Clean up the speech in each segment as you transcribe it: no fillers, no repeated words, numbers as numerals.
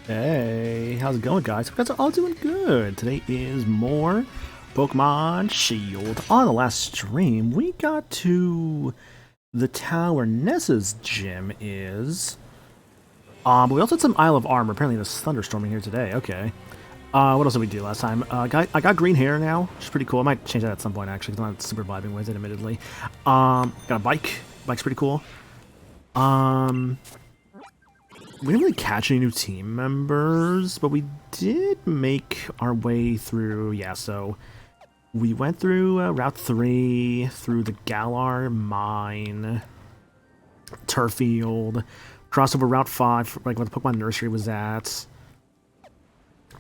Hey, how's it going, guys? Hope you guys are all doing good. Today is more Pokemon Shield. On the last stream, we got to the town where Nessa's gym is. But we also had some Isle of Armor. Apparently, there's thunderstorming here today. Okay. What else did we do last time? I got green hair now, which is pretty cool. I might change that at some point, actually, because I'm not super vibing with it, admittedly. Got a bike. Bike's pretty cool. We didn't really catch any new team members, but we did make our way through, so we went through Route 3, through the Galar Mine, Turfield, crossed over Route 5, like where the Pokemon Nursery was at,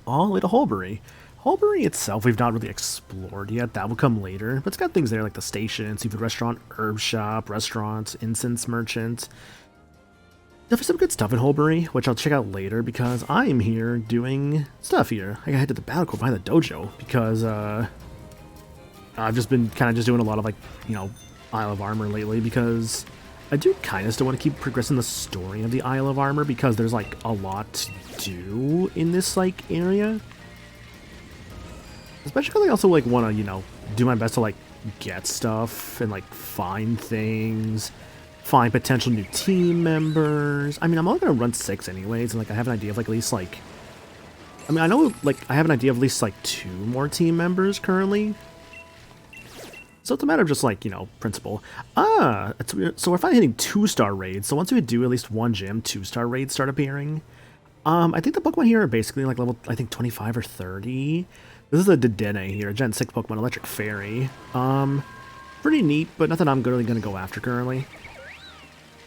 all the way to Holbury. Holbury itself, we've not really explored yet. That will come later, but it's got things there like the station, seafood restaurant, herb shop, restaurant, incense merchant. Definitely some good stuff in Holbury, which I'll check out later because I am here doing stuff here. I gotta head to the battle court behind the dojo because I've just been kind of just doing a lot of Isle of Armor lately because I do kind of still want to keep progressing the story of the Isle of Armor because there's like a lot to do in this area. Especially because I also want to do my best to get stuff and find things. Find potential new team members. I mean, I'm only gonna run 6 anyways, and I have an idea of at least I mean, I know I have an idea of at least 2 more team members currently. So it's a matter of just principle. So we're finally hitting 2-star raids. So once we do at least one gym, 2-star raids start appearing. I think the Pokemon here are basically level 25 or 30. This is a Dedenne here, a Gen 6 Pokemon, Electric Fairy. Pretty neat, but nothing I'm really gonna go after currently.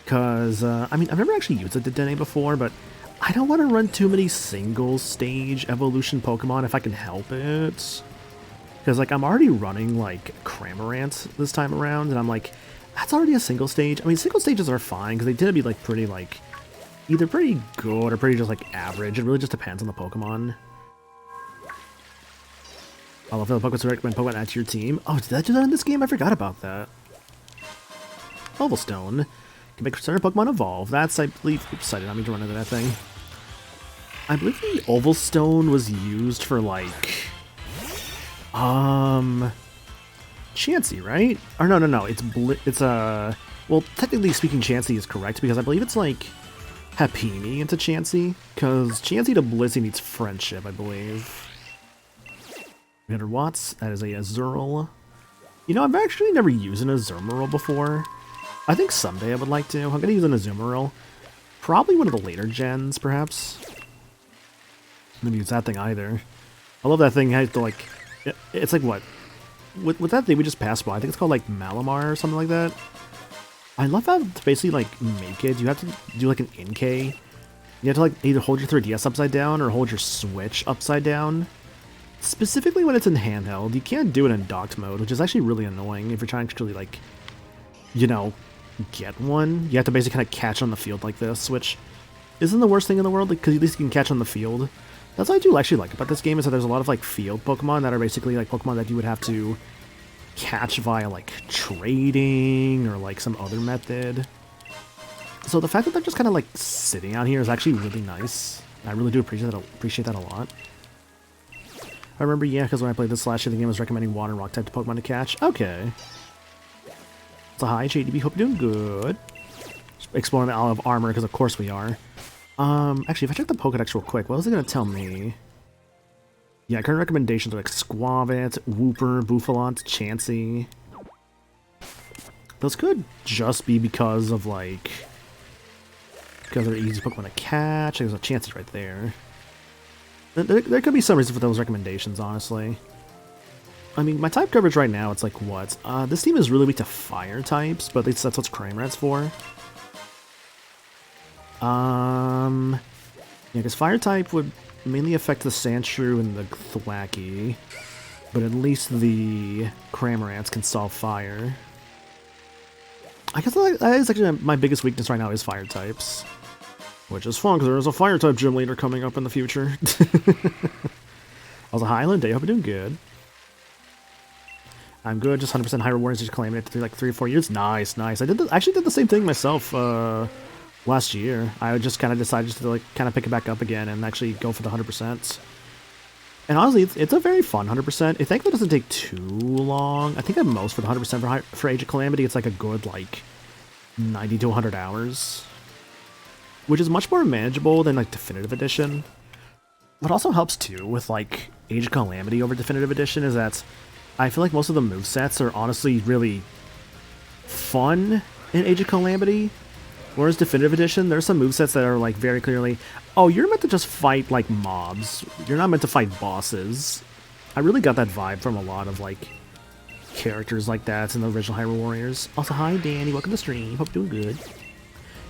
Because, I mean, I've never actually used a Dedenne before, but I don't want to run too many single-stage evolution Pokemon if I can help it. Because, I'm already running, Cramorant this time around, and I'm that's already a single stage. I mean, single stages are fine, because they tend to be, pretty, either pretty good or pretty just, average. It really just depends on the Pokemon. I love how the Pokemon recommend Pokemon add to your team. Oh, did I do that in this game? I forgot about that. Ovalstone. Can make certain Pokemon evolve. That's, I believe... Oops, I did not mean to run into that thing. I believe the Ovalstone was used for, Chansey, right? Or no. It's well, technically speaking, Chansey is correct, because I believe it's, Happiny into Chansey. Because Chansey to Blissey needs friendship, I believe. 300 watts. That is a Azurill. You know, I've actually never used an Azumarill before. I think someday I would like to. I'm going to use an Azumarill. Probably one of the later gens, perhaps. I'm going to use that thing either. I love that thing. I have to, it's what? With that thing we just passed by, I think it's called, Malamar or something like that. I love how to basically, make it. You have to do, an NK. You have to, either hold your 3DS upside down or hold your Switch upside down. Specifically when it's in handheld. You can't do it in docked mode, which is actually really annoying if you're trying to actually, get one. You have to basically kind of catch on the field like this, which isn't the worst thing in the world, because at least you can catch on the field. That's what I do actually like about this game, is that there's a lot of field Pokemon that are basically Pokemon that you would have to catch via trading or some other method. So the fact that they're just kind of sitting out here is actually really nice. I really do appreciate that a lot. I remember, yeah, because when I played this last year, the game was recommending water and rock type Pokemon to catch. Okay. So hi, JDB, hope you're doing good. Just exploring the Isle of Armor, because of course we are. Actually, if I check the Pokedex real quick, what was it going to tell me? Yeah, current recommendations are Squavit, Wooper, Buffalant, Chansey. Those could just be because of, because they're easy Pokemon to catch. There's a Chansey right there. There could be some reason for those recommendations, honestly. I mean, my type coverage right now, it's what? This team is really weak to fire types, but at least that's what Cramorant's for. Yeah, because fire type would mainly affect the Sandshrew and the Thwackey, but at least the Cramorants can solve fire. I guess that is actually my biggest weakness right now is fire types. Which is fun, because there is a fire type gym leader coming up in the future. Also, Highland Day, hope you're doing good. I'm good, just 100% high rewards, just claiming it through 3 or 4 years. Nice, nice. I actually did the same thing myself last year. I just kind of decided to like kind of pick it back up again and actually go for the 100%. And honestly, it's a very fun 100%. I think that doesn't take too long. I think at most for the 100% for Age of Calamity, it's like a good like 90 to 100 hours, which is much more manageable than like Definitive Edition. What also helps too with like Age of Calamity over Definitive Edition is that I feel like most of the movesets are honestly really fun in Age of Calamity. Whereas Definitive Edition, there's some movesets that are like very clearly, oh, you're meant to just fight like mobs. You're not meant to fight bosses. I really got that vibe from a lot of like characters like that in the original Hyrule Warriors. Also, hi Danny, welcome to the stream. Hope you're doing good.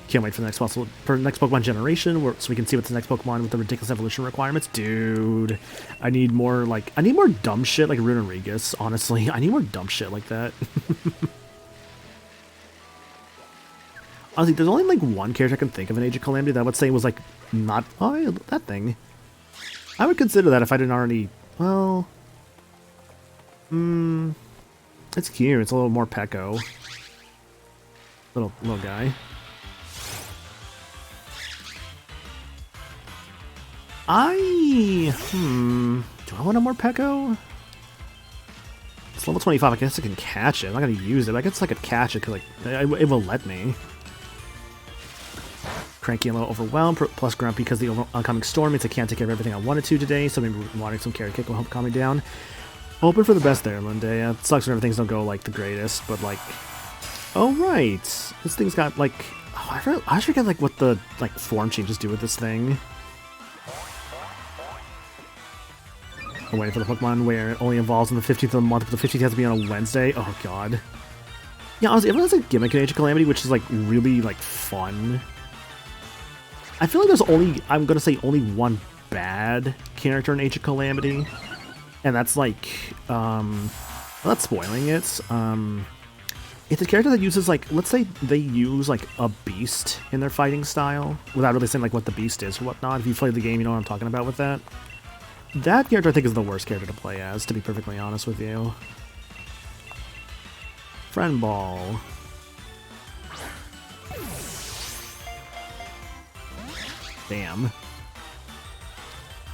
Can't wait for the next Pokemon generation, so we can see what's the next Pokemon with the ridiculous evolution requirements. Dude, I need more dumb shit like Runerigus, honestly. I need more dumb shit like that. Honestly, there's only like one character I can think of in Age of Calamity that I would say was like not, oh yeah, that thing. I would consider that if I didn't already, well, it's cute. It's a little more Pecco. Little guy. Do I want a more Pecco? It's level 25. I guess I can catch it. I'm not gonna use it. I guess I could catch it because like it will let me. Cranky and a little overwhelmed, plus grumpy because the oncoming storm means I can't take care of everything I wanted to today, so maybe wanting some carrot cake will help calm me down. Hoping for the best there, Lindea. It sucks when everything don't go like the greatest, but like, oh right, this thing's got like, oh, I forget like what the like form changes do with this thing. I'm waiting for the Pokemon where it only evolves on the 15th of the month, but the 15th has to be on a Wednesday. Oh god. Yeah, honestly, everyone has a gimmick in Age of Calamity, which is like really like fun. I feel like there's only, I'm gonna say only one bad character in Age of Calamity, and that's like, not spoiling it, it's a character that uses like, let's say they use like a beast in their fighting style, without really saying like what the beast is or whatnot. If you played the game, you know what I'm talking about with that. That character I think is the worst character to play as, to be perfectly honest with you. Friend Ball. Damn.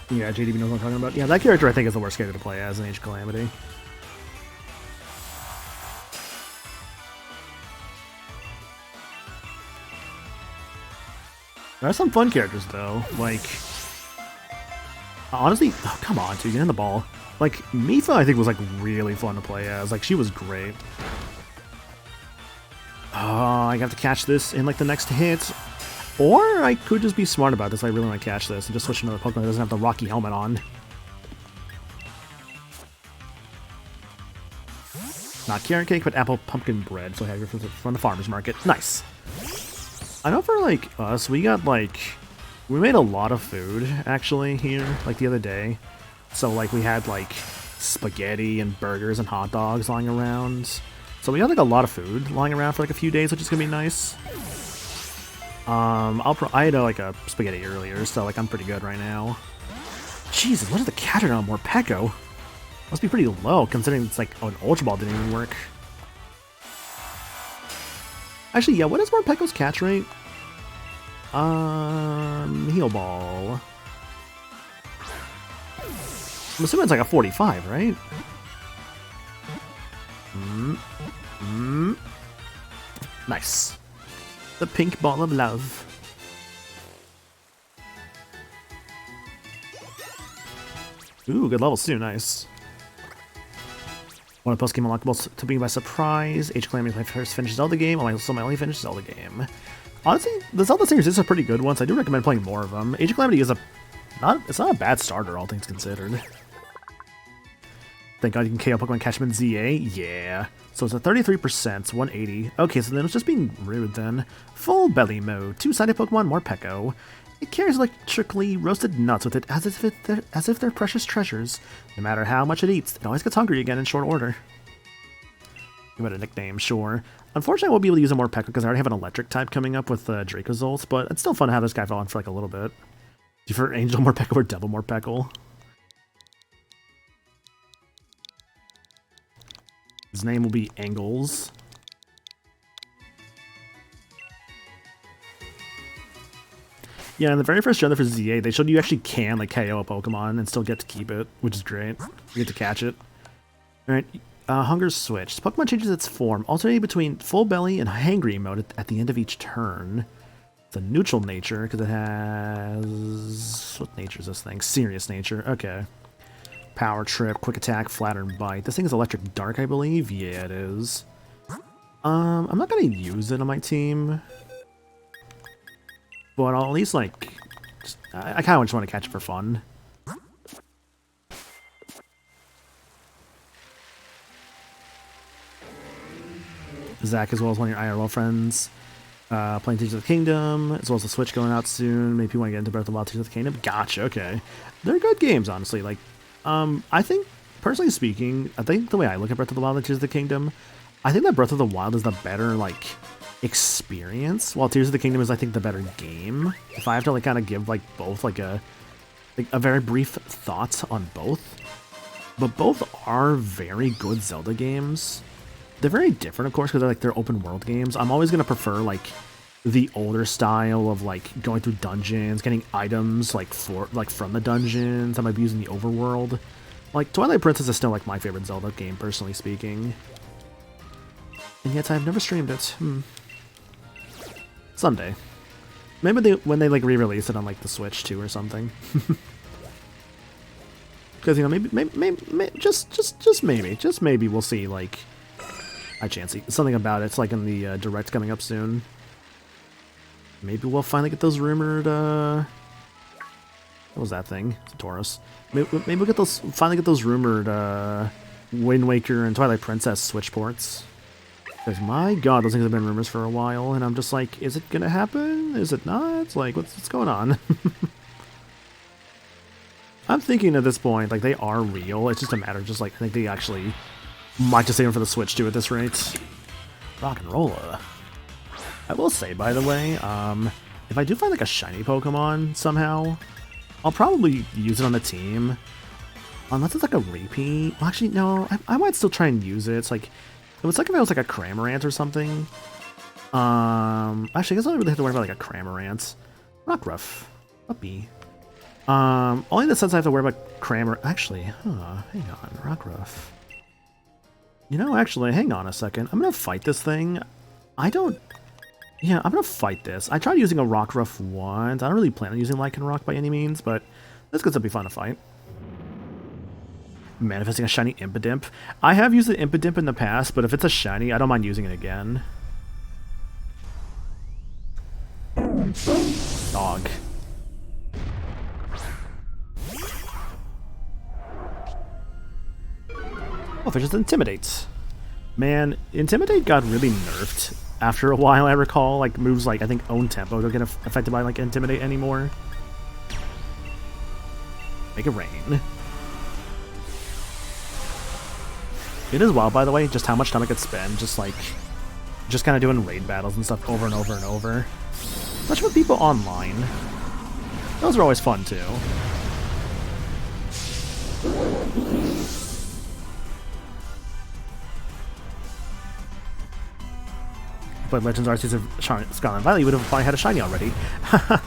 Yeah, JDB knows what I'm talking about. Yeah, that character I think is the worst character to play as in Age of Calamity. There are some fun characters though, like... Honestly, oh, come on, dude, get in the ball. Like, Mipha I think was like really fun to play as, like she was great. Oh, I have to catch this in like the next hit. Or I could just be smart about this. I really want to catch this and just switch another Pokemon that doesn't have the Rocky helmet on. Not carrot cake, but apple pumpkin bread. So I have it from the farmer's market. Nice. I know for like us, we got like, we made a lot of food actually here, like the other day. So like we had like spaghetti and burgers and hot dogs lying around. So we got like a lot of food lying around for like a few days, which is gonna be nice. I had like a spaghetti earlier, so like I'm pretty good right now. Jesus, what is the Catron on Morpeko? Must be pretty low considering it's like, oh, an Ultra Ball didn't even work. Actually, yeah, what is Morpeko's catch rate? Heal Ball. I'm assuming it's like a 45, right? Nice. The pink ball of love. Ooh, good levels too, nice. One of the post-game unlockables took me by surprise. Age of Calamity is my first finished Zelda game, also my only finished Zelda game. Honestly, the Zelda series is a pretty good one, so I do recommend playing more of them. Age of Calamity is it's not a bad starter, all things considered. Thank God you can KO Pokemon Catchman ZA? Yeah. So it's a 33%, 180. Okay, so then it's just being rude then. Full belly mode, two-sided Pokemon, more Pecco. It carries electrically roasted nuts with it as if they're precious treasures. No matter how much it eats, it always gets hungry again in short order. Give it a nickname, sure. Unfortunately, I won't be able to use a more Pecco because I already have an electric type coming up with Dracozolt, but it's still fun to have this guy on for like a little bit. Do you prefer Angel Morpeko or Devil Morpeko? His name will be Angles. Yeah, in the very first trailer for ZA, they showed you actually can like KO a Pokemon and still get to keep it, which is great. You get to catch it. Alright, Hunger Switch. This Pokemon changes its form, alternating between full belly and hangry mode at the end of each turn. It's a neutral nature, because it has... What nature is this thing? Serious nature. Okay. Power Trip, Quick Attack, Flatter, and Bite. This thing is Electric Dark, I believe? Yeah, it is. I'm not going to use it on my team. But I'll at least, like... I kind of just want to catch it for fun. Zach, as well as one of your IRL friends, playing Tears of the Kingdom, as well as the Switch going out soon. Maybe you want to get into Breath of the Wild, Tears of the Kingdom. Gotcha, okay. They're good games, honestly. Like, I think, personally speaking, I think the way I look at Breath of the Wild and Tears of the Kingdom, I think that Breath of the Wild is the better, like, experience, while Tears of the Kingdom is, I think, the better game. If I have to, like, kind of give, like, both, like, a very brief thought on both. But both are very good Zelda games. They're very different, of course, because they're open world games. I'm always going to prefer, like, the older style of, like, going through dungeons, getting items, like, from the dungeons. I might be using the overworld. Like, Twilight Princess is still, like, my favorite Zelda game, personally speaking. And yet I've never streamed it. Someday. Maybe when they, like, re-release it on, like, the Switch, too, or something. Because, you know, maybe just maybe we'll see, like... I chancy something about it. It's like in the direct coming up soon. Maybe we'll finally get those rumored. What was that thing? It's a Tauros. Maybe we'll get those. Finally get those rumored Wind Waker and Twilight Princess Switch ports. Because my God, those things have been rumors for a while, and I'm just like, is it gonna happen? Is it not? Like, what's going on? I'm thinking at this point, like, they are real. It's just a matter of just like I think they actually. Might just save them for the Switch too at this rate. Rock and roller. I will say, by the way, if I do find like a shiny Pokemon somehow, I'll probably use it on the team. Unless it's like a repeat. Well, actually, no, I might still try and use it. It's like, it was like if it was like a Cramorant or something. Actually, I guess I don't really have to worry about like a Cramorant. Rockruff. Puppy. Only in the sense I have to worry about Cramor. Actually, hang on, Rockruff. You know, actually, hang on a second. I'm gonna fight this thing. I'm gonna fight this. I tried using a Rockruff once. I don't really plan on using Lycan Rock by any means, but this could still be fun to fight. Manifesting a shiny Impidimp. I have used the Impidimp in the past, but if it's a shiny, I don't mind using it again. Dog. Oh, if it just intimidates. Man, Intimidate got really nerfed after a while, I recall. Like, moves like, I think, Own Tempo don't get affected by, like, Intimidate anymore. Make it rain. It is wild, by the way, just how much time I could spend just, like, just kind of doing raid battles and stuff over and over and over. Especially with people online. Those are always fun, too. But Legends Arceus of Scarlet and Violet, you would have probably had a shiny already.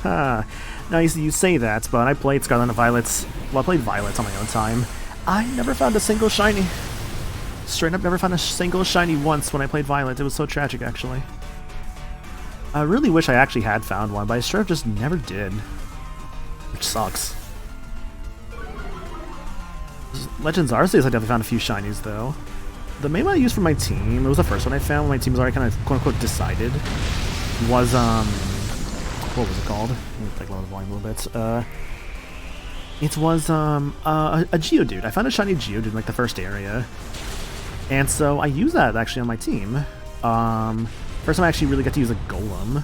Now you say that, but I played Scarlet and Violet. Well, I played Violet on my own time. I never found a single shiny. Straight up never found a single shiny once when I played Violet. It was so tragic, actually. I really wish I actually had found one, but I straight up just never did. Which sucks. Legends Arceus, I definitely found a few shinies, though. The main one I used for my team, it was the first one I found when my team was already kind of quote-unquote decided, was, what was it called? Let me take lower the volume a little bit. It was, a Geodude. I found a shiny Geodude in, like, the first area. And so I used that, actually, on my team. First time I actually really got to use a Golem.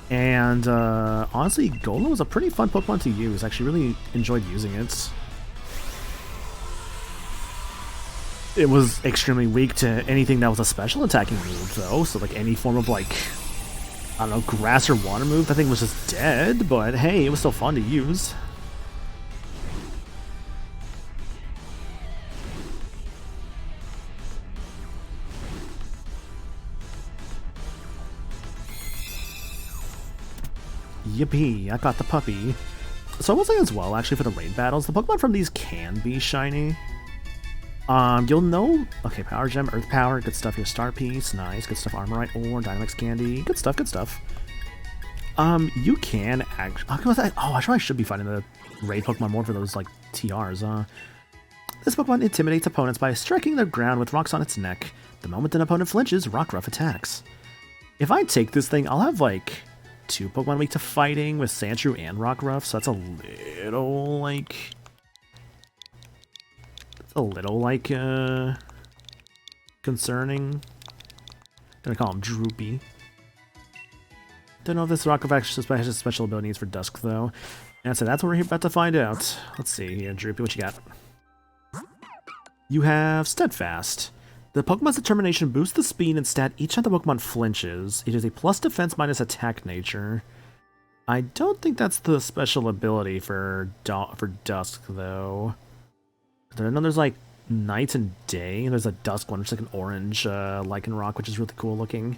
And, honestly, Golem was a pretty fun Pokemon to use. I actually really enjoyed using it. It was extremely weak to anything that was a special attacking move, though. So, like, any form of, like, I don't know, grass or water move, that thing was just dead. But, hey, it was still fun to use. Yippee, I got the puppy. So I will say as well, actually, for the raid battles, the Pokemon from these can be shiny. You'll know... Okay, Power Gem, Earth Power, good stuff here. Star Piece, nice. Good stuff, Armorite Ore, Dynamax Candy, good stuff, good stuff. You can actually... Oh, I probably should be fighting the raid Pokemon more for those, like, TRs, This Pokemon intimidates opponents by striking the ground with rocks on its neck. The moment an opponent flinches, Rockruff attacks. If I take this thing, I'll have, like, 2 Pokemon weak to fighting with Sandshrew and Rockruff, so that's a little, like... concerning. Gonna call him Droopy. Don't know if this Rockruff actually has special abilities for Dusk, though. And so that's what we're about to find out. Let's see here, Droopy, what you got? You have Steadfast. The Pokemon's determination boosts the speed and stat each time the Pokemon flinches. It is a plus defense minus attack nature. I don't think that's the special ability for Dusk, though. I know there's like night and day, and there's a Dusk one, which is like an orange Lycanroc, which is really cool looking.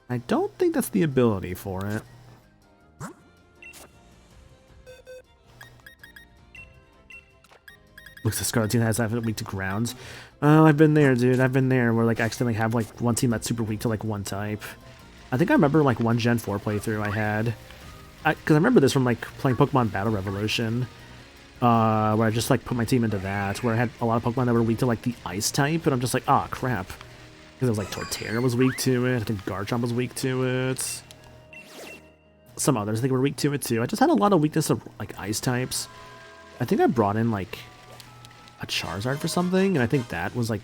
I don't think that's the ability for it. Looks like Scarlet Team has that weak to ground. Oh, I've been there, dude. I've been there where like I accidentally have like one team that's super weak to like one type. I think I remember like one Gen 4 playthrough I had. Because I remember this from like playing Pokemon Battle Revolution. Where I just like put my team into that, where I had a lot of Pokemon that were weak to like the Ice type, and I'm just like, ah, crap. Because it was like Torterra was weak to it, I think Garchomp was weak to it. Some others I think were weak to it too. I just had a lot of weakness of like Ice types. I think I brought in like a Charizard for something, and I think that was like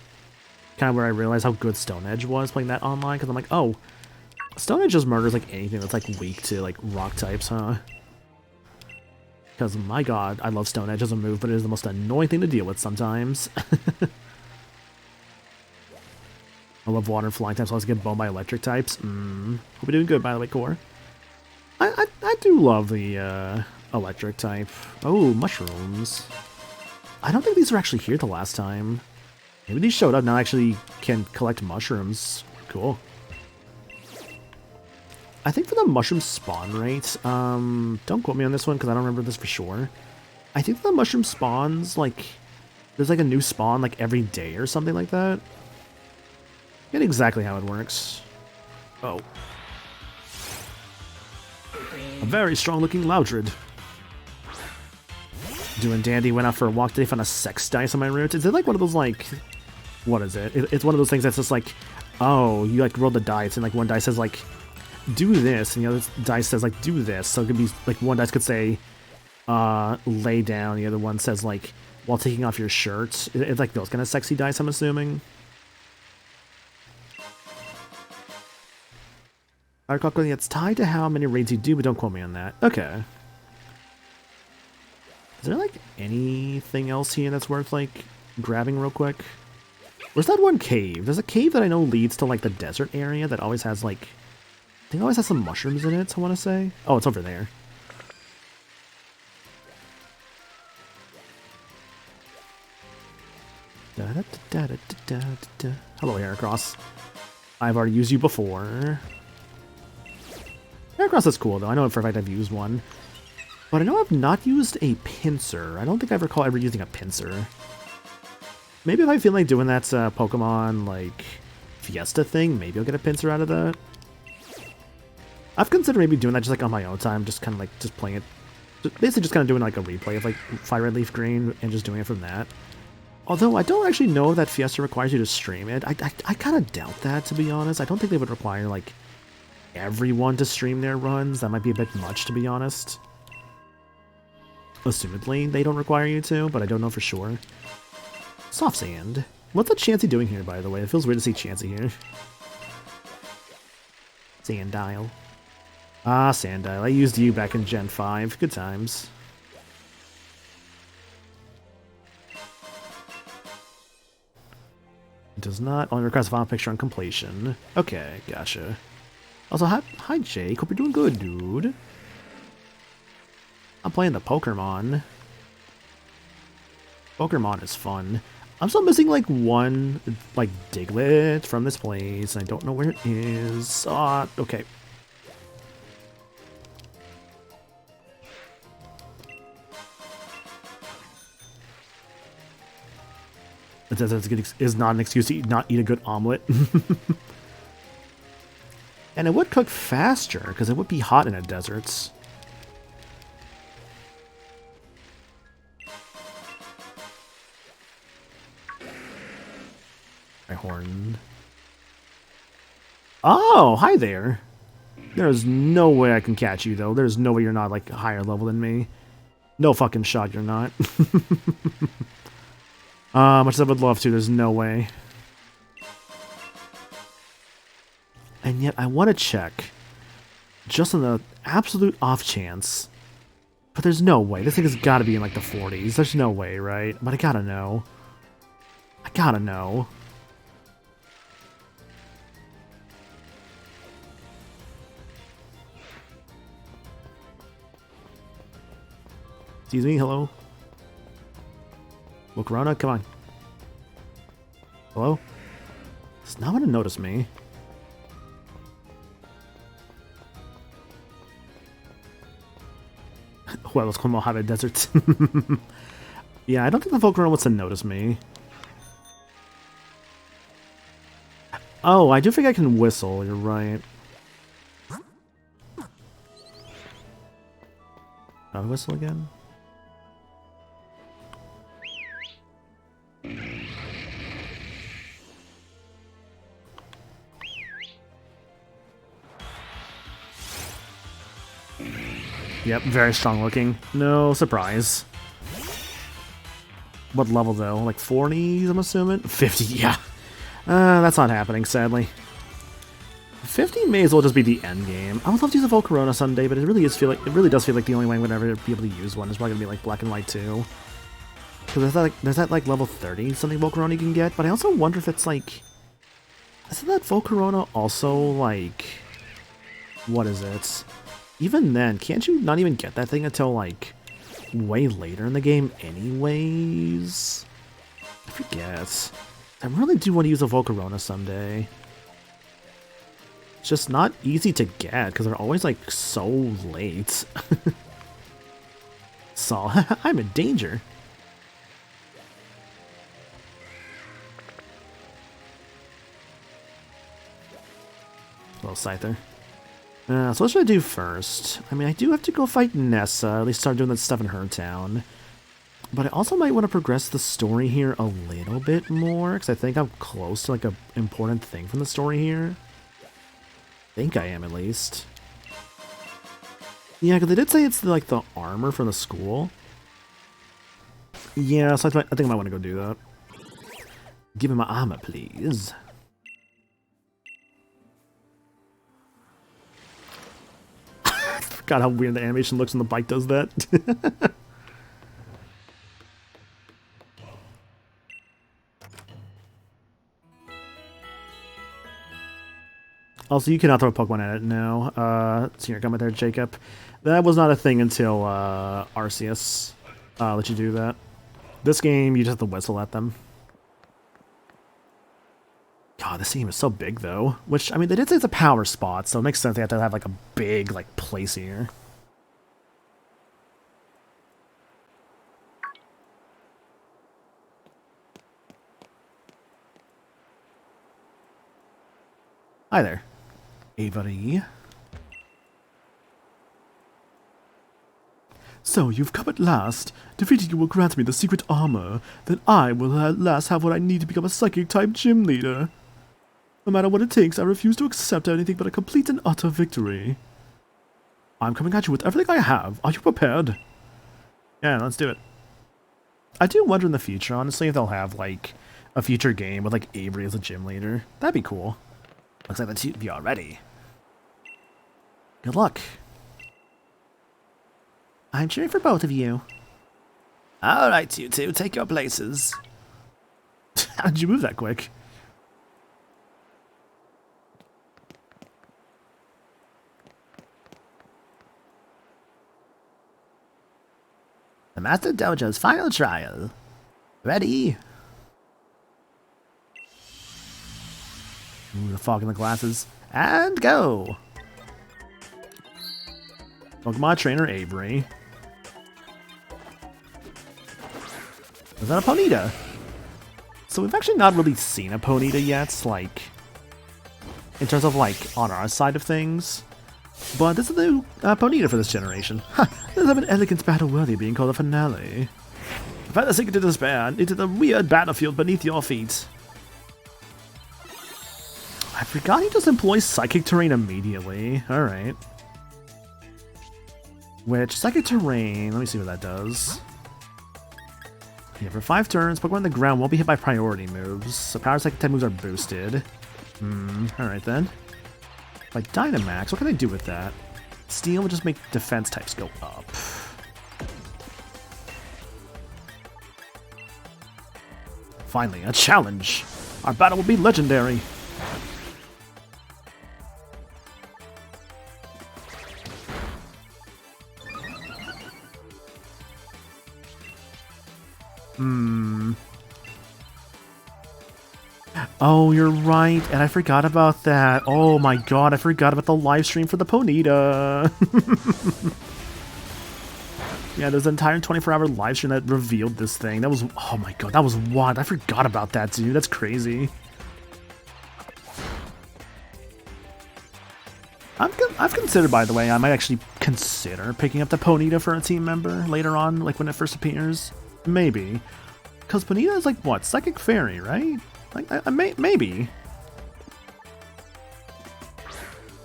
kind of where I realized how good Stone Edge was playing that online, because I'm like, oh, Stone Edge just murders like anything that's like weak to like rock types, huh? Because my god, I love Stone Edge as a move, but it is the most annoying thing to deal with sometimes. I love water and flying types, so I always get boned by electric types. Hope you're doing good, by the way, Core. I do love the electric type. Oh, mushrooms. I don't think these were actually here the last time. Maybe these showed up now. I actually can collect mushrooms. Cool. I think for the mushroom spawn rate, don't quote me on this one because I don't remember this for sure. I think the mushroom spawns, like, there's like a new spawn like every day or something like that. Get exactly how it works. Oh. A very strong looking Loudred. Doing dandy, went out for a walk today, found a sex dice on my route. Is it like one of those like, what is it? It's one of those things that's just like, oh, you like roll the dice and like one dice says like, do this, and the other dice says like, do this. So it could be like one dice could say, lay down. The other one says like, while taking off your shirt. It's like those kind of sexy dice, I'm assuming. Alright, calculating it's tied to how many raids you do, but don't quote me on that. Okay. Is there like anything else here that's worth like grabbing real quick? Where's that one cave? There's a cave that I know leads to like the desert area that always has like, I think it always has some mushrooms in it, I want to say. Oh, it's over there. Hello, Heracross. I've already used you before. Heracross is cool though. I know for a fact I've used one. But I know I've not used a pincer. I don't think I recall ever using a pincer. Maybe if I feel like doing that Pokemon, like, Fiesta thing, maybe I'll get a pincer out of that. I've considered maybe doing that just, like, on my own time, just kind of, like, just playing it. Basically just kind of doing, like, a replay of, like, Fire Red Leaf Green and just doing it from that. Although I don't actually know that Fiesta requires you to stream it. I kind of doubt that, to be honest. I don't think they would require, like, everyone to stream their runs. That might be a bit much, to be honest. Assumedly, they don't require you to, but I don't know for sure. Soft Sand. What's that Chansey doing here, by the way? It feels weird to see Chansey here. Sandile. Ah, Sandile. I used you back in Gen 5. Good times. It does not. Only requires a final picture on completion. Okay, gotcha. Also, hi Jake. Hope you're doing good, dude. I'm playing the Pokemon. Pokemon is fun. I'm still missing like one like Diglett from this place. I don't know where it is. Ah, okay. is not an excuse to not eat a good omelet. And it would cook faster, because it would be hot in the deserts. My horn. Oh, hi there. There's no way I can catch you, though. There's no way you're not, like, higher level than me. No fucking shot you're not. Much as I would love to, there's no way. And yet, I want to check. Just on the absolute off chance. But there's no way. This thing has got to be in, like, the 40s. There's no way, right? But I gotta know. I gotta know. Excuse me, hello? Well, Corona, come on. Hello? It's not gonna notice me. Well, let's call Mojave Deserts. Yeah, I don't think the Volcarona wants to notice me. Oh, I do think I can whistle, you're right. I'll whistle again? Yep, very strong looking. No surprise. What level though? Like 40s, I'm assuming? 50, yeah. That's not happening, sadly. 50 may as well just be the end game. I would love to use a Volcarona someday, but it really does feel like the only way I'm gonna ever be able to use one is probably gonna be like Black and White 2. Because there's that like level 30 something Volcarona you can get, but I also wonder if it's like, isn't that Volcarona also like, what is it? Even then, can't you not even get that thing until, like, way later in the game anyways? I forget. I really do want to use a Volcarona someday. It's just not easy to get, because they're always, like, so late. So, I'm in danger. Little Scyther. So what should I do first? I mean, I do have to go fight Nessa, at least start doing that stuff in her town. But I also might want to progress the story here a little bit more, because I think I'm close to, like, an important thing from the story here. I think I am, at least. Yeah, because they did say it's, like, the armor from the school. Yeah, so I think I might want to go do that. Give me my armor, please. God, how weird the animation looks when the bike does that. Also, you cannot throw a Pokemon at it now. Senior comment there, Jacob. That was not a thing until Arceus let you do that. This game, you just have to whistle at them. God, this game is so big, though. Which, I mean, they did say it's a power spot, so it makes sense they have to have, like, a big, like, place here. Hi there, Avery. So, you've come at last. Defeating you will grant me the secret armor. Then I will at last have what I need to become a psychic-type gym leader. No matter what it takes, I refuse to accept anything but a complete and utter victory. I'm coming at you with everything I have. Are you prepared? Yeah, let's do it. I do wonder in the future, honestly, if they'll have, like, a future game with, like, Avery as a gym leader. That'd be cool. Looks like the two of you are ready. Good luck. I'm cheering for both of you. Alright, you two, take your places. How'd you move that quick? The Master Dojo's final trial. Ready? Ooh, the fog in the glasses. And go! Pokemon Trainer Avery. Is that a Ponyta? So we've actually not really seen a Ponyta yet, like, in terms of, like, on our side of things. But this is the new Ponyta for this generation. Ha! This is an elegant battle worthy of being called a finale. Prepare to sink into despair, into the weird battlefield beneath your feet. I forgot he just employs Psychic Terrain immediately. Alright. Which, Psychic Terrain, let me see what that does. Yeah, for 5 turns, Pokemon on the ground won't be hit by priority moves, so Power Psychic type moves are boosted. Alright then. By Dynamax, what can I do with that? Steel will just make defense types go up. Finally, a challenge! Our battle will be legendary! Oh, you're right, and I forgot about that. Oh my god, I forgot about the live stream for the Ponyta. Yeah, there's an entire 24-hour live stream that revealed this thing. That was, oh my god, that was wild. I forgot about that, dude. That's crazy. I've considered, by the way, I might actually consider picking up the Ponyta for a team member later on, like when it first appears. Maybe. Because Ponyta is like, what, Psychic Fairy, right? Like, maybe.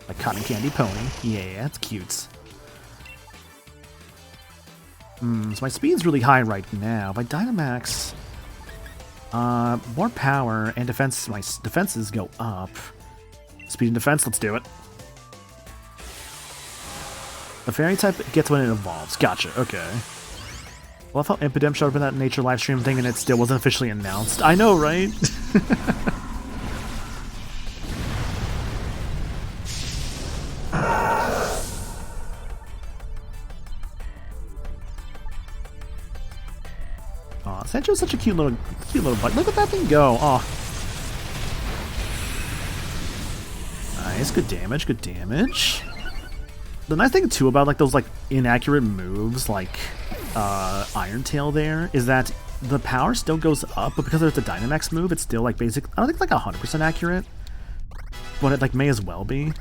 Like Cotton Candy Pony. Yeah, that's cute. So my speed's really high right now. By Dynamax, more power and defense. My defenses go up. Speed and defense, let's do it. The Fairy type gets when it evolves. Gotcha, okay. I love how Impidem showed up in that nature livestream thing and it still wasn't officially announced. I know, right? Aw, Sancho's such a cute little bug. Look at that thing go. Aw. Nice, good damage, good damage. The nice thing too about like those like inaccurate moves like Iron Tail there is that the power still goes up, but because there's a Dynamax move, it's still like basic. I don't think it's like 100% accurate, but it like may as well be.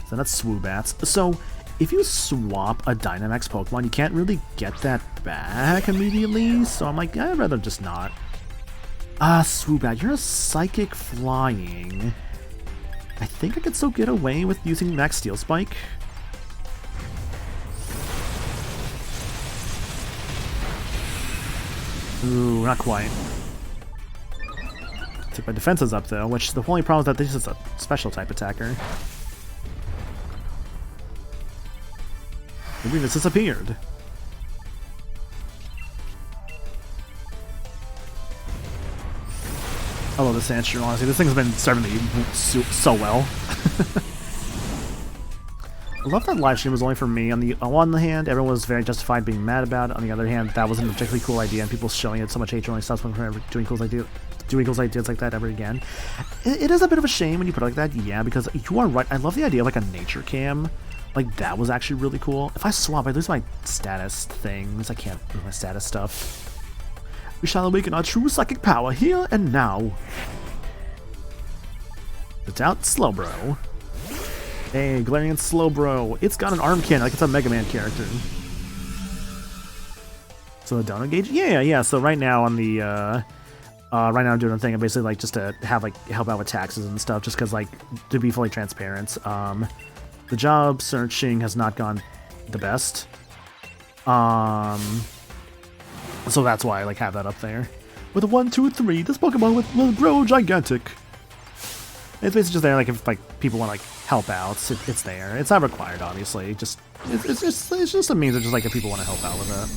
So that's Swoobats. So if you swap a Dynamax Pokemon, you can't really get that back immediately. So I'm like, I'd rather just not. Ah, Swoobat, you're a Psychic Flying. I think I could still get away with using Max Steel Spike. Ooh, not quite. Take my defenses up though, which the only problem is that this is a special type attacker. Maybe this disappeared. I love the Sandshrew, honestly. This thing's been serving me so well. I love that live stream was only for me. On one hand, everyone was very justified being mad about it. On the other hand, that was an objectively cool idea, and people showing it so much hate only stops when forever doing cool ideas like that ever again. It is a bit of a shame when you put it like that, yeah, because you are right. I love the idea of like a nature cam. Like, that was actually really cool. If I swap, I lose my status things. I can't lose my status stuff. We shall awaken our true psychic power here and now. It's out, Slowbro. Hey, Galarian Slowbro. It's got an arm cannon, like it's a Mega Man character. So the Dono Gauge? Yeah. So right now on the, right now I'm doing a thing, basically like just to have like help out with taxes and stuff, just because like to be fully transparent. The job searching has not gone the best. So that's why I like have that up there. With a 1, 2, 3, this Pokemon will grow gigantic. It's basically just there, like if like people want to like help out, it's there. It's not required, obviously. It's just a means of just like if people want to help out with it.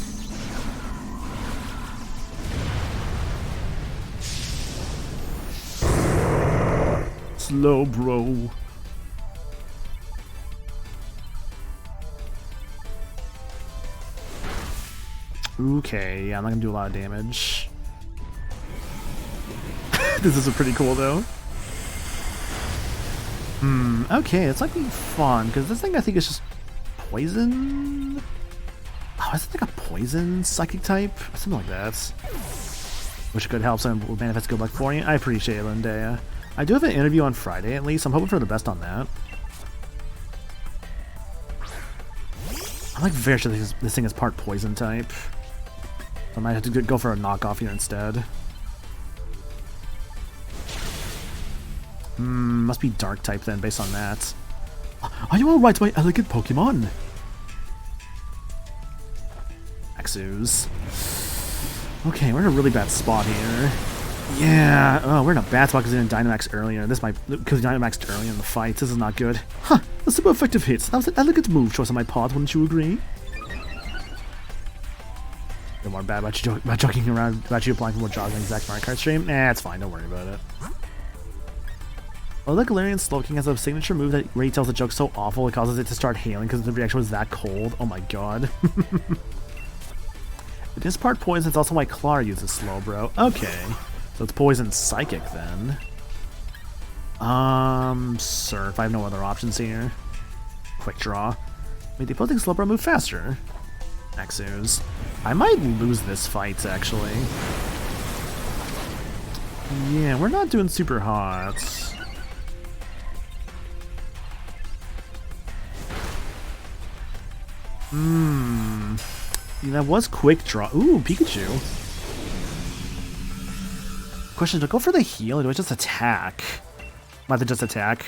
Slowbro. Okay, yeah, I'm not gonna do a lot of damage. This is pretty cool though. Okay, it's like fun, because this thing I think is just poison? Oh, is it like a poison psychic type? Something like that. which could help some manifest good luck for you. I appreciate it, Lindea. I do have an interview on Friday, at least. I'm hoping for the best on that. I'm like very sure this thing is part poison type. So I might have to go for a knockoff here instead. Must be dark type then, based on that. Are you alright, my elegant Pokemon? Exos. Okay, we're in a really bad spot here. Yeah, oh, we're in a bad spot because we didn't Dynamax earlier. This might, because we Dynamaxed earlier in the fight. This is not good. Huh, a super effective hit. That was an elegant move choice on my part, wouldn't you agree? No more bad about you joking around about you applying for more jobs on exact Mario Kart stream. Nah, it's fine, don't worry about it. Oh, the Galarian Slowking has a signature move that retells the joke so awful it causes it to start hailing because the reaction was that cold. Oh my god. It is part poison, it's also why Clar uses Slowbro. Okay. So it's poison psychic then. Surf. I have no other options here. Quick draw. Make the opposing Slowbro move faster. Exos. I might lose this fight actually. Yeah, we're not doing super hot. Yeah, that was quick draw. Ooh, Pikachu. Question, do I go for the heal or do I just attack? Might have just attack.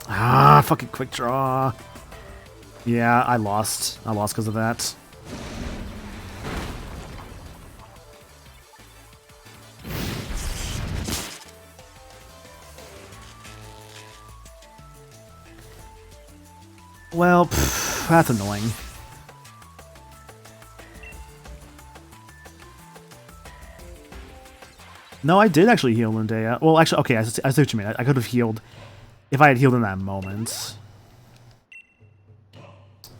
Ah, fucking quick draw. Yeah, I lost. I lost because of that. Well, that's annoying. No, I did actually heal Lindea. Well, actually, okay, I see what you mean. I could have healed if I had healed in that moment.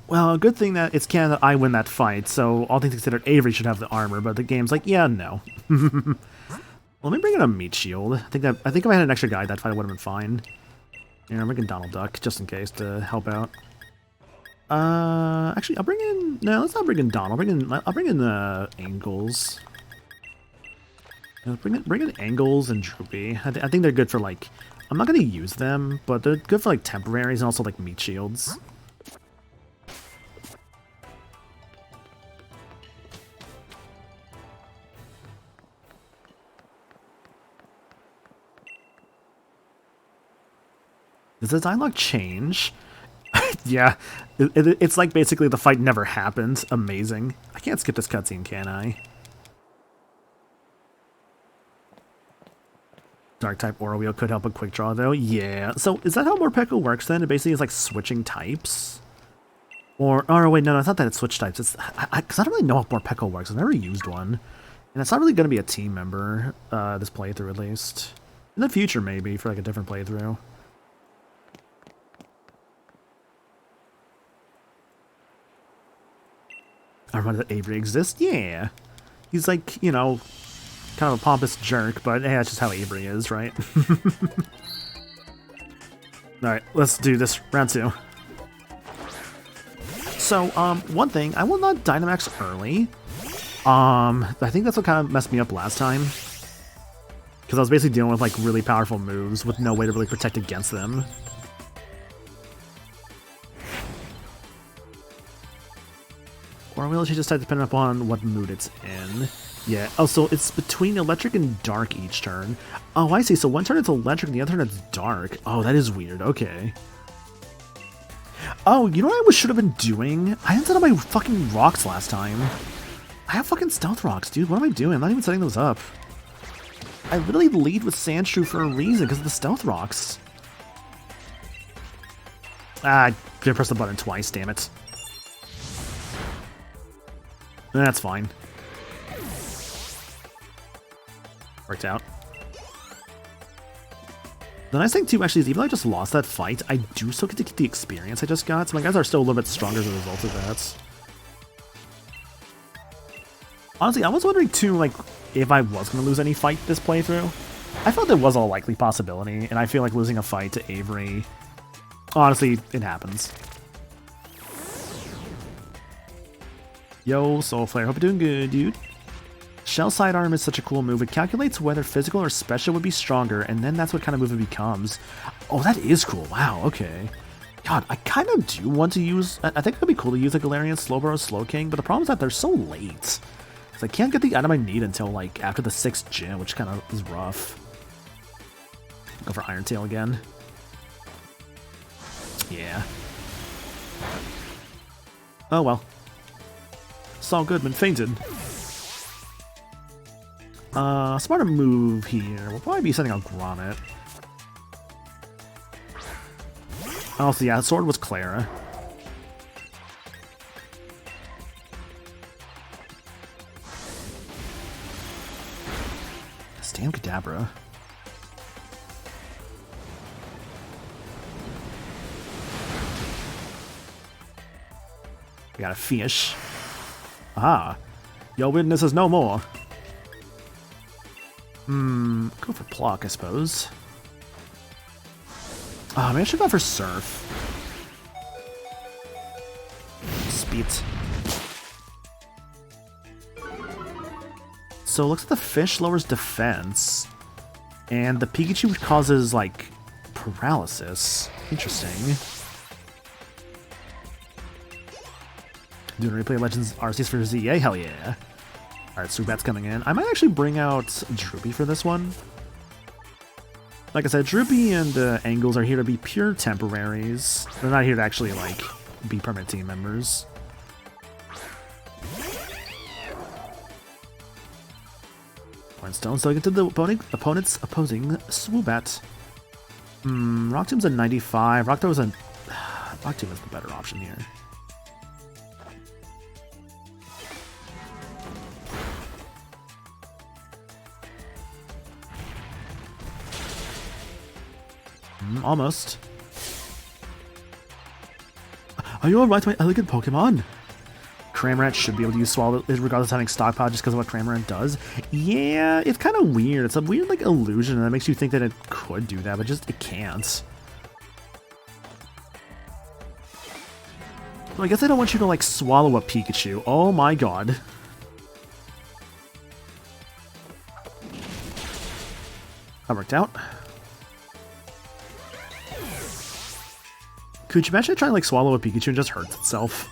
Well, a good thing that it's canon that I win that fight, so all things considered, Avery should have the armor, but the game's like, yeah, no. Let me bring in a meat shield. I think if I had an extra guy, that fight would have been fine. Yeah, I'm bringing Donald Duck, just in case, to help out. Actually, I'll bring in... No, let's not bring in Donald. I'll bring in Angles. Bring in Angles and Droopy. I think they're good for, like... I'm not going to use them, but they're good for, like, temporaries and also, like, meat shields. Does the dialogue change? Yeah, it's like basically the fight never happened. Amazing. I can't skip this cutscene, can I? Dark-type Aura Wheel could help a quick draw, though. Yeah. So, is that how Morpeko works, then? It basically is like switching types? Or, oh, wait, no, it's not that it's switch types. It's because I don't really know how Morpeko works. I've never used one. And it's not really going to be a team member, this playthrough, at least. In the future, maybe, for like a different playthrough. I remember that Avery exists? Yeah. He's like, you know, kind of a pompous jerk, but hey, that's just how Avery is, right? Alright, let's do this. Round 2. So, one thing, I will not Dynamax early. I think that's what kind of messed me up last time. Because I was basically dealing with, like, really powerful moves with no way to really protect against them. Or will she just depend upon what mood it's in? Yeah. Oh, so it's between electric and dark each turn. Oh, I see. So one turn it's electric and the other turn it's dark. Oh, that is weird. Okay. Oh, you know what I should have been doing? I didn't set up my fucking rocks last time. I have fucking stealth rocks, dude. What am I doing? I'm not even setting those up. I literally lead with Sandshrew for a reason, because of the stealth rocks. Ah, I didn't press the button twice, damn it. That's fine. Worked out. The nice thing too, actually, is even though I just lost that fight, I do still get to keep the experience I just got, so my guys are still a little bit stronger as a result of that. Honestly, I was wondering too, like, if I was going to lose any fight this playthrough. I thought there was a likely possibility, and I feel like losing a fight to Avery... Honestly, it happens. Yo, Soul Flare, hope you're doing good, dude. Shell Sidearm is such a cool move. It calculates whether physical or special would be stronger, and then that's what kind of move it becomes. Oh, that is cool. Wow, okay. God, I kind of do want to use... I think it would be cool to use a Galarian Slowbro Slow King, but the problem is that they're so late. So I can't get the item I need until, like, after the 6th gym, which kind of is rough. Go for Iron Tail again. Yeah. Oh, well. Saul Goodman fainted. Smarter move here. We'll probably be setting on Grommet. Oh, so yeah, the sword was Clara. Damn Kadabra. We got a fish. Ah. Your witness is no more. Go for Pluck, I suppose. Oh, maybe I should go for Surf. Speed. So it looks like the fish lowers defense, and the Pikachu causes, like, paralysis. Interesting. Doing replay Legends Arceus for ZA? Hell yeah. Alright, Zubat's coming in. I might actually bring out Droopy for this one. Like I said, Droopy and Angles are here to be pure temporaries. They're not here to actually, like, be permanent team members. Stone, so I get to the opponent's opposing Swoobat. Rock Tomb's a 95. Rock Tomb is the better option here. Almost. Are you alright, my elegant Pokemon? Cramorant should be able to use Swallow regardless of having Stockpile just because of what Cramorant does. Yeah, it's kind of weird. It's a weird, like, illusion that makes you think that it could do that, but just it can't. Well, I guess I don't want you to, like, swallow a Pikachu. Oh my god. That worked out. Could you imagine trying to, like, swallow a Pikachu and just hurts itself?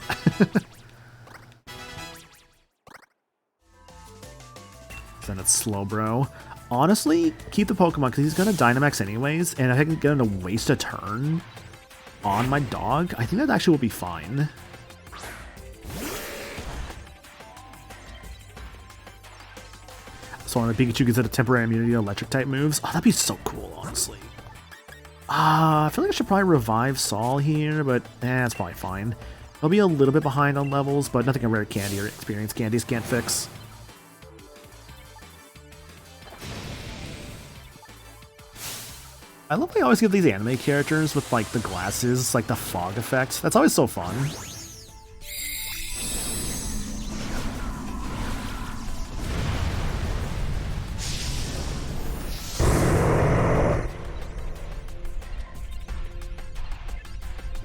Then it's Slowbro. Honestly, keep the Pokemon because he's gonna Dynamax anyways, and if I can get him to waste a turn on my dog, I think that actually will be fine. So on the Pikachu gets a temporary immunity to electric type moves. Oh, that'd be so cool, honestly. I feel like I should probably revive Saul here, but it's probably fine. I'll be a little bit behind on levels, but nothing a rare candy or experience candies can't fix. I love they always give these anime characters with, like, the glasses, like the fog effect. That's always so fun.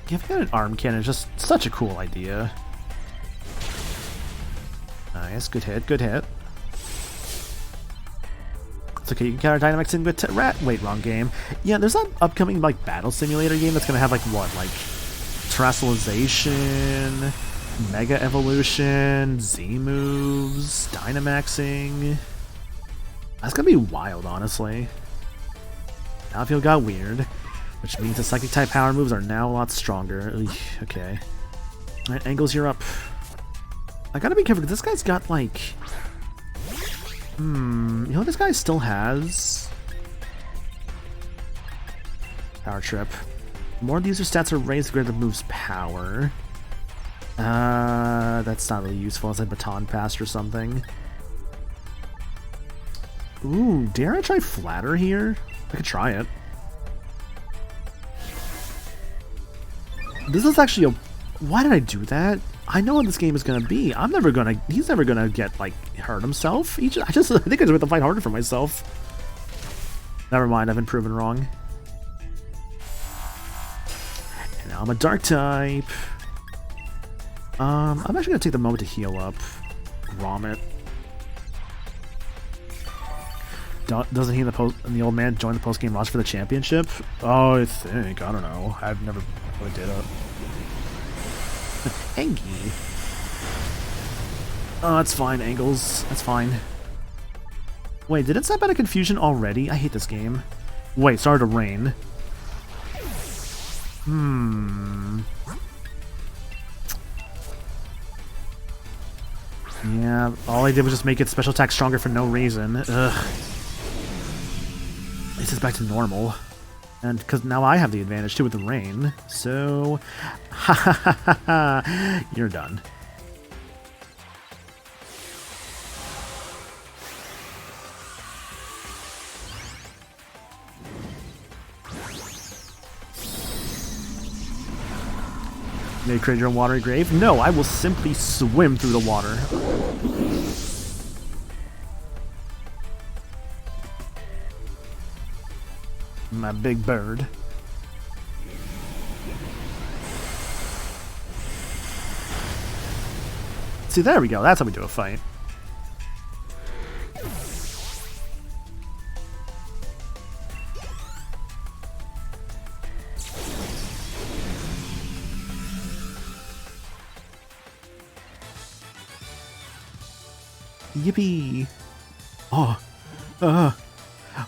Giving it an arm cannon is just such a cool idea. Nice, good hit, good hit. It's okay, you can counter Dynamax in with Rat. Wait, wrong game. Yeah, there's that upcoming, like, battle simulator game that's gonna have, like, what? Like, Terrestrialization, Mega Evolution, Z moves, Dynamaxing. That's gonna be wild, honestly. Battlefield got weird, which means the Psychic type power moves are now a lot stronger. Eesh, okay. Alright, Angles, you're up. I gotta be careful, because this guy's got, like... you know what this guy still has? Power Trip. The more the user stats are raised, the greater the move's power. That's not really useful as a Baton Pass or something. Ooh, dare I try Flatter here? I could try it. This is actually a... Why did I do that? I know what this game is gonna be. He's never gonna get, like, hurt himself. I think I just have to fight harder for myself. Never mind, I've been proven wrong. And now I'm a Dark type. I'm actually gonna take the moment to heal up Grommet. Doesn't he and the old man join the post-game rush for the championship? Oh, I think. I don't know. I've never really did it. Angie. Oh, that's fine, Angles. That's fine. Wait, did it snap out of confusion already? I hate this game. Wait, started to rain. Yeah, all I did was just make its special attack stronger for no reason. Ugh. At least it's back to normal. And because now I have the advantage too with the rain. So, ha ha ha ha ha, you're done. May you create your own watery grave? No, I will simply swim through the water. My big bird. See, there we go. That's how we do a fight. Yippee!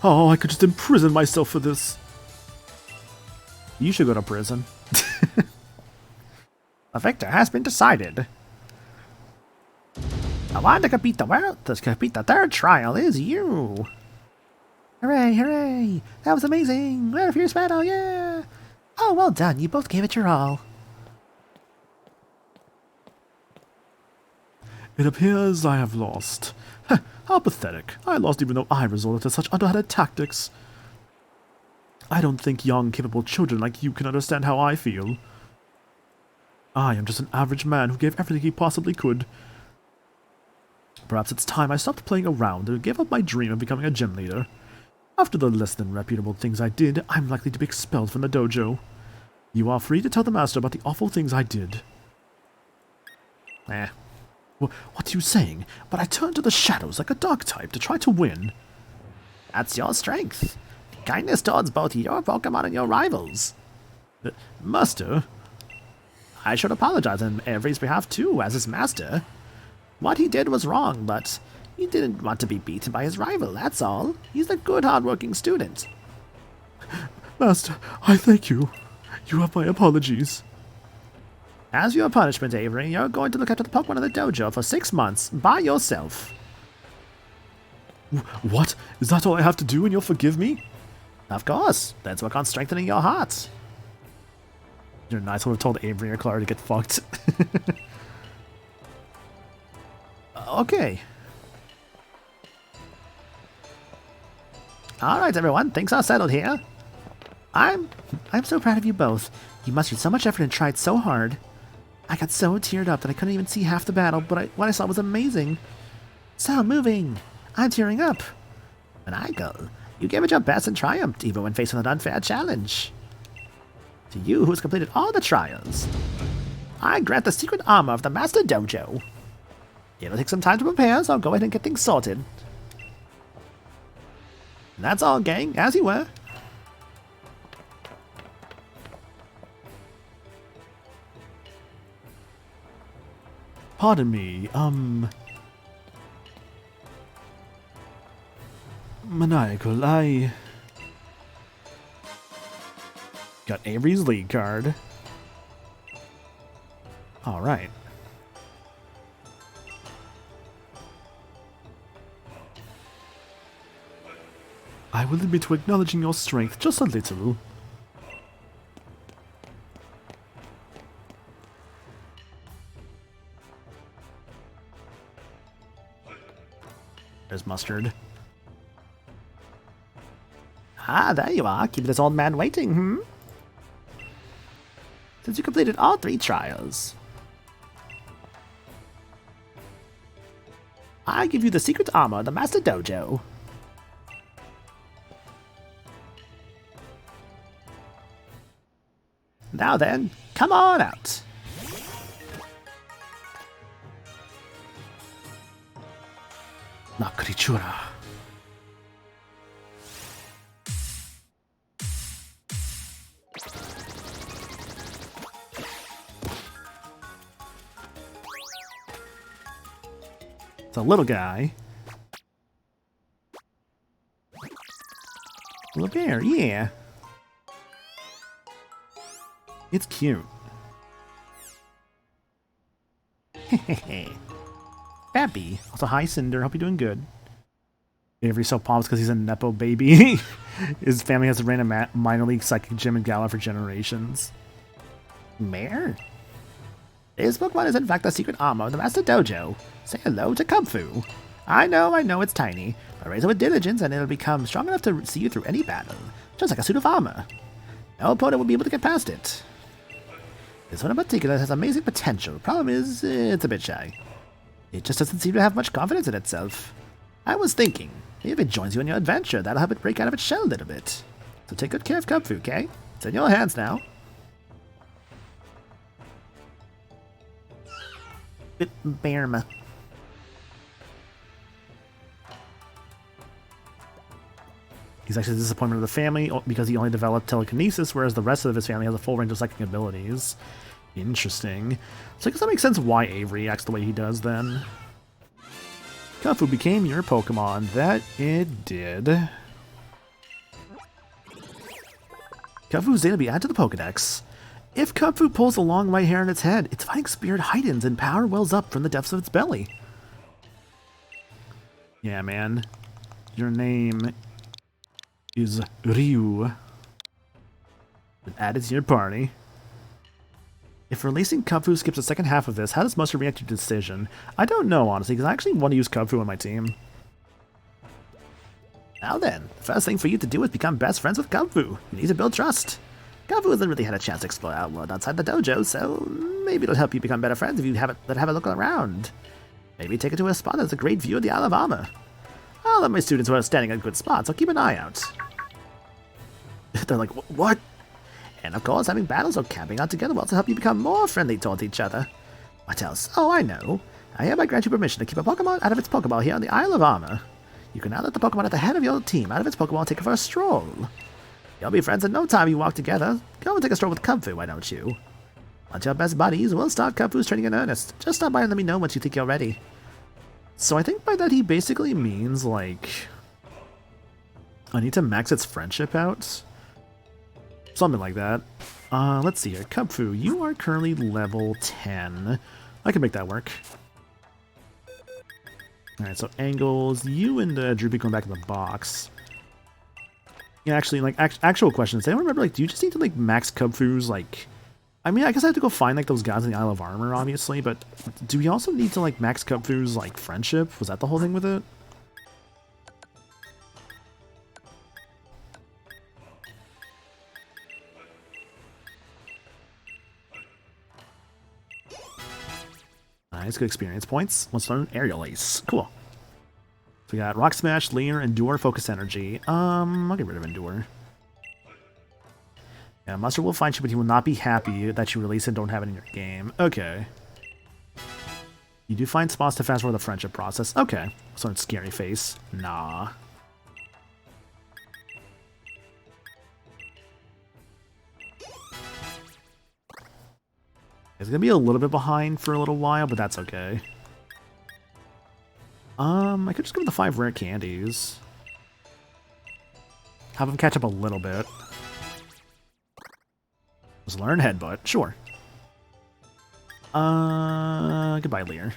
Oh, I could just imprison myself for this. You should go to prison. The victor has been decided. The one to compete the third trial is you. Hooray, hooray! That was amazing! What a fierce battle, yeah! Oh, well done. You both gave it your all. It appears I have lost. How pathetic. I lost even though I resorted to such underhanded tactics. I don't think young, capable children like you can understand how I feel. I am just an average man who gave everything he possibly could. Perhaps it's time I stopped playing around and gave up my dream of becoming a gym leader. After the less than reputable things I did, I'm likely to be expelled from the dojo. You are free to tell the master about the awful things I did. What are you saying? But I turned to the shadows like a dark type to try to win. That's your strength. Kindness towards both your Pokemon and your rivals. Master? I should apologize on Avery's behalf too, as his master. What he did was wrong, but he didn't want to be beaten by his rival, that's all. He's a good, hard-working student. Master, I thank you. You have my apologies. As your punishment, Avery, you're going to look after the Pokemon in the dojo for 6 months, by yourself. What? Is that all I have to do and you'll forgive me? Of course. Let's work on strengthening your heart. You're nice. I would have told Avery or Clara to get fucked. Okay. Alright, everyone. Things are settled here. I'm so proud of you both. You must have so much effort and tried so hard. I got so teared up that I couldn't even see half the battle, but what I saw was amazing. So moving. I'm tearing up. Maniacal, you gave it your best and triumphed, even when faced with an unfair challenge. To you, who has completed all the trials, I grant the secret armor of the Master Dojo. It'll take some time to prepare, so I'll go ahead and get things sorted. And that's all, gang, as you were. Pardon me, Maniacal, I got Avery's lead card. Alright. I will admit to acknowledging your strength just a little. There's Mustard. Ah, there you are. Keep this old man waiting, Since you completed all 3 trials, I give you the secret armor, the Master Dojo. Now then, come on out. La Creatura. It's a little guy. Little bear, yeah. It's cute. Hehehe. Babby. Also, hi Cinder. Hope you're doing good. Avery's so pumped because he's a Nepo baby. His family has ran a minor league psychic gym in Gala for generations. Mare? This Pokemon is in fact the secret armor of the Master Dojo. Say hello to Kubfu. I know, it's tiny, but raise it with diligence and it'll become strong enough to see you through any battle, just like a suit of armor. No opponent will be able to get past it. This one in particular has amazing potential. Problem is, it's a bit shy. It just doesn't seem to have much confidence in itself. I was thinking, maybe if it joins you in your adventure, that'll help it break out of its shell a little bit. So take good care of Kubfu, okay? It's in your hands now. Bearma. He's actually the disappointment of the family because he only developed telekinesis, whereas the rest of his family has a full range of psychic abilities. Interesting. So I guess that makes sense why Avery acts the way he does then. Kubfu became your Pokemon. That it did. Kubfu is going to be added to the Pokedex. If Kubfu pulls a long white hair on its head, its fighting spirit heightens and power wells up from the depths of its belly. Yeah, man. Your name is Ryu. Been added to your party. If releasing Kubfu skips the second half of this, how does Mustard react to your decision? I don't know, honestly, because I actually want to use Kubfu on my team. Now then, the first thing for you to do is become best friends with Kubfu. You need to build trust. Kubfu hasn't really had a chance to explore Outworld outside the dojo, so maybe it'll help you become better friends if you have a look around. Maybe take it to a spot that has a great view of the Isle of Armor. I'll let my students who are standing at good spots, I'll keep an eye out. They're like, what? And of course, having battles or camping out together will also help you become more friendly towards each other. What else? Oh, I know. I hereby grant you permission to keep a Pokemon out of its Pokeball here on the Isle of Armor. You can now let the Pokemon at the head of your team out of its Pokeball and take it for a stroll. You'll be friends in no time you walk together. Go and take a stroll with Kubfu, why don't you? Once you're best buddies, we'll start Kubfu's training in earnest. Just stop by and let me know once you think you're ready. So I think by that he basically means, like, I need to max its friendship out. Something like that. Let's see here. Kubfu, you are currently level 10. I can make that work. Alright, so angles. You and Droopy going back in the box. Yeah, actually, like, actual questions. I don't remember, like, do you just need to, like, max Kubfu's, like... I mean, I guess I have to go find, like, those guys in the Isle of Armor, obviously, but do we also need to, like, max Kubfu's, like, friendship? Was that the whole thing with it? Nice, good experience points. Let's learn Aerial Ace. Cool. So we got Rock Smash, Leer, Endure, Focus Energy. I'll get rid of Endure. Yeah, Mustard will find you, but he will not be happy that you release it and don't have it in your game. Okay. You do find spots to fast forward the friendship process. Okay. So it's Scary Face. Nah. It's gonna be a little bit behind for a little while, but that's okay. I could just go with the 5 rare candies. Have them catch up a little bit. Just learn Headbutt, sure. Goodbye, Leer.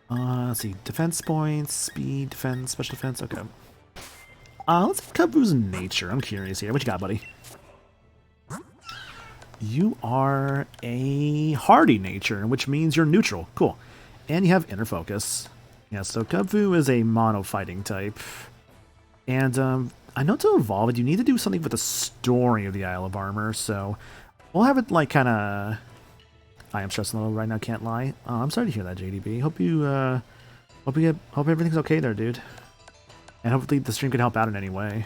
Let's see, defense points, speed, defense, special defense, okay. Let's see Kubfu's nature. I'm curious here. What you got, buddy? You are a hardy nature, which means you're neutral. Cool. And you have inner focus. Yeah, so Kubfu is a mono fighting type. And I know to evolve it, you need to do something with the story of the Isle of Armor, so we'll have it like kind of... I am stressing a little right now, can't lie. I'm sorry to hear that, JDB. Hope everything's okay there, dude. And hopefully the stream can help out in any way.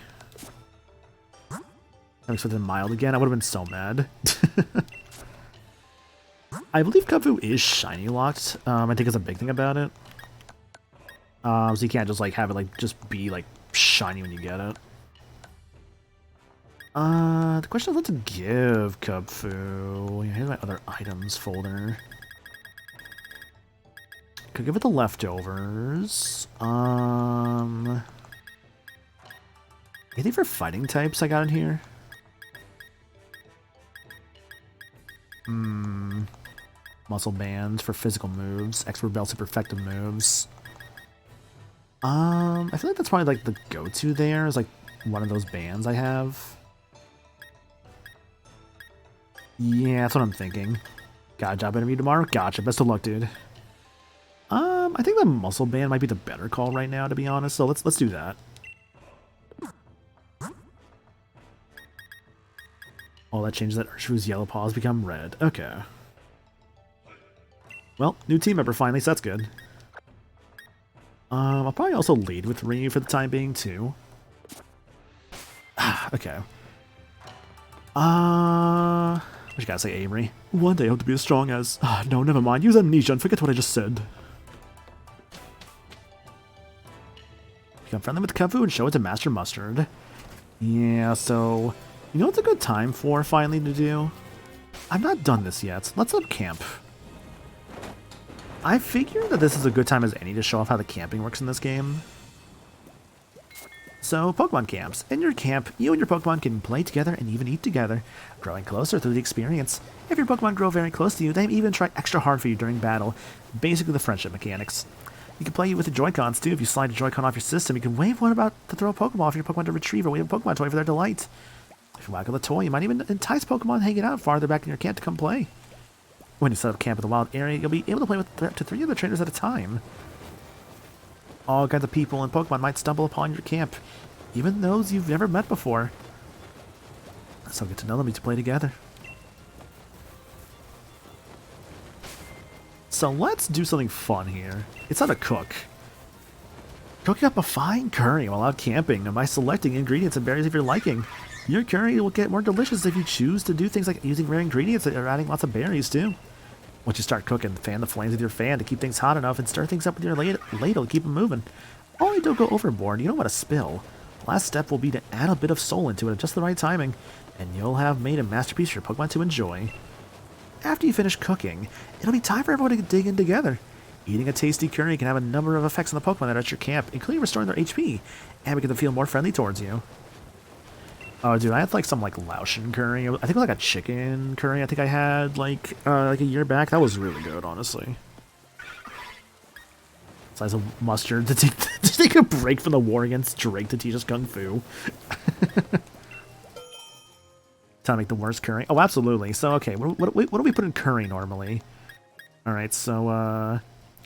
I expected mild again. I would have been so mad. I believe Kubfu is shiny locked. I think it's a big thing about it. So you can't just like have it like just be like shiny when you get it. The question is what to give Cub Fu. Yeah, here's my other items folder. Could give it the leftovers. Anything for fighting types I got in here? Muscle bands for physical moves. Expert belts for effective moves. I feel like that's probably like the go-to there is like one of those bands I have. Yeah, that's what I'm thinking. Got a job interview tomorrow? Gotcha. Best of luck, dude. I think the muscle band might be the better call right now, to be honest. So let's do that. Oh, that changes that Urshifu's yellow paws become red. Okay. Well, new team member finally, so that's good. I'll probably also lead with Ryu for the time being, too. Okay. What you gotta say, Avery? One day I hope to be as strong as... no, never mind. Use amnesia and forget what I just said. Become friendly with Kung Fu and show it to Master Mustard. Yeah, so... You know what's a good time for, finally, to do? I've not done this yet. Let's up camp. I figure that this is a good time as any to show off how the camping works in this game. So, Pokemon camps. In your camp, you and your Pokemon can play together and even eat together, growing closer through the experience. If your Pokemon grow very close to you, they even try extra hard for you during battle. Basically the friendship mechanics. You can play with the Joy-Cons too. If you slide a Joy-Con off your system, you can wave one about to throw a Pokeball for your Pokemon to retrieve, or wave a Pokemon toy for their delight. If you waggle the toy, you might even entice Pokemon hanging out farther back in your camp to come play. When you set up camp in the wild area, you'll be able to play with up to 3 other trainers at a time. All kinds of people and Pokemon might stumble upon your camp, even those you've never met before. So get to know them to play together. So let's do something fun here. It's how to cook. Cooking up a fine curry while out camping by selecting ingredients and berries of your liking. Your curry will get more delicious if you choose to do things like using rare ingredients or adding lots of berries too. Once you start cooking, fan the flames with your fan to keep things hot enough and stir things up with your ladle to keep them moving. Only don't go overboard, you don't want to spill. Last step will be to add a bit of soul into it at just the right timing, and you'll have made a masterpiece for your Pokemon to enjoy. After you finish cooking, it'll be time for everyone to dig in together. Eating a tasty curry can have a number of effects on the Pokemon that are at your camp, including restoring their HP, and making them feel more friendly towards you. Oh, dude, I had like some like Laotian curry. I think it was like a chicken curry. I think I had like a year back. That was really good, honestly. Size of mustard to take a break from the war against Drake to teach us Kung Fu. Time to make the worst curry. Oh, absolutely. So, okay, what do we put in curry normally? All right, so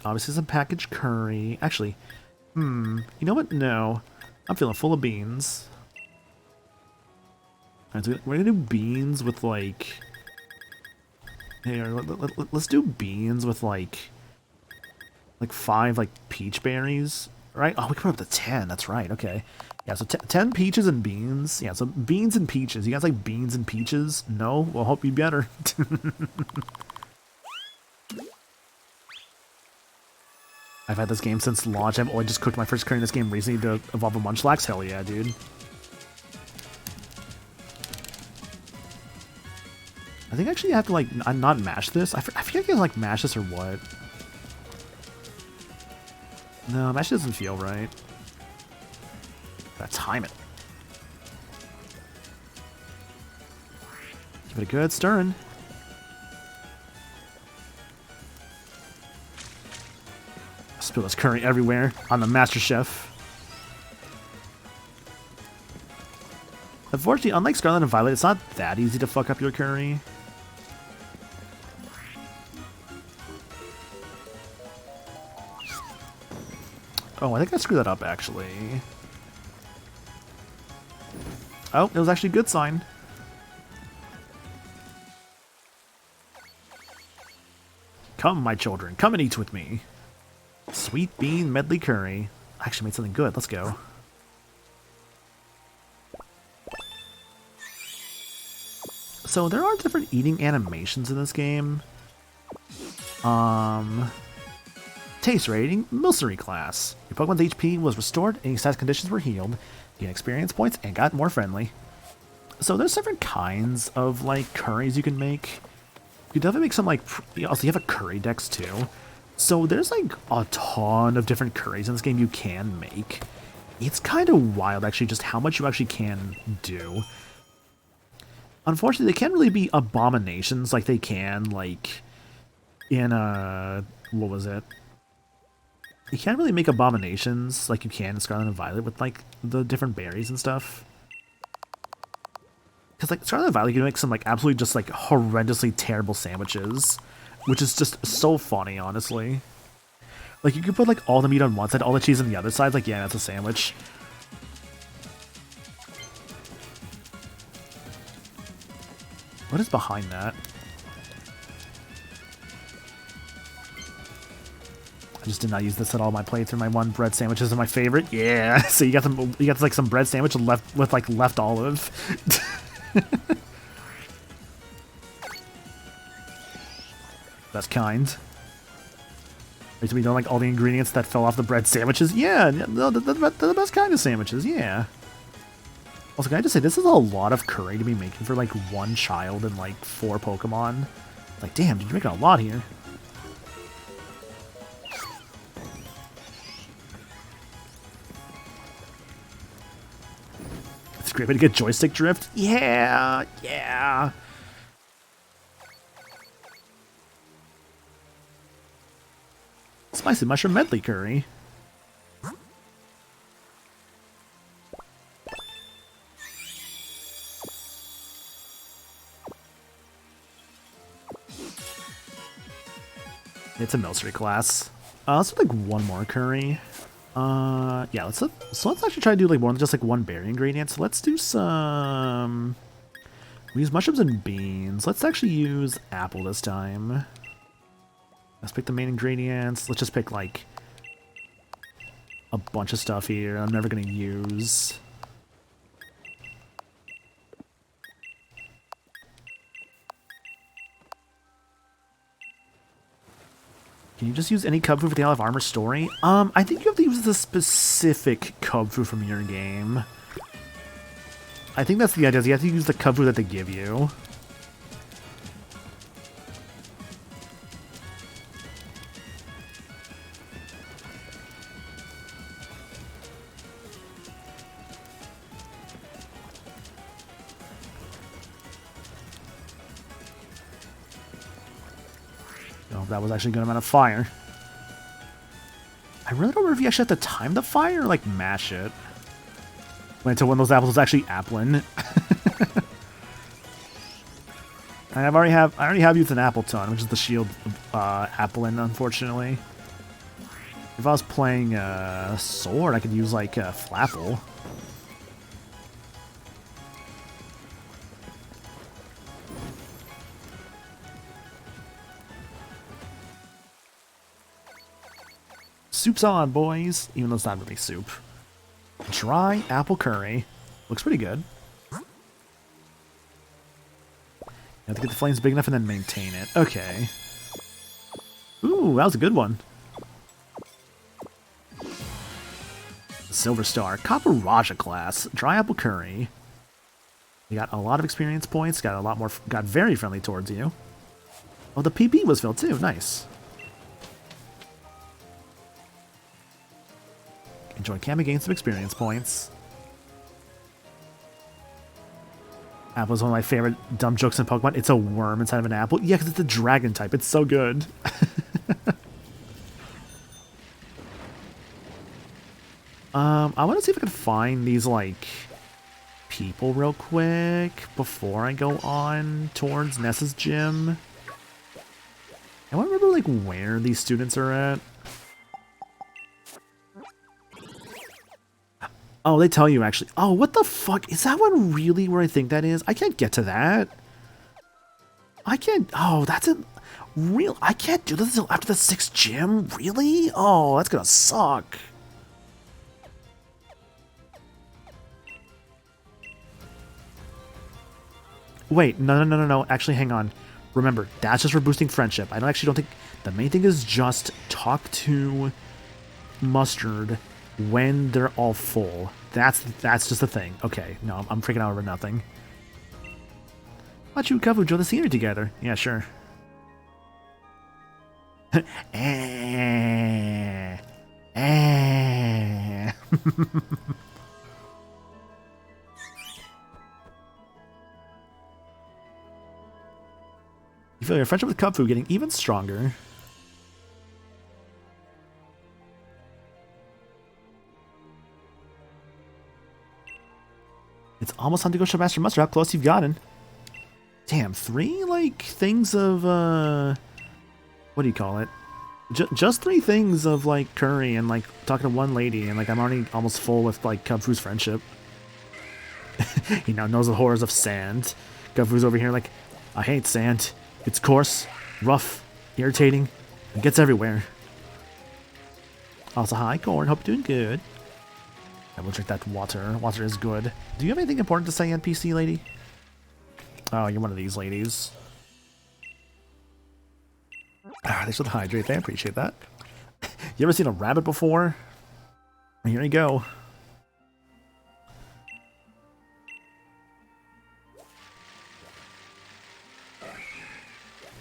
obviously some packaged curry. Actually, you know what? No, I'm feeling full of beans. Alright, so we're gonna do beans with like... Here, let's do beans with like 5 like peach berries, right? Oh, we can put up to 10, that's right, okay. Yeah, so 10 peaches and beans. Yeah, so beans and peaches. You guys like beans and peaches? No? Well, hope you better. I've had this game since launch. I've only just cooked my first curry in this game recently to evolve a Munchlax. Hell yeah, dude. I think actually I have to like not mash this. I forget if you like mash this or what. No, mash doesn't feel right. Gotta time it. Give it a good stirring. Spill this curry everywhere on the Master Chef. Unfortunately, unlike Scarlet and Violet, it's not that easy to fuck up your curry. Oh, I think I screwed that up, actually. Oh, it was actually a good sign. Come, my children, come and eat with me. Sweet bean medley curry. I actually made something good. Let's go. So there are different eating animations in this game. Taste rating, Milcery class. Your Pokemon's HP was restored and your status conditions were healed. Gain experience points and got more friendly. So there's different kinds of, like, curries you can make. You can definitely make some, like, also you have a curry dex, too. So there's, like, a ton of different curries in this game you can make. It's kind of wild, actually, just how much you actually can do. Unfortunately, they can't really be abominations like they can, like, in, what was it? You can't really make abominations like you can in Scarlet and Violet with, like, the different berries and stuff. Because, like, Scarlet and Violet, you can make some, like, absolutely just, like, horrendously terrible sandwiches. Which is just so funny, honestly. Like, you could put, like, all the meat on one side, all the cheese on the other side. Like, yeah, that's a sandwich. What is behind that? I just did not use this at all. My playthrough, my one bread sandwiches are my favorite. Yeah, so you got like some bread sandwich left with like left olive. That's kind. Wait, so we don't like all the ingredients that fell off the bread sandwiches? Yeah, no, the best kind of sandwiches. Yeah. Also, can I just say, this is a lot of curry to be making for, like, one child and, like, 4 Pokemon. Like, damn, dude, you're making a lot here. It's a great way to get joystick drift. Yeah, yeah. Spicy mushroom medley curry. It's a military class. Let's do like one more curry. Yeah, let's actually try to do like more than just like one berry ingredient. So let's do some. We use mushrooms and beans. Let's actually use apple this time. Let's pick the main ingredients. Let's just pick like a bunch of stuff here I'm never gonna use. Can you just use any cub food for the Isle of Armor story? I think you have to use the specific cub food from your game. I think that's the idea. You have to use the cub food that they give you. That was actually a good amount of fire. I really don't remember if you actually have to time the fire or like mash it. Wait until one of those apples is actually applin. I already have used an apple ton, which is the shield applin, unfortunately. If I was playing sword, I could use like flapple. Soup's on, boys! Even though it's not really soup. Dry apple curry. Looks pretty good. You have to get the flames big enough and then maintain it. Okay. Ooh, that was a good one. Silver Star. Copper Raja class. Dry apple curry. You got a lot of experience points. Got a lot more. Got very friendly towards you. Oh, the PB was filled too. Nice. Enjoy camping, gain some experience points. Apple is one of my favorite dumb jokes in Pokemon. It's a worm inside of an apple. Yeah, because it's a dragon type. It's so good. I want to see if I can find these, like, people real quick before I go on towards Nessa's gym. I want to remember, like, where these students are at. Oh, they tell you, actually. Oh, what the fuck? Is that one really where I think that is? I can't get to that. I can't... Oh, that's a... Real... I can't do this until after the 6th gym? Really? Oh, that's gonna suck. Wait, no. Actually, hang on. Remember, that's just for boosting friendship. I don't think... The main thing is just talk to Mustard when they're all full. That's just the thing. Okay, no, I'm freaking out over nothing. Why don't you and Kavu join the scenery together? Yeah, sure. Eh. Eh. You feel your friendship with Kavu getting even stronger. It's almost time to go show Master Mustard how close you've gotten. Damn, 3, like, things of, what do you call it? Just 3 things of, like, curry and, like, talking to one lady, and, like, I'm already almost full with, like, Kavu's friendship. He now knows the horrors of sand. Kavu's over here like, I hate sand. It's coarse, rough, irritating, and gets everywhere. Also, hi, Corn. Hope you're doing good. I will drink that water. Water is good. Do you have anything important to say, NPC lady? Oh, you're one of these ladies. Ah, they should hydrate. I appreciate that. You ever seen a rabbit before? Here you go.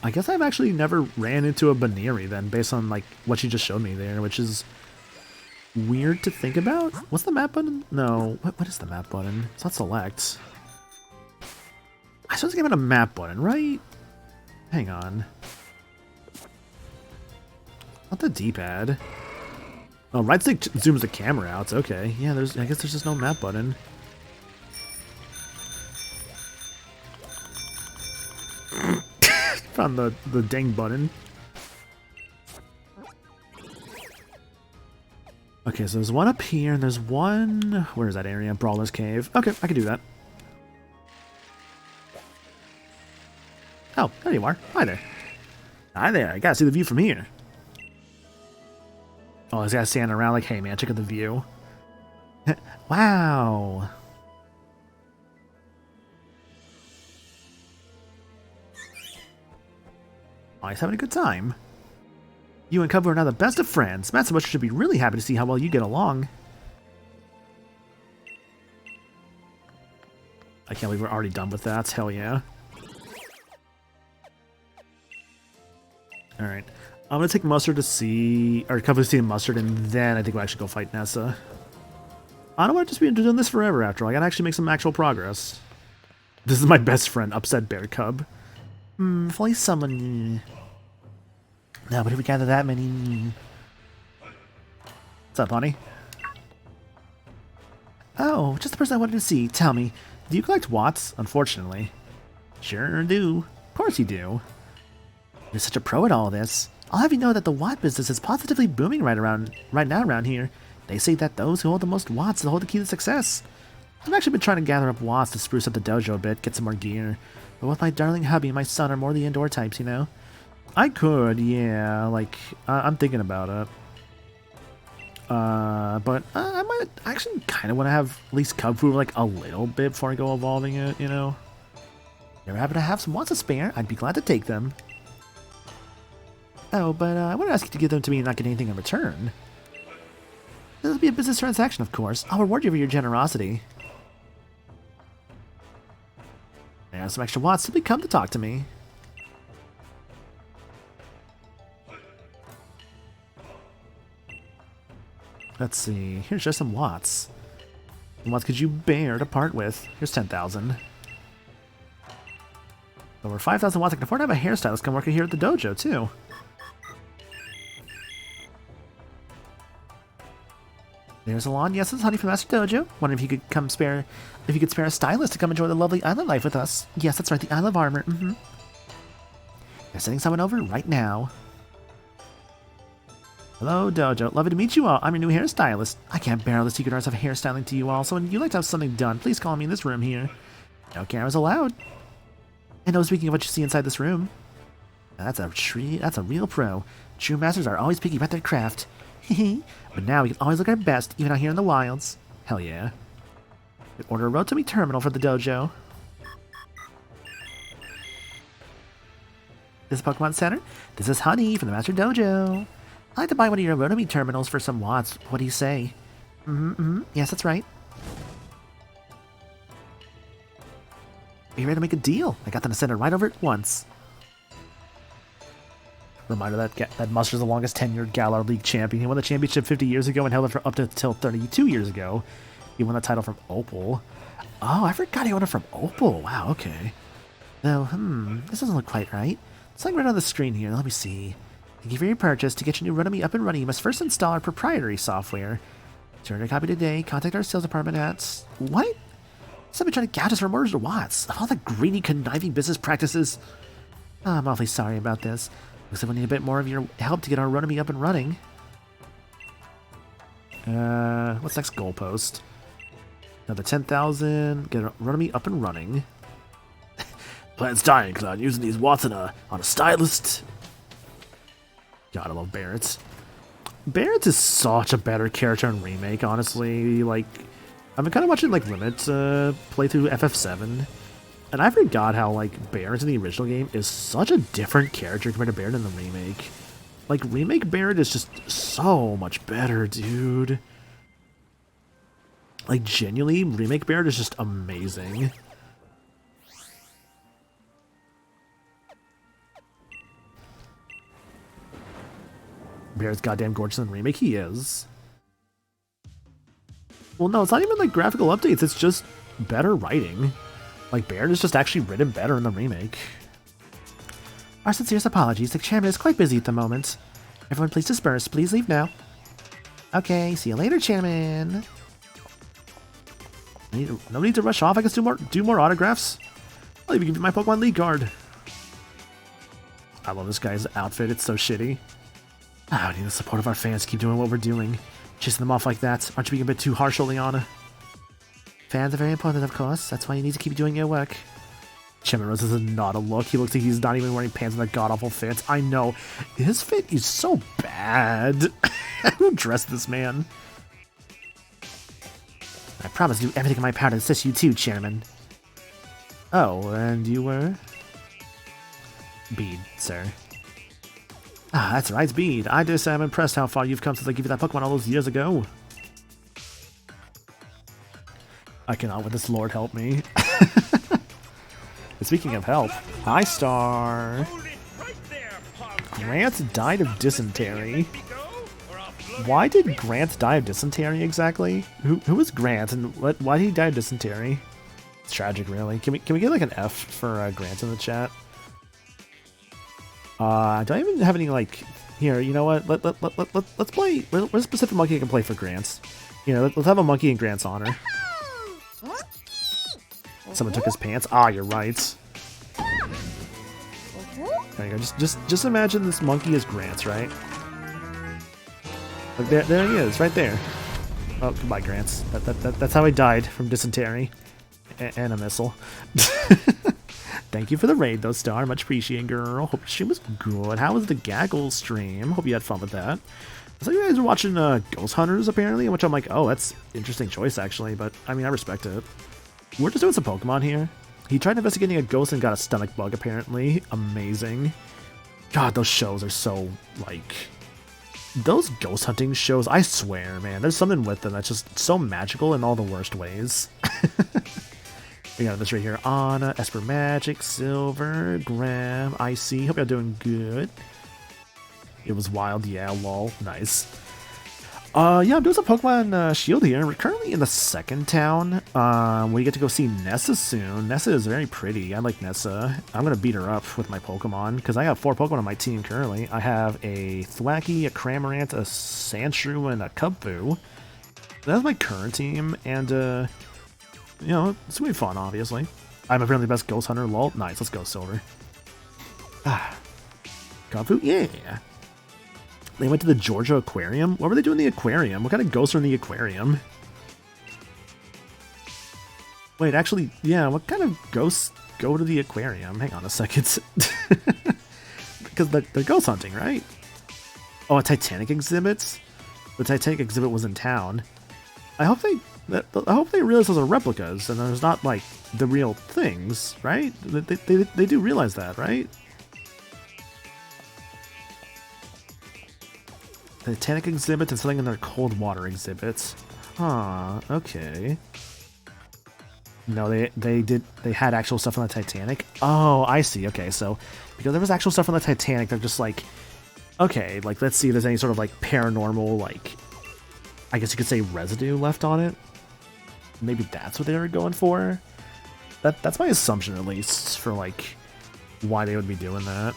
I guess I've actually never ran into a Baneri then, based on like what you just showed me there, which is weird to think about. What's the map button? No, what is the map button? It's not select. I supposed to give it a map button, right? Hang on. Not the D-pad. Oh, right stick zooms the camera out. Okay, yeah. I guess there's just no map button. Found the dang button. Okay, so there's one up here, and there's one... Where is that area? Brawler's Cave. Okay, I can do that. Oh, there you are. Hi there. Hi there. I gotta see the view from here. Oh, this guy's standing around like, hey man, check out the view. Wow. Oh, he's having a good time. You and Kavu are now the best of friends. Master Butcher should be really happy to see how well you get along. I can't believe we're already done with that. Hell yeah. Alright. I'm gonna take Mustard to see... Or Kavu to see Mustard, and then I think we'll actually go fight Nessa. I don't want to just be doing this forever after all. I gotta actually make some actual progress. This is my best friend, Upset Bear Cub. If only someone... No, but if we gather that many... What's up, honey? Oh, just the person I wanted to see. Tell me, do you collect watts? Unfortunately. Sure do. Of course you do. You're such a pro at all this. I'll have you know that the watt business is positively booming right now around here. They say that those who hold the most watts hold the key to success. I've actually been trying to gather up watts to spruce up the dojo a bit, get some more gear. But with my darling hubby and my son are more the indoor types, you know? I could, yeah, like, I'm thinking about it. But I might actually kind of want to have at least Kavu like a little bit before I go evolving it, you know? If you ever happen to have some watts to spare, I'd be glad to take them. Oh, but I want to ask you to give them to me and not get anything in return. This will be a business transaction, of course. I'll reward you for your generosity. I have some extra watts, simply come to talk to me. Let's see. Here's just some watts. What watts could you bear to part with? Here's 10,000. Over 5,000 watts. I can afford to have a hairstylist come work here at the dojo, too. There's a lawn. Yes, it's Honey from Master Dojo. Wonder if you could spare a stylist to come enjoy the lovely island life with us. Yes, that's right, the Isle of Armor. They're sending someone over right now. Hello, Dojo. Lovely to meet you all. I'm your new hairstylist. I can't bear all the secret arts of hairstyling to you all, so when you'd like to have something done, please call me in this room here. No cameras allowed. And no speaking of what you see inside this room. That's a real pro. True masters are always picky about their craft. But now we can always look our best, even out here in the wilds. Hell yeah. Order a Rotomi terminal for the dojo. This is Pokemon Center. This is Honey from the Master Dojo. I'd like to buy one of your Rotomi terminals for some watts. What do you say? Yes, that's right. Are you ready to make a deal? I got them to send it right over at once. Reminder that Muster's the longest tenured Galar League champion. He won the championship 50 years ago and held it for up to till 32 years ago. He won the title from Opal. Oh, I forgot he won it from Opal. Wow, okay. Now, this doesn't look quite right. It's like right on the screen here. Let me see. Thank you for your purchase. To get your new Runami up and running, you must first install our proprietary software. To order a copy today, contact our sales department at... What? Somebody trying to gouge us for murders or Watts. Of all the greedy, conniving business practices. Oh, I'm awfully sorry about this. Looks like we need a bit more of your help to get our Runami up and running. What's next goalpost? Another 10,000. Get Runami up and running. Plan's dying, Cloud. Using these Watts on a stylist. God, I love Barrett. Barrett is such a better character in Remake, honestly. Like, I've been kind of watching, like, Limit play through FF7. And I forgot how, like, Barrett in the original game is such a different character compared to Barrett in the remake. Like, remake Barrett is just so much better, dude. Like, genuinely, remake Barrett is just amazing. Barrett's goddamn gorgeous in the remake, he is. Well, no, it's not even, like, graphical updates, it's just better writing. Like, Barrett is just actually written better in the remake. Our sincerest apologies. The chairman is quite busy at the moment. Everyone please disperse. Please leave now. Okay, see you later, chairman. No need to rush off. I can do more autographs. I'll even give you my Pokemon League card. I love this guy's outfit. It's so shitty. We need the support of our fans to keep doing what we're doing. Chasing them off like that. Aren't you being a bit too harsh, Oleana? Fans are very important, of course. That's why you need to keep doing your work. Chairman Rose is not a look. He looks like he's not even wearing pants in that god-awful fit. I know. His fit is so bad. Who dressed this man? I promise to do everything in my power to assist you too, Chairman. Oh, and you were? Bede, sir. Ah, that's right, Bede. I dare say I'm impressed how far you've come since I gave you that Pokemon all those years ago. I cannot with this Lord help me. Speaking of help, hi Star. Grant died of dysentery. Why did Grant die of dysentery exactly? Who is Grant and why did he die of dysentery? It's tragic, really. Can we get like an F for Grant in the chat? Do I even have any like here? You know what? Let's play. What's a specific monkey I can play for Grant's? You know, let's have a monkey in Grant's honor. Someone took his pants. Ah, you're right. There you go. Just imagine this monkey is Grant's, right? Look, there he is, right there. Oh, goodbye, Grant's. That's how he died from dysentery and a missile. Thank you for the raid, though, Star. Much appreciated, girl. Hope your stream was good. How was the Gaggle stream? Hope you had fun with that. So you guys are watching Ghost Hunters, apparently, which I'm like, oh, that's interesting choice, actually. But, I mean, I respect it. We're just doing some Pokemon here. He tried investigating a ghost and got a stomach bug, apparently. Amazing. God, those shows are so, like... Those ghost hunting shows, I swear, man. There's something with them that's just so magical in all the worst ways. We got this right here. Anna, Esper Magic, Silver, Graham, Icy. Hope y'all doing good. It was wild, yeah, lol. Nice. Yeah, I'm doing some Pokemon Shield here. We're currently in the second town. We get to go see Nessa soon. Nessa is very pretty. I like Nessa. I'm going to beat her up with my Pokemon, because I have 4 Pokemon on my team currently. I have a Thwackey, a Cramorant, a Sandshrew, and a Kubfu. That's my current team, and, you know, it's going to be fun, obviously. I'm apparently the best Ghost Hunter, lol. Nice, let's go, Silver. Kubfu, yeah. They went to the Georgia Aquarium? What were they doing in the aquarium? What kind of ghosts are in the aquarium? Wait, actually, yeah, what kind of ghosts go to the aquarium? Hang on a second. Because they're ghost hunting, right? Oh, a Titanic exhibit? The Titanic exhibit was in town. I hope they realize those are replicas and there's not, like, the real things, right? They do realize that, right? The Titanic exhibit and something in their cold water exhibits. Huh, okay. No, they had actual stuff on the Titanic. Oh, I see. Okay, so because there was actual stuff on the Titanic, they're just like, okay, like let's see if there's any sort of like paranormal, like I guess you could say residue left on it. Maybe that's what they were going for. That's my assumption, at least, for like why they would be doing that.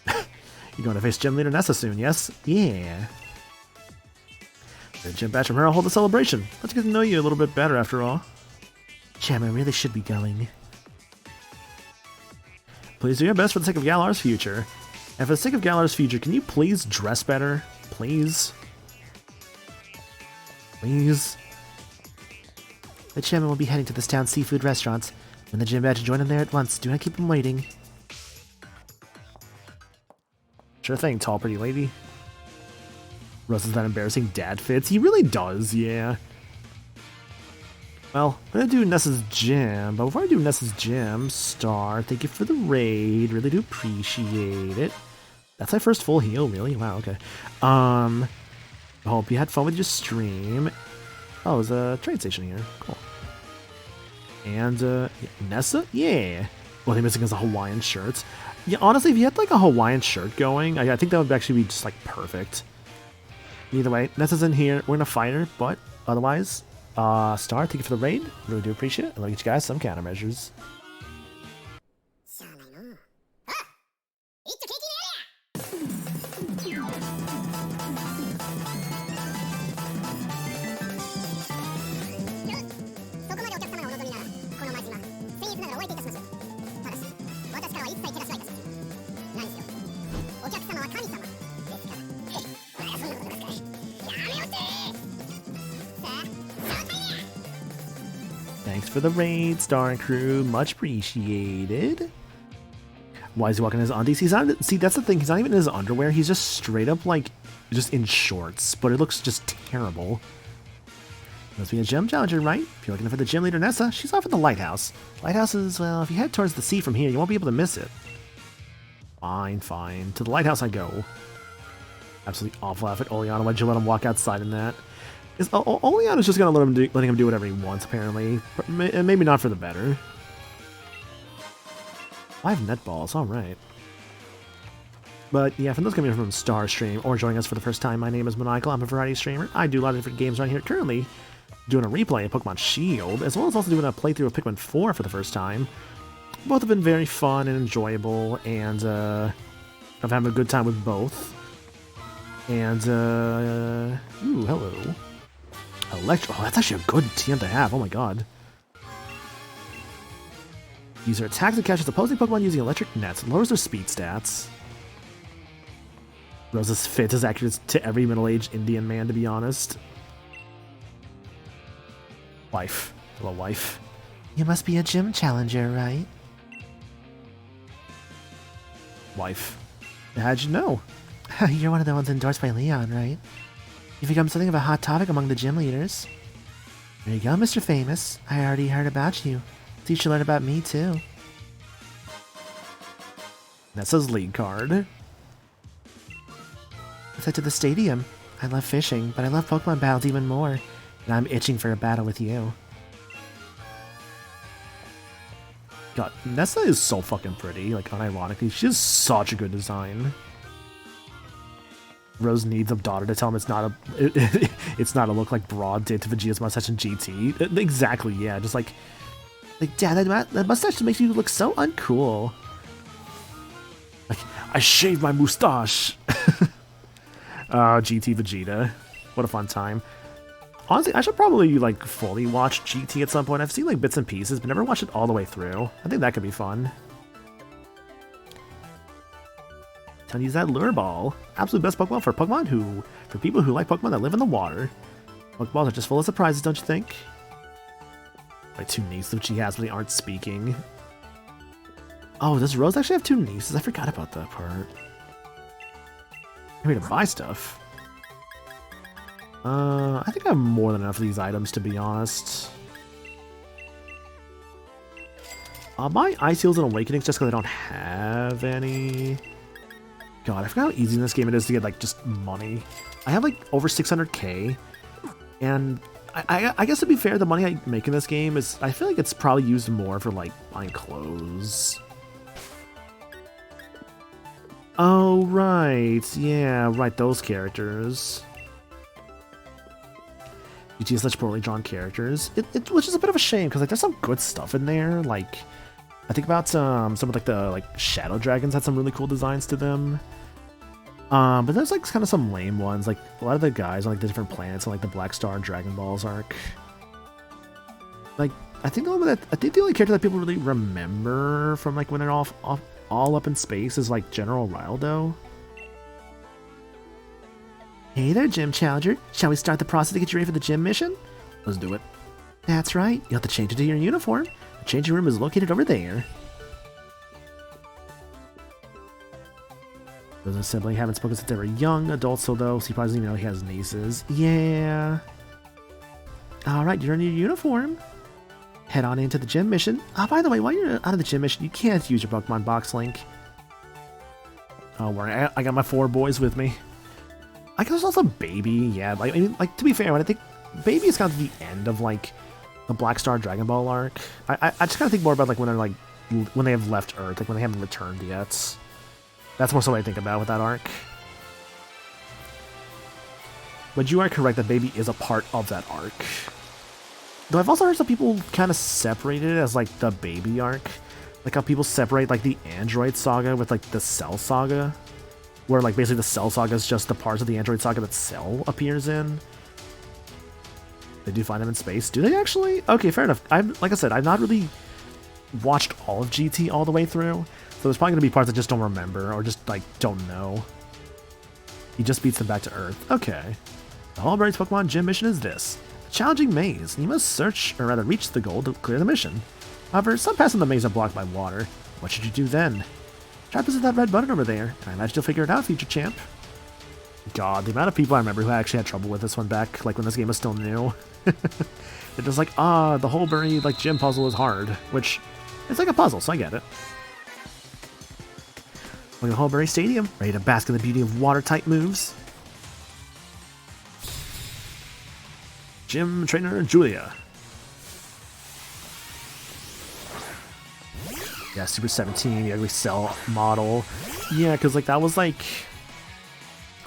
You're going to face Gym Leader Nessa soon, yes? Yeah. The Gym Batch from her will hold the celebration. Let's get to know you a little bit better, after all. Cham, I really should be going. Please do your best for the sake of Galar's future. And for the sake of Galar's future, can you please dress better? Please? Please? The chairman will be heading to this town's seafood restaurant. When the gym badge join him there at once, do not keep him waiting. Sure thing, tall pretty lady. Rose has that embarrassing dad fits. He really does, yeah. Well, I'm gonna do Nessa's gym, but before I do Nessa's gym, Star, thank you for the raid. Really do appreciate it. That's my first full heal, really? Wow, okay. Hope you had fun with your stream. Oh, there's a train station here. Cool. And, Nessa? Yeah. Well, they're missing is a Hawaiian shirt. Yeah, honestly, if you had, like, a Hawaiian shirt going, I think that would actually be just, like, perfect. Either way, Nessa's in here. We're gonna fight her, but otherwise, Star, thank you for the raid. Really do appreciate it. I'll get you guys some countermeasures. Thanks for the raid, Star and crew. Much appreciated. Why is he walking in his undies? He's not. See, that's the thing. He's not even in his underwear. He's just straight up, like, just in shorts. But it looks just terrible. Must be a gym challenger, right? If you're looking for the gym leader, Nessa, she's off at the lighthouse. Lighthouse is, well, if you head towards the sea from here, you won't be able to miss it. Fine, fine. To the lighthouse I go. Absolutely awful outfit, Oleana. Why'd you let him walk outside in that? Oleana's just gonna letting him do whatever he wants, apparently. Maybe not for the better. 5 netballs, alright. But yeah, for those coming from Star Stream or joining us for the first time, my name is Maniacal. I'm a variety streamer. I do a lot of different games around here. Currently doing a replay of Pokemon Shield, as well as also doing a playthrough of Pikmin 4 for the first time. Both have been very fun and enjoyable, and I've had a good time with both. And, ooh, hello. Electro. Oh, that's actually a good TM to have. Oh my god. User attacks and catches opposing Pokemon using electric nets. Lowers their speed stats. Rose's fit is accurate to every middle-aged Indian man, to be honest. Wife. Hello, wife. You must be a gym challenger, right? Wife. How'd you know? You're one of the ones endorsed by Leon, right? You've become something of a hot topic among the gym leaders. There you go, Mr. Famous. I already heard about you. So you should learn about me, too. Nessa's league card. Let's head to the stadium. I love fishing, but I love Pokemon battles even more. And I'm itching for a battle with you. God, Nessa is so fucking pretty, like, unironically. She has such a good design. Rose needs a daughter to tell him it's not a it's not a look like Broad did to Vegeta's mustache in GT. Exactly, yeah. Just like Dad, that mustache makes you look so uncool. Like, I shaved my mustache. GT Vegeta. What a fun time. Honestly, I should probably, like, fully watch GT at some point. I've seen, like, bits and pieces, but never watched it all the way through. I think that could be fun. Time to use that Lure Ball. Absolute best Pokemon for for people who like Pokemon that live in the water. Pokeballs are just full of surprises, don't you think? My 2 nieces that she has when they aren't speaking. Oh, does Rose actually have 2 nieces? I forgot about that part. I'm here to buy stuff. I think I have more than enough of these items, to be honest. I'll buy Ice Heals and Awakenings just because I don't have any. God, I forgot how easy in this game it is to get, like, just money. I have, like, over 600k, and I guess to be fair, the money I make in this game is, I feel like it's probably used more for like buying clothes. Oh, right. Yeah, right, those characters. You have such poorly drawn characters, which is a bit of a shame, because like there's some good stuff in there. Like, I think about some of like the shadow dragons had some really cool designs to them. But there's like kind of some lame ones, like a lot of the guys on like the different planets and like the Black Star and Dragon Balls arc. Like, I think the only character that people really remember from like when they're all up in space is like General Rildo. Hey there, Gym Challenger. Shall we start the process to get you ready for the gym mission? Let's do it. That's right. You'll have to change into your uniform. The changing room is located over there. Those a sibling haven't spoken since they were young adults, so though, so he probably doesn't even know he has nieces. Yeah. Alright, you're in your uniform. Head on into the gym mission. By the way, while you're out of the gym mission, you can't use your Pokemon box link. Oh, worry, I got my 4 boys with me. I guess there's also Baby, yeah. Like, I mean, like, to be fair, when I think Baby is kind of the end of like the Black Star Dragon Ball arc. I just kind of think more about like when they're like when they have left Earth, like when they haven't returned yet. That's more so what I think about with that arc. But you are correct that Baby is a part of that arc. Though I've also heard some people kind of separate it as like the Baby arc. Like how people separate like the Android saga with like the Cell saga. Where like basically the Cell saga is just the parts of the Android saga that Cell appears in. They do find him in space. Do they actually? Okay, fair enough. Like I said, I've not really watched all of GT all the way through. So there's probably going to be parts I just don't remember or just like don't know. He just beats them back to Earth. Okay. The Hullberry's Pokemon gym mission is this. A challenging maze, and you must search, or rather reach the goal to clear the mission. However, some paths in the maze are blocked by water. What should you do then? Try to visit that red button over there. I imagine you'll figure it out, future champ. God, the amount of people I remember who actually had trouble with this one back, like when this game was still new. They're just like, the Hullberry like gym puzzle is hard, which it's like a puzzle, so I get it. Look at Hullberry Stadium, ready to bask in the beauty of water-type moves. Gym trainer Julia. Yeah, Super 17, the ugly Cell model. Yeah, because like that was like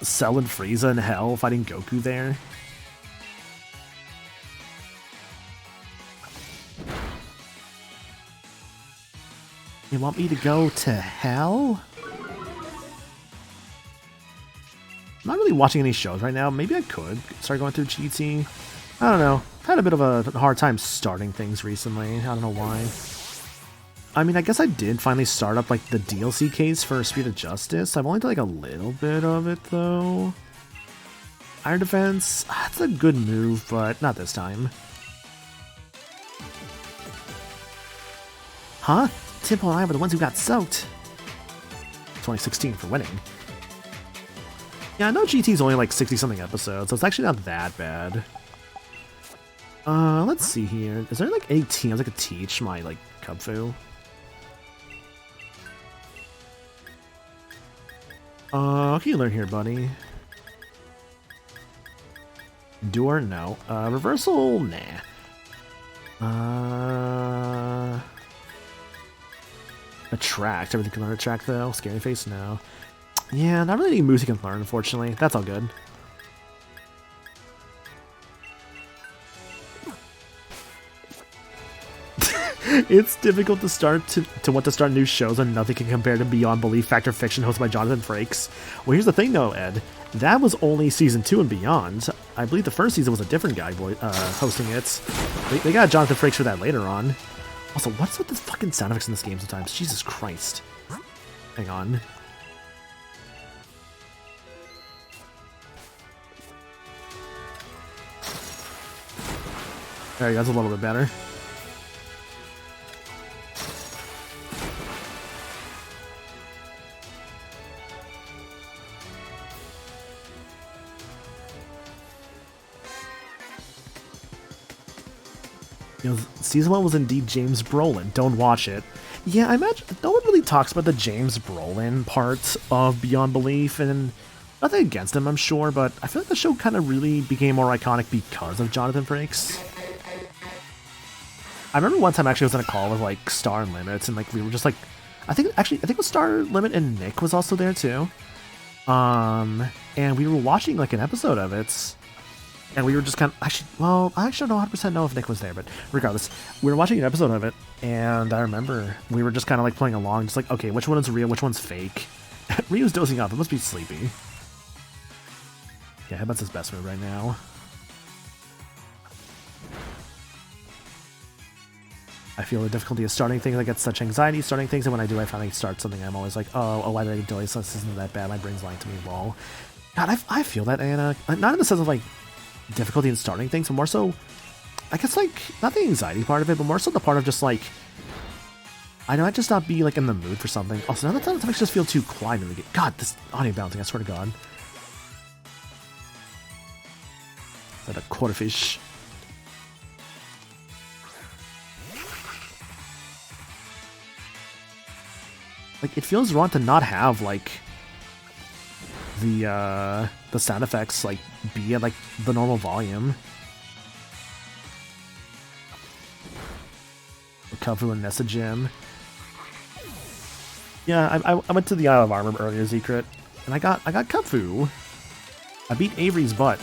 Cell and Frieza in hell fighting Goku there. You want me to go to hell? I'm not really watching any shows right now. Maybe I could start going through GT. I don't know. I've had a bit of a hard time starting things recently. I don't know why. I mean, I guess I did finally start up like the DLC case for Speed of Justice. I've only done like a little bit of it though. Iron Defense, that's a good move, but not this time. Huh? Temple and I were the ones who got soaked. 2016 for winning. Yeah, I know GT's only like 60-something episodes, so it's actually not that bad. Let's see here. Is there like any teams I could teach my like Kubfu? What can you learn here, buddy? Endure? No. Reversal? Nah. Attract. Everything can learn Attract, though. Scary Face? No. Yeah, not really any moves you can learn, unfortunately. That's all good. It's difficult to start to want to start new shows when nothing can compare to Beyond Belief Factor Fiction hosted by Jonathan Frakes. Well, here's the thing though, Ed. That was only season 2 and beyond. I believe the first season was a different guy hosting it. They got Jonathan Frakes for that later on. Also, what's with the fucking sound effects in this game sometimes? Jesus Christ. Hang on. There you go, that's a little bit better. You know, season 1 was indeed James Brolin. Don't watch it. Yeah, I imagine no one really talks about the James Brolin part of Beyond Belief, and Nothing against him, I'm sure, but I feel like the show kind of really became more iconic because of Jonathan Frakes. I remember one time actually I was in a call with like Star and Limits, and like we were just like, I think it was Star Limit and Nick was also there too. And we were watching like an episode of it, and we were just kind of I actually don't 100% know if Nick was there, but regardless, we were watching an episode of it, and I remember we were just kind of like playing along, just like, okay, which one is real, which one's fake? Ryu's dozing off, it must be sleepy. Yeah, Headbutt's his best move right now. I feel the difficulty of starting things. I get such anxiety starting things, and when I do, I finally start something, I'm always like, oh, why did I delay this? This isn't that bad. My brain's lying to me, lol. God, I feel that, Anna. Not in the sense of, like, difficulty in starting things, but more so, I guess, like, not the anxiety part of it, but more so the part of just, like, I might just not be, like, in the mood for something. Also, none of the time, it makes me just feel too quiet in the game. God, this audio bouncing, I swear to God. Is that a quarterfish? Like, it feels wrong to not have, like, the sound effects, like, be at, like, the normal volume. Kafu and Nessa gym. Yeah, I went to the Isle of Armor earlier, Secret, and I got Kafu. I beat Avery's butt.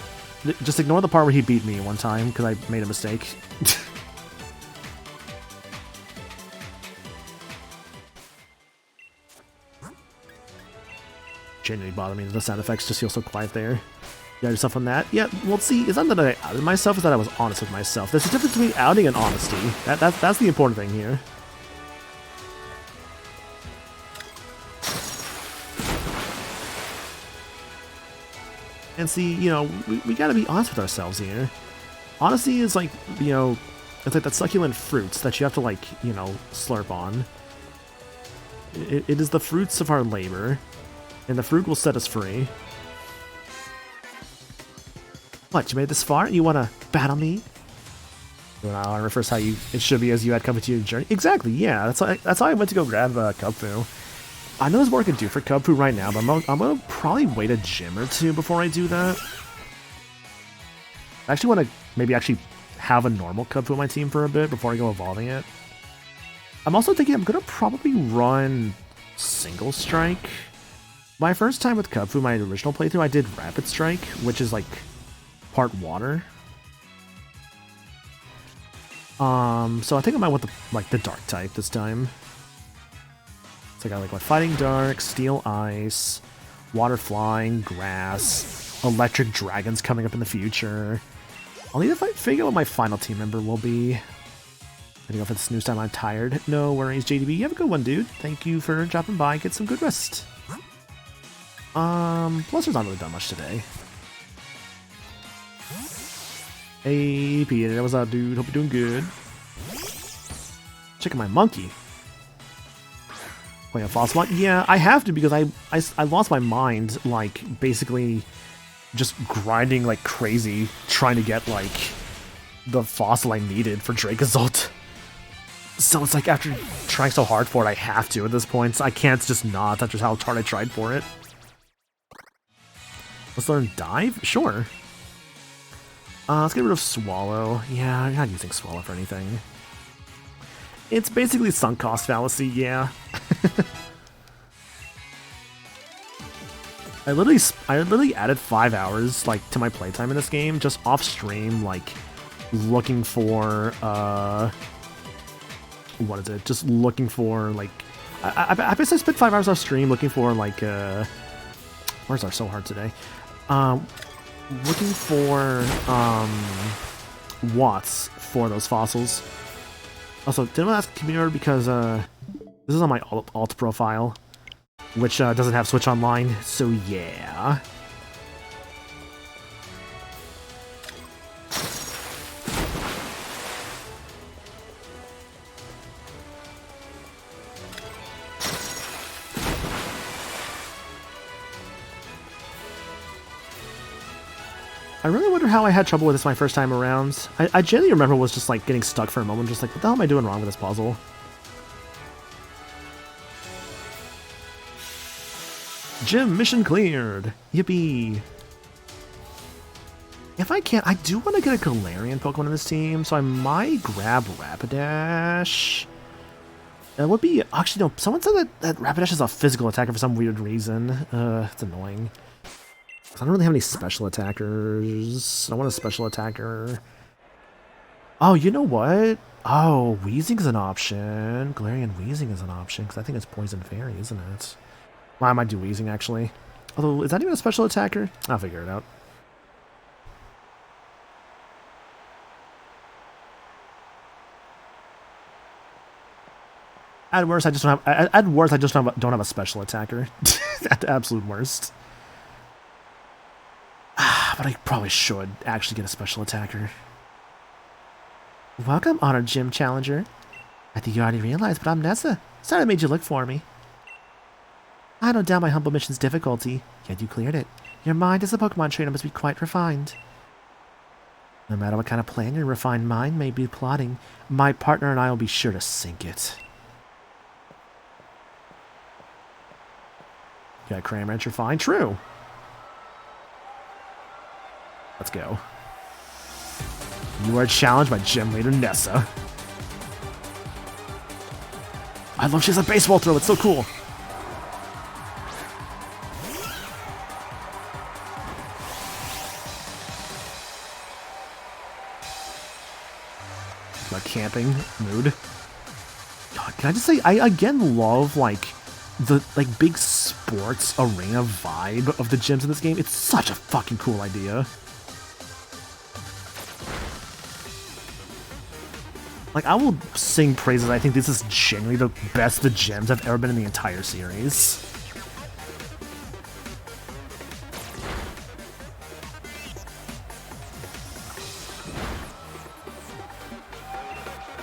Just ignore the part where he beat me one time, because I made a mistake. Genuinely bother me. The sound effects just feel so quiet there. You got yourself on that? Yeah, well, see, it's not that I outed myself, it's that I was honest with myself. There's a difference between outing and honesty. That's the important thing here. And see, you know, we gotta be honest with ourselves here. Honesty is like, you know, it's like that succulent fruits that you have to, like, you know, slurp on. It is the fruits of our labor. And the fruit will set us free. What, you made this far? You wanna battle me? Well, refers how it should be as you had come into your journey. Exactly, yeah. That's how I went to go grab Kubfu. I know there's more I can do for Kubfu right now, but I'm gonna probably wait a gym or two before I do that. I actually want to maybe actually have a normal Kubfu on my team for a bit before I go evolving it. I'm also thinking I'm gonna probably run Single Strike. My first time with Kubfu, my original playthrough, I did Rapid Strike, which is like part water. So I think I might want the dark type this time. So I got like what, Fighting Dark, Steel Ice, Water Flying, Grass, Electric Dragons coming up in the future. I'll need to figure out what my final team member will be. I think if it's snooze time, I'm tired. No worries, JDB. You have a good one, dude. Thank you for dropping by. Get some good rest. Blizzard's not really done much today. Hey, Peter, what's up, dude? Hope you're doing good. Checking my monkey. Playing a fossil mod? Yeah, I have to because I lost my mind, like, basically just grinding like crazy, trying to get, like, the fossil I needed for Dracozolt. So it's like, after trying so hard for it, I have to at this point. So I can't just not. That's just how hard I tried for it. Let's learn Dive? Sure. Let's get rid of Swallow. Yeah, I'm not using Swallow for anything. It's basically sunk cost fallacy, yeah. I literally added 5 hours, like, to my playtime in this game, just off stream, like, looking for, what is it? Just looking for, like, I basically spent 5 hours off stream looking for, like, where's our so hard today? Looking for, watts for those fossils. Also, didn't want to ask community because, this is on my alt profile, which, doesn't have Switch Online, so yeah. I really wonder how I had trouble with this my first time around. I genuinely remember was just like getting stuck for a moment, just like, what the hell am I doing wrong with this puzzle? Gym mission cleared. Yippee. If I can, I do want to get a Galarian Pokemon in this team, so I might grab Rapidash. It would be, actually no, someone said that Rapidash is a physical attacker for some weird reason. It's annoying. I don't really have any special attackers. I want a special attacker. Oh, you know what? Oh, Weezing is an option. Galarian Weezing is an option, because I think it's Poison Fairy, isn't it? Well, I might do Weezing, actually. Although, is that even a special attacker? I'll figure it out. At worst, I just don't have. At worst, I just don't have a special attacker. At the absolute worst. But I probably should actually get a special attacker. Welcome, honored gym challenger. I think you already realized, but I'm Nessa. Sorry I made you look for me. I don't doubt my humble mission's difficulty, yet you cleared it. Your mind as a Pokemon trainer must be quite refined. No matter what kind of plan your refined mind may be plotting, my partner and I will be sure to sink it. You got Cram Rancher fine? True. Let's go. You are challenged by Gym Leader Nessa. I love she has a baseball throw, it's so cool. About camping mood. God, can I just say, I again love like the big sports arena vibe of the gyms in this game. It's such a fucking cool idea. Like, I will sing praises. I think this is genuinely the best the gyms have ever been in the entire series.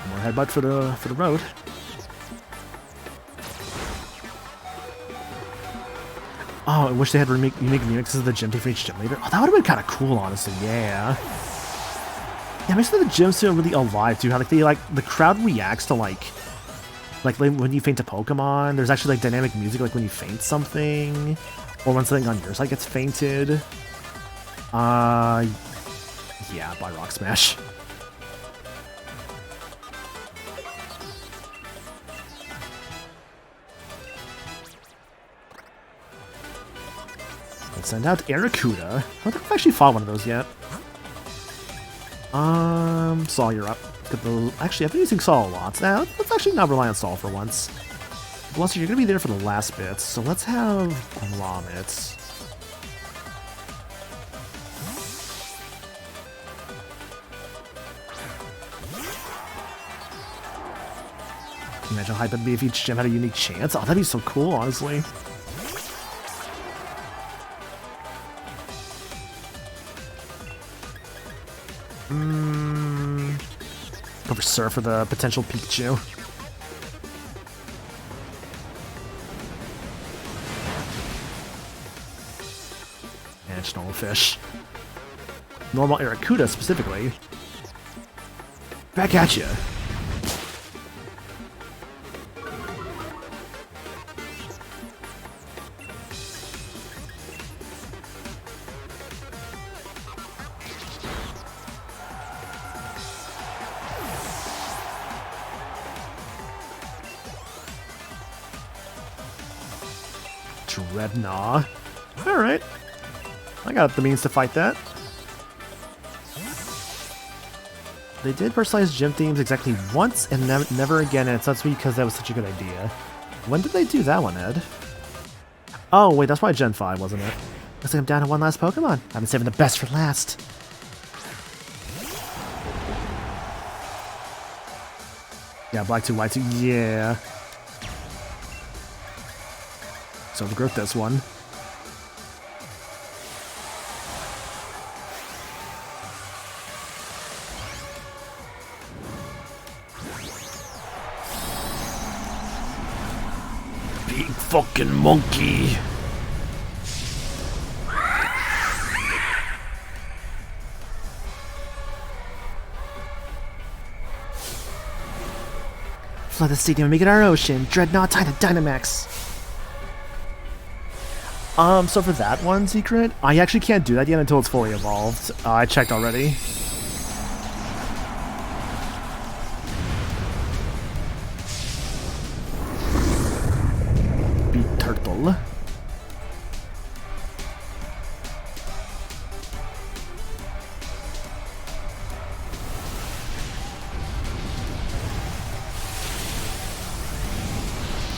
More headbutt for the road. Oh, I wish they had unique remixes of the gym team for each gym leader. Oh, that would have been kind of cool, honestly. Yeah. Yeah, makes the gyms feel really alive too. How the crowd reacts to like when you faint a Pokemon. There's actually like dynamic music like when you faint something, or when something on your side gets fainted. Yeah, by Rock Smash. Let's send out Arrokuda. I don't think I've actually fought one of those yet. Saw, you're up. Actually, I've been using Saw a lot. Now, let's actually not rely on Saw for once. Bluster, you're gonna be there for the last bits, so let's have Grommet. Can you imagine how hype it'd be if each gym had a unique chance? Oh, that'd be so cool, honestly. Go for Surf for the potential Pikachu. And Snowfish. Normal Arrokuda specifically. Back at you. Dreadnought. Alright. I got the means to fight that. They did personalize gym themes exactly once and never again, and it sucks me because that was such a good idea. When did they do that one, Ed? Oh, wait, that's why Gen 5, wasn't it? Looks like I'm down to one last Pokemon. I've been saving the best for last. Yeah, Black 2, White 2, yeah. So the growth this one. Big fucking monkey. Flood the stadium and make it our ocean. Dreadnought, time to Dynamax. So for that one secret, I actually can't do that yet until it's fully evolved. I checked already. Be turtle.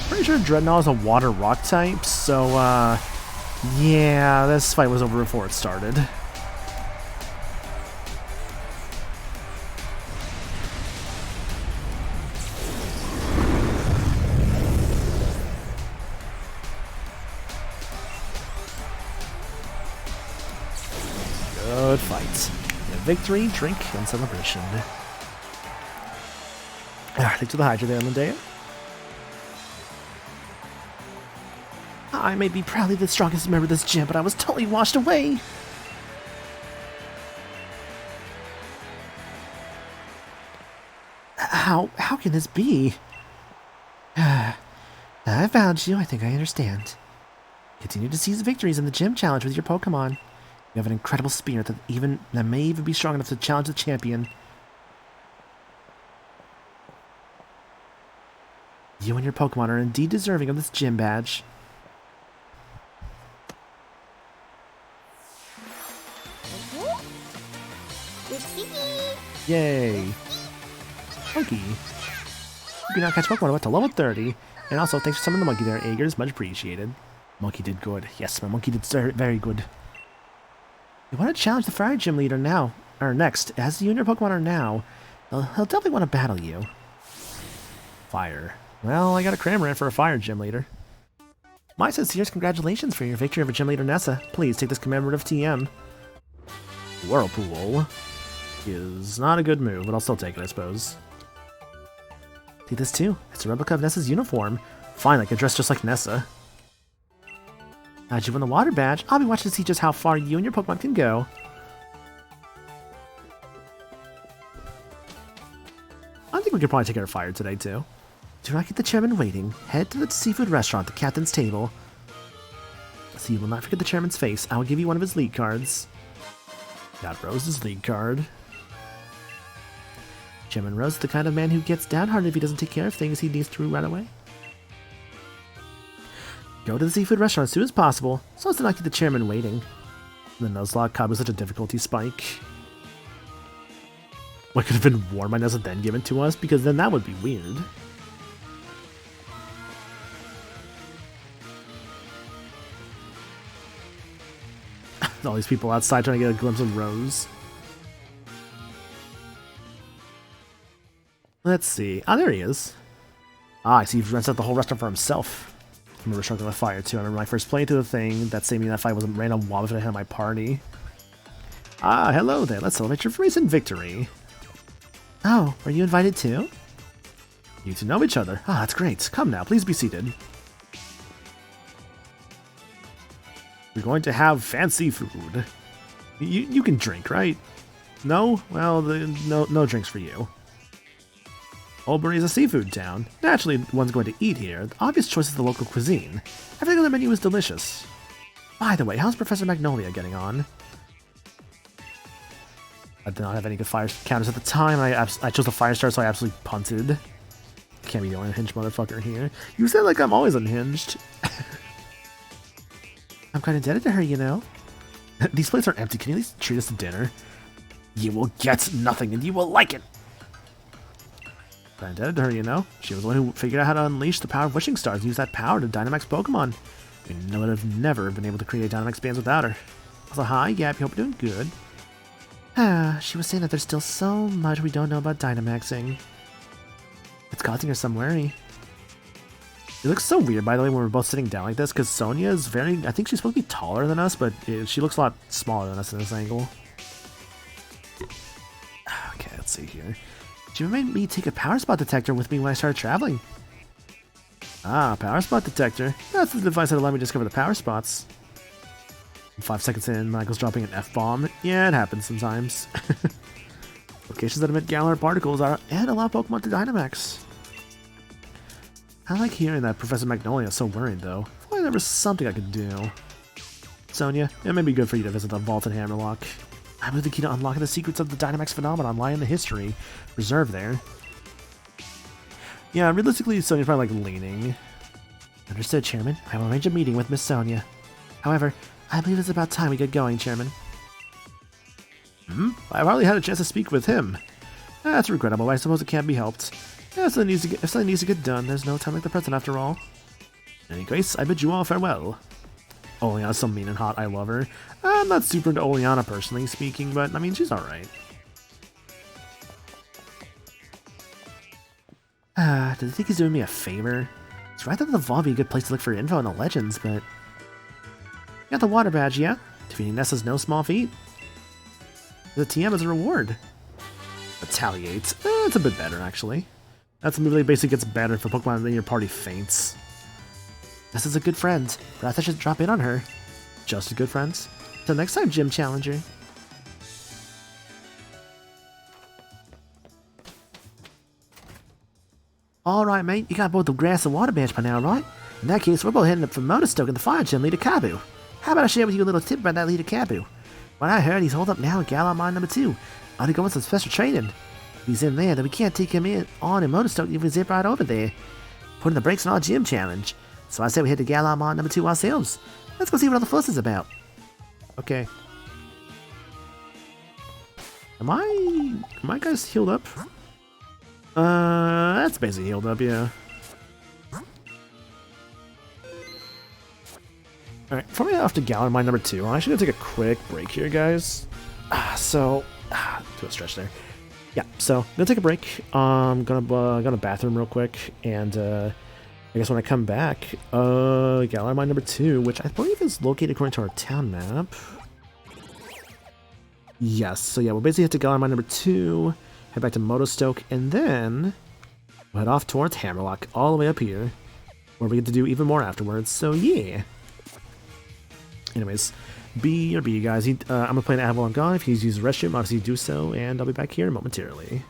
Pretty sure Dreadnought is a water rock type, so yeah, this fight was over before it started. Good fight. Yeah, victory, drink, and celebration. Thanks for the hydra there on the day. I may be proudly the strongest member of this gym, but I was totally washed away. How can this be? I found you. I think I understand. Continue to seize victories in the gym challenge with your Pokemon. You have an incredible spirit that may even be strong enough to challenge the champion. You and your Pokemon are indeed deserving of this gym badge. Yay! Monkey. You can now catch Pokemon up to level 30. And also, thanks for summoning the monkey there, Aegers. Much appreciated. Monkey did good. Yes, my monkey did very good. You want to challenge the Fire Gym Leader now, or next. As you and your Pokemon are now, he'll definitely want to battle you. Fire. Well, I got a Cramorant for a Fire Gym Leader. My sincerest congratulations for your victory over Gym Leader Nessa. Please take this commemorative TM. Whirlpool is not a good move, but I'll still take it, I suppose. Take this too. It's a replica of Nessa's uniform. Fine, I can dress just like Nessa. How'd you win the water badge? I'll be watching to see just how far you and your Pokemon can go. I think we could probably take our fire today too. Do not keep the chairman waiting. Head to the seafood restaurant at the captain's table. So you will not forget the chairman's face. I will give you one of his league cards. Got Rose's league card. Chairman Rose is the kind of man who gets downhearted if he doesn't take care of things he needs to right away. Go to the seafood restaurant as soon as possible, so as to not keep the chairman waiting. The Nuzlocke caught with such a difficulty spike. What could have been worn by Nessa then given to us? Because then that would be weird. All these people outside trying to get a glimpse of Rose. Let's see. Ah, there he is. Ah, I see he rents out the whole restaurant for himself. I remember struggling with fire too. I remember my first playing through the thing that saved me in that fight was a random mob that I had at my party. Ah, hello there. Let's celebrate your recent victory. Oh, are you invited too? You two know each other. Ah, that's great. Come now, please be seated. We're going to have fancy food. You can drink, right? No? Well, no drinks for you. Oldbury is a seafood town. Naturally, one's going to eat here. The obvious choice is the local cuisine. Everything on the menu is delicious. By the way, how's Professor Magnolia getting on? I did not have any good fire counters at the time. I chose the fire star, so I absolutely punted. Can't be the only unhinged motherfucker here. You said like I'm always unhinged. I'm quite indebted to her, you know. These plates are empty. Can you at least treat us to dinner? You will get nothing, and you will like it. I'm indebted to her, you know. She was the one who figured out how to unleash the power of wishing stars and use that power to Dynamax Pokemon. We would have never been able to create Dynamax bands without her. Also, hi, Gab. Hope you're doing good. She was saying that there's still so much we don't know about Dynamaxing. It's causing her some worry. It looks so weird, by the way, when we're both sitting down like this, because Sonia is very... I think she's supposed to be taller than us, but she looks a lot smaller than us in this angle. Okay, let's see here. She made me take a power spot detector with me when I started traveling. Ah, power spot detector. That's the device that allowed me to discover the power spots. 5 seconds in, Michael's dropping an F-bomb. Yeah, it happens sometimes. Locations that emit Galar particles and allow Pokemon to Dynamax. I like hearing that Professor Magnolia is so worried, though. If only there was something I could do. Sonia, it may be good for you to visit the vault in Hammerlock. I believe the key to unlocking the secrets of the Dynamax phenomenon lie in the history preserved there. Yeah, realistically, Sonia's probably like leaning. Understood, Chairman. I will arrange a meeting with Miss Sonia. However, I believe it's about time we get going, Chairman. I've hardly had a chance to speak with him. That's regrettable, but I suppose it can't be helped. Yeah, if something needs to get done, there's no time like the present after all. In any case, I bid you all farewell. Oleana's so mean and hot, I love her. I'm not super into Oleana personally speaking, but I mean, she's alright. Does he think he's doing me a favor? It's right that the vault would be a good place to look for info on the legends, but... You got the water badge, yeah? Defeating Nessa's no small feat. The TM as a reward. Retaliate. It's a bit better, actually. That's a move that basically gets better for Pokemon in your party faints. Nessa's a good friend. Perhaps I should drop in on her. Just a good friend. Till next time, Gym Challenger. Alright, mate. You got both the grass and water badge by now, right? In that case, we're both heading up for Motostoke and the fire gym leader Kabu. How about I share with you a little tip about that leader Kabu? What I heard, he's holed up now in Galar Mine number 2. Undergoing some special training. If he's in there, then we can't take him on in Motostoke if we zip right over there. Putting the brakes on our gym challenge. So I say we head to Galar Mine number 2 ourselves. Let's go see what all the fuss is about. Okay. Am I guys healed up? That's basically healed up, yeah. Alright, before we head off to Galar Mine number 2, I'm actually gonna take a quick break here, guys. Do a stretch there. Yeah, so I'm gonna take a break. Gonna go to the bathroom real quick, and I guess when I come back, Galar Mine number 2, which I believe is located according to our town map. Yes, so yeah, we'll basically head to Galar Mine number 2, head back to Motostoke, and then we'll head off towards Hammerlock, all the way up here, where we get to do even more afterwards, so yeah. Anyways, B, guys. I'm gonna play an Avalon God. If he's used the restroom, obviously do so, and I'll be back here momentarily.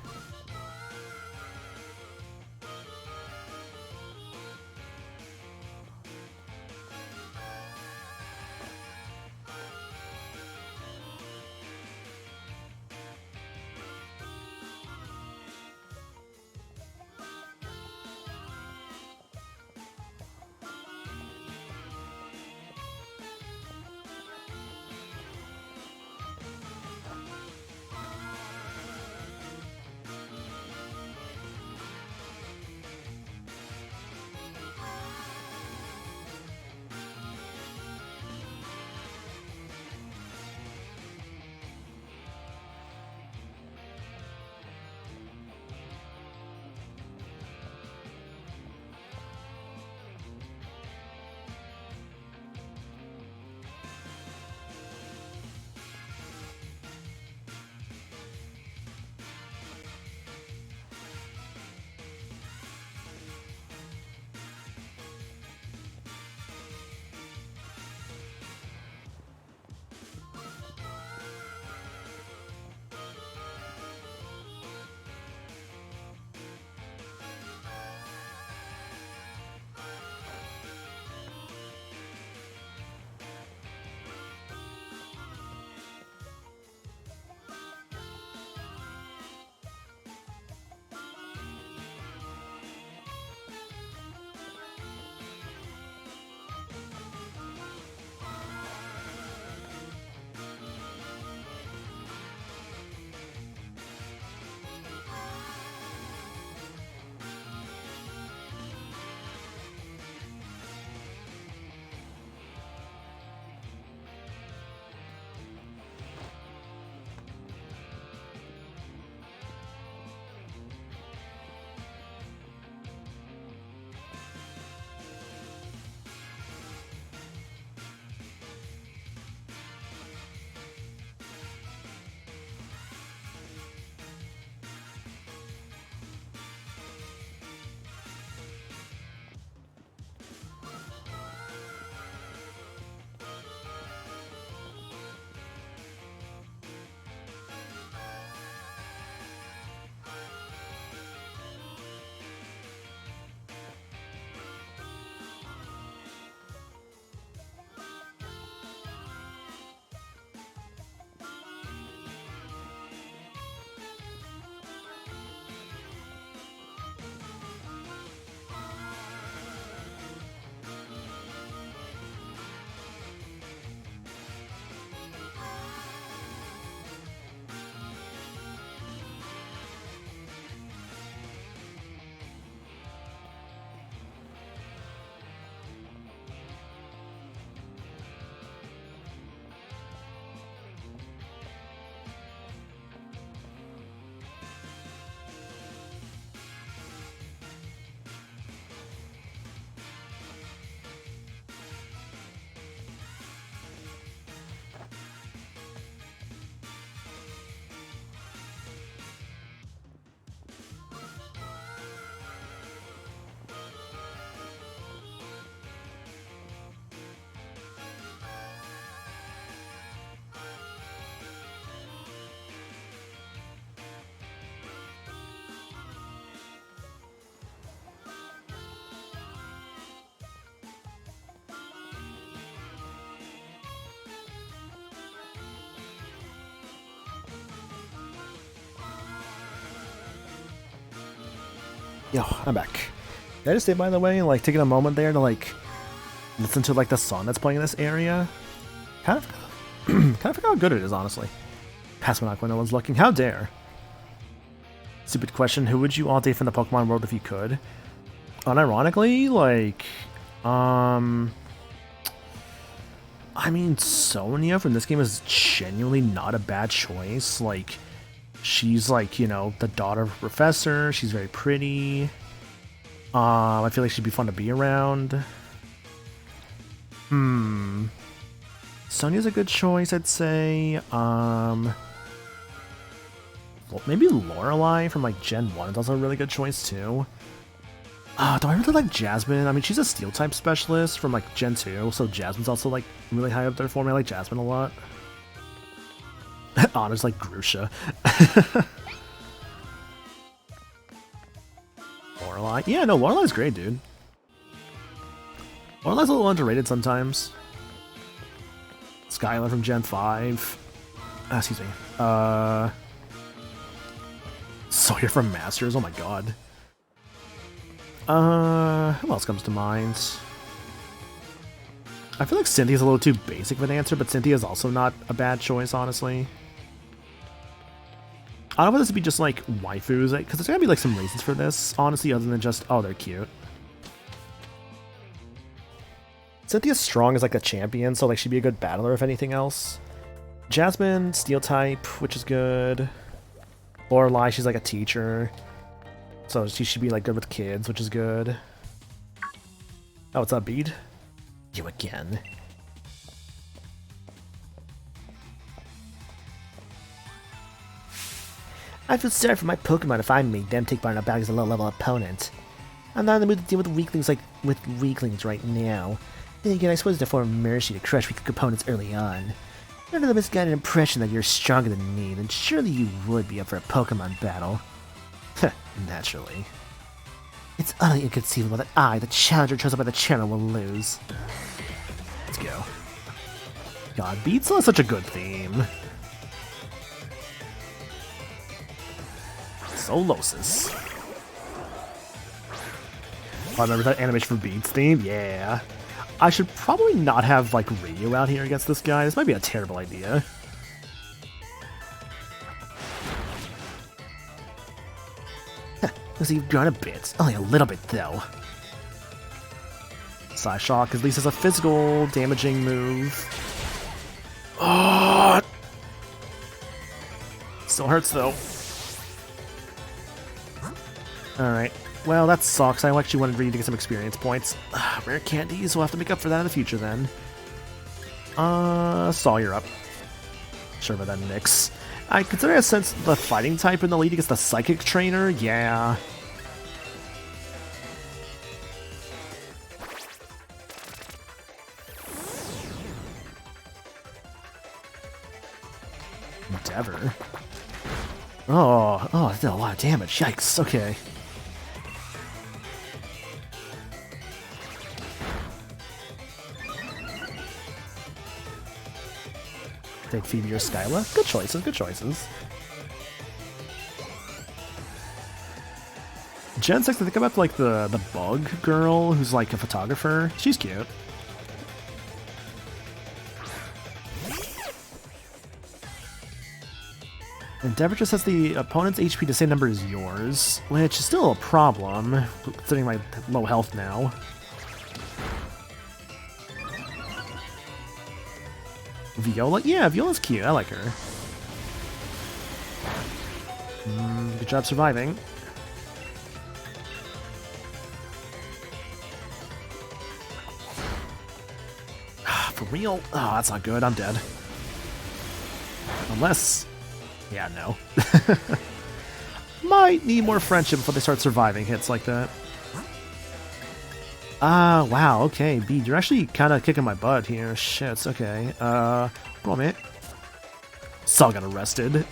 Yo, I'm back. Can I just say, by the way, like, taking a moment there to, like, listen to, like, the song that's playing in this area? Kind of forgot how good it is, honestly. Pass my knock when no one's looking. How dare? Stupid question. Who would you all date from the Pokemon world if you could? Unironically, like, I mean, Sonia from this game is genuinely not a bad choice. Like, she's like, you know, the daughter of a professor. She's very pretty. I feel like she'd be fun to be around. Sonia's a good choice, I'd say. Well, maybe Lorelei from like Gen 1 is also a really good choice too. Do I really like Jasmine? I mean, she's a steel type specialist from like Gen 2, so Jasmine's also like really high up there for me. I like Jasmine a lot. Honest, like Grusha. Lorelei? Yeah, no, Lorelei's great, dude. Lorelei's a little underrated sometimes. Skylar from Gen 5. Excuse me. Sawyer from Masters, oh my god. Who else comes to mind? I feel like Cynthia's a little too basic of an answer, but Cynthia's also not a bad choice, honestly. I don't know if this would be just like waifus, because there's gotta be like some reasons for this, honestly, other than just, oh, they're cute. Cynthia's strong as like a champion, so like she'd be a good battler if anything else. Jasmine, steel type, which is good. Lorelei, she's like a teacher. So she should be like good with kids, which is good. Oh, what's up, Bede? You again. I feel sorry for my Pokemon if I made them take part in a battle against a low-level opponent. I'm not in the mood to deal with weaklings right now. Then again, I suppose it's a form of mercy to crush weak opponents early on. Under the misguided impression that you're stronger than me, then surely you would be up for a Pokemon battle. Naturally. It's utterly inconceivable that I, the challenger chosen by the channel, will lose. Let's go. God, Beatsel is such a good theme. Solosis. Oh, I remember that animation from Beats theme? Yeah. I should probably not have, like, Ryu out here against this guy. This might be a terrible idea. You've grown a bit. Only a little bit, though. Psyshock at least is a physical damaging move. Oh! Still hurts, though. Alright. Well, that sucks. I actually wanted Ryu to get some experience points. Rare candies. We'll have to make up for that in the future, then. Saw, you're up. Sure about that, Nyx. I consider a sense the fighting type in the lead against the psychic trainer. Yeah. Endeavor. Oh, that did a lot of damage. Yikes. Okay. Take Phoebe or Skyla. Good choices, good choices. Gen 6, I think about like the bug girl who's like a photographer. She's cute. Endeavor just has the opponent's HP the same number as yours, which is still a problem, considering my low health now. Viola? Yeah, Viola's cute. I like her. Good job surviving. For real? Oh, that's not good. I'm dead. Unless... Yeah, no. Might need more friendship before they start surviving hits like that. Wow, okay, Bede, you're actually kind of kicking my butt here. Shit, okay. Hold on a minute. Saul got arrested.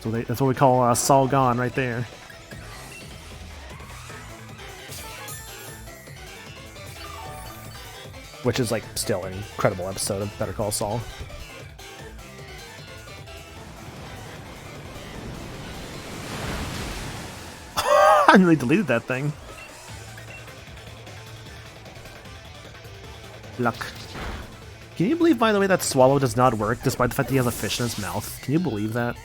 That's what we call Saul gone right there. Which is, like, still an incredible episode of Better Call Saul. I really deleted that thing. Luck. Can you believe, by the way, that Swallow does not work, despite the fact that he has a fish in his mouth? Can you believe that?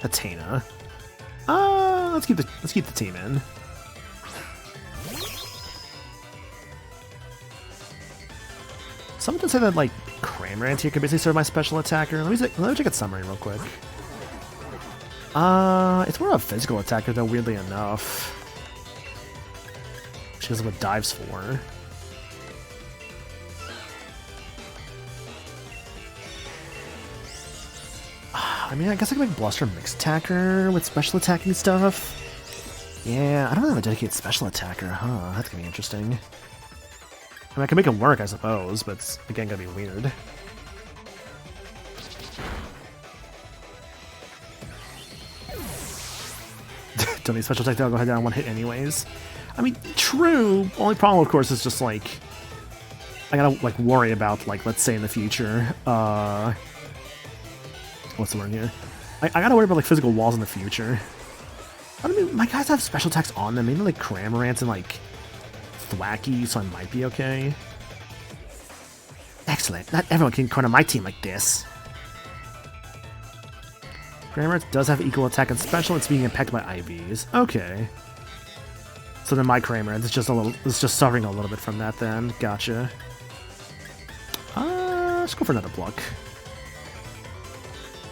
Athena. Let's keep the team in. Someone did say that like Cramorant here could basically serve my special attacker. Let me check its summary real quick. It's more of a physical attacker though, weirdly enough. She knows what dives for. I mean, I guess I can make Bluster Mixed Attacker with special attacking stuff. Yeah, I don't really have a dedicated special attacker, huh? That's gonna be interesting. I mean, I can make him work, I suppose, but it's, again, gonna be weird. Don't need special attack, I'll go ahead down one hit anyways. I mean, true. Only problem, of course, is just, like, I gotta, like, worry about, like, let's say in the future, what's the word here? I gotta worry about, like, physical walls in the future. I mean, my guys have special attacks on them, maybe, like, Cramorant and, like, Thwacky, so I might be okay. Excellent. Not everyone can corner my team like this. Cramorant does have equal attack and special, it's being impacted by IVs. Okay. So then my Cramorant is just suffering a little bit from that then. Gotcha. Let's go for another Pluck.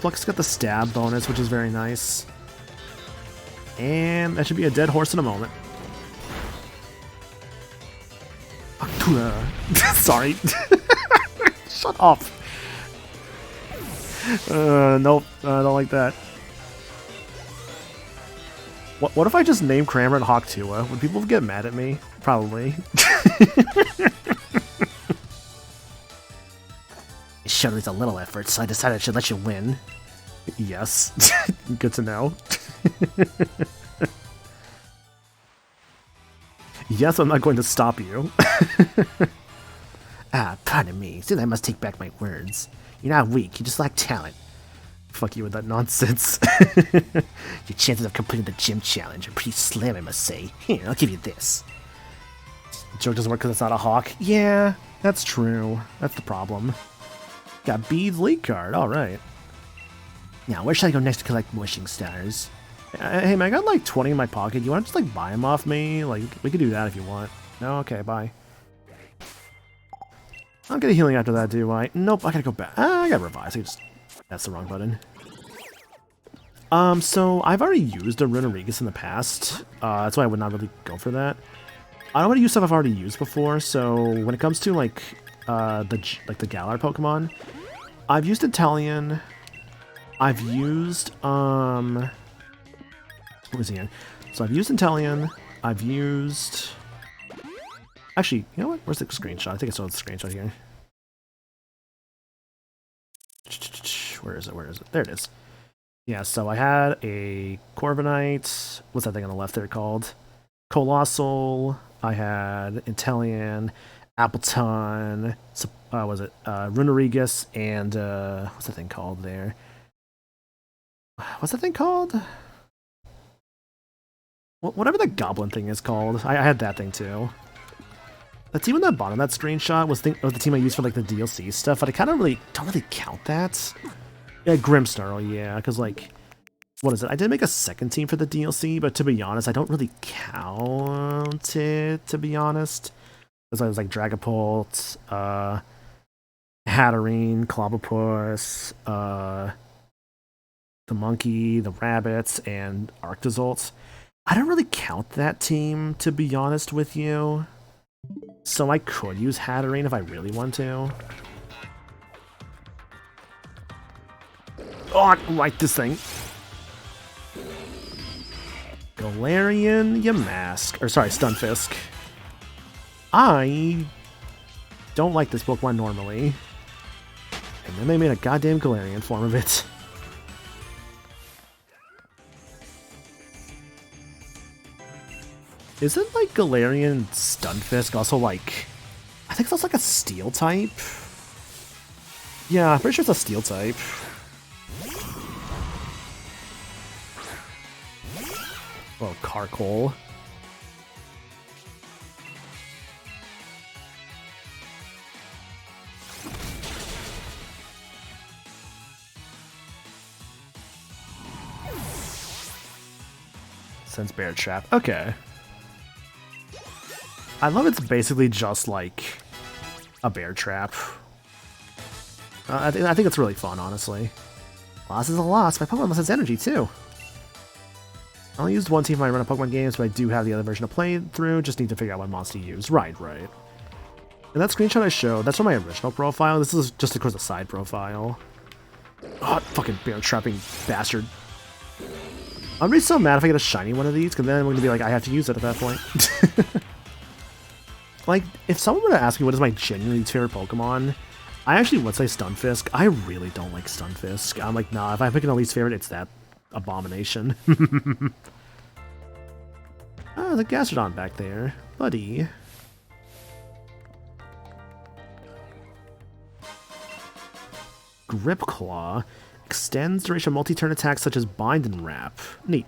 Pluck's got the stab bonus, which is very nice. And that should be a dead horse in a moment. Sorry. Shut up. Nope, I don't like that. What if I just name Cramorant Hawktua? Would people get mad at me? Probably. It showed with a little effort, so I decided I should let you win. Yes. Good to know. Yes, I'm not going to stop you. Pardon me. Soon I must take back my words. You're not weak, you just lack talent. Fuck you with that nonsense. Your chances of completing the gym challenge are pretty slim, I must say. Here, I'll give you this. The joke doesn't work because it's not a hawk. Yeah, that's true. That's the problem. Got Bede's lead card, alright. Now, where should I go next to collect wishing stars? Hey man, I got like 20 in my pocket. You want to just like buy them off me? Like, we could do that if you want. No? Okay, bye. I don't get a healing after that, do I? Nope, I gotta go back. I gotta revise. That's the wrong button. So I've already used a Runerigus in the past. That's why I would not really go for that. I don't want to use stuff I've already used before, so when it comes to like the Galar Pokemon, I've used Italian. I've used what was he in? So I've used Inteleon, I've used... Actually, you know what? Where's the screenshot? I think I saw the screenshot here. Where is it? Where is it? There it is. Yeah, so I had a Corviknight. What's that thing on the left there called? Colossal. I had Inteleon, Appleton, was it Runerigus, and what's that thing called there? What's that thing called? Whatever the goblin thing is called. I had that thing too. The team on the bottom of that screenshot was the team I used for like the DLC stuff, but I kind of don't really count that. Yeah, Grimmsnarl, yeah, because like, what is it? I did make a second team for the DLC, but to be honest, I don't really count it, to be honest. Because I was like Dragapult, Hatterene, Clobbopus, the monkey, the rabbits, and Arctozolt. I don't really count that team, to be honest with you. So I could use Hatterene if I really want to. Oh, I don't like this thing. Galarian Yamask. Or sorry, Stunfisk. I don't like this Pokemon normally. And then they made a goddamn Galarian form of it. Isn't like Galarian Stunfisk also like... I think that's like a Steel type? Yeah, I'm pretty sure it's a Steel type. Oh, Carkol. Sense Bear Trap. Okay. I love it's basically just like a bear trap. I think it's really fun, honestly. Loss is a loss. My Pokemon lost its energy, too. I only used one team when I run a Pokemon games, but I do have the other version to play through. Just need to figure out what monster to use. Right. And that screenshot I showed, that's from my original profile. This is just, of course, a side profile. Oh, fucking bear trapping bastard. I'm gonna be so mad if I get a shiny one of these, because then I'm gonna be like, I have to use it at that point. Like, if someone were to ask me what is my genuinely favorite Pokemon, I actually would say Stunfisk. I really don't like Stunfisk. I'm like, nah, if I'm picking a least favorite, it's that abomination. Ah, the Gastrodon back there. Buddy. Grip Claw. Extends duration of multi-turn attacks such as Bind and Wrap. Neat.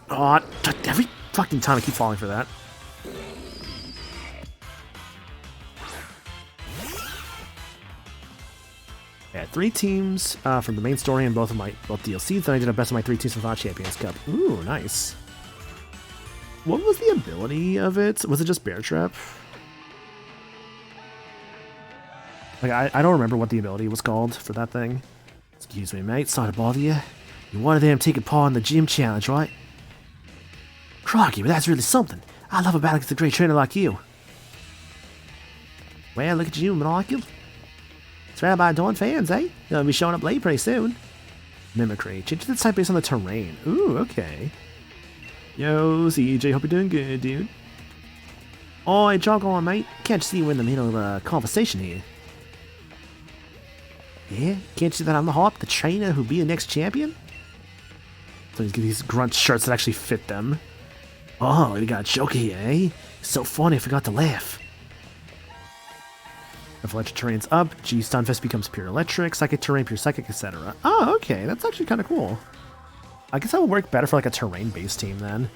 Oh, every fucking time I keep falling for that. Yeah, 3 teams from the main story and both DLCs. Then I did a best of my 3 teams from the Champions Cup. Ooh, nice. What was the ability of it? Was it just Bear Trap? Like, I don't remember what the ability was called for that thing. Excuse me, mate. Sorry to bother you. You're one of them taking part in the gym challenge, right? Crikey, but that's really something. I love a battle against a great trainer like you. Well, look at you, Monocle. Surrounded by adoring fans, eh? You'll be showing up late pretty soon. Mimicry. Change the type based on the terrain. Ooh, okay. Yo, CJ, hope you're doing good, dude. Oi, jog on, mate. Can't you see we're in the middle of a conversation here? Yeah? Can't you see that I'm the Hawk, the trainer who'll be the next champion? So he's getting these grunt shirts that actually fit them. Oh, you got a joke here, eh? So funny, I forgot to laugh. If electric terrain's up, Stunfisk becomes pure electric, psychic terrain, pure psychic, etc. Oh, okay, that's actually kind of cool. I guess that would work better for like a terrain-based team then.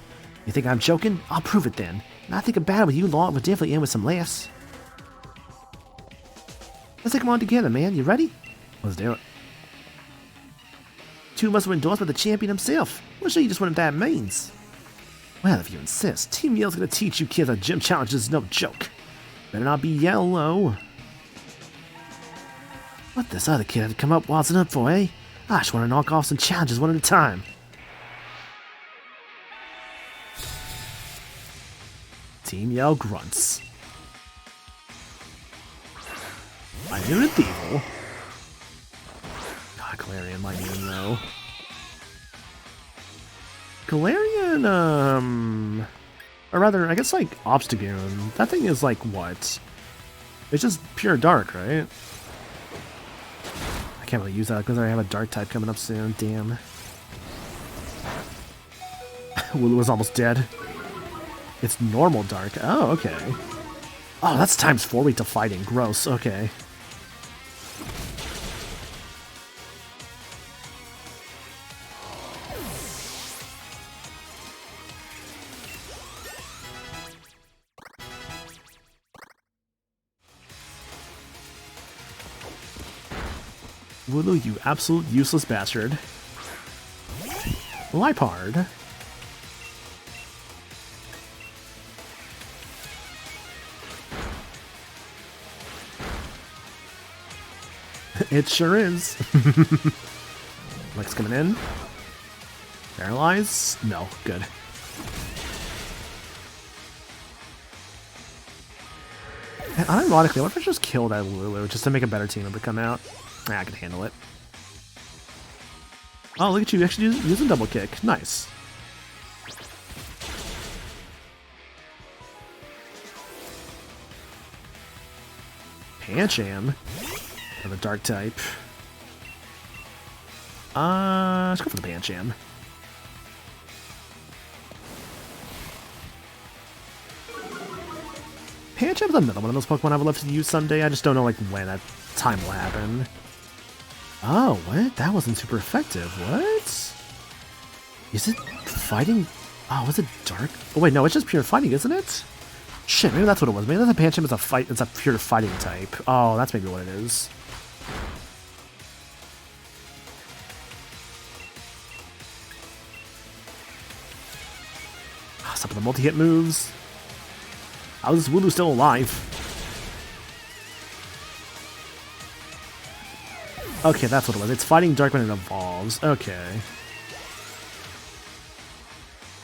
You think I'm joking? I'll prove it then. And I think a battle with you lot would definitely end with some laughs. Let's take them on together, man. You ready? Let's do it. 2 must have endorsed by the champion himself. We'll show you just what that means. Well, if you insist, Team Yellow's gonna teach you kids that gym challenges is no joke. Better not be Yellow. What this other kid had to come up waltzing up for, eh? I just want to knock off some challenges one at a time. Team Yell grunts. My unit Thievul. God, Galarian, my unit though. Galarian, or rather, I guess like Obstagoon. That thing is like what? It's just pure dark, right? I can't really use that because I have a dark type coming up soon. Damn. Wooloo was almost dead. It's normal dark. Oh, okay. Oh, that's times 4 week to fighting. Gross. Okay. Wooloo, you absolute useless bastard. Lipard. It sure is. Lex coming in. Paralyze? No, good. And unironically, what if I just killed that Wooloo just to make a better team member come out? Nah, I can handle it. Oh, look at you actually using double kick. Nice. Pancham. Another dark type. Let's go for the Pancham. Pancham's another one of those Pokemon I would love to use someday. I just don't know like when that time will happen. Oh, what? That wasn't super effective. What? Is it fighting? Oh, was it dark? Oh wait, no, it's just pure fighting, isn't it? Shit, maybe that's what it was. Maybe the Pancham is a fight. It's a pure fighting type. Oh, that's maybe what it is. Some of the multi-hit moves. How is Wooloo still alive? Okay, that's what it was. It's fighting dark when it evolves. Okay.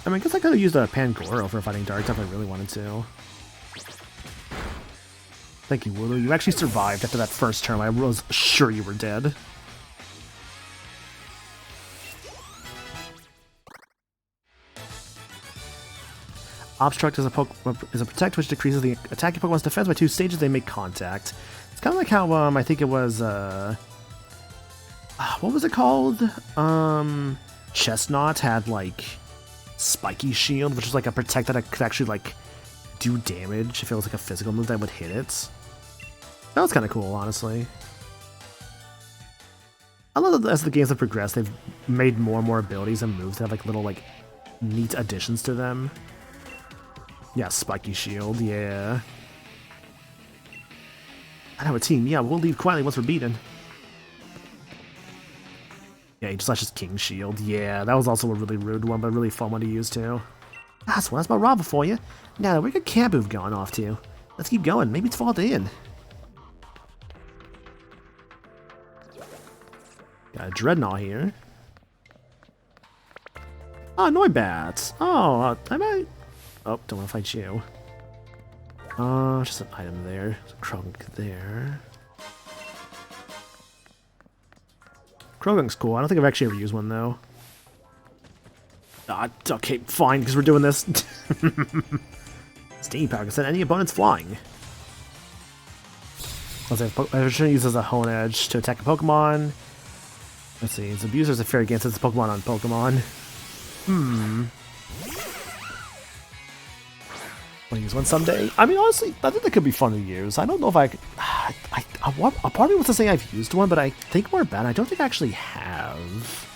I mean, I guess I could have used a Pangoro for fighting dark if I really wanted to. Thank you, Wooloo. You actually survived after that first turn. I was sure you were dead. Obstruct is a protect which decreases the attacking Pokemon's defense by 2 stages they make contact. It's kind of like how I think it was what was it called? Chestnut had like Spiky Shield, which was like a protect that could actually like do damage if it was like a physical move that would hit it. That was kind of cool, honestly. I love that as the games have progressed, they've made more and more abilities and moves that have like little like neat additions to them. Yeah, Spiky Shield, yeah. I have a team, yeah, we'll leave quietly once we're beaten. Yeah, he just slashes King Shield, yeah, that was also a really rude one, but a really fun one to use too. That's my Rava for you. Now, where got Kaboof going off to? Let's keep going, maybe it's fall in. Got a Dreadnought here. Oh, Noibat! Oh, I might... Oh, don't want to fight you. Just an item there. Krogunk there. Krogunk's cool. I don't think I've actually ever used one, though. Okay, fine, because we're doing this. Steam Power can send any opponents flying. I was trying to use as a Hone Edge to attack a Pokemon. Let's see, its abuser is a fair against its Pokemon on Pokemon. Want to use one someday? I mean, honestly, I think that could be fun to use. I don't know if I could... a part of me wants to say I've used one, but I think more bad. I don't think I actually have.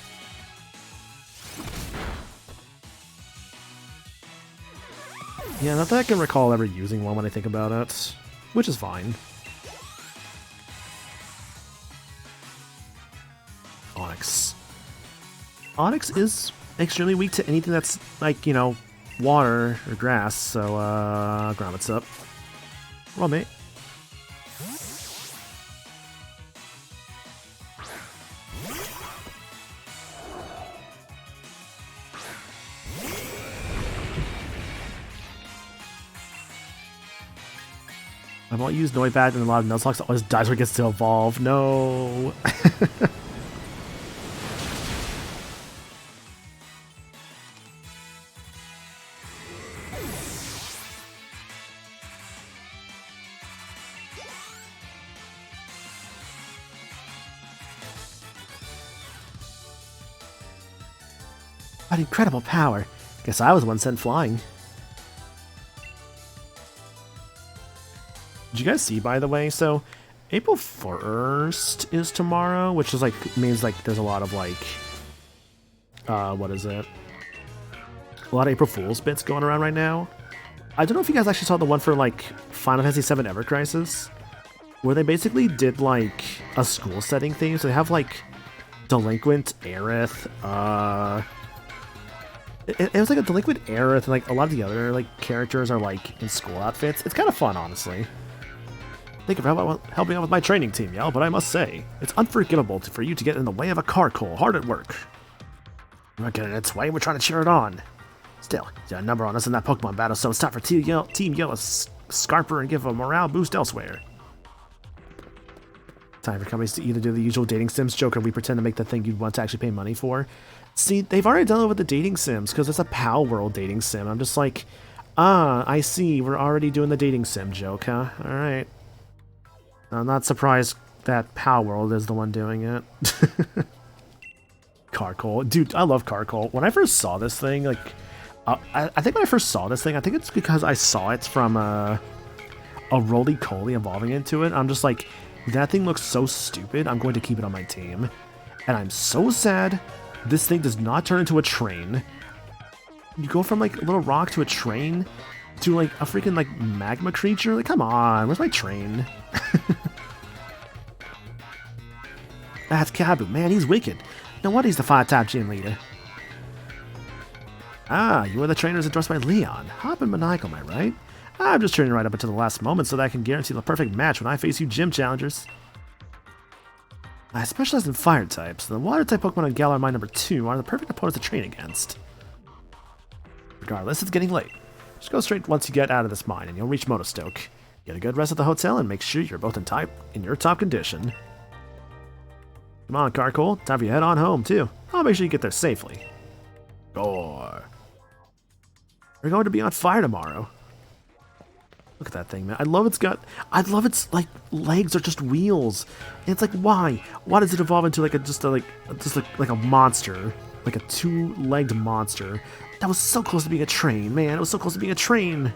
Yeah, not that I can recall ever using one when I think about it, which is fine. Onyx. Onyx is extremely weak to anything that's, like, you know, water or grass, so, Grommets up. Well, mate. I won't use Noibat and a lot of Nuzlocke, always dies where it gets to evolve. No! What incredible power. Guess I was the one sent flying. Did you guys see, by the way? So, April 1st is tomorrow, which is like, means like there's a lot of like, what is it? A lot of April Fool's bits going around right now. I don't know if you guys actually saw the one for like Final Fantasy VII Ever Crisis, where they basically did like a school setting thing. So they have like Delinquent Aerith, it was like a Delinquent Aerith, and like a lot of the other like characters are like in school outfits. It's kind of fun, honestly. Thank you for helping out with my training team, Yell, but I must say, it's unforgivable for you to get in the way of a car coal hard at work. We're not getting in its way, we're trying to cheer it on. Still, you got a number on us in that Pokemon battle, so it's time for Team Yell to Scarper and give a morale boost elsewhere. Time for companies to either do the usual dating sims joke or we pretend to make the thing you'd want to actually pay money for. See, they've already done it with the dating sims, because it's a Pal World dating sim. I'm just like, I see, we're already doing the dating sim joke, huh? Alright. I'm not surprised that Pal World is the one doing it. Carcoal. Dude, I love Carcoal. When I first saw this thing, like, I think when I first saw this thing, I think it's because I saw it from a Roly-Coly evolving into it. I'm just like, that thing looks so stupid, I'm going to keep it on my team. And I'm so sad This thing does not turn into a train. You go from like a little rock to a train to like a freaking like magma creature. Like, come on, where's my train? That's Kabu, man, he's wicked. No wonder he's the 5-type gym leader. Ah, you are the trainers addressed by Leon. Hop and maniacal, am I right? I'm just training right up until the last moment so that I can guarantee the perfect match when I face you gym challengers. I specialize in fire types. The water type Pokemon on Galar Mine number 2 are the perfect opponents to train against. Regardless, it's getting late. Just go straight once you get out of this mine and you'll reach Motostoke. Get a good rest at the hotel and make sure you're both in your top condition. Come on, Carcole. Time for you to head on home, too. I'll make sure you get there safely. Gore. We're going to be on fire tomorrow. Look at that thing, man. I love its like legs are just wheels. And it's like, why? Why does it evolve into like a monster, like a 2-legged monster? That was so close to being a train, man. It was so close to being a train.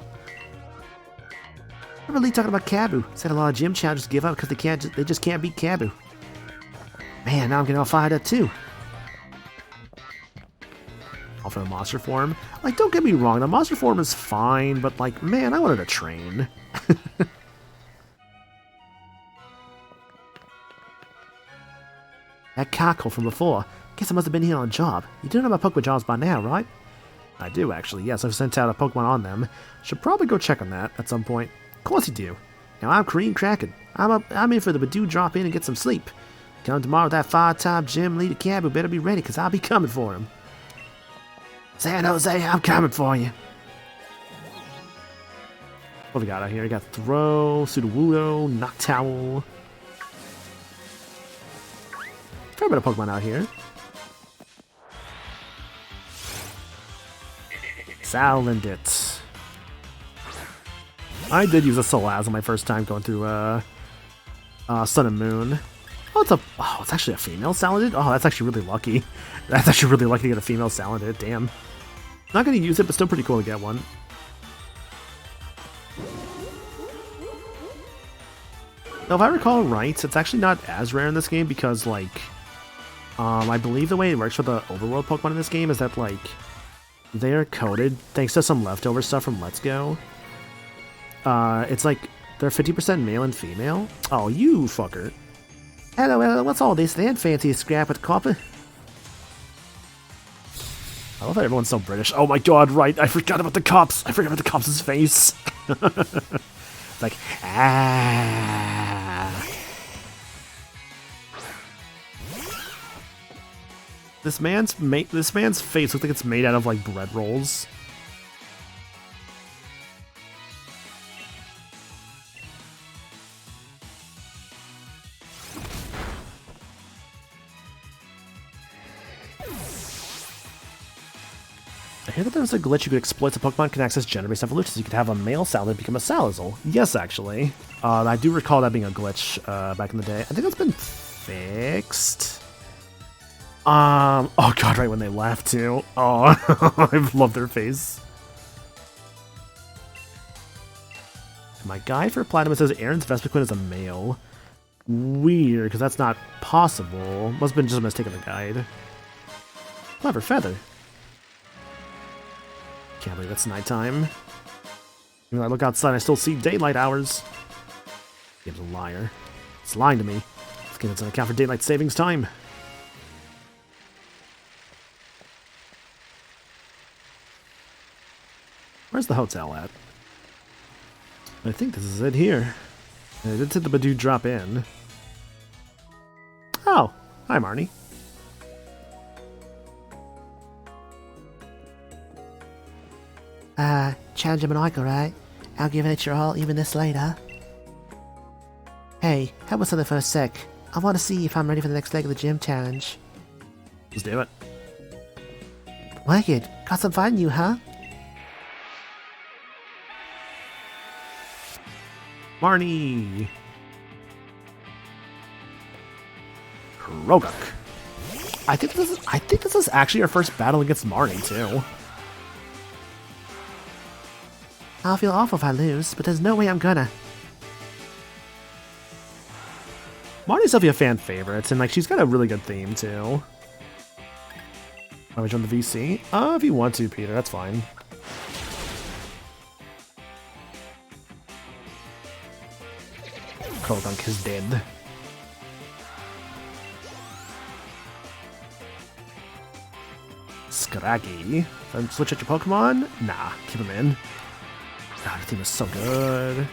I remember Lee talking about Kabu. Said a lot of gym challengers give up because they just can't beat Kabu. Man, now I'm getting all fired up too. All for the monster form. Like, don't get me wrong, the monster form is fine, but like, man, I wanted a train. That Cockle from before. Guess I must have been here on a job. You do know about Pokemon jobs by now, right? I do, actually. Yes, I've sent out a Pokemon on them. Should probably go check on that at some point. Of course you do. Now I'm Kareem Kraken. I'm in for the Badoo drop in and get some sleep. Come tomorrow with that 5-type gym leader Kabu. Better be ready, because I'll be coming for him. San Jose, I'm coming for you. What we got out here? We got Throw, Sudowoodo, Noctowl. Fair bit of Pokemon out here. Salandit. I did use a Salazzle my first time going through Sun and Moon. Oh, it's actually a female Salandit? Oh, that's actually really lucky. That's actually really lucky to get a female Salandit, damn. Not gonna use it, but still pretty cool to get one. Now, if I recall right, it's actually not as rare in this game because, like, I believe the way it works for the overworld Pokemon in this game is that, like, they are coded thanks to some leftover stuff from Let's Go. It's like, they're 50% male and female. Oh, you fucker. Hello, what's all this then, fancy scrap with copper? I love how everyone's so British. Oh my god, right, I forgot about the cops. I forgot about the cops' face. It's like, ah. This man's face looks like it's made out of like bread rolls. I hear that there's a glitch you could exploit so Pokemon can access gender-based evolutions. You could have a male Salandit become a Salazzle. Yes, actually. I do recall that being a glitch back in the day. I think that's been fixed. Oh god, right when they laugh too. Oh, I love their face. My guide for Platinum says Aaron's Vespiquen is a male. Weird, because that's not possible. Must have been just a mistake in the guide. Clever feather. Can't believe it's nighttime. When I look outside, I still see daylight hours. Game's a liar. It's lying to me. This game doesn't account for daylight savings time. Where's the hotel at? I think this is it here. I did see the Badoo drop in. Oh, hi Marnie. Challenge him and Michael, right? I'll give it your all even this late, huh? Hey, help us on the for a sec. I want to see if I'm ready for the next leg of the gym challenge. Let's do it. Wicked, got some fun you, huh? Marnie! Kroguk. I think this is actually our first battle against Marnie too. I'll feel awful if I lose, but there's no way I'm gonna. Marnie's definitely a fan favorite, and like she's got a really good theme too. Are we on the VC? If you want to, Peter, that's fine. Kogank is dead. Scraggy. Switch out your Pokemon? Nah, keep him in. God, the team is so good.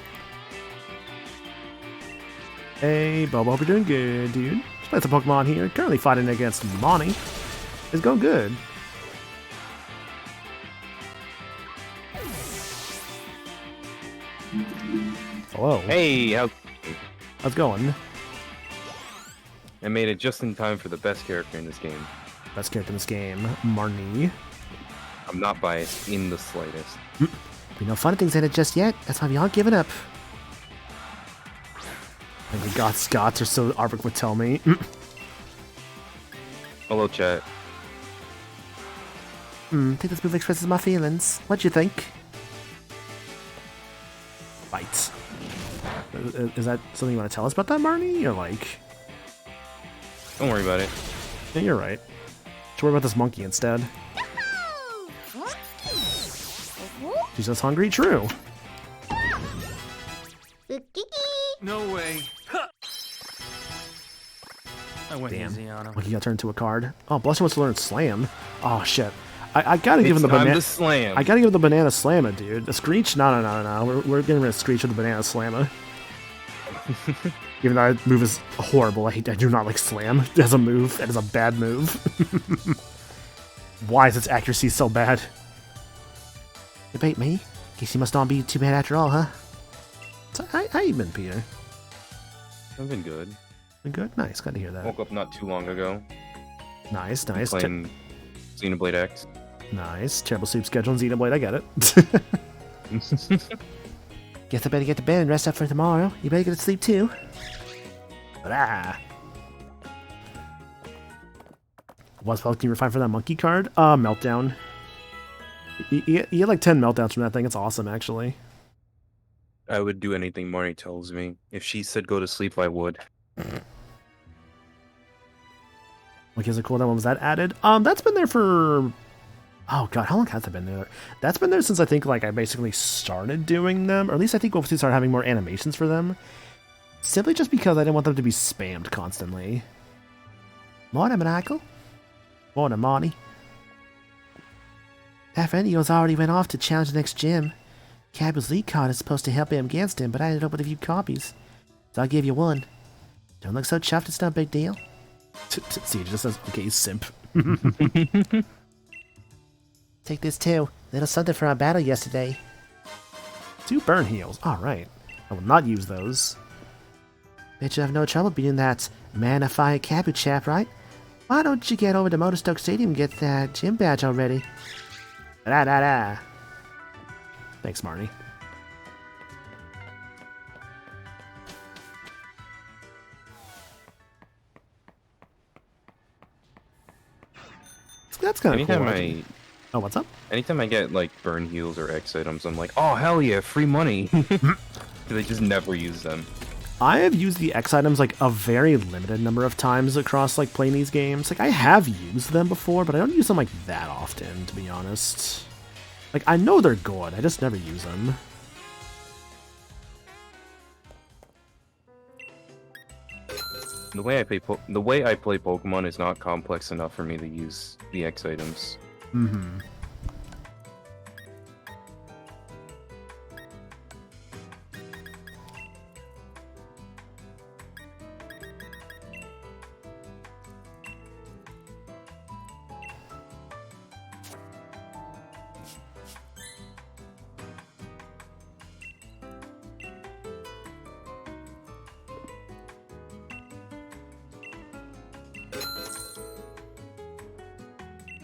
Hey, Bobo, hope you're doing good, dude. Just playing some Pokemon here. Currently fighting against Monty. It's going good. Hello. Hey, how's it going? I made it just in time for the best character in this game. Best character in this game, Marnie. I'm not biased in the slightest. We know fun things in it just yet. That's why we aren't giving up. And the God Scots are so Arbok would tell me. Hello, chat. I think this move expresses my feelings. What do you think? Fight. Is that something you want to tell us about that, Marnie? Or like... Don't worry about it. Yeah, you're right. Let's worry about this monkey instead. She's just hungry? True. No way. I went Damn. easy on him. Monkey got turned into a card. Oh, Bluster wants to learn Slam. Oh, shit. I gotta give him the banana. Slam. I gotta give him the banana slammer, dude. The Screech? No. We're getting rid of Screech with the banana slammer. Even though that move is horrible, I do not like Slam as a move. That is a bad move. Why is its accuracy so bad? Debate me? Guess you must not be too bad after all, huh? So, how you been, Peter? I've been good. Been good? Nice, glad to hear that. Woke up not too long ago. Nice. Playing Xenoblade X. Nice. Terrible sleep schedule in Xenoblade, I get it. Guess I better get to bed and rest up for tomorrow. You better get to sleep too. Blah. What spell can you refine for that monkey card? Meltdown. You get like 10 meltdowns from that thing. It's awesome, actually. I would do anything Marnie tells me. If she said go to sleep, I would. Monkey has a cooldown. When was that added? That's been there for... Oh god, how long has that been there? That's been there since I think like I basically started doing them, or at least I think we'll start having more animations for them. Simply just because I didn't want them to be spammed constantly. Morning, Michael. Morning, Marnie. That friend of yours already went off to challenge the next gym. Cabby's lead card is supposed to help him against him, but I ended up with a few copies. So I'll give you one. Don't look so chuffed, it's no big deal. See, it just says, okay, simp. Take this too. Little something for our battle yesterday. 2 burn heals. Alright. I will not use those. Bet you have no trouble beating that Mana Fire Cabby chap, right? Why don't you get over to Motorstoke Stadium and get that gym badge already? Da-da-da. Thanks, Marnie. That's kind of cool. Oh, what's up? Anytime I get like burn heals or X items, I'm like, oh hell yeah, free money. They just never use them. I have used the X items like a very limited number of times across like playing these games. Like I have used them before, but I don't use them like that often, to be honest. Like I know they're good, I just never use them. The way I play Pokemon is not complex enough for me to use the X items. Mm-hmm.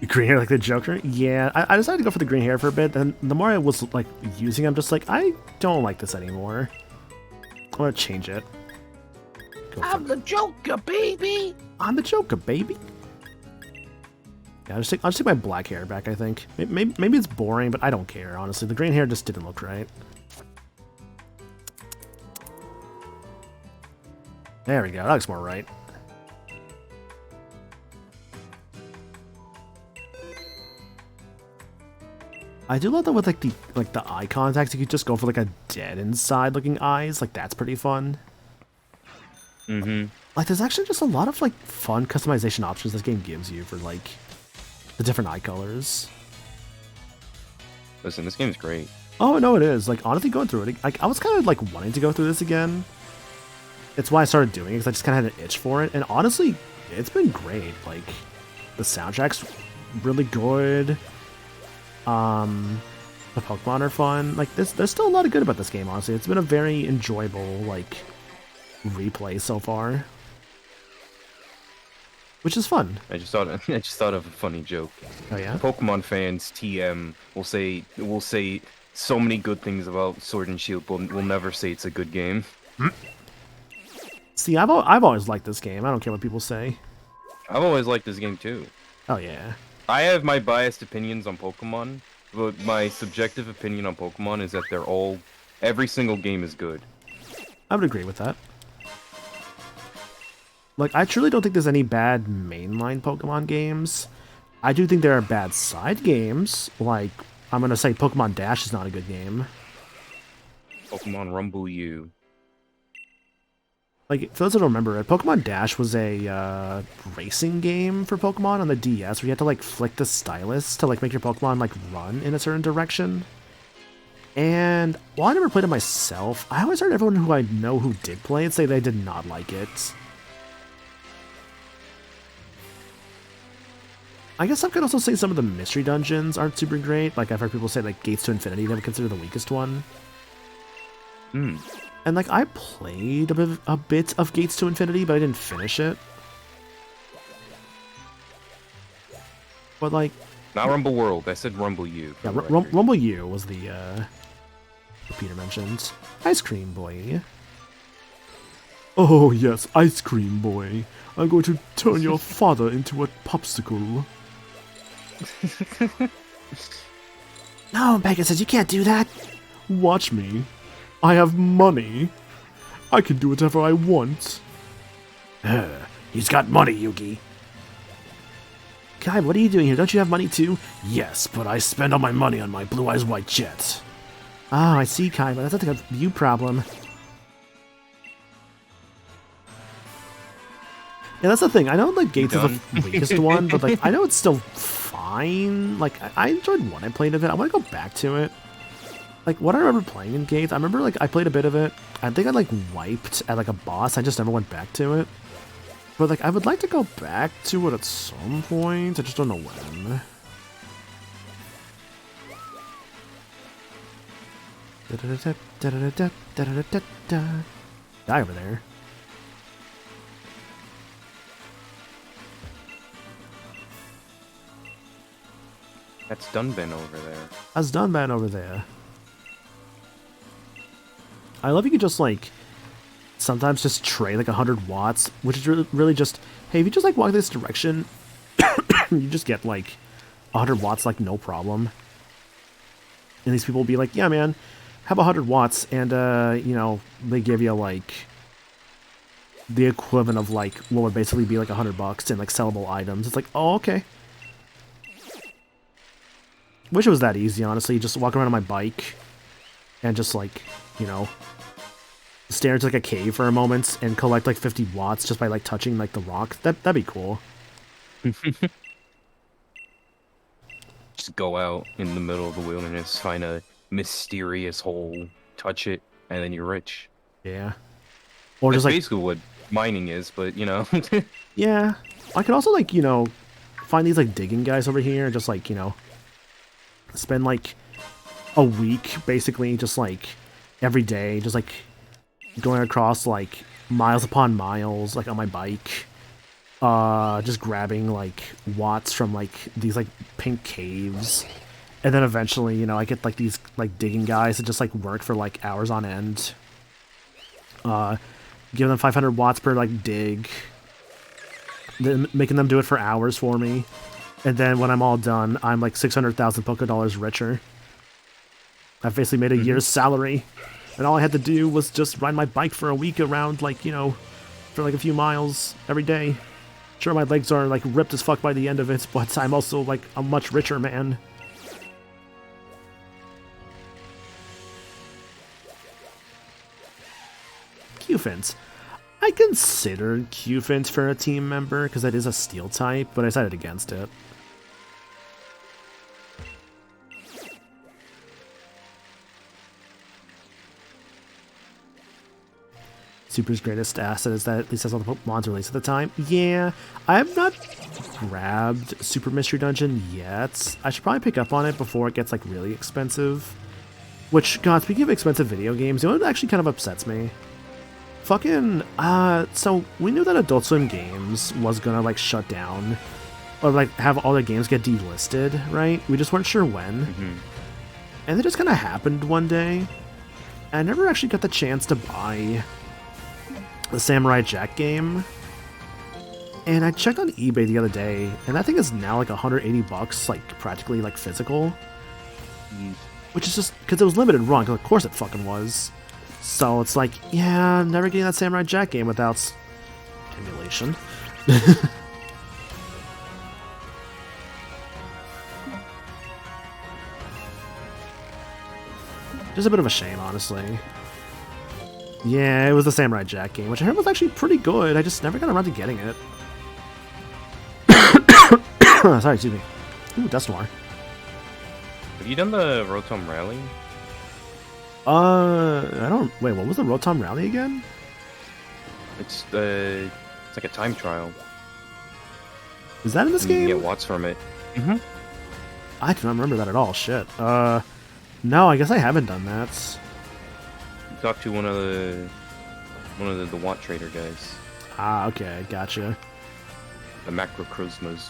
Green hair like the Joker? Yeah, I decided to go for the green hair for a bit, and the more I was like using, I'm just like, I don't like this anymore. I want to change it. I'm the Joker, baby! I'm the Joker, baby! Yeah, I'll just take my black hair back, I think. Maybe it's boring, but I don't care, honestly. The green hair just didn't look right. There we go, that looks more right. I do love that with like the eye contacts, you could just go for like a dead inside looking eyes. Like that's pretty fun. Mm-hmm. Like there's actually just a lot of like fun customization options this game gives you for like the different eye colors. Listen, this game's great. Oh no, it is. Like honestly, going through it, like I was kind of like wanting to go through this again. It's why I started doing it because I just kind of had an itch for it, and honestly, it's been great. Like the soundtrack's really good. The Pokemon are fun. Like there's still a lot of good about this game. Honestly, it's been a very enjoyable like replay so far, which is fun. I just thought of a funny joke. Oh yeah. Pokemon fans TM will say so many good things about Sword and Shield, but will never say it's a good game. See, I've always liked this game. I don't care what people say. I've always liked this game too. Oh yeah. I have my biased opinions on Pokemon, but my subjective opinion on Pokemon is that every single game is good. I would agree with that. Like, I truly don't think there's any bad mainline Pokemon games. I do think there are bad side games. Like, I'm gonna say Pokemon Dash is not a good game. Pokemon Rumble U. Like, for those that don't remember it, Pokemon Dash was a racing game for Pokemon on the DS where you had to, like, flick the stylus to, like, make your Pokemon, like, run in a certain direction. And while I never played it myself, I always heard everyone who I know who did play it say they did not like it. I guess I could also say some of the mystery dungeons aren't super great. Like, I've heard people say, like, Gates to Infinity they would consider the weakest one. Hmm. And, like, I played a bit of Gates to Infinity, but I didn't finish it. But, like... Not Rumble World, I said Rumble U. Yeah, Rumble U was the Peter mentioned. Ice Cream Boy. Oh, yes, Ice Cream Boy. I'm going to turn your father into a popsicle. No, Pegasus, you can't do that. Watch me. I have money. I can do whatever I want. He's got money, Yugi. Kai, what are you doing here? Don't you have money too? Yes, but I spend all my money on my Blue Eyes White jet. Oh, I see, Kai, but that's not a you problem. Yeah, that's the thing. I know, like, Gates is the weakest one, but, like, I know it's still fine. Like, I enjoyed when I played of it. I want to go back to it. Like, what I remember playing in Gates, I remember, like, I played a bit of it. I think I, like, wiped at, like, a boss. I just never went back to it. But, like, I would like to go back to it at some point. I just don't know when. Die over there. That's Dunban over there. That's Dunban over there. I love you could just, like, sometimes just trade, like, 100 watts, which is really just, hey, if you just, like, walk this direction, you just get, like, 100 watts, like, no problem. And these people will be like, yeah, man, have 100 watts, and, you know, they give you, like, the equivalent of, like, what would basically be, like, $100 in, like, sellable items. It's like, oh, okay. Wish it was that easy, honestly. Just walk around on my bike and just, like, you know, stare into, like, a cave for a moment and collect, like, 50 watts just by, like, touching, like, the rock. That'd be cool. Just go out in the middle of the wilderness, find a mysterious hole, touch it, and then you're rich. Yeah. Or That's just, like... basically what mining is, but, you know. Yeah. I could also, like, you know, find these, like, digging guys over here and just, like, you know, spend, like, a week, basically, just, like, every day, just, like, going across, like, miles upon miles, like, on my bike, just grabbing, like, watts from, like, these, like, pink caves, and then eventually, you know, I get, like, these, like, digging guys that just, like, work for, like, hours on end, give them 500 watts per, like, dig, then making them do it for hours for me. And then when I'm all done, I'm like 600,000 Poké Dollars richer. I've basically made a year's salary. And all I had to do was just ride my bike for a week around, like, you know, for like a few miles every day. Sure, my legs are like ripped as fuck by the end of it, but I'm also like a much richer man. Q-Fins. I considered Q-Fins for a team member, because that is a steel type, but I decided against it. Super's greatest asset is that at least has all the Pokemon's released at the time. Yeah, I have not grabbed Super Mystery Dungeon yet. I should probably pick up on it before it gets like really expensive. Which, God, speaking of expensive video games, you know what actually kind of upsets me? Fucking, so we knew that Adult Swim Games was gonna like shut down, or like have all their games get delisted, right? We just weren't sure when. And it just kind of happened one day. I never actually got the chance to buy the Samurai Jack game, and I checked on eBay the other day, and that thing is now like $180, like practically like physical, which is just because it was limited run. Cause of course it fucking was. So it's like, yeah, I'm never getting that Samurai Jack game without emulation. Just a bit of a shame, honestly. Yeah, it was the Samurai Jack game, which I heard was actually pretty good. I just never got around to getting it. Sorry, excuse me. Ooh, Dust Noir. Have you done the Rotom Rally? I don't... Wait, what was the Rotom Rally again? It's like a time trial. Is that in this You game? can get watts from it. I do not remember that at all. Shit. No, I guess I haven't done that. Talk to one of the Watt Trader guys. Ah, okay, gotcha. The Macrochrosmas.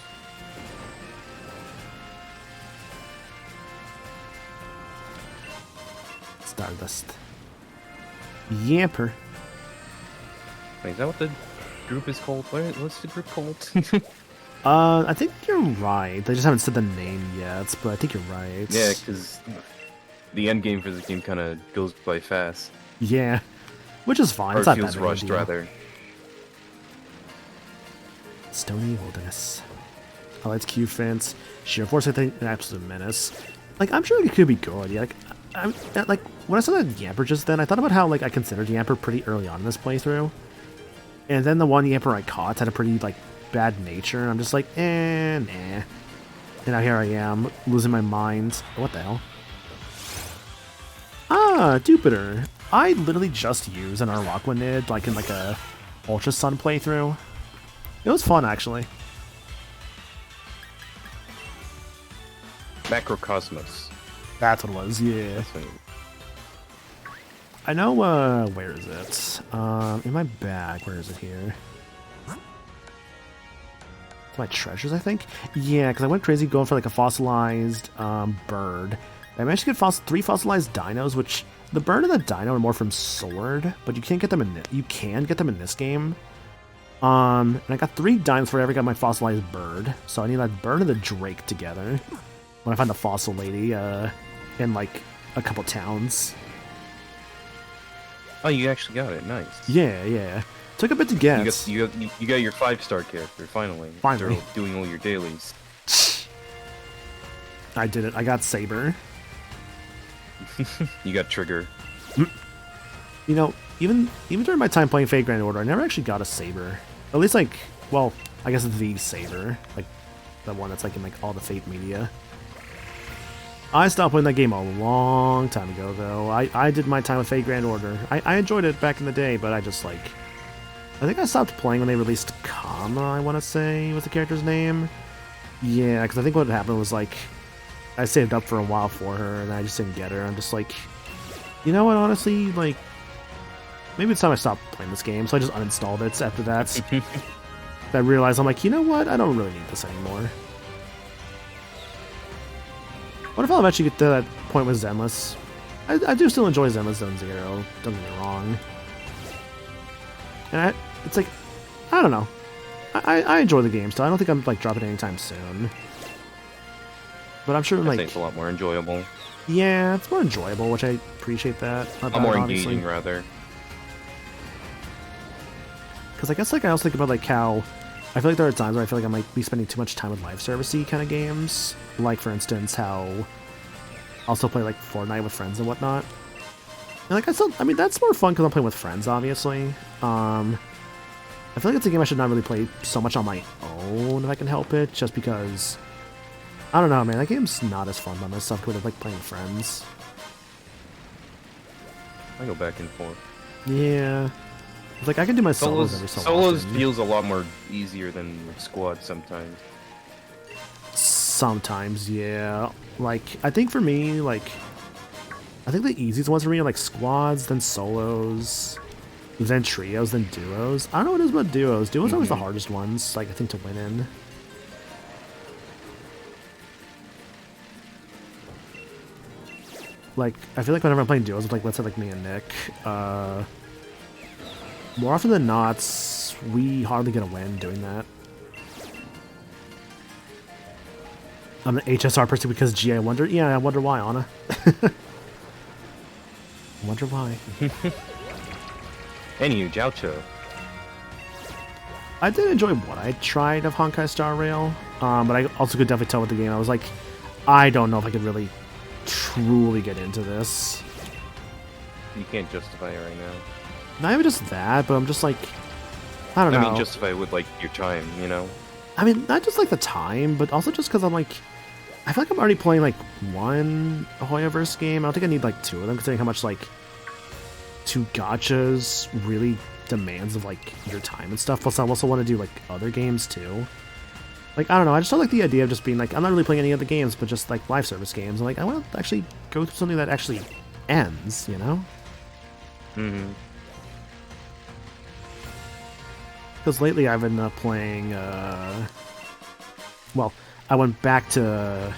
Stardust. Yamper. Wait, is that what the group is called? What's the group called? I think you're right. They just haven't said the name yet, but I think you're right. Yeah, because the end game for this game kind of goes by fast. Yeah, which is fine. Or It's not feels that big a rushed, deal. rather. Stony Wilderness. Highlights Q Fence. Sheer Force, I think, an absolute menace. Like, I'm sure it could be good. Yeah, like when I saw that Yamper just then, I thought about how like I considered Yamper pretty early on in this playthrough, and then the one Yamper I caught had a pretty like bad nature, and I'm just like, nah. And now here I am losing my mind. What the hell? Ah, Jupiter. I literally just used an Araquanid like in like a Ultra Sun playthrough. It was fun actually. Macrocosmos. That's what it was. Yeah. That's what I know, where is it? In my bag, where is it here? It's my treasures, I think? Yeah, because I went crazy going for, like, a fossilized, bird. I managed to get 3 fossilized dinos, which, the bird and the dino are more from Sword, but you can't get them in this game. And I got 3 dinos before I ever got my fossilized bird, so I need that bird and the drake together. When I find the fossil lady, in, like, a couple towns. Oh, you actually got it. Nice. Yeah. Took a bit to get. You got your 5-star character finally. Finally. After doing all your dailies. I did it. I got Saber. You got Trigger. You know, even during my time playing Fate Grand Order, I never actually got a Saber. At least, like, well, I guess the Saber, like the one that's like in like all the Fate media. I stopped playing that game a long time ago, though. I did my time with Fate Grand Order. I enjoyed it back in the day, but I just, like... I think I stopped playing when they released Kama, I want to say, was the character's name. Yeah, because I think what happened was, like... I saved up for a while for her, and I just didn't get her. I'm just like... You know what, honestly, like... Maybe it's time I stopped playing this game, so I just uninstalled it after that. I realized, I'm like, you know what? I don't really need this anymore. What if I'll eventually get to that point with Zenless? I do still enjoy Zenless Zone Zero, don't get me wrong. And it's like, I don't know. I enjoy the game, so I don't think I'm like dropping it anytime soon. But I'm sure I like... think it's a lot more enjoyable. Yeah, it's more enjoyable, which I appreciate that. Not More bad, obviously. engaging, rather. Because I guess like I also think about like how... I feel like there are times where I feel like I might be spending too much time with live servicey kind of games. Like, for instance, how I'll still play, like, Fortnite with friends and whatnot. And like I mean, that's more fun because I'm playing with friends, obviously. I feel like it's a game I should not really play so much on my own if I can help it, just because, I don't know, man, that game's not as fun by myself compared to like playing with friends. I go back and forth. Yeah. It's like I can do my solos every so Solos often. feels a lot more easier than squad sometimes. Sometimes, yeah. Like, I think for me, like, I think the easiest ones for me are like squads, then solos, then trios, then duos. I don't know what it is about duos. Duos are always the hardest ones, like, I think, to win in. Like, I feel like whenever I'm playing duos with, like, let's say, like, me and Nick, more often than not, we hardly get a win doing that. I'm an HSR person because, gee, I wonder... Yeah, I wonder why, Anna. I wonder why. Anywho, Jiaocho. I did enjoy what I tried of Honkai Star Rail, but I also could definitely tell with the game, I was like, I don't know if I could really truly get into this. You can't justify it right now. Not even just that, but I'm just like, I don't know. I mean, justify it with, like, your time, you know? I mean, not just like the time, but also just because I'm like, I feel like I'm already playing like one Hoyoverse game. I don't think I need like two of them, considering how much like two gachas really demands of like your time and stuff. Plus, I also want to do like other games too. Like, I don't know, I just don't like the idea of just being like, I'm not really playing any other games, but just like live service games. I'm like, I want to actually go through something that actually ends, you know? Mm-hmm. Because lately I've been playing, well, I went back to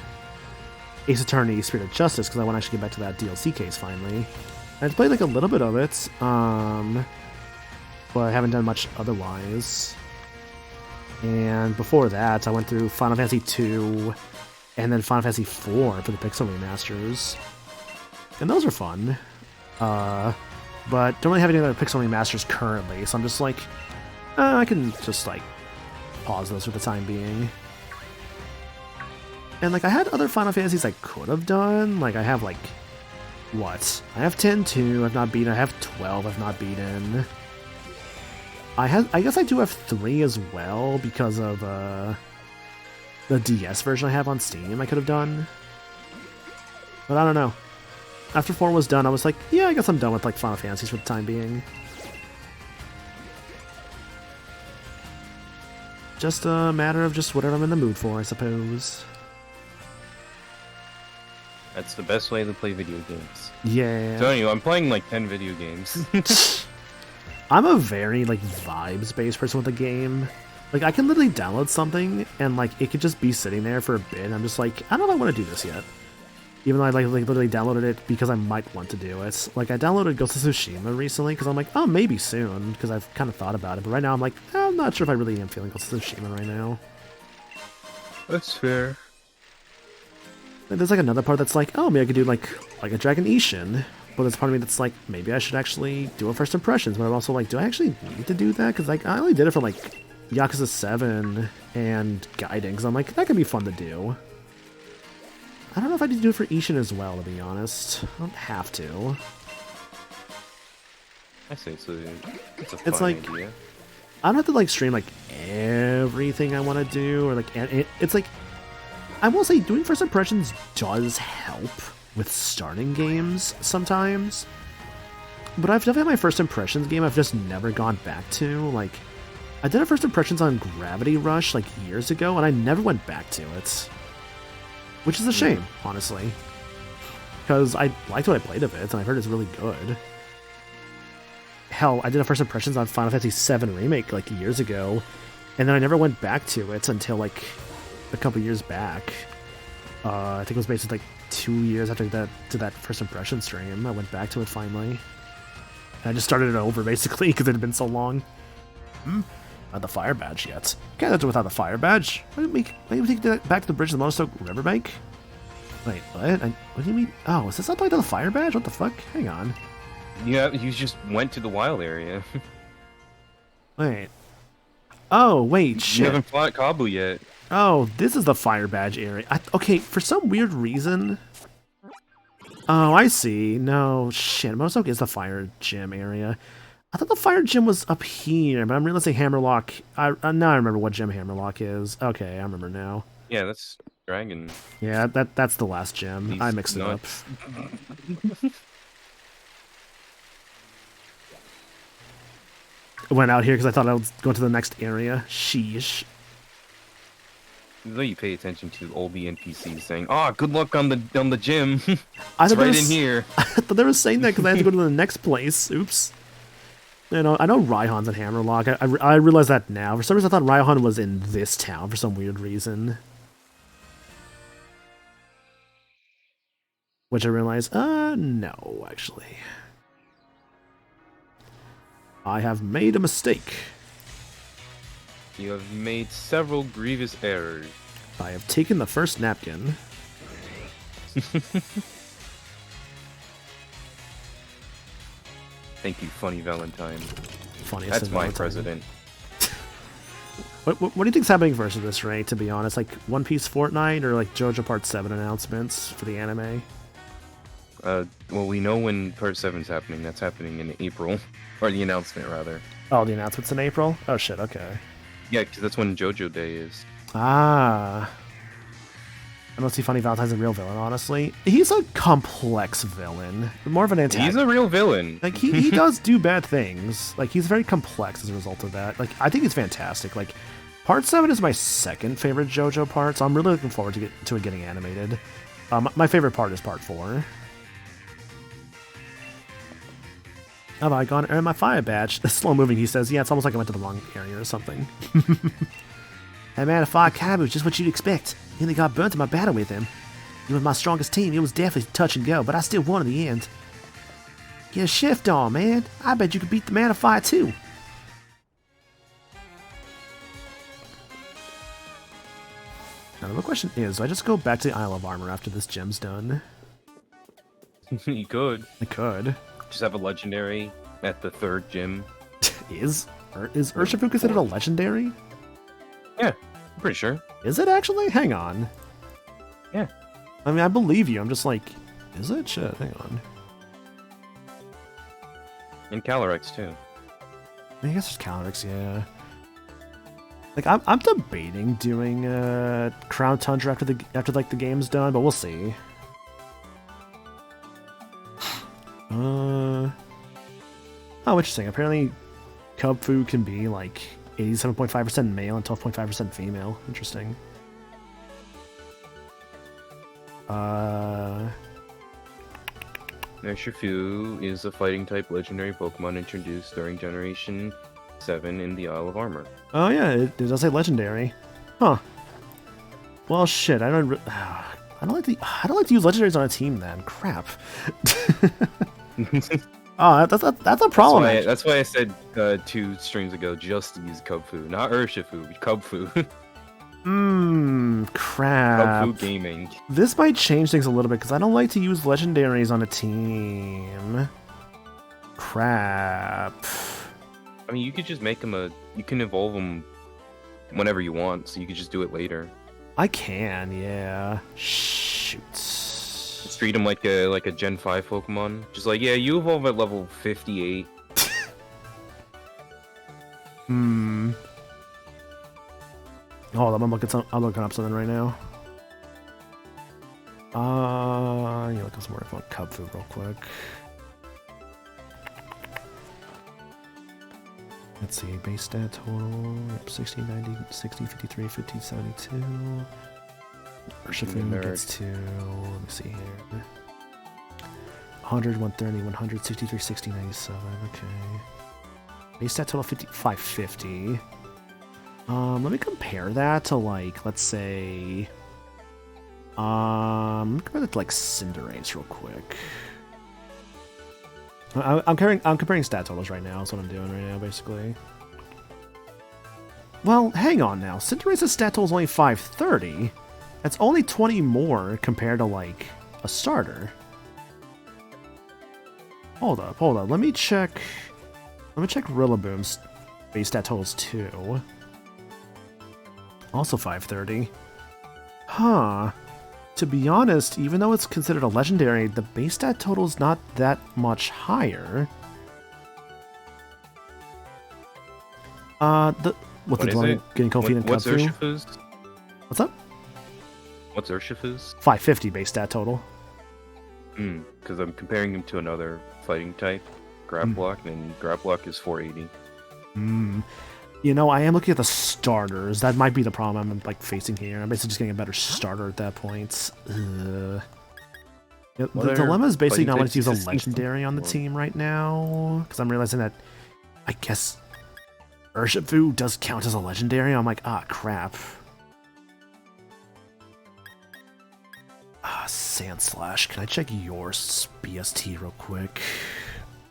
Ace Attorney Spirit of Justice because I want to actually get back to that DLC case finally. I've played like a little bit of it, but I haven't done much otherwise. And before that, I went through Final Fantasy 2 and then Final Fantasy 4 for the Pixel remasters. And those are fun. But don't really have any other Pixel remasters currently, so I'm just like, I can just like pause those for the time being. And like I had other Final Fantasies I could have done. Like I have like, what? I have 10-2 I've not beaten. I have 12 I've not beaten. I guess I do have 3 as well because of the DS version I have on Steam I could have done. But I don't know. After 4 was done, I was like, yeah, I guess I'm done with like Final Fantasies for the time being. Just a matter of just whatever I'm in the mood for, I suppose. That's the best way to play video games. Yeah. So anyway, I'm playing like 10 video games. I'm a very like vibes-based person with the game. Like I can literally download something and like it could just be sitting there for a bit. And I'm just like, I don't know if I want to do this yet. Even though I like literally downloaded it because I might want to do it. Like I downloaded Ghost of Tsushima recently because I'm like, oh, maybe soon because I've kind of thought about it. But right now I'm like, I'm not sure if I really am feeling Ghost of Tsushima right now. That's fair. And there's like another part that's like, oh, maybe I could do like a Dragon Ishin. But there's part of me that's like, maybe I should actually do a first impressions. But I'm also like, do I actually need to do that? Because like I only did it for like Yakuza 7 and Gaiden. Because I'm like, that could be fun to do. I don't know if I need to do it for Ishin as well, to be honest. I don't have to. I say it's a It's fun like, idea. I don't have to like stream like everything I want to do, or like it's like, I will say doing first impressions does help with starting games sometimes. But I've definitely had my first impressions game I've just never gone back to. Like, I did a first impressions on Gravity Rush like years ago, and I never went back to it. Which is a shame, honestly. Because I liked what I played of it, and I heard it's really good. Hell, I did a first impressions on Final Fantasy VII Remake, like, years ago, and then I never went back to it until, like, a couple years back. I think it was basically, like, 2 years after that first impression stream. I went back to it, finally. And I just started it over, basically, because it had been so long. Not the fire badge yet. Can't do it without the fire badge. Why didn't we take that back to the bridge of the Monostoke Riverbank? Wait, what? What do you mean? Oh, is this not like the fire badge? What the fuck? Hang on. Yeah, you just went to the wild area. Wait. Oh, wait, You shit. haven't fought Kabu yet. Oh, this is the fire badge area. Okay, for some weird reason, Oh, I see. No, shit. Mosoke is the fire gym area. I thought the fire gym was up here, but I'm realizing Hammerlock. Now I remember what gym Hammerlock is. Okay, I remember now. Yeah, that's Dragon. Yeah, that's the last gym. I He's mixed it up. nuts. Went out here because I thought I was going to the next area. Sheesh. Though you pay attention to all the NPCs saying, "Ah, good luck on the gym." I It's thought they right were in here. I thought they were saying that because I had to go to the next place. Oops. You know, I know Raihan's in Hammerlock. I realize that now. For some reason, I thought Raihan was in this town for some weird reason. Which I realized, no, actually. I have made a mistake. You have made several grievous errors. I have taken the first napkin. Thank you, Funny Valentine. Funniest That's of my all time. president. What do you think's happening versus this, Ray, to be honest? Like One Piece Fortnite or like JoJo Part 7 announcements for the anime? Well, we know when Part 7's happening. That's happening in April. Or the announcement, rather. Oh, the announcement's in April? Oh shit, okay. Yeah, because that's when JoJo Day is. Ah. I don't see Funny Valentine's a real villain, honestly. He's a complex villain. More of an antagonist. He's a real villain. Like, he does do bad things. Like, he's very complex as a result of that. Like, I think he's fantastic. Like, Part 7 is my second favorite JoJo part, so I'm really looking forward to it getting animated. My favorite part is Part 4. Have I gone earn my fire badge? Slow moving, he says. Yeah, it's almost like I went to the wrong area or something. That man of fire Kabu, just what you'd expect. Nearly got burnt in my battle with him. He was my strongest team. It was definitely touch and go, but I still won in the end. Get a shift on, man. I bet you could beat the man of fire too. Now the real question is, do I just go back to the Isle of Armor after this gem's done? You could. I could. Just have a legendary at the third gym. Is Urshifu considered a legendary? Yeah, I'm pretty sure. Is it actually? Hang on. Yeah. I mean, I believe you. I'm just like, is it? Shit, hang on. And Calyrex, too. I guess there's Calyrex, yeah. Like, I'm debating doing Crown Tundra after like the game's done, but we'll see. Oh, interesting. Apparently, Kubfu can be like 87.5% male and 12.5% female. Interesting. Urshifu is a fighting type legendary Pokemon introduced during Generation 7 in the Isle of Armor. Oh yeah, it does say legendary. Huh. Well, shit. I don't like to use legendaries on a team. Then crap. Oh, that's a problem. That's why I said 2 streams ago just to use Kubfu, not Urshifu, Kubfu. Crap. Kubfu Gaming. This might change things a little bit because I don't like to use legendaries on a team. Crap. I mean, you could just make them you can evolve them whenever you want, so you could just do it later. I can, yeah. Shoot. Just treat them like a Gen 5 Pokemon. Just like, yeah, you evolve at level 58. Hold on, I'm looking up something right now. Yeah, look up some more info on Kubfu real quick. Let's see, base stat total, 60, 90, 60, 53, 50, 72. Urshifu gets to, let me see here. 100, 130, 100, 63, 60, 97, okay. Base stat total 550. Let me compare that to like, let's say, compare that to like Cinderace real quick. I'm comparing stat totals right now. That's what I'm doing right now, basically. Well, hang on now. Cinderace's stat total is only 530. That's only 20 more compared to like a starter. Hold up. Let me check. Rillaboom's base stat totals too. Also 530. Huh. to be honest, even though it's considered a legendary, the base stat total is not that much higher. What's What the is dwelling it? getting cold feet and What's kung fu? Urshifu's? What's up? What's Urshifu's? 550 base stat total. Because I'm comparing him to another fighting type, Graplock, and Graplock is 480. You know, I am looking at the starters. That might be the problem I'm like facing here. I'm basically just getting a better starter at that point. Yeah, the Other dilemma is basically fighting not wanting to use a types legendary on the or- team right now, because I'm realizing that I guess Urshifu does count as a legendary. I'm like, ah, crap. Sand Slash. Can I check your BST real quick?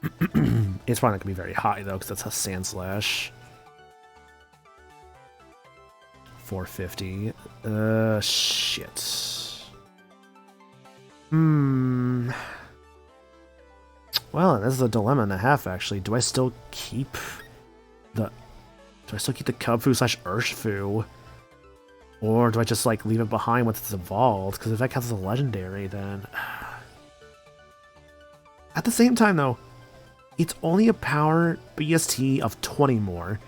It's probably not gonna be very high though, because that's a Sand Slash. 450. Shit. Well, this is a dilemma and a half, actually. Do I still keep the Cubfu / Urshifu? Or do I just, like, leave it behind once it's evolved? Because if that counts as a legendary, then... At the same time, though, it's only a power BST of 20 more.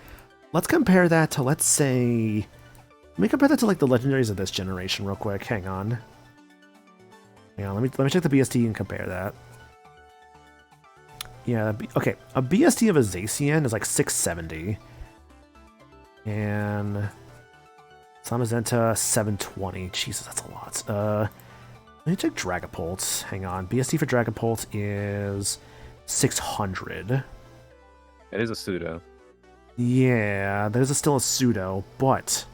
Let's compare that to, let's say... Let me compare that to, like, the legendaries of this generation real quick. Hang on. Hang on, let me check the BST and compare that. Yeah, okay. A BST of a Zacian is, like, 670. And... Samazenta, 720. Jesus, that's a lot. Let me check Dragapult. Hang on. BST for Dragapult is 600. It is a pseudo. Yeah, there's still a pseudo, but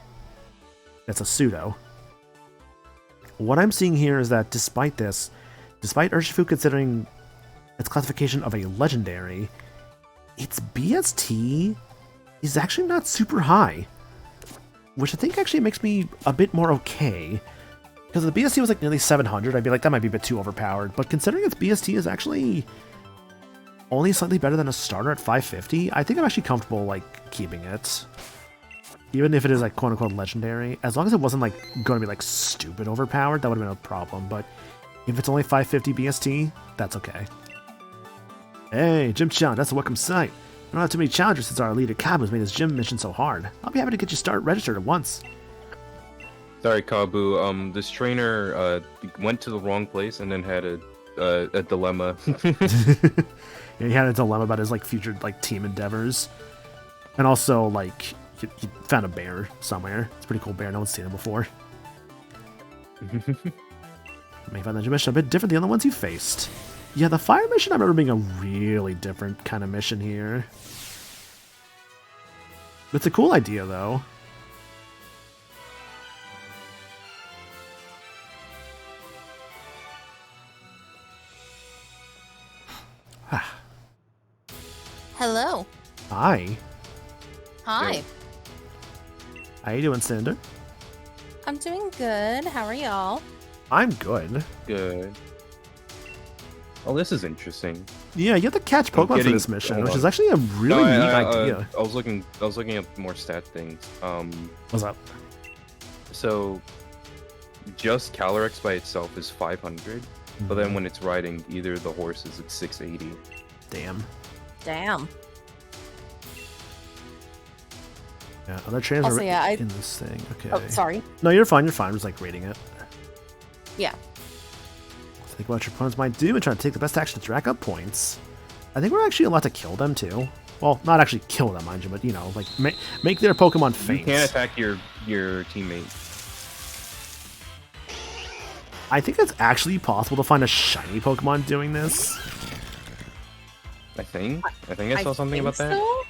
it's a pseudo. What I'm seeing here is that despite this, despite Urshifu considering its classification of a legendary, its BST is actually not super high. Which I think actually makes me a bit more okay. Because if the BST was like nearly 700, I'd be like, that might be a bit too overpowered. But considering its BST is actually only slightly better than a starter at 550, I think I'm actually comfortable, like, keeping it. Even if it is, like, quote-unquote legendary. As long as it wasn't, like, going to be, like, stupid overpowered, that would have been a problem. But if it's only 550 BST, that's okay. Hey, Gym Challenge, that's a welcome sight. I don't have too many challengers since our leader Kabu's made his gym mission so hard. I'll be happy to get you registered at once. Sorry, Kabu. This trainer went to the wrong place and then had a dilemma. Yeah, he had a dilemma about his like future like team endeavors, and also like he found a bear somewhere. It's a pretty cool bear. No one's seen it before. May find that mission a bit different than the other ones you faced. Yeah, the fire mission I remember being a really different kind of mission here. It's a cool idea, though. Hello. Hi. Hi. How you doing, Cinder? I'm doing good. How are y'all? I'm good. Good. Oh, this is interesting. Yeah, you have to catch Pokemon for this mission, which is actually a really neat idea. I was looking at more stat things. What's up? So just Calyrex by itself is 500, but then when it's riding either of the horses, it's 680. Damn. Damn. Yeah, other trainers Also, are yeah, in this thing. Okay. Oh, sorry. No, you're fine. You're fine. I'm just like rating it. Yeah. Think what your opponents might do and try to take the best action to rack up points. I think we're actually allowed to kill them too. Well, not actually kill them, mind you, but you know, like make their Pokemon faint. You can't attack your teammate. I think it's actually possible to find a shiny Pokemon doing this. I think I saw something about that. So?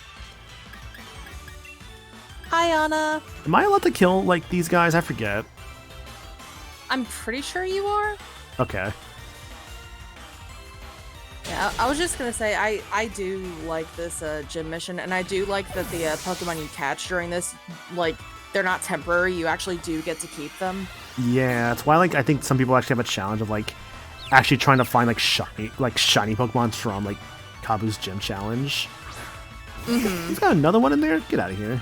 Hi, Anna. Am I allowed to kill like these guys? I forget. I'm pretty sure you are. Okay. Yeah, I was just gonna say I do like this gym mission, and I do like that the Pokemon you catch during this, like, they're not temporary. You actually do get to keep them. Yeah, that's why like I think some people actually have a challenge of like actually trying to find like shiny Pokemon from like Kabu's gym challenge. He's got another one in there. Get out of here.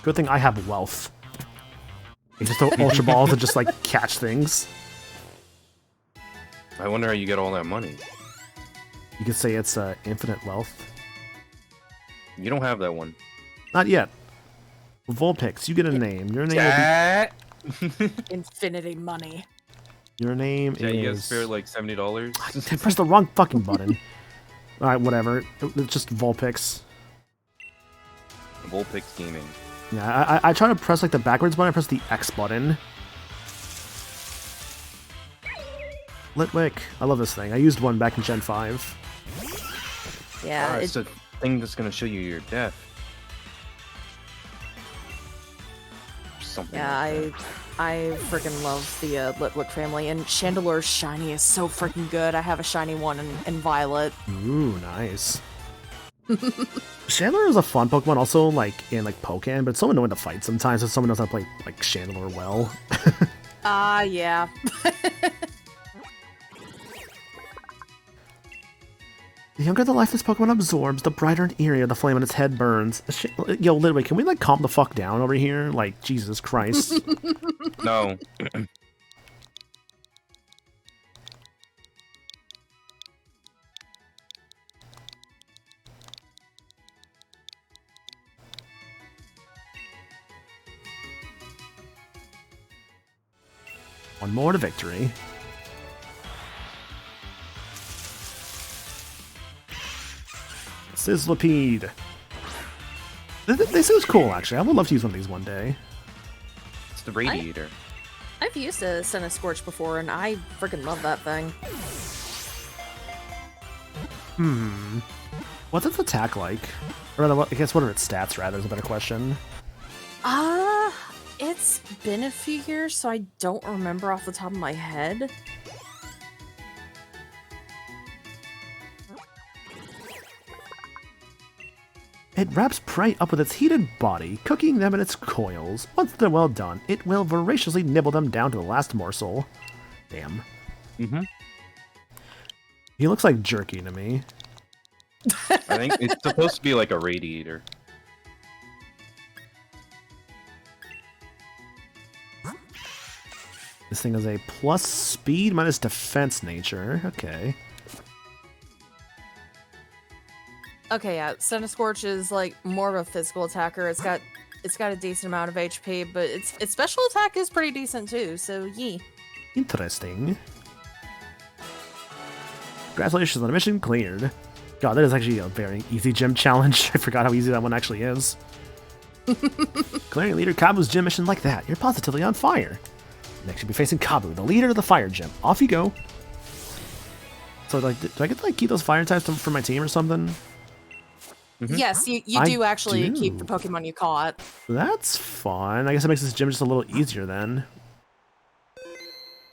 Good thing I have wealth. You just throw Ultra Balls and just, like, catch things. I wonder how you get all that money. You could say it's infinite wealth. You don't have that one. Not yet. Vulpix, you get a name. Your name will be... Infinity money. Your name Yeah, you guys is... spare like $70. I pressed the wrong fucking button. Alright, whatever. It's just Vulpix. Vulpix Gaming. Yeah, I try to press like the backwards button, I press the X button. Litwick. I love this thing. I used one back in Gen 5. Yeah, It's a thing that's gonna show you your death. Something yeah, like I freaking love the Litwick family, and Chandeler's shiny is so freaking good. I have a shiny one in Violet. Ooh, nice. Chandler is a fun Pokemon also, like, in, like, Pokken, but it's so annoying to fight sometimes if someone knows how to play, like, Chandler well. Yeah. The younger the life this Pokemon absorbs, the brighter and eerier the flame on its head burns. Yo, Lidway, can we, like, calm the fuck down over here? Like, Jesus Christ. No. One more to victory. Sizzlipede. This is cool, actually. I would love to use one of these one day. It's the Radiator. I've used a Scorch before, and I freaking love that thing. What's its attack like? Or rather, I guess what are its stats, rather, is a better question. It's been a few years, so I don't remember off the top of my head. It wraps prey up with its heated body, cooking them in its coils. Once they're well done, it will voraciously nibble them down to the last morsel. Damn. Mm-hmm. He looks like jerky to me. I think it's supposed to be like a Radiator. This thing is a plus speed minus defense nature. Okay. Okay, yeah, Scorch is like more of a physical attacker. It's got a decent amount of HP, but its special attack is pretty decent too. So yee. Interesting. Congratulations on the mission cleared. God, that is actually a very easy gym challenge. I forgot how easy that one actually is. Clearing leader Kabu's gym mission like that, you're positively on fire. Next you'll be facing Kabu, the leader of the fire gym. Off you go. So like, do I get to like keep those fire types for my team or something? Mm-hmm. Yes, you I do actually do. keep the Pokemon you caught. That's fun. I guess it makes this gym just a little easier then.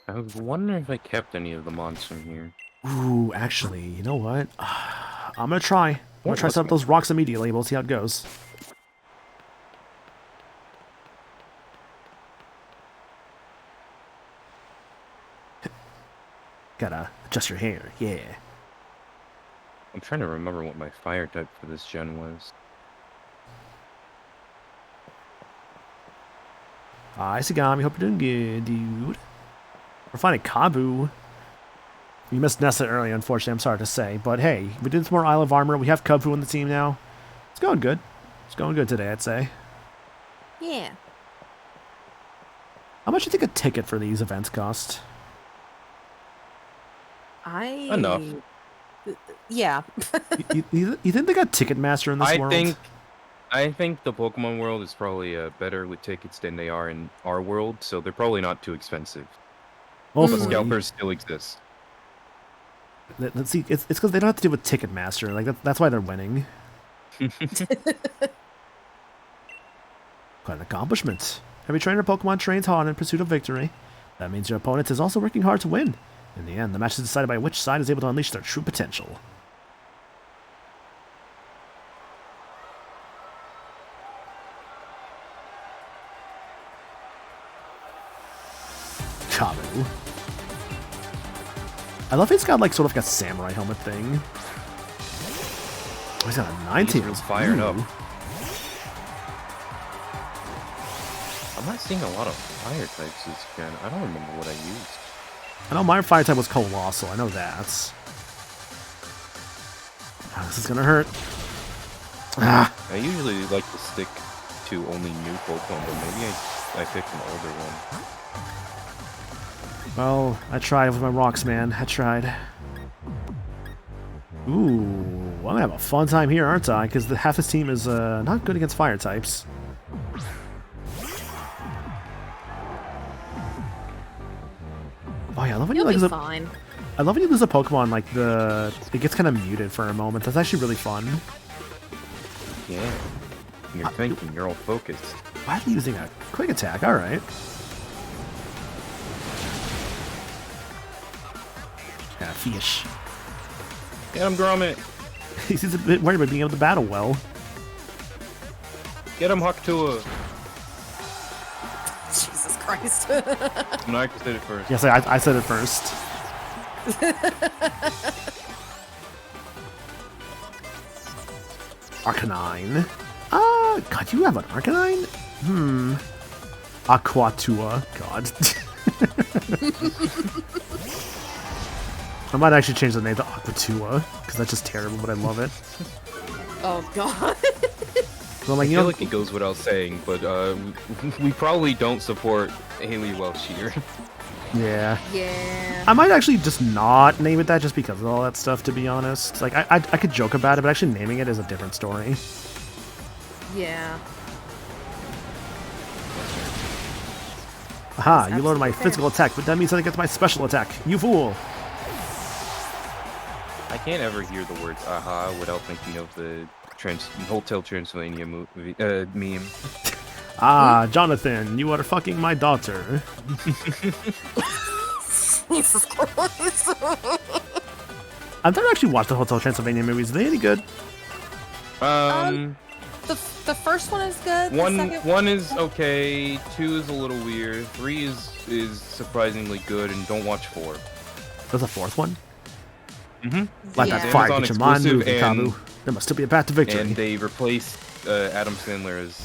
I was wondering if I kept any of the mods from here. Ooh, actually, you know what? I'm gonna try. I'm gonna try What's some of those rocks immediately. We'll see how it goes. Gotta adjust your hair, yeah. I'm trying to remember what my fire type for this gen was. Hi, Sagami. Hope you're doing good, dude. We're finding Kabu. We missed Nessa earlier, unfortunately. I'm sorry to say. But hey, we did some more Isle of Armor. We have Kabu on the team now. It's going good. It's going good today, I'd say. Yeah. How much do you think a ticket for these events cost? Enough. Yeah. You think they got Ticketmaster in this world? I think the Pokemon world is probably better with tickets than they are in our world, so they're probably not too expensive. But Hopefully. scalpers still exist. Let's see. It's because they don't have to do with Ticketmaster. Like that's why they're winning. Quite an accomplishment. Every trainer Pokemon trains hard in pursuit of victory. That means your opponent is also working hard to win. In the end, the match is decided by which side is able to unleash their true potential. Kabu. I love it's got like sort of like a samurai helmet thing. Oh, he's got a 19. He's fired up. I'm not seeing a lot of fire types this gen. I don't remember what I used. I know my fire type was Colossal. I know that. Oh, this is gonna hurt. Ah. I usually like to stick to only new Pokemon, but maybe I picked an older one. Well, I tried with my rocks, man. I tried. Ooh, I'm gonna have a fun time here, aren't I? Because half this team is not good against fire types. Oh yeah, I love when you You'll like be fine. I love when you lose a Pokemon, like it gets kind of muted for a moment. That's actually really fun. Yeah. You're thinking, you're all focused. Why are they using a quick attack? All right. Yeah, fish. Get him, Gromit! He's a bit worried about being able to battle well. Get him, Haktua! Jesus Christ. No, I said it first. Yes, I said it first. Arcanine. God, you have an Arcanine? Aquatua. God. I might actually change the name to Aquatua, because that's just terrible, but I love it. Oh God. So I'm like, I you feel know, like it goes without saying, but we probably don't support Haley Welsh here. yeah. Yeah. I might actually just not name it that just because of all that stuff, to be honest. Like, I could joke about it, but actually naming it is a different story. Yeah. Aha, That's you lowered my absolutely fair. physical attack, but that means I get my special attack. You fool! I can't ever hear the words "aha" without thinking of the Hotel Transylvania movie, meme. Ah, Jonathan, you are fucking my daughter. Jesus Christ. I've never actually watched the Hotel Transylvania movies. Are they any good? The first one is good. The second One is okay, 2 is a little weird, 3 is surprisingly good, and don't watch 4. There's a fourth one? Mm-hmm. Let Yeah. that fire Amazon get your mind exclusive, moving, and- Kabu. There must still be a path to victory. And they replaced Adam Sandler as...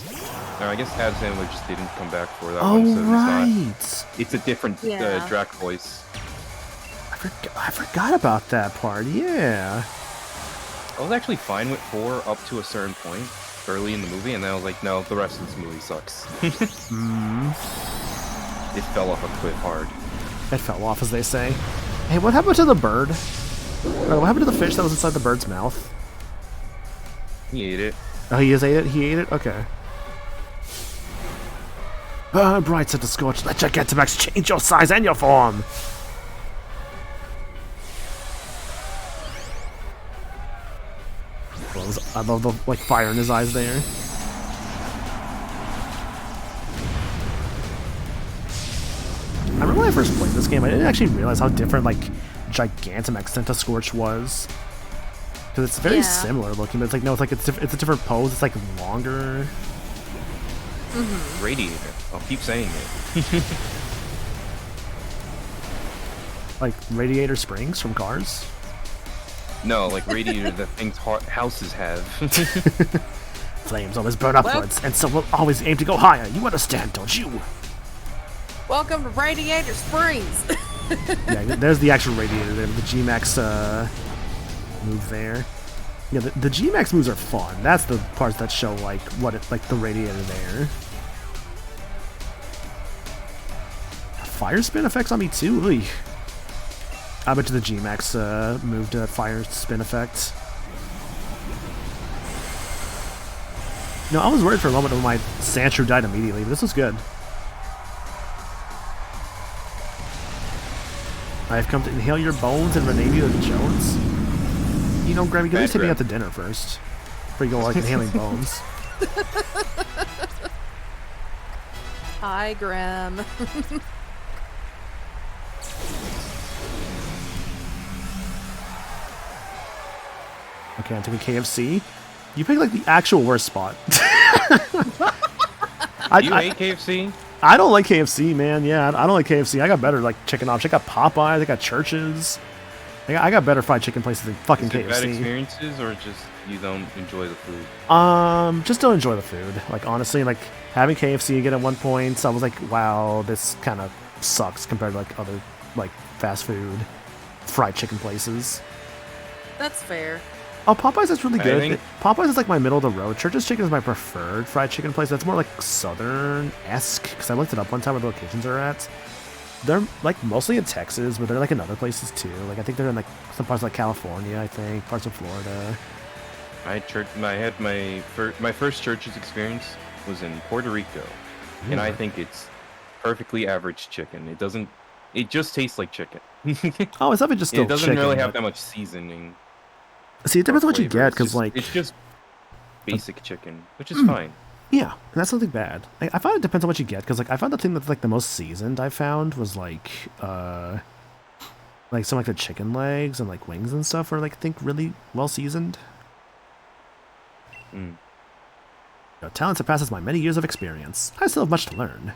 Or I guess Adam Sandler just didn't come back for that Oh, one, so right. it's a different Yeah. Drac voice. I forgot about that part, yeah. I was actually fine with 4 up to a certain point early in the movie, and then I was like, no, the rest of this movie sucks. It fell off a cliff hard. It fell off, as they say. Hey, what happened to the bird? What happened to the fish that was inside the bird's mouth? He ate it. Oh, he ate it? He ate it? Okay. Bright said to Scorch, let your Gigantamax change your size and your form! I love the like fire in his eyes there. I remember when I first played this game, I didn't actually realize how different like Gigantamax Scorch was. Because it's very Yeah. similar looking, but it's like no, it's like it's a different pose. It's like longer. Radiator. I'll keep saying it. Like Radiator Springs from Cars. No, like Radiator, the things houses have. Flames always burn upwards, and so we'll always aim to go higher. You understand, don't you? Welcome to Radiator Springs. Yeah, there's the actual Radiator there, the G-Max move there. Yeah, the G-Max moves are fun. That's the parts that show like what it like the Radiator there. Fire spin effects on me too. Really. I bet you the G-Max moved to that fire spin effect. No, I was worried for a moment when my Sandshrew died immediately, but this was good. I have come to inhale your bones and rename you to Jones. You know, Graham, you can at least take me out to dinner first. Before you go, like, inhaling bones. Hi, Graham. Okay, I'm taking KFC. You picked, like, the actual worst spot. You hate KFC? I don't like KFC, man. Yeah, I don't like KFC. I got better, like, chicken options. I got Popeyes. I got Churches. I got better fried chicken places than fucking Is it bad KFC. experiences or just you don't enjoy the food? Just don't enjoy the food. Like honestly, like having KFC again at one point, I was like, wow, this kind of sucks compared to like other like fast food fried chicken places. That's fair. Oh, Popeyes is really good. think- Popeyes is like my middle of the road. Church's Chicken is my preferred fried chicken place. That's more like southern-esque because I looked it up one time where the locations are at. They're like mostly in Texas, but they're like in other places too. Like I think they're in like some parts of like California, I think, parts of Florida. I had my first church's experience was in Puerto Rico, and I think it's perfectly average chicken. It just tastes like chicken. Oh, it's definitely just still It doesn't chicken, really have but- that much seasoning. See, it depends on what you flavor. get, It's because just- like it's just basic chicken, which is fine. yeah, and that's nothing bad. I find it depends on what you get, because like I found the thing that's like the most seasoned I found was like some like the chicken legs and like wings and stuff are like I think really well seasoned. Mm. Your talent surpasses my many years of experience. I still have much to learn.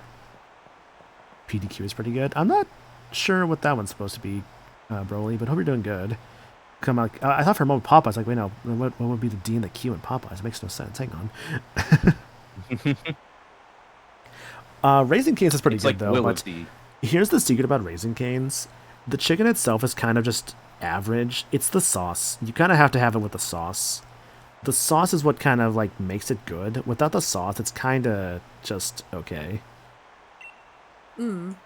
PDQ is pretty good. I'm not sure what that one's supposed to be, Broly, but hope you're doing good. Come on, I thought for a moment Popeyes, like, wait, no, what would be the D and the Q in Popeyes? It makes no sense. Hang on. Raising Cane's is pretty It's good, like though. Will But of D. here's the secret about Raising Cane's. The chicken itself is kind of just average. It's the sauce. You kind of have to have it with the sauce. The sauce is what kind of, like, makes it good. Without the sauce, it's kind of just okay. Mm.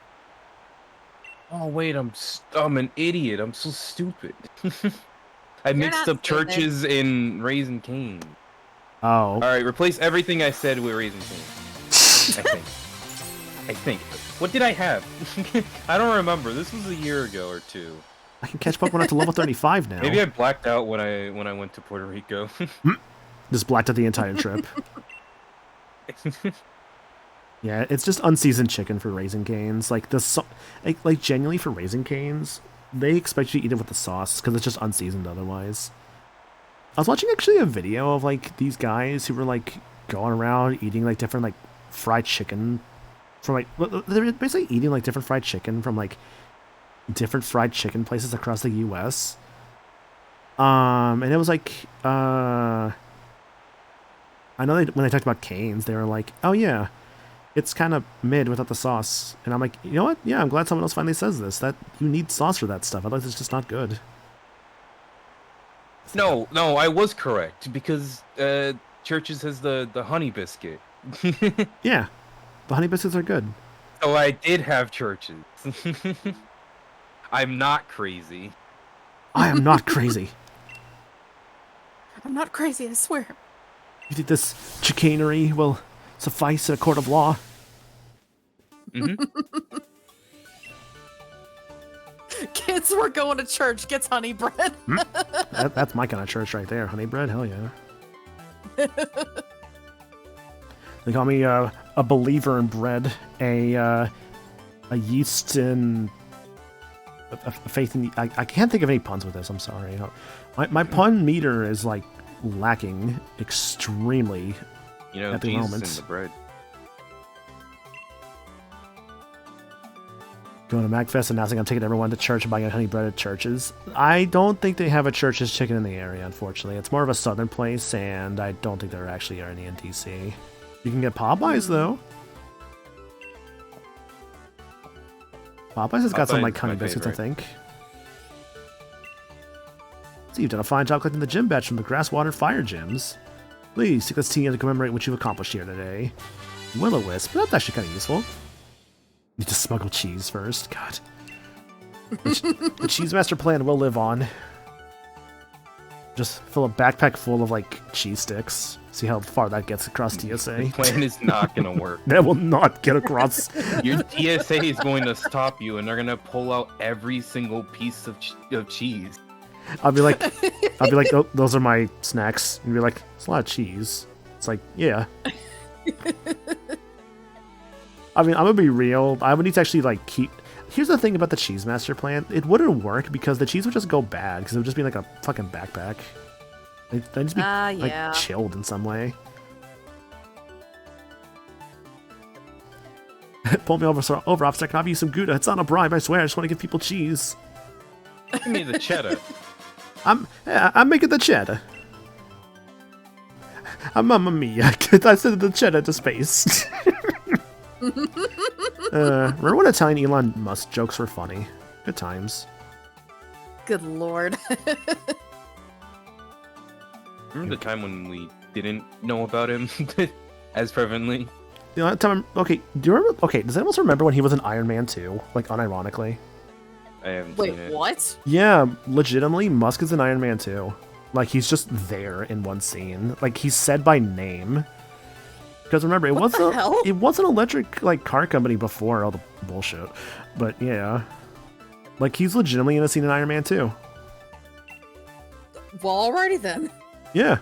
Oh wait, I'm an idiot. I'm so stupid. I mixed not up churches and Raising Cane. Oh. All right, replace everything I said with Raising Cane. I think. What did I have? I don't remember. This was a year ago or two. I can catch Pokemon up to level 35 now. Maybe I blacked out when I went to Puerto Rico. Just blacked out the entire trip. Yeah, it's just unseasoned chicken for Raising Cane's. Like like genuinely for Raising Cane's, they expect you to eat it with the sauce because it's just unseasoned otherwise. I was watching actually a video of like these guys who were like going around eating like different like fried chicken from like they're basically eating like different fried chicken from like different fried chicken places across the U.S. And it was like I know when they talked about Cane's, they were like, oh yeah. It's kind of mid without the sauce. And I'm like, you know what? Yeah, I'm glad someone else finally says this. That you need sauce for that stuff. Otherwise, it's just not good. No, I was correct because Churches has the honey biscuit. Yeah, the honey biscuits are good. So I did have Churches. I'm not crazy. I am not crazy. I'm not crazy, I swear. You think this chicanery will suffice in a court of law? Mm-hmm. Kids were going to church, gets honey bread. That's my kind of church right there. Honey bread, hell yeah. They call me a believer in bread, a yeast in a faith in. I can't think of any puns with this. I'm sorry. My pun meter is like lacking extremely. You know, At the Jesus moment. in the bread. Going to MagFest announcing I'm taking everyone to church and buying honey bread at churches. I don't think they have a church's chicken in the area, unfortunately. It's more of a southern place, and I don't think there actually are any in DC. You can get Popeyes, though. Popeyes has got some Popeyes like is honey my biscuits, I favorite. think. So you've done a fine job collecting the gym badge from the Grasswater Fire Gyms. Please take this tea to commemorate what you've accomplished here today. Will-O-Wisp, that's actually kind of useful. Need to smuggle cheese first. God. The cheese master plan will live on. Just fill a backpack full of like cheese sticks. See how far that gets across TSA. Plan is not gonna work. That will not get across. Your TSA is going to stop you, and they're gonna pull out every single piece of cheese. I'll be like, oh, those are my snacks. And you'll be like, it's a lot of cheese. It's like, yeah. I mean, I'm gonna be real. I would need to actually like keep. Here's the thing about the cheese master plan. It wouldn't work because the cheese would just go bad because it would just be like a fucking backpack. They'd just be Yeah. like chilled in some way. Pull me over, Officer. I can offer you some Gouda. It's not a bribe, I swear. I just want to give people cheese. Give me the cheddar. I'm making the cheddar. I'm Mamma Mia. I sent the cheddar to space. Remember when Italian Elon Musk jokes were funny? Good times. Good lord. Remember the time when we didn't know about him as prevalently? You know, that time, okay, do you remember? Okay, does anyone else remember when he was in Iron Man 2? Like, unironically? I haven't Wait, seen it. what? Yeah, legitimately, Musk is in Iron Man 2. Like, he's just there in one scene. Like, he's said by name. Because remember, What the hell? it was an electric, like, car company before all the bullshit. But, yeah. Like, he's legitimately in a scene in Iron Man 2. Well, alrighty then. Yeah.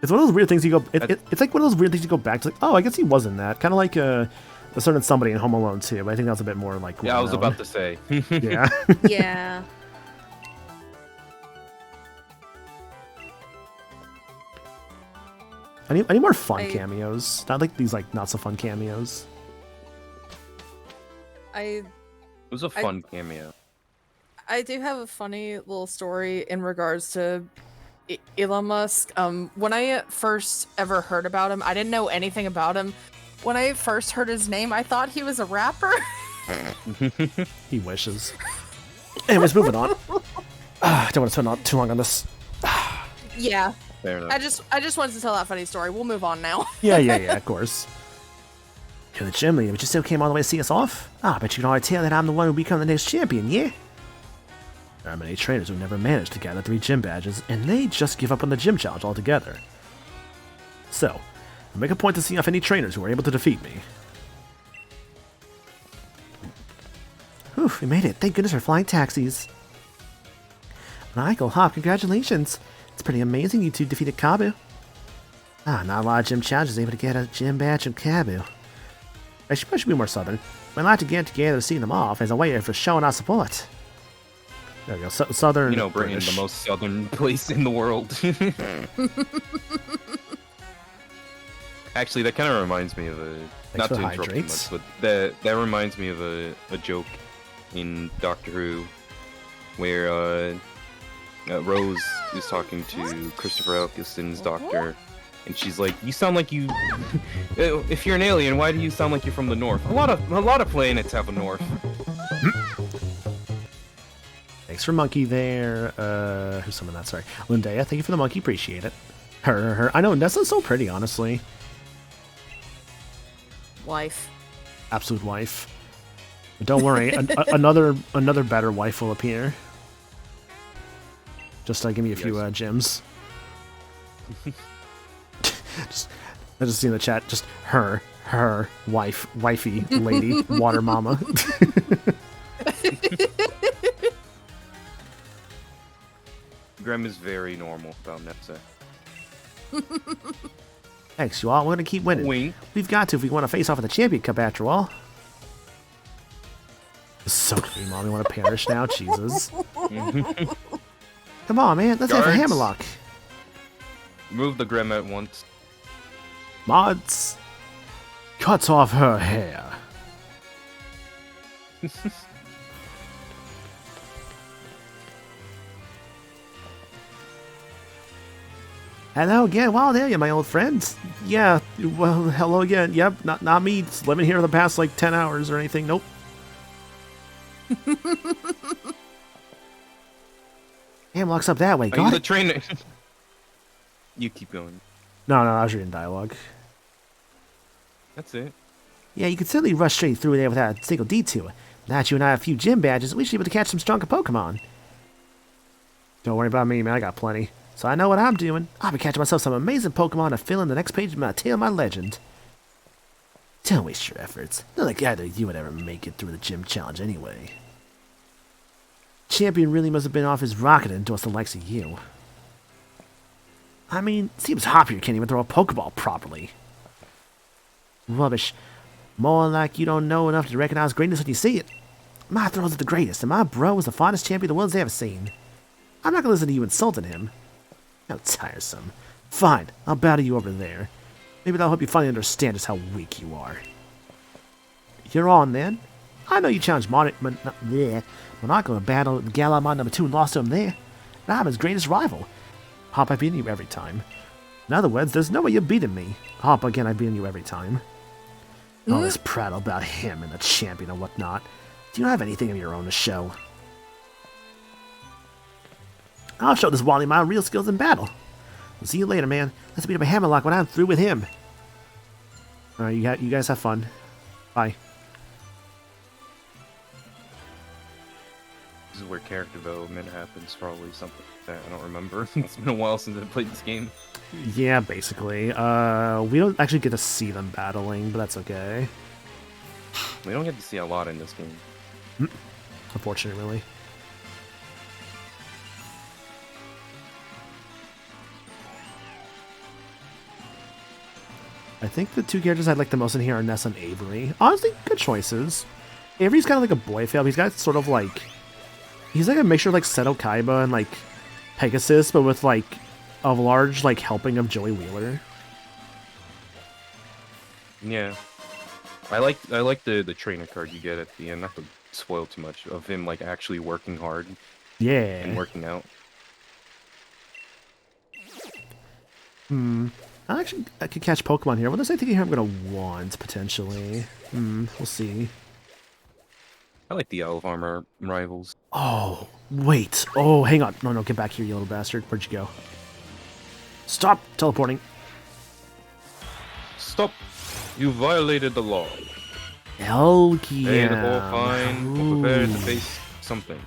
It's one of those weird things you go... It's like one of those weird things you go back to, like, oh, I guess he was in that. Kind of like a certain somebody in Home Alone 2, but I think that was a bit more, like, Yeah, I was well-known. about to say. Yeah. Yeah. I need more fun cameos. Not like these, like, not so fun cameos. I It was a fun cameo. I do have a funny little story in regards to Elon Musk. When I first ever heard about him, I didn't know anything about him. When I first heard his name, I thought he was a rapper. He wishes. Anyways, moving on. I don't want to spend too long on this. Yeah. Fair enough. I just wanted to tell that funny story. We'll move on now. Yeah, of course. You're the gym leader, but you still came all the way to see us off? I bet you can already tell that I'm the one who become the next champion, yeah? There are many trainers who never managed to gather 3 gym badges, and they just give up on the gym challenge altogether. So, I'll make a point to see off any trainers who are able to defeat me. Whew, we made it. Thank goodness for flying taxis. Michael, Hop, congratulations. It's pretty amazing you two defeated Kabu. Not a lot of gym challenges able to get a gym badge from Kabu. I should probably be more southern. We'd like to get together to see them off as a way for showing our support. There we go, southern. You know, Britain, the most southern place in the world. Actually, that kind of reminds me of a... not to interrupt too much, but that reminds me of a joke in Doctor Who where Rose is talking to Christopher Eccleston's doctor, and she's like, "You sound like you. If you're an alien, why do you sound like you're from the north? A lot of planets have a north." Thanks for monkey there. Who's some of that? Sorry, Lindea. Thank you for the monkey. Appreciate it. Her. I know Nessa's so pretty, honestly. Wife. Absolute wife. But don't worry, another better wife will appear. Just give me a few gems. I just see in the chat, just her wifey, lady, water mama. Graham is very normal about Nessa. Thanks, you all. We're gonna keep winning. Wink. We've got to if we want to face off at the Champion Cup after all. So clean, Mom. We want to perish now? Jesus. Come on, man. Let's have a hammerlock. Move the Graham at once. Mods. Cuts off her hair. Hello again. Wow, there you, my old friends. Yeah, well, hello again. Yep, not me. Just living here the past, 10 hours or anything. Nope. Hammerlock's up that way. Are you Got the it? trainer? You keep going. No, I was reading dialogue. That's it. Yeah, you could certainly rush straight through there without a single detour. Now that you and I have a few gym badges, we should be able to catch some stronger Pokemon. Don't worry about me, man. I got plenty. So I know what I'm doing. I'll be catching myself some amazing Pokemon to fill in the next page of my tale of my legend. Don't waste your efforts. Not like either of you would ever make it through the gym challenge anyway. Champion really must have been off his rocket to endorse the likes of you. I mean, seems Hoppier can't even throw a Pokeball properly. Rubbish. More like you don't know enough to recognize greatness when you see it. My throws are the greatest, and my bro is the finest champion the world's ever seen. I'm not gonna listen to you insulting him. How tiresome. Fine, I'll bow to you over there. Maybe that'll help you finally understand just how weak you are. You're on, then. I know you challenged Monaco in battle at Galamon number 2 and lost to him there. And I'm his greatest rival. Hop, I've beaten you every time. In other words, there's no way you're beating me. Hop, again, I've beaten you every time. All this prattle about him and the champion and whatnot. Do you not have anything of your own to show? I'll show this Wally my real skills in battle. We'll see you later, man. Let's beat up a Hammerlock when I'm through with him. Alright, you guys have fun. Bye. This is where character development happens, probably something like that. I don't remember. It's been a while since I've played this game. Yeah, basically. We don't actually get to see them battling, but that's okay. We don't get to see a lot in this game. Unfortunately, really. I think the two characters I'd like the most in here are Nessa and Avery. Honestly, good choices. Avery's kind of like a boy fail. He's got sort of like... He's like a mixture of like Seto Kaiba and like Pegasus, but with like a large like helping of Joey Wheeler. Yeah. I like the trainer card you get at the end. Not to spoil too much of him like actually working hard. Yeah. And working out. I could catch Pokemon here. What does I think here I'm gonna want potentially? We'll see. I like the Elf Armor rivals. Oh, wait. Oh, hang on. No, get back here, you little bastard. Where'd you go? Stop teleporting. Stop! You violated the law. Hell Hey, the whole yeah. fine. We're prepared to face something.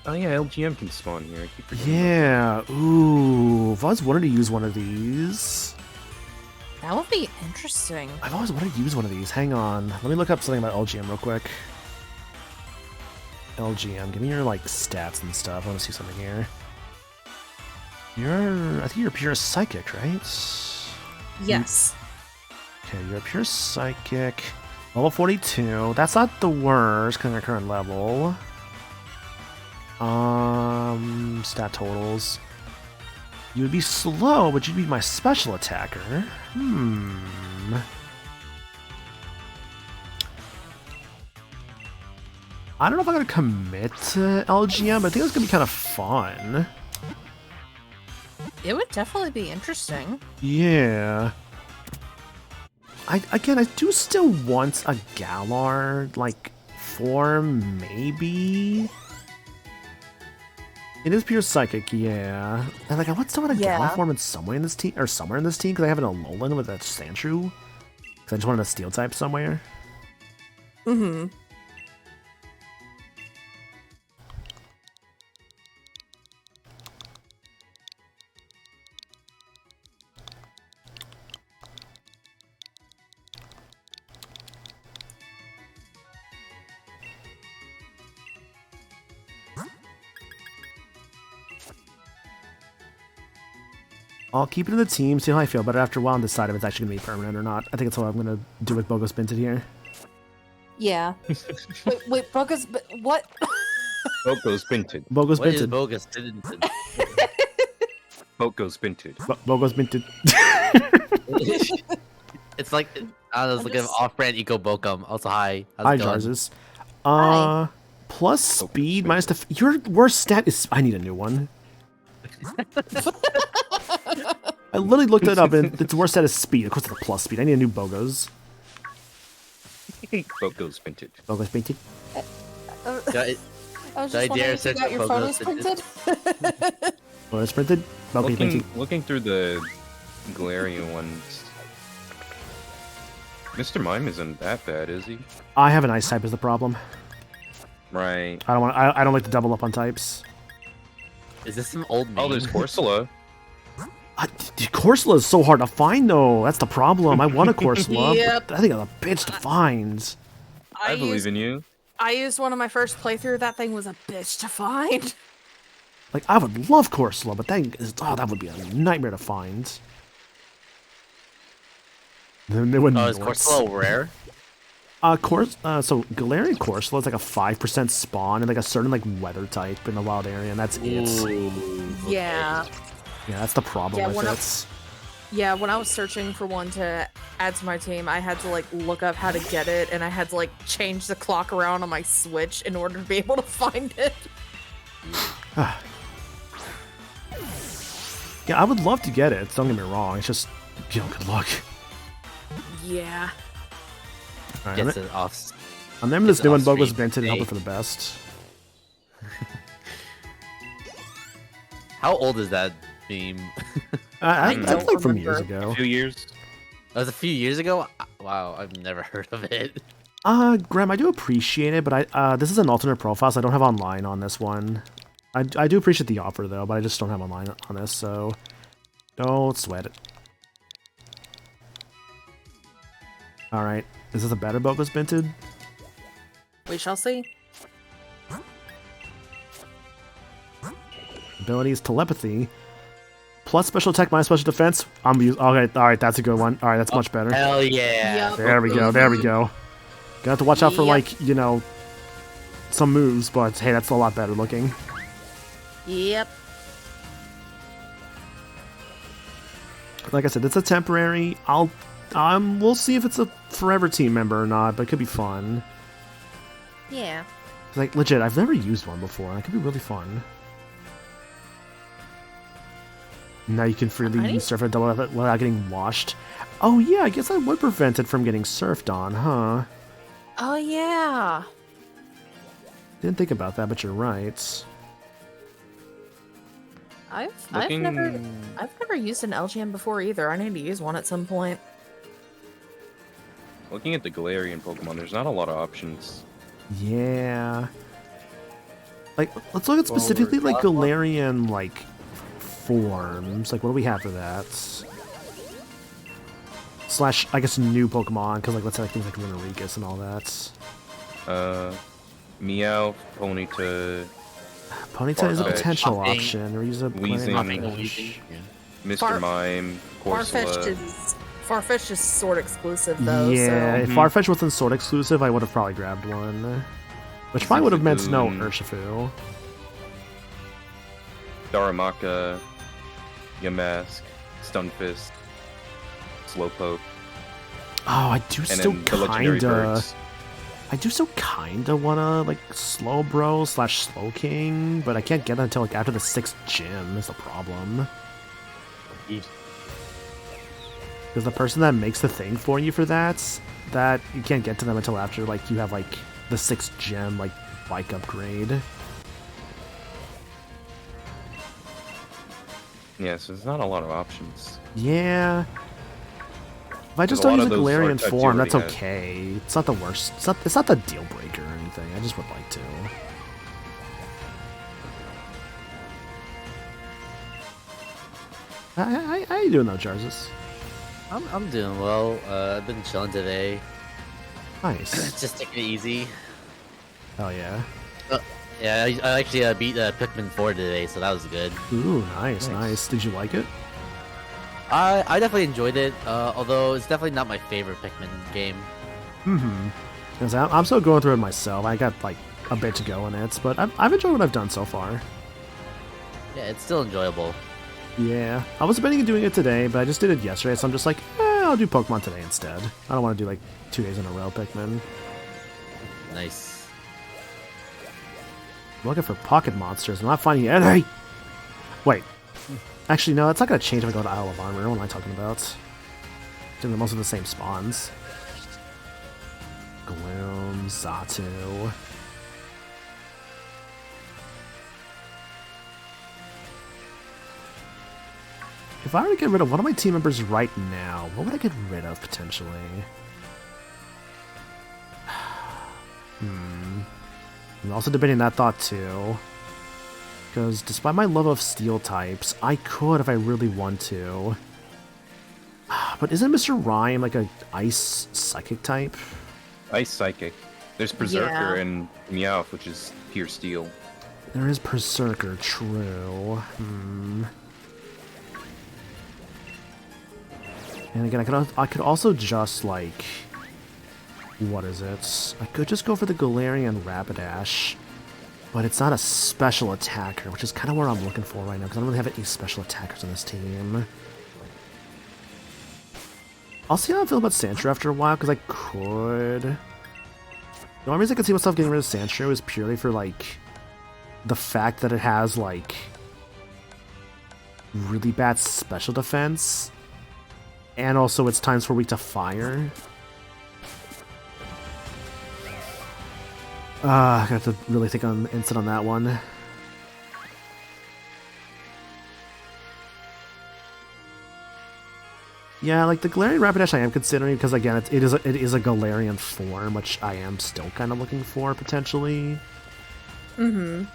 Oh yeah, LGM can spawn here. I keep forgetting. Yeah. Ooh. I've always wanted to use one of these. That would be interesting. I've always wanted to use one of these. Hang on. Let me look up something about LGM real quick. LGM. Give me your, like, stats and stuff. I want to see something here. I think you're pure psychic, right? Yes. Okay, you're a pure psychic. Level 42. That's not the worst, because of your current level. Stat totals. You would be slow, but you'd be my special attacker. I don't know if I'm gonna commit to LGM, but I think it's gonna be kind of fun. It would definitely be interesting. Yeah. I do still want a Galar, like, form, maybe? It is pure psychic, yeah. And like, I want someone a Galar form in somewhere in this team, because I have an Alolan with a Sandshrew. Because I just wanted a Steel type somewhere. Mm-hmm. I'll keep it in the team, see how I feel, but after a while, I'm deciding if it's actually going to be permanent or not. I think that's what I'm going to do with Bogo Spinted here. Yeah. wait, Bogus, what? Bogo Spinted. Bogo What is Spinted. bogus? Spinted? Bogo Spinted. Bogo Spinted. It's like, I was like an off-brand Eco Bokum. Also, hi. How's Hi, it going? Jarzus. Hi. Plus speed minus your worst stat is... I need a new one. I literally looked it up, and its worst stat is speed. Of course, it's a plus speed. I need a new Bogos. Bogo Spinted. Bogo Spinted. I was Did I just wondering dare if you search got your up photos Bogus printed. Bogo Sprinted. Bogo Spinted. Looking through the Galarian ones, Mr. Mime isn't that bad, is he? I have an ice type is the problem. Right. I don't like to double up on types. Is this some old meme? Oh, there's Corsola. Corsola is so hard to find, though. That's the problem. I want a Corsola. Yep. I think it's a bitch to find. I believe in you. I used one of my first playthrough. That thing was a bitch to find. Like, I would love Corsola, but that would be a nightmare to find. Then they wouldn't. Oh, is Corsola rare? So Galarian Corsola is like a 5% spawn and like a certain like weather type in the wild area, and that's it. Ooh, Yeah. Yeah, that's the problem with one it. of Yeah, when I was searching for one to add to my team, I had to like look up how to get it, and I had to like change the clock around on my Switch in order to be able to find it. Yeah, I would love to get it. Don't get me wrong. It's just, good luck. Yeah. All right, Gets it off. I'm naming this new one Bogus stream. Benton and hoping for the best. How old is that meme? That's like from years remember. ago. A few years. That was a few years ago? Wow, I've never heard of it. Graham, I do appreciate it, but this is an alternate profile, so I don't have online on this one. I do appreciate the offer, though, but I just don't have online on this, so don't sweat it. Alright, is this a better Bogus Bented? We shall see. Abilities, telepathy, plus special attack, minus special defense. Okay, alright, that's a good one. Alright, that's much better. Hell yeah. Yep. There we go, there we go. Gonna have to watch out for, like, some moves, but hey, that's a lot better looking. Yep. Like I said, it's a temporary. We'll see if it's a forever team member or not, but it could be fun. Yeah. Like, legit, I've never used one before, and it could be really fun. Now you can freely use Surf and Double without getting washed. Oh yeah, I guess I would prevent it from getting surfed on, huh? Oh yeah. Didn't think about that, but you're right. I've Looking- never used an LGM before either. I need to use one at some point. Looking at the Galarian Pokemon, there's not a lot of options. Yeah. Like, let's look at specifically, like, Galarian, like, forms. Like, what do we have for that? Slash, I guess, new Pokemon, because, like, let's say, like, things like Runerigus and all that. Meow, Ponyta, Ponyta is a Farfetch. potential Hopping. option. Or use a Weezing. Farfetch. Mr. Mime, Corsola. Farfetch is sword exclusive though. Yeah, So. if Farfetch wasn't Sword exclusive, I would have probably grabbed one. Which probably would have meant no Zigzagoon. Urshifu. Darumaka, Yamask, Stunfisk, Slowpoke, Oh, I do and still then the legendary kinda. birds. I do still kinda wanna like Slowbro / Slowking, but I can't get it until like after the 6th gym is the problem. Because the person that makes the thing for you for that you can't get to them until after like you have like the 6th gym like bike upgrade. Yeah, so there's not a lot of options. Yeah. If I just Because a don't use lot a of those Galarian archetypes you form, that's already have. okay. It's not the worst. It's not the deal breaker or anything. I just would like to. How you doing though, Jarzus? I'm doing well. I've been chilling today. Nice. Just taking it easy. Oh yeah. Yeah, I actually beat Pikmin 4 today, so that was good. Ooh, nice. Did you like it? I definitely enjoyed it, although it's definitely not my favorite Pikmin game. Mm-hmm. Because I'm still going through it myself. I got like a bit to go in it, but I've enjoyed what I've done so far. Yeah, it's still enjoyable. Yeah, I was debating on doing it today, but I just did it yesterday, so I'm just like, I'll do Pokemon today instead. I don't want to do like 2 days in a row Pikmin. Nice. I'm looking for pocket monsters. I'm not finding any. Wait. Actually, no, that's not going to change if I go to Isle of Armor. What am I talking about? Doing most of the same spawns. Gloom, Xatu. If I were to get rid of one of my team members right now, what would I get rid of potentially? I'm also debating that thought too. Because despite my love of steel types, I could if I really want to. But isn't Mr. Rhyme like a ice psychic type? Ice Psychic. There's Berserker Yeah. and Meowth, which is pure steel. There is Berserker, true. And again, I could also just like, what is it? I could just go for the Galarian Rapidash, but it's not a special attacker, which is kind of what I'm looking for right now because I don't really have any special attackers on this team. I'll see how I feel about Sandshrew after a while, because I could... The only reason I can see myself getting rid of Sandshrew is purely for, like, the fact that it has, like, really bad special defense, and also its times for weak to fire. I have to really think on instant on that one. Yeah, like the Galarian Rapidash I am considering because again it is a Galarian form, which I am still kind of looking for potentially. Mm-hmm.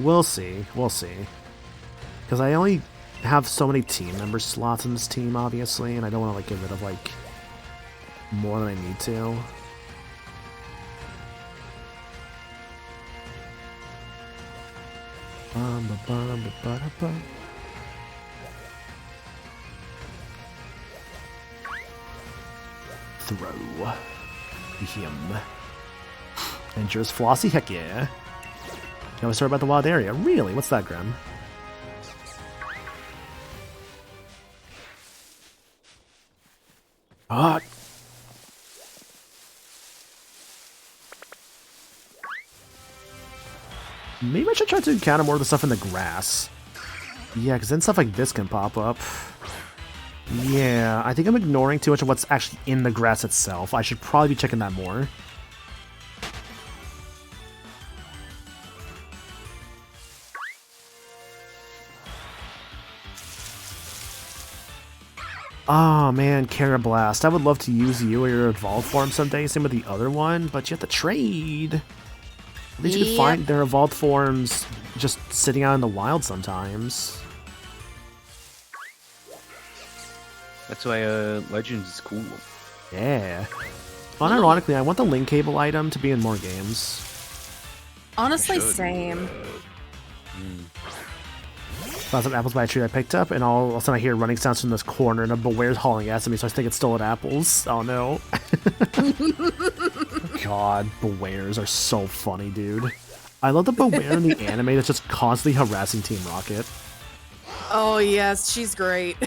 We'll see. We'll see. Because I only have so many team member slots in this team, obviously, and I don't want to like get rid of like more than I need to. Throw him. Endures Flossy? Heck yeah. Can we start about the wild area? Really? What's that, Grim? Ah! Maybe I should try to encounter more of the stuff in the grass. Yeah, because then stuff like this can pop up. Yeah, I think I'm ignoring too much of what's actually in the grass itself. I should probably be checking that more. Oh man, Carablast. I would love to use you or your evolved form someday, same with the other one, but you have to trade. At least you can find their evolved forms just sitting out in the wild sometimes. That's why Legends is cool. Yeah. Unironically, I want the link cable item to be in more games. Honestly, same. Found some apples by a tree I picked up, and all of a sudden I hear running sounds from this corner, and a Beware's hauling at me, so I think it's stolen apples. Oh no. God, Bewares are so funny, dude. I love the Beware in the anime that's just constantly harassing Team Rocket. Oh yes, she's great.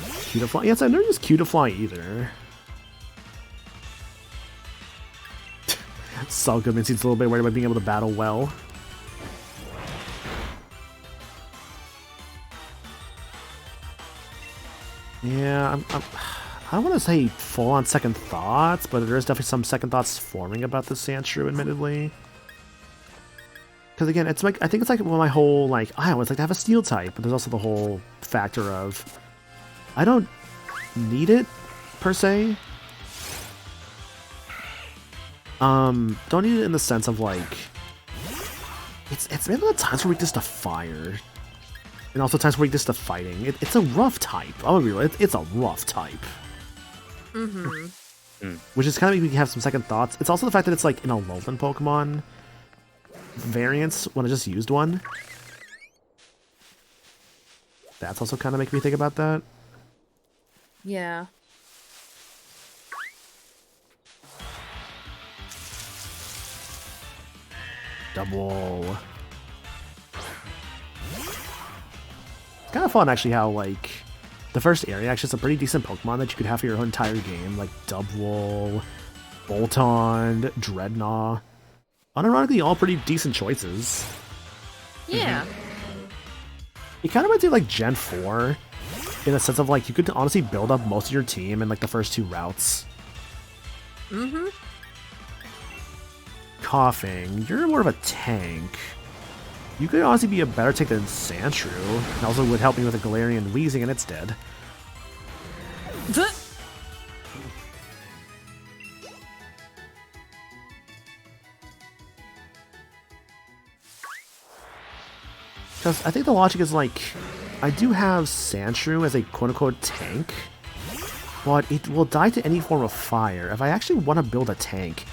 Cutiefly? Yes, I've never used Cutiefly either. Saul Goodman seems a little bit worried about being able to battle well. Yeah, I don't want to say full-on second thoughts, but there is definitely some second thoughts forming about the Sandshrew, admittedly. Because again, it's like I think it's like my whole like I always like to have a steel type, but there's also the whole factor of I don't need it per se. Don't need it in the sense of like it's maybe the times where weakness to fire, and also times where weakness to fighting. It's a rough type. I'm gonna be real. It's a rough type. Which is kind of making me have some second thoughts. It's also the fact that it's like an Alolan Pokemon variants when I just used one. That's also kind of making me think about that. Yeah. Double. It's kind of fun actually how like the first area actually is a pretty decent Pokemon that you could have for your whole entire game, like Dubwool, Boltund, Dreadnought. Unironically, all pretty decent choices. Yeah. It kind of reminds me of like Gen 4, in the sense of like you could honestly build up most of your team in like the first two routes. Coughing, you're more of a tank. You could honestly be a better tank than Sandshrew, and also would help me with a Galarian Wheezing and it's dead. Because I think the logic is like, I do have Sandshrew as a quote-unquote tank, but it will die to any form of fire. If I actually want to build a tank,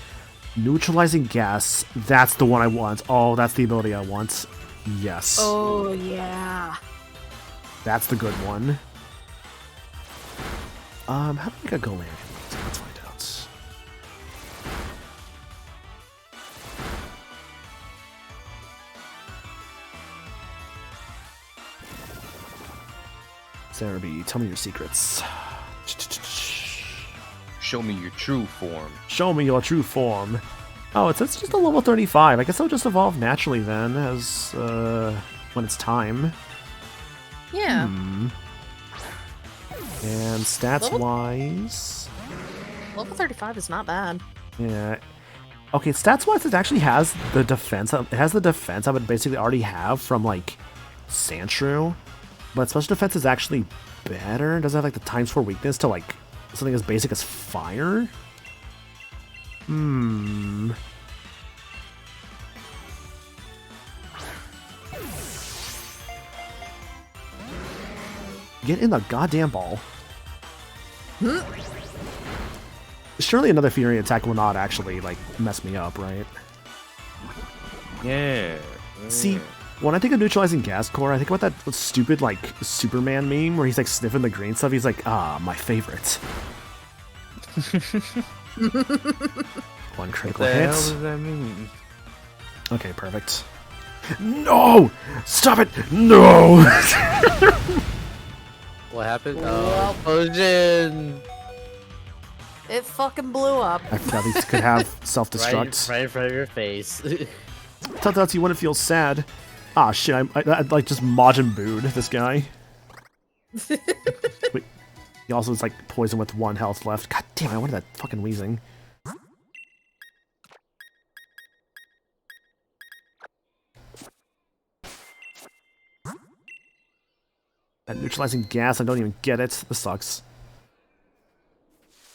neutralizing gas, that's the one I want. Oh, that's the ability I want. Yes. Oh yeah. That's the good one. How do we get Galarian? Let's find out. Cerebi, tell me your secrets. Show me your true form. Show me your true form. Oh, it's just a level 35. I guess it'll just evolve naturally then, as when it's time. Yeah. And stats-wise... Level 35 is not bad. Yeah. Okay, stats-wise, it actually has the defense. It has the defense I would basically already have from, like, Sandshrew. But special defense is actually better. It doesn't have, like, the ×4 weakness to, like, something as basic as fire. Get in the goddamn ball. Surely another Fury attack will not actually, like, mess me up, right? Yeah. See, when I think of neutralizing gas core, I think about that stupid, like, Superman meme where he's, like, sniffing the green stuff. He's like, my favorite. One critical What the hit. hell does that mean? Okay, perfect. No! Stop it! No! What happened? Oh, explosion! It fucking blew up. I forgot these could have self-destruct. Right in front of your face. Turns out you wouldn't feel sad. Ah, shit, I like just Majin Boo'd this guy. Wait, he also is like poisoned with 1 health left. God damn, I wanted that fucking wheezing. That neutralizing gas, I don't even get it. This sucks.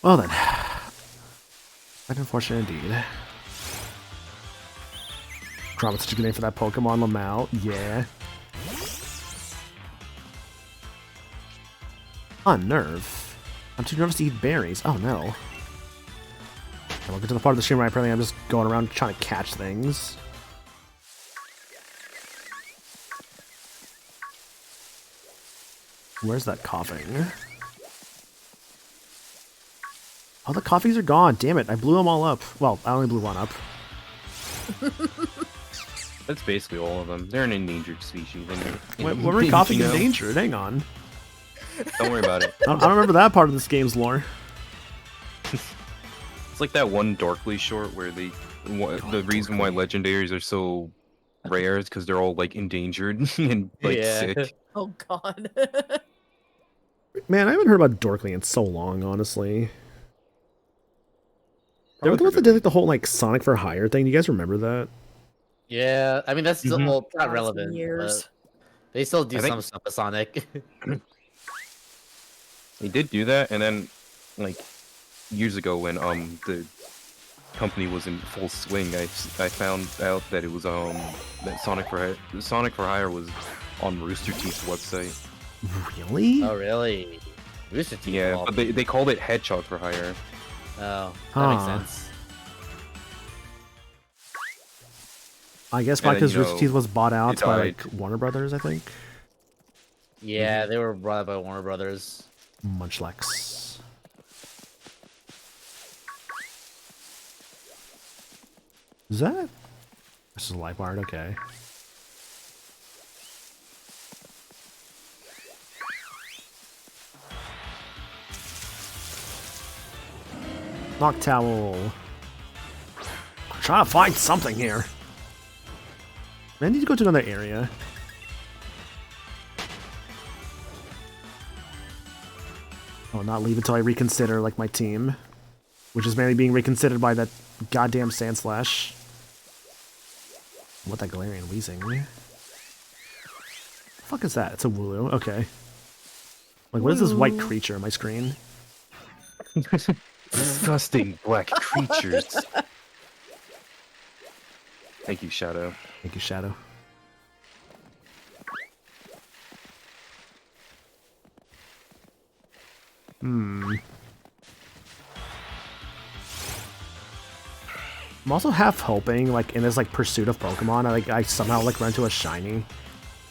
Well then. Quite unfortunate indeed. Crom's such a good name for that Pokemon, Lamau. Yeah. Unnerve. I'm too nervous to eat berries. Oh no. And we'll get to the part of the stream where apparently I'm just going around trying to catch things. Where's that coughing? Oh, the coffees are gone. Damn it. I blew them all up. Well, I only blew one up. That's basically all of them. They're an endangered species. When were coffee endangered? Hang on. Don't worry about it. I don't remember that part of this game's lore. It's like that one Dorkly short where the reason why legendaries are so rare is because they're all like endangered and like sick. Oh god. Man, I haven't heard about Dorkly in so long, honestly. They were the Probably ones that did like the whole like Sonic for Hire thing. Do you guys remember that? Yeah, I mean that's still well, not 1,000 relevant. years. But they still do I think- some stuff with Sonic. They did do that, and then like years ago when the company was in full swing, I found out that it was that Sonic for Hire was on Rooster Teeth's website. Really? Oh really? Rooster Teeth. Yeah, all- but they called it Hedgehog for Hire. Oh, that Huh. makes sense. I guess And probably then, because you Rooster know, Teeth was bought out it by died. like Warner Brothers, I think. Yeah, they were brought up by Warner Brothers. Munchlax. Is that? This is a life art, okay. Noctowl. I'm trying to find something here. I need to go to another area. I will not leave until I reconsider, like, my team. Which is mainly being reconsidered by that goddamn Sandslash. What that Galarian wheezing? The fuck is that? It's a Wooloo. Okay. Like, what is this white creature on my screen? Disgusting black creatures. Thank you, Shadow. Thank you, Shadow. I'm also half hoping, like, in this, like, pursuit of Pokemon, I somehow, like, run into a shiny.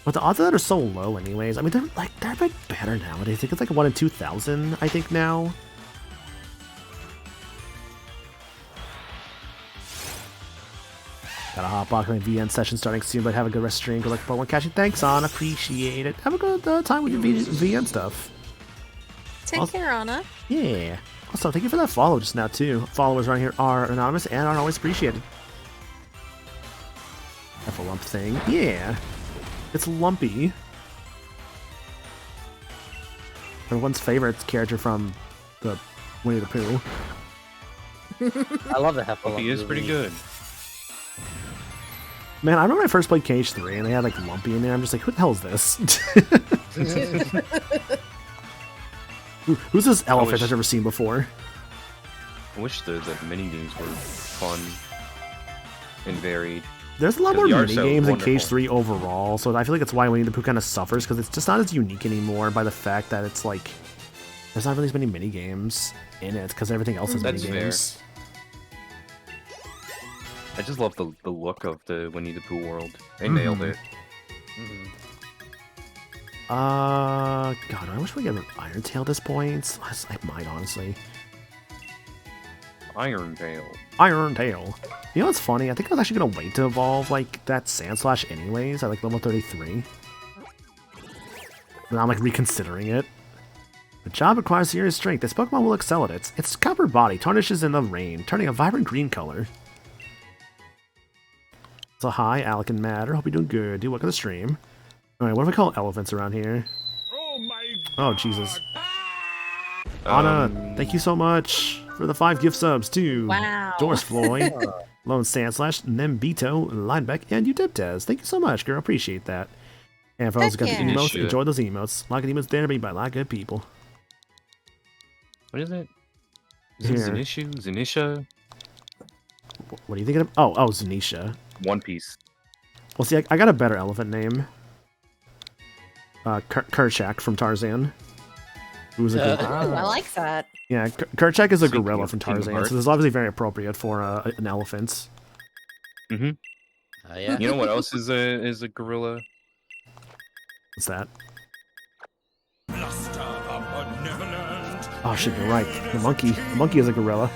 But the odds of that are so low anyways. I mean, they're a bit better nowadays. I think it's, like, 1 in 2,000, I think, now. Gotta hop off my VN session starting soon, but have a good rest stream. Good luck for one catching. Thanks, on. Appreciate it. Have a good time with your VN stuff. Take care, Anna. Yeah. Also, thank you for that follow just now, too. Followers around here are anonymous and are always appreciated. That's a lump thing. Yeah. It's lumpy. Everyone's favorite character from the Winnie the Pooh. I love the Heffalump. He is pretty good. Man, I remember when I first played Cage 3 and they had like Lumpy in there. I'm just like, who the hell is this? Who's this elephant I've never seen before? I wish the mini games were fun and varied. There's a lot more mini so games in wonderful. Cage 3 overall, so I feel like it's why Winnie the Pooh kind of suffers, because it's just not as unique anymore by the fact that it's like, there's not really as many mini games in it, because everything else is mini That's fair. games. I just love the look of the Winnie the Pooh world. They nailed it. God, I wish we could get an Iron Tail at this point. I might, honestly. Iron Tail. Iron Tail. You know what's funny? I think I was actually gonna wait to evolve like that Sand Slash anyways at like level 33. But I'm like reconsidering it. The job requires serious strength. This Pokemon will excel at it. Its copper body tarnishes in the rain, turning a vibrant green color. So hi, Alec and Matter. Hope you're doing good. Dude, welcome to the stream. Alright, what if we call elephants around here? Oh, Jesus. Anna, thank you so much for the 5 gift subs too. Wow. Doris Floyd, Lone Sandslash, Nembito, Lineback, and Utiptez. Thank you so much, girl. Appreciate that. And for those who got the Heck yeah. emotes, enjoy those emotes. A lot of emotes there made by a lot of good people. What is it? Is Here. it Zanishu? Zanisha? What are you thinking of? Oh, Zanisha. One Piece. Well, see, I got a better elephant name. Kerchak from Tarzan. Who's a good... Ooh, I like that. Yeah, Kerchak is a Speaking gorilla of from Kingdom Tarzan, Hearts. so this is obviously very appropriate for an elephant. Yeah. You know what else is a gorilla? What's that? Oh shit, you're right. The monkey. The monkey is a gorilla.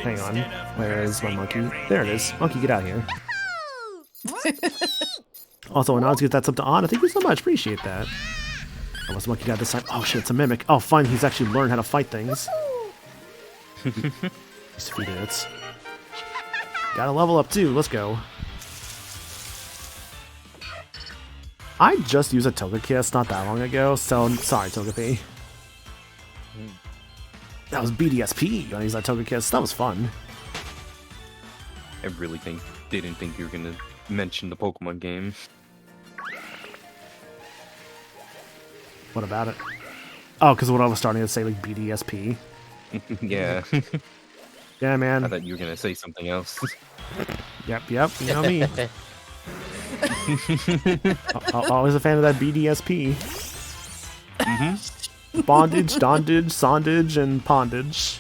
Hang on. Where is my monkey? There it is. Monkey, get out here. Also, when I was get that up to Anna, thank you so much. Appreciate that. Oh, what's the monkey got this time? Oh shit, it's a mimic. Oh, fine. He's actually learned how to fight things. He's defeated it. Gotta level up too. Let's go. I just used a Togekiss not that long ago, so sorry, Togepi. That was BDSP when I used that Togekiss. That was fun. I really didn't think you were gonna mention the Pokemon game. What about it? Oh, because what I was starting to say, like BDSP. Yeah. Yeah, man. I thought you were gonna say something else. Yep. You know me. Always a fan of that BDSP. Bondage, dondage, sondage, and pondage.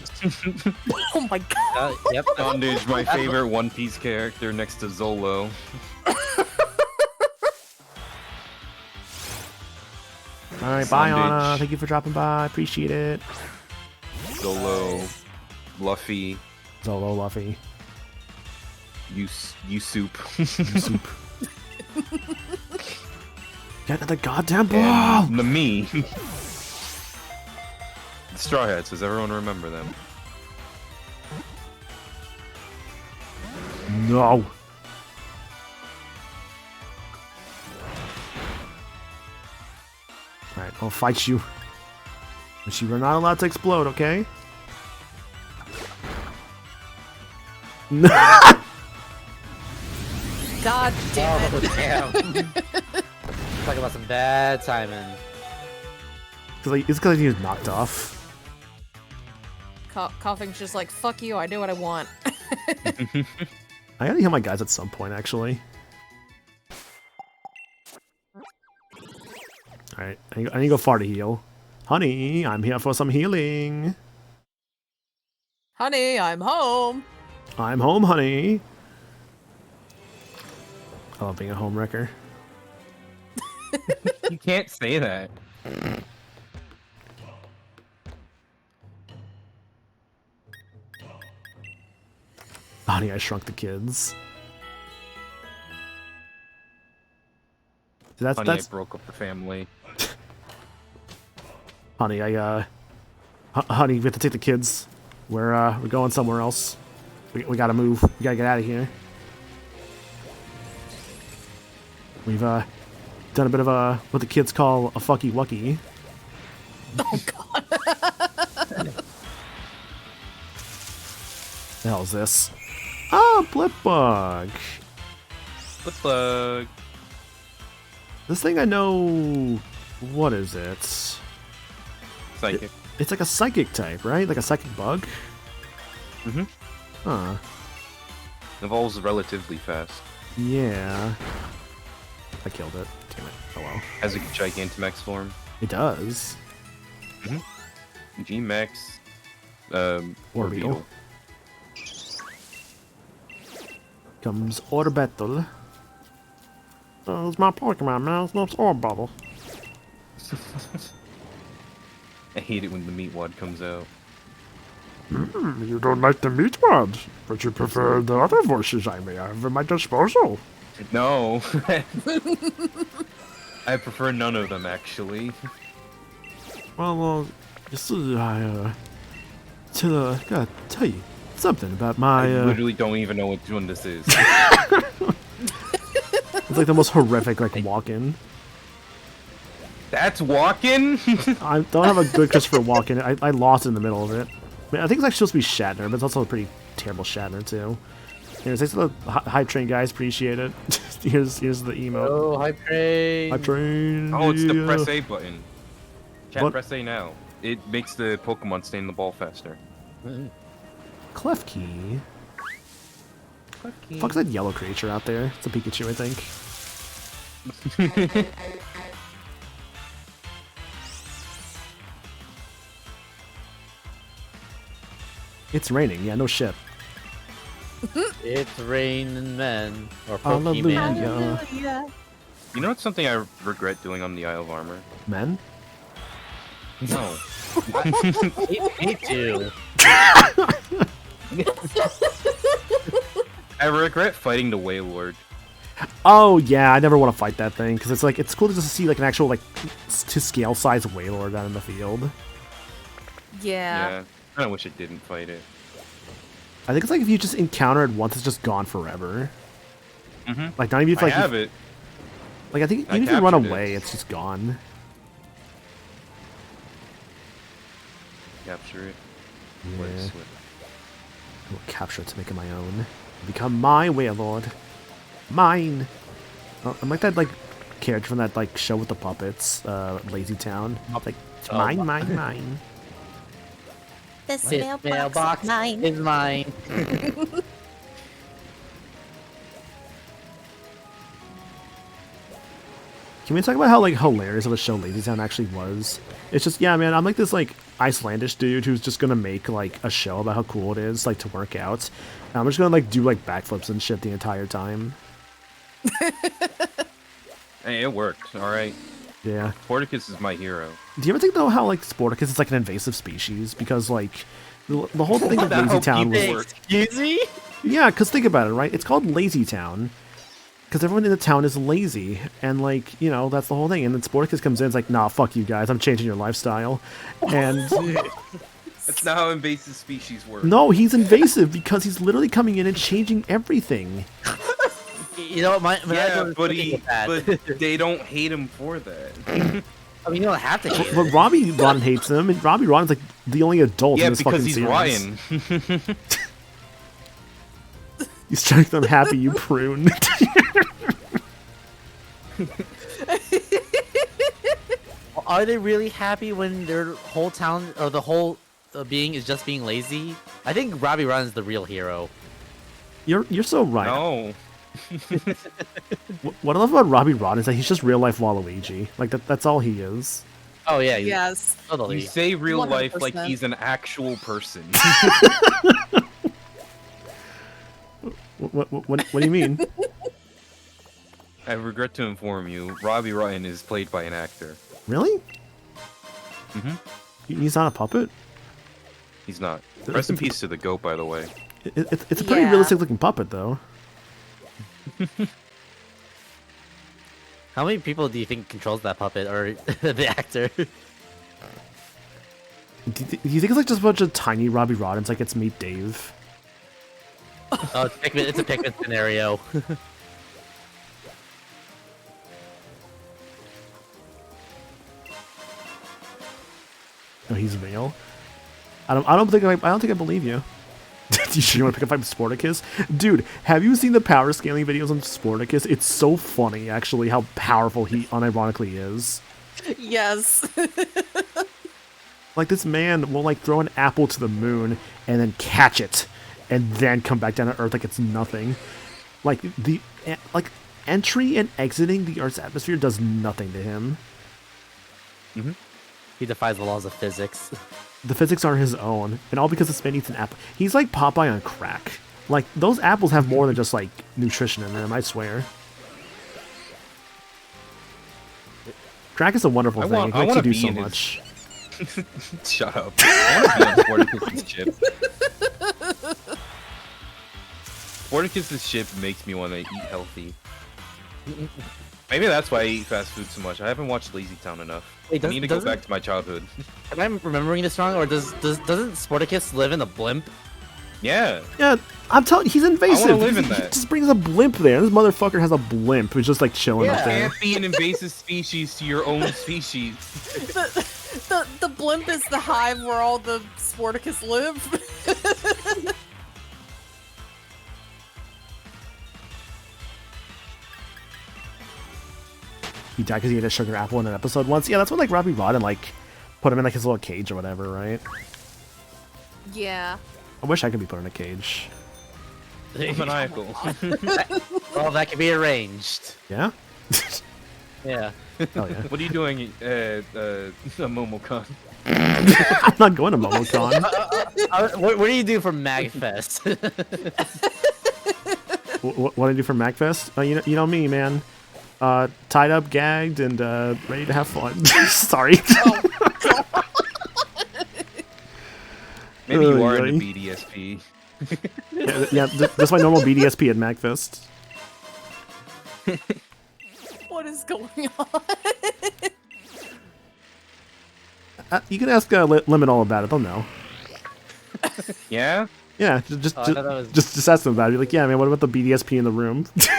Oh my god. Yep. Bondage, my favorite One Piece character next to Zolo. Alright, bye, Sondage. Anna. Thank you for dropping by. Appreciate it. Zolo, Luffy, Zolo, Luffy. you soup. Soup. Get to the goddamn ball! And the me. The Straw Hats, does everyone remember them? No. Alright, I'll fight you. But you are not allowed to explode, okay? God damn it. Oh, damn. Talking about some bad timing. It's because he was knocked off. Coughing's just like, fuck you, I do what I want. I gotta heal my guys at some point, actually. Alright, I need to go far to heal. Honey, I'm here for some healing. Honey, I'm home. I'm home, honey. I love being a home wrecker. You can't say that. Oh, Honey, I Shrunk the Kids. That's Honey, I broke up the family. Honey, honey, we have to take the kids. We're going somewhere else. We gotta move. We gotta get out of here. We've done a bit of what the kids call a fucky wucky. Oh god. The hell is this? Ah, blip bug. Flip bug. This thing I know. What is it? Psychic. It's like a psychic type, right? Like a psychic bug? Mm-hmm. Huh. Evolves relatively fast. Yeah. I killed it. Damn it. Oh well. Has a Gigantamax form. It does. G-Max. Orbeetle. Comes Orbeetle. Oh, it's my Pokemon, man. It's not Orbeetle. I hate it when the meat wad comes out. You don't like the meat ones, but you prefer the other voices I may have at my disposal. No. I prefer none of them, actually. Well, you see, gotta tell you something about my, I literally don't even know which one this is. It's like the most horrific, like, walk-in. That's walking? I don't have a good Christopher Walken. I lost it in the middle of it. I mean, I think it's actually supposed to be Shatner, but it's also a pretty terrible Shatner, too. Anyways, thanks to the Hype Train guys, appreciate it. here's the emote. Oh, Hype Train! Hype Train, Oh, it's the yeah. press A button. Chat, What? press A now. It makes the Pokemon stay in the ball faster. Klefki. Fuck's that yellow creature out there? It's a Pikachu, I think. It's raining, yeah, no shit. It's raining men. Or Pokemon. Hallelujah. You know what's something I regret doing on the Isle of Armor? Men? No. Me too. I regret fighting the Wailord. Oh yeah, I never want to fight that thing because it's like it's cool to just see like an actual like to scale size Wailord out in the field. Yeah. I kind of wish I didn't fight it. I think it's like if you just encounter it once, it's just gone forever. Mm-hmm. Like not even if I like have it. like I think I even if you run captured it. away, it's just gone. Capture it. Yeah. Let it slip. I will capture it to make it my own. Become my Wailord. Mine. Oh, I'm like that like character from that like show with the puppets, Lazy Town. Like it's mine, mine, mine. This This mailbox is mine. is mine. Can we talk about how like hilarious of a show Lazy Town actually was? It's just yeah, man. I'm like this like Icelandish dude who's just gonna make like a show about how cool it is like to work out. And I'm just gonna like do like backflips and shit the entire time. Hey, it worked. All right. Yeah. Sporticus is my hero. Do you ever think though how like Sporticus is like an invasive species because like the whole thing of Lazy Town was Excuse me? yeah, because think about it, right? It's called Lazy Town because everyone in the town is lazy, and like you know that's the whole thing. And then Sporticus comes in, it's like, nah, fuck you guys, I'm changing your lifestyle, and That's not how invasive species work. no, he's invasive because he's literally coming in and changing everything. You know what? My Yeah, but but they don't hate him for that. I mean, you don't have to hate But it. Robbie Ron hates him, and Robbie Ron's like the only adult Yeah, in this fucking because he's series. Ryan. You strike them happy, you prune. Are they really happy when their whole town or the whole being is just being lazy? I think Robbie Run is the real hero. You're so right. No. What I love about Robbie Ron is that he's just real life Waluigi. Like that's all he is. Oh yeah, Yes. totally. You say real life like 100%. he's an actual person. What do you mean? I regret to inform you, Robbie Ryan is played by an actor. Really? Mhm. He's not a puppet? He's not. Rest in peace to the goat, by the way. It's a pretty Yeah. realistic looking puppet, though. How many people do you think controls that puppet or the actor? Do you think it's like just a bunch of tiny Robbie Roddens, like it's Meet Dave? Oh, it's Pikmin. It's a Pikmin scenario. No, he's real. I don't think I believe you. You sure you want to pick a fight with Sporticus? Dude, have you seen the power scaling videos on Sporticus? It's so funny, actually, how powerful he unironically is. Yes. Like, this man will, like, throw an apple to the moon and then catch it and then come back down to Earth like it's nothing. Like, entry and exiting the Earth's atmosphere does nothing to him. He defies the laws of physics. The physics are his own, and all because this man eats an apple. He's like Popeye on crack. Like, those apples have more than just, like, nutrition in them, I swear. Crack is a wonderful thing. It makes you do so much. Shut up. I want to be on Sporticus's ship. Sporticus's ship makes me want to eat healthy. Maybe that's why I eat fast food so much. I haven't watched Lazy Town enough. Wait, I need to go back to my childhood. Am I remembering this wrong, or doesn't Sporticus live in a blimp? Yeah. Yeah, I'm telling you, he's invasive. I wanna live in He that. just brings a blimp there. This motherfucker has a blimp who's just like chilling up there. Can't be an invasive species to your own species. The blimp is the hive where all the Sporticus live. He died because he ate a sugar apple in an episode once. Yeah, that's when like Robbie Rodden like put him in like his little cage or whatever, right? Yeah. I wish I could be put in a cage. Maniacal. Well, that can be arranged. Yeah? Yeah. Hell yeah. What are you doing at MomoCon? I'm not going to MomoCon. What do you do for MagFest? What do I do for MacFest? You know me, man. Tied up, gagged, and ready to have fun. Sorry. Maybe you are Oy, into oy. BDSP. yeah, that's my normal BDSP at MacFest. What is going on? You can ask Lemon all about it. They'll know. Yeah? Yeah, Oh, I thought that was- just ask them about it. Be like, yeah, man, what about the BDSP in the room? And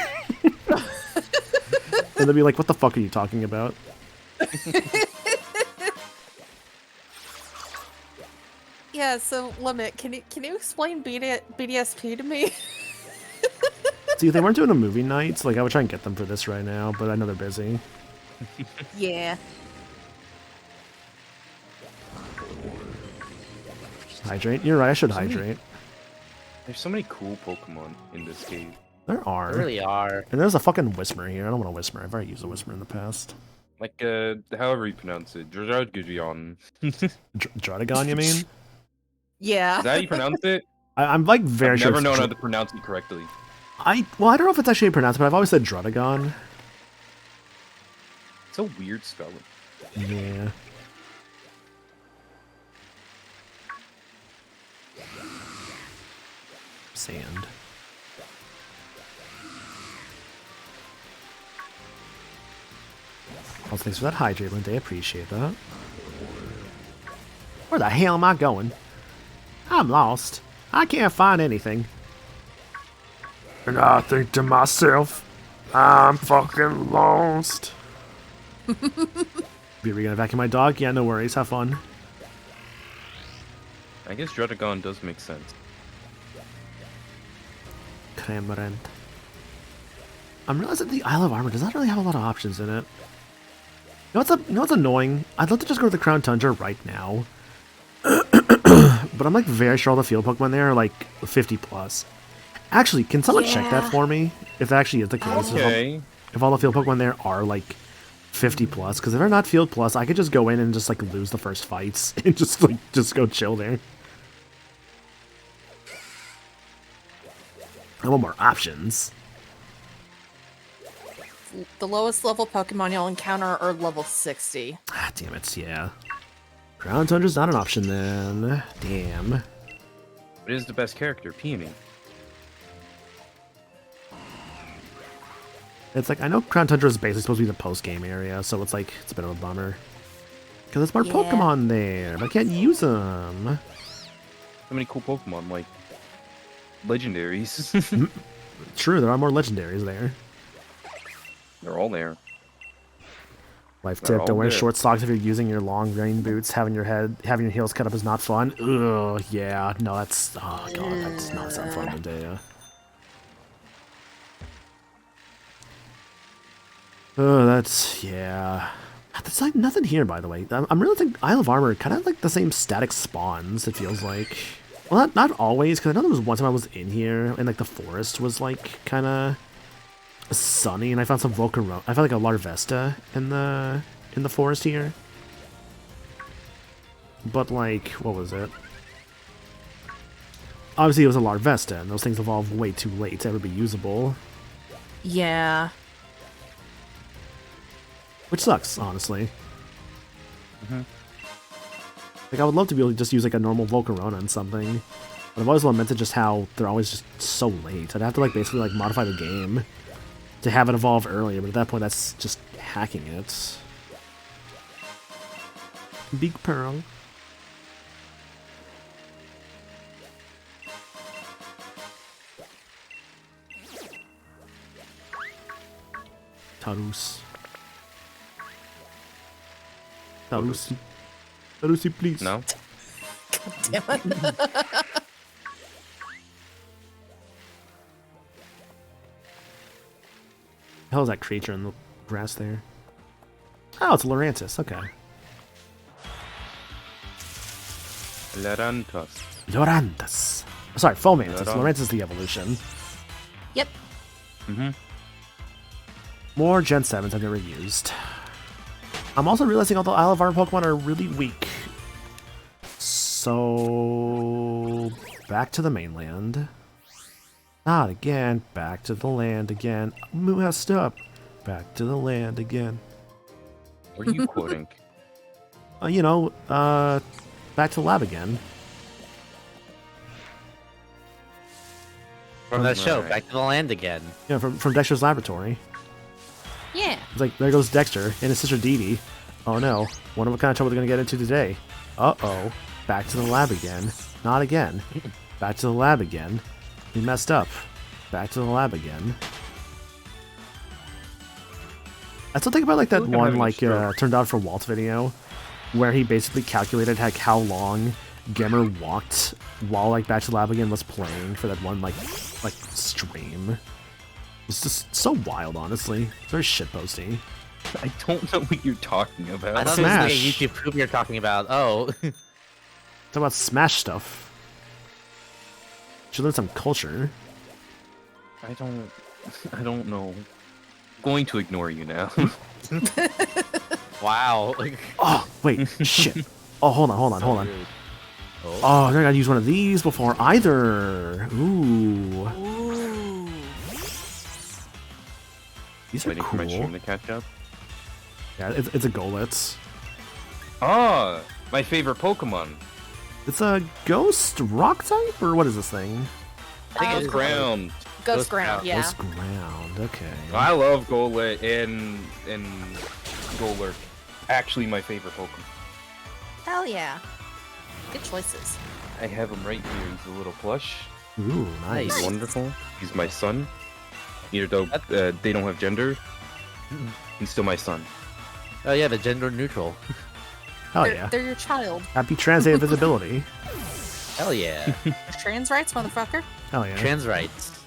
they'll be like, what the fuck are you talking about? Yeah, so Limit, can you explain BDSP to me? See, if they weren't doing a movie night, like I would try and get them for this right now, but I know they're busy. Yeah. Hydrate? You're right, I should hydrate. There's so many cool Pokemon in this game. There are. There really are. And there's a fucking Whisper here. I don't want a Whisper. I've already used a Whisper in the past. Like, however you pronounce it. Drudgion. Druddigon, you mean? Yeah. Is that how you pronounce it? I'm like very I've sure. never it's known how Dr- to pronounce it correctly. Well, I don't know if it's actually pronounced, but I've always said Druddigon. It's a weird spelling. Yeah. Sand. Well, thanks for that hydrate, Linda. I appreciate that. Where the hell am I going? I'm lost. I can't find anything. And I think to myself, I'm fucking lost. Be we gonna vacuum my dog? Yeah, no worries. Have fun. I guess Druddigon does make sense. Cramorant. I'm realizing the Isle of Armor does not really have a lot of options in it. You know what's annoying? I'd love to just go to the Crown Tundra right now. But I'm like very sure all the field Pokemon there are like 50 plus. Actually, can someone check that for me? If that actually is the case. Okay. If all the field Pokemon there are like 50 plus. Because if they're not field plus, I could just go in and just like lose the first fights. And just go chill there. I want more options. The lowest level Pokemon you'll encounter are level 60. Ah, damn it, yeah. Crown Tundra's not an option then. Damn. It is the best character, Peony. It's like, I know Crown Tundra is basically supposed to be the post-game area, so it's like, it's a bit of a bummer. Because there's more Yeah. Pokemon there, but I can't use them. So many cool Pokemon, like legendaries. True, there are more legendaries there. They're all there. Life They're tip: don't all wear good. short socks if you're using your long rain boots. Having your heels cut up is not fun. Ugh, yeah, no, that's oh god, that does not sound fun to do. Oh, that's yeah. There's like nothing here, by the way. I'm really think Isle of Armor kind of like the same static spawns. It feels like. Well, not always, because I know there was one time I was in here and like the forest was like kind of sunny, and I found some Volcarona. I found like a Larvesta in the forest here. But like, what was it? Obviously, it was a Larvesta, and those things evolve way too late to ever be usable, Yeah. which sucks, honestly. Like, I would love to be able to just use like a normal Volcarona and something, but I've always lamented just how they're always just so late. I'd have to like basically like modify the game to have it evolve earlier, but at that point, that's just hacking it. Big Pearl. Tarus. Tarusi. Tarusi, please. No? Damn it. The hell is that creature in the grass there? Oh, it's a Lurantis. Okay. Larantas. Lurantis. Sorry, Fomantis. Luran- Lurantis is the evolution. Yep. Mm-hmm. More Gen 7s I've never used. I'm also realizing all the Isle of Armor Pokemon are really weak. So... back to the mainland. Not again. Back to the land again. Messed up. Back to the land again. What are you quoting? Back to the lab again. From that show, Alright. back to the land again. Yeah, from Dexter's laboratory. Yeah. It's like, there goes Dexter and his sister Dee Dee. Oh no, wonder what kind of trouble they're gonna get into today. Uh-oh. Back to the lab again. Not again. Back to the lab again. We messed up. Back to the lab again. I still think about like that Look, I'm one having a like stroke. turned out for Walt video where he basically calculated like how long Gemmer walked while like Back to the Lab again was playing for that one like stream. It's just so wild, honestly. It's very shitposty. I don't know what you're talking I about. thought this was like a Smash. YouTube poop you're talking about. Oh. Talk about Smash stuff. Should learn some culture. I don't know. Going to ignore you now. Wow. Oh, wait, shit. Oh, hold on. Oh. Oh, I gotta use one of these before either. Ooh. Ooh. These are Waiting for my stream cool. to catch up. Yeah, it's a Golets. Ah, my favorite Pokemon. It's a ghost rock type, or what is this thing? I think Um, it's Ground. Ghost Ghost Ground, Ground. yeah. Ghost ground, okay. I love Golett and Golurk. Actually, my favorite Pokemon. Hell yeah. Good choices. I have him right here. He's a little plush. Ooh, nice. He's wonderful. He's my son. Even though they don't have gender, he's still my son. Oh yeah, the gender neutral. Hell They're, yeah. they're your child. Happy translated visibility. Hell yeah. Trans rights, motherfucker. Hell yeah. Trans rights.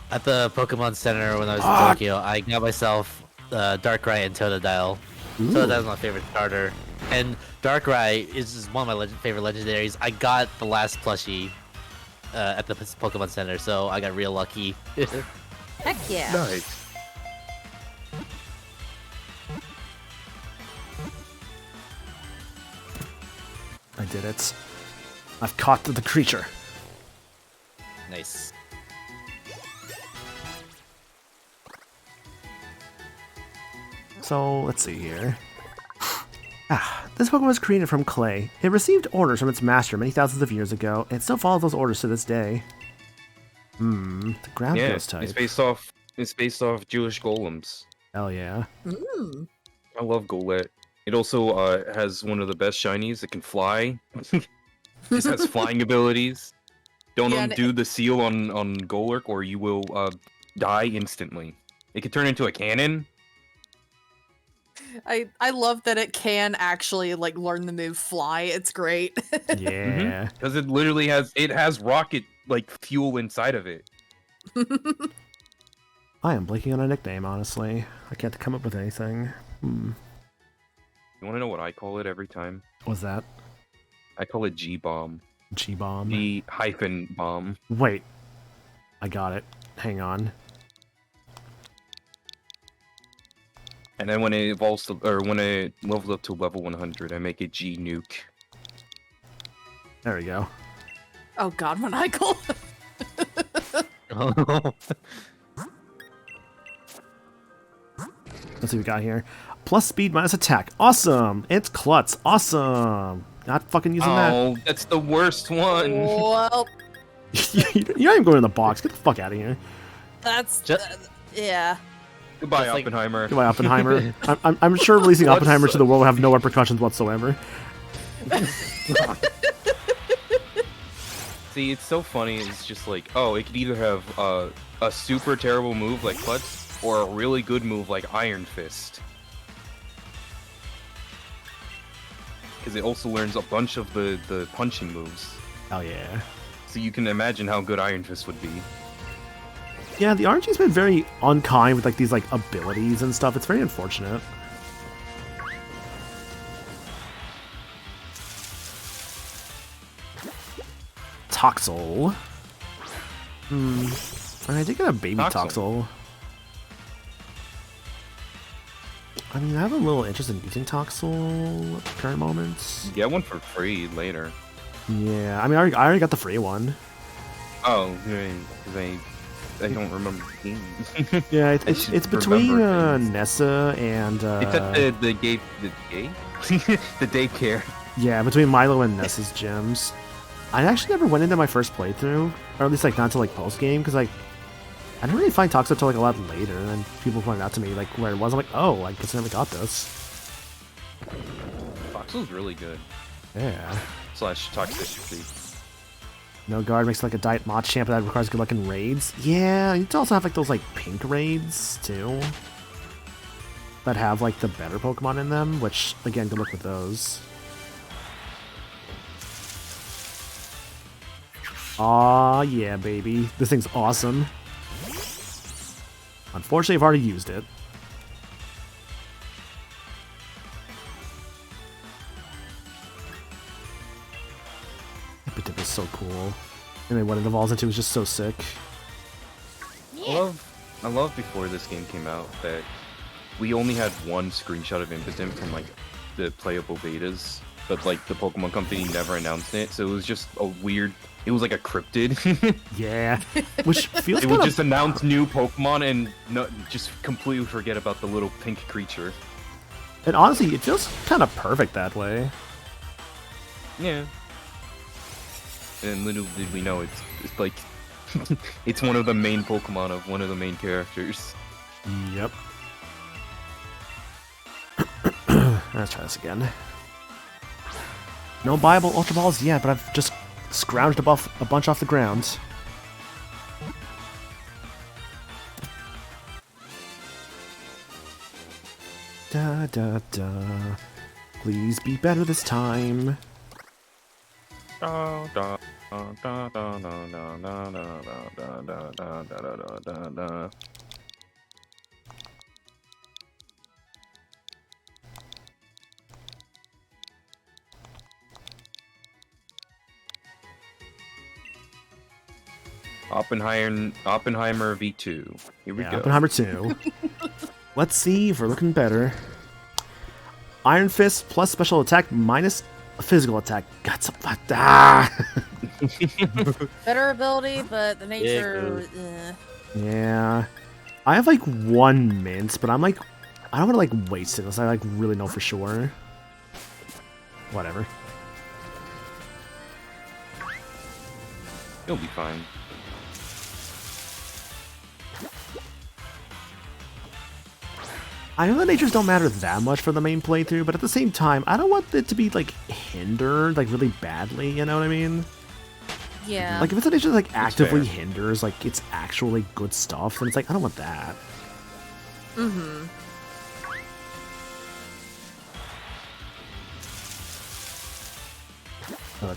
At the Pokemon Center when I was in Ah! Tokyo, I got myself Darkrai and Totodile. Ooh. Totodile's my favorite starter. And Darkrai is just one of my favorite legendaries. I got the last plushie at the Pokemon Center, so I got real lucky. Heck yeah. Nice. I did it. I've caught the creature. Nice. So, let's see here. This Pokemon was created from clay. It received orders from its master many thousands of years ago, and it still follows those orders to this day. The ground Yeah, ghost type. It's based off Jewish golems. Hell yeah. I love Golett. It also has one of the best shinies. It can fly. Just has flying abilities. Don't undo the seal on Golurk or you will die instantly. It can turn into a cannon. I love that it can actually like learn the move fly. It's great. Yeah. Because it literally has rocket like fuel inside of it. I am blanking on a nickname, honestly. I can't come up with anything. You want to know what I call it every time? What's that? I call it G-bomb. G-bomb? G-bomb. Wait. I got it. Hang on. And then when it evolves to, or when it levels up to level 100, I make it G-nuke. There we go. Oh god, Maniacal. Oh no. Let's see what we got here. Plus speed minus attack. Awesome! It's Klutz. Awesome! Not fucking using that. Oh, that's the worst one. Well, You're not even going in the box. Get the fuck out of here. that's Just- yeah. Goodbye, Just like- Oppenheimer. Goodbye, Oppenheimer. I'm sure releasing What's- Oppenheimer to the world will have no repercussions whatsoever. See, it's so funny. It's just like, oh, it could either have a super terrible move like Klutz, or a really good move like Iron Fist. Because it also learns a bunch of the punching moves. Hell yeah. So you can imagine how good Iron Fist would be. Yeah, the RNG's been very unkind with like these like abilities and stuff. It's very unfortunate. Toxel. I did get a baby Toxel. Toxel. I mean, I have a little interest in using Toxel at the current moment. You get one for free later. Yeah, I mean, I already got the free one. Oh, because I don't remember the game. Yeah, I it's should between remember things. Nessa and It's at the gay the daycare. yeah, between Milo and Nessa's gyms. I actually never went into my first playthrough, or at least like not until like post game, because like I didn't really find Toxel until like a lot later, and then people pointed out to me like where it was. I'm like, oh, I guess I never got this. Toxel's really good. Yeah. / toxicity. No guard makes like a diet Machamp that requires good luck in raids. Yeah, you also have like those like pink raids too, that have like the better Pokemon in them. Which again, good luck with those. Aw, yeah, baby. This thing's awesome. Unfortunately, I've already used it. Epitip is so cool. And then what it evolves into is just so sick. I love before this game came out that we only had one screenshot of Impotent from like the playable betas, but like the Pokemon Company never announced it, so it was just a weird. It was like a cryptid. Yeah, which feels It kind would of... just announce new Pokemon and just completely forget about the little pink creature. And honestly, it feels kind of perfect that way. Yeah. And little did we know it's like it's one of the main Pokemon of one of the main characters. Yep. Let's try this again. No Bible Ultra Balls yet, but I've just scrounged a bunch off the ground. Da da da. Please be better this time. Da, da, da, da, da, da, da, da, da, da, da, da, da, da, da. Oppenheimer V2. Here we Yeah, go. Oppenheimer 2. Let's see if we're looking better. Iron Fist plus special attack minus physical attack. Got some... Better ability, but the nature. Yeah. I have like one mint, but I'm like... I don't want to like waste it unless I like really know for sure. Whatever. You'll be fine. I know the natures don't matter that much for the main playthrough, but at the same time, I don't want it to be, like, hindered, like, really badly, you know what I mean? Yeah. Like, if it's a nature that, like, actively fair. hinders, like, it's actually good stuff, then it's like, I don't want that. Mm-hmm.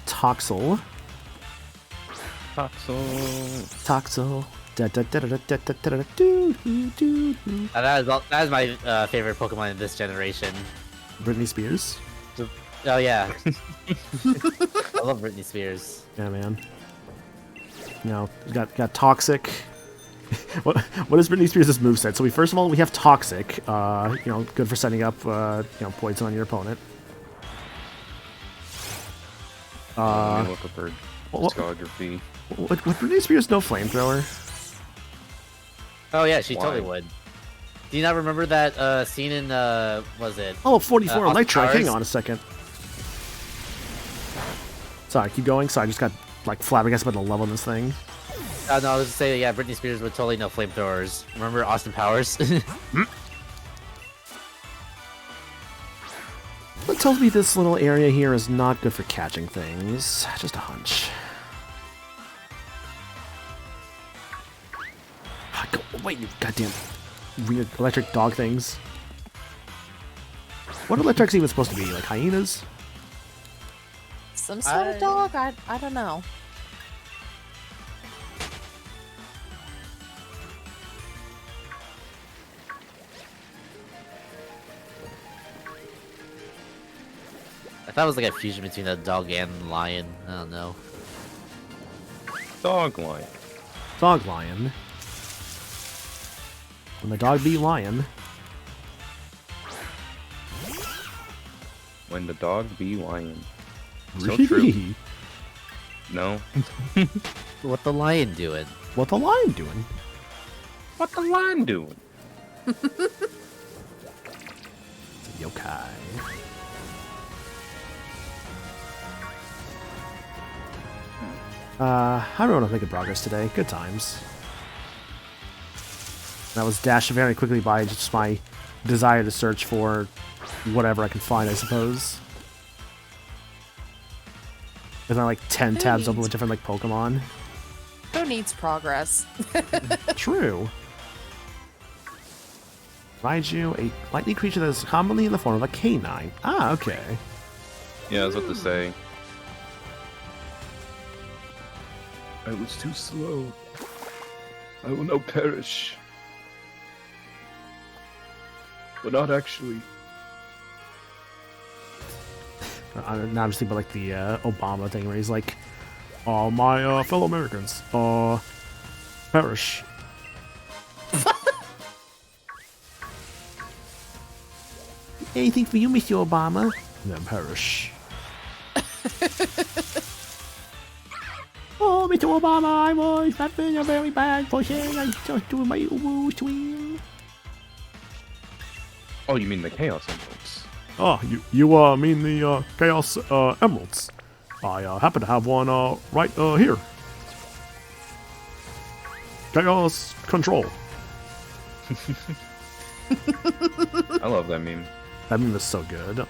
Toxel. Toxel. Toxel. Da, da, da, da, da, da, da, da, doo, doo, doo, doo. That is my favorite Pokemon in this generation. Britney Spears. Oh yeah. I love Britney Spears. Yeah, man. You know, got Toxic. what is Britney Spears' moveset? So first of all, we have Toxic. You know, good for setting up, poison on your opponent. Let me look up her what- discography. Would Britney Spears know Flamethrower? Oh yeah, she Why? totally would. Do you not remember that scene in was it? Oh, 44 Austin Electric. Hang Powers? on a second. Sorry, keep going. Sorry, I just got, like, flabbergasted by the level in this thing. No, I was to say yeah, Britney Spears would totally know flamethrowers. Remember Austin Powers? What tells me this little area here is not good for catching things. Just a hunch. Wait, you goddamn weird electric dog things. What are electrics even supposed to be? Like hyenas? Some sort of dog? I don't know. I thought it was like a fusion between a dog and lion. I don't know. Dog line. Dog lion. When the dog be lion. When the dog be lion. So true. No. What the lion doing? What the lion doing? What the lion doing? It's a yokai. Everyone was making progress today. Good times. That was dashed very quickly by just my desire to search for whatever I can find, I suppose. There's not like 10 tabs open with different like Pokemon. Who needs progress? True. Raiju, a lightning creature that is commonly in the form of a canine. Ah, okay. Yeah, I was about to say. I was too slow. I will now perish. But not actually. Now I'm just thinking about like the Obama thing where he's like, "Oh, my fellow Americans, perish." Anything for you, Mr. Obama? Then perish. Oh, Mr. Obama, I was having a very bad pushing. I just doing my woo stream. Oh, you mean the Chaos Emeralds? Oh, you mean the Chaos Emeralds? I happen to have one right here. Chaos Control. I love that meme. That meme is so good.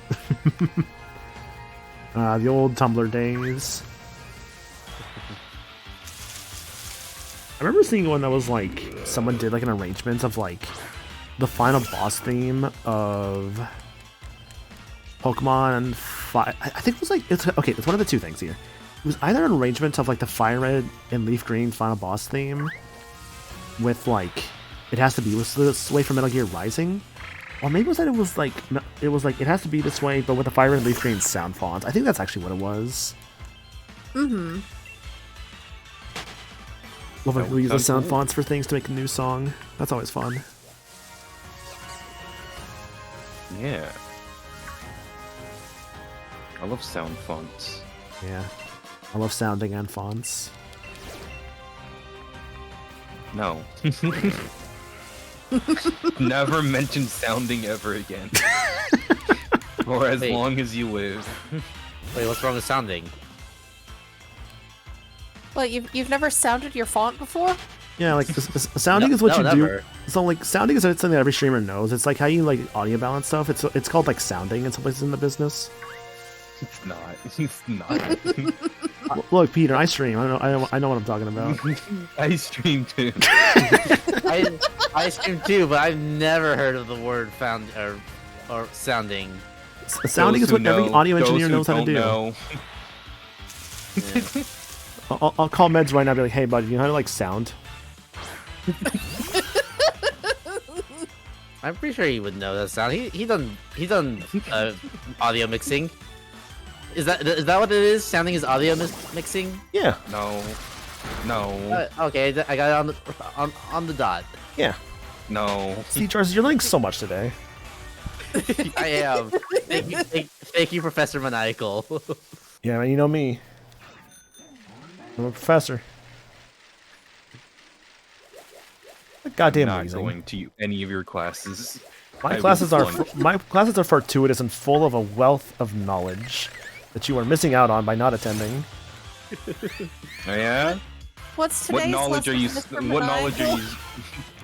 The old Tumblr days. I remember seeing one that was like someone did like an arrangement of like the final boss theme of Pokemon I think it was like it's one of the two things here. It was either an arrangement of like the Fire Red and Leaf Green final boss theme with like it has to be this way from Metal Gear Rising, or maybe it was that it was like it has to be this way but with the Fire Red and Leaf Green sound fonts. I think that's actually what it was. Mm-hmm. Love when That we would use the sound sound cool. fonts for things to make a new song. That's always fun. Yeah. I love sound fonts. Yeah. I love sounding and fonts. No. Never mention sounding ever again. For as Wait. long as you live. Wait, what's wrong with sounding? Well, you've never sounded your font before? Yeah, like sounding is what you never. do. So like sounding is something that every streamer knows. It's like how you like audio balance stuff. It's called like sounding in some places in the business. It's not. It's not. Look, Peter, I stream. I know what I'm talking about. I stream too. I stream too, but I've never heard of the word found or sounding. Sounding is what every audio engineer knows how to do. Know. Yeah. I'll call Meds right now and be like, hey, buddy, you know how to like sound? I'm pretty sure he would know that sound. He done audio mixing. Is that what it is? Sounding is audio mixing? Yeah. No. No. Okay, I got it on the dot. Yeah. No. See, Charles, you're learning so much today. I am. Thank you, Professor Maniacal. Yeah, man, you know me. I'm a professor. Goddamn not amazing. going to any of your classes. My I classes will are flunk. my classes are fortuitous and full of a wealth of knowledge that you are missing out on by not attending. Oh, yeah? What's What today's knowledge are lesson, you? Mr. What knowledge are Maniacal? you?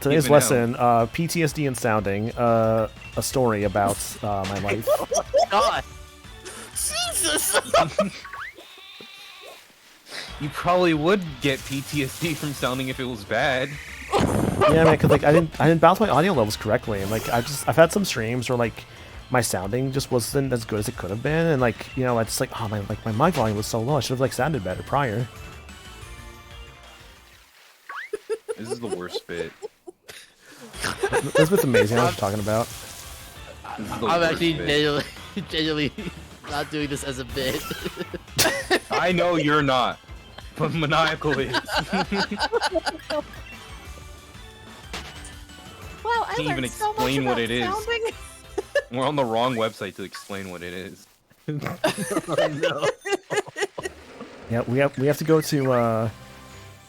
Today's Keeping lesson, PTSD and sounding, a story about my life. God. Jesus! You probably would get PTSD from sounding if it was bad. Yeah, man, because like I didn't balance my audio levels correctly, and like I've had some streams where like my sounding just wasn't as good as it could have been, and like you know I just like oh my mic volume was so low, I should have like sounded better prior. This is the worst bit. This bit's amazing. I know what you're talking about. This is the I'm worst actually bit. genuinely not doing this as a bit. I know you're not, but maniacal is. Wow, I Can't even learned so much explain what about it is. sounding. We're on the wrong website to explain what it is. Yeah, we have to go to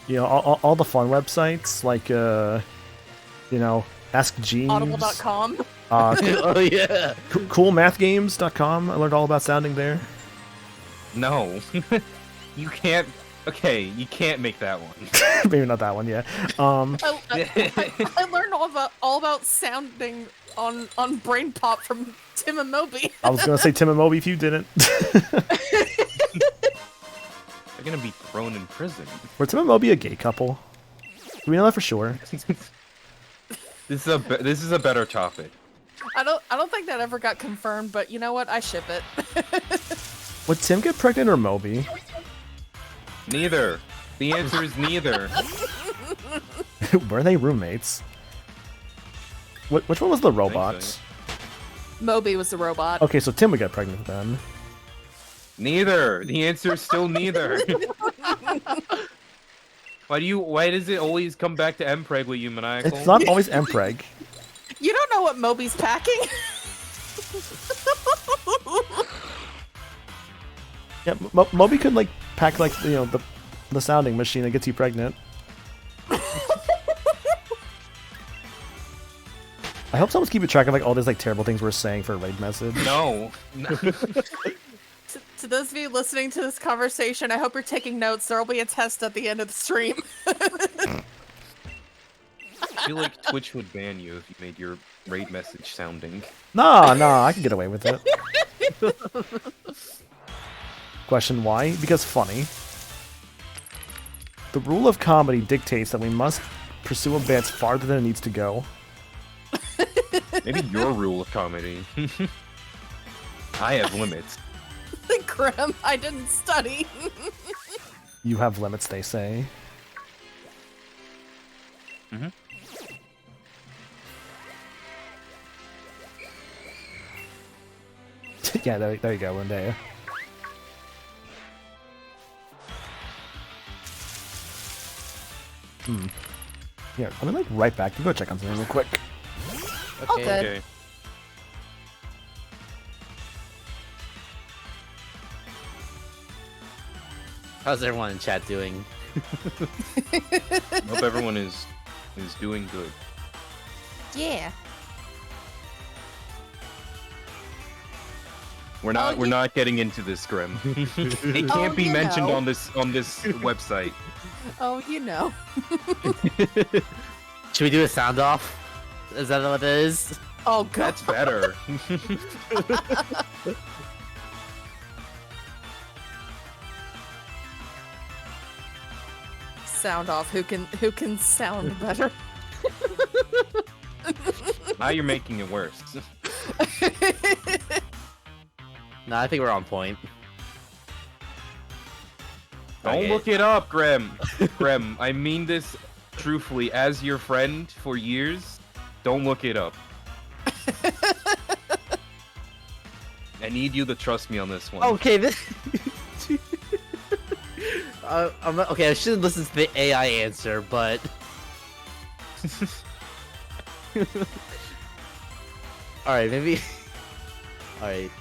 you know all the fun websites like you know Ask Jeeves, Audible.com. Oh yeah. coolmathgames.com. I learned all about sounding there. No, you can't. Okay, you can't make that one. Maybe not that one. Yeah. I learned all about sounding on Brain Pop from Tim and Moby. I was gonna say Tim and Moby if you didn't. They're gonna be thrown in prison. Were Tim and Moby a gay couple? Do we know that for sure? This is a better topic. I don't think that ever got confirmed, but you know what? I ship it. Would Tim get pregnant or Moby? Neither. The answer is neither. Were they roommates? Which one was the robot? so. Moby was the robot. Okay, so Tim would get pregnant then. Neither. The answer is still neither. Why does it always come back to Mpreg with you, maniacal? It's not always Mpreg. You don't know what Moby's packing? Yeah, Moby could like pack like you know the sounding machine that gets you pregnant. I hope someone's keeping track of like all these like terrible things we're saying for a raid message. No. To those of you listening to this conversation, I hope you're taking notes. There will be a test at the end of the stream. I feel like Twitch would ban you if you made your raid message sounding. Nah, I can get away with it. Question why? Because funny. The rule of comedy dictates that we must pursue a bit farther than it needs to go. Maybe your rule of comedy. I have limits. Grim, I didn't study. You have limits, they say. Mhm. Yeah, there you go, Lindea. Yeah, I'm like right back to go check on something real quick. Okay. Okay. How's everyone in chat doing? Hope everyone is doing good. Yeah. We're not getting into this, Grim. It can't be mentioned on this website. Oh, you know. Should we do a sound off? Is that what it is? Oh, God. That's better. Sound off. Who can sound better? Now you're making it worse. No, I think we're on point. Don't look it up, Grem. Grem, I mean this truthfully. As your friend for years, don't look it up. I need you to trust me on this one. Okay, this. Okay, I shouldn't listen to the AI answer, but. Alright, maybe. Alright.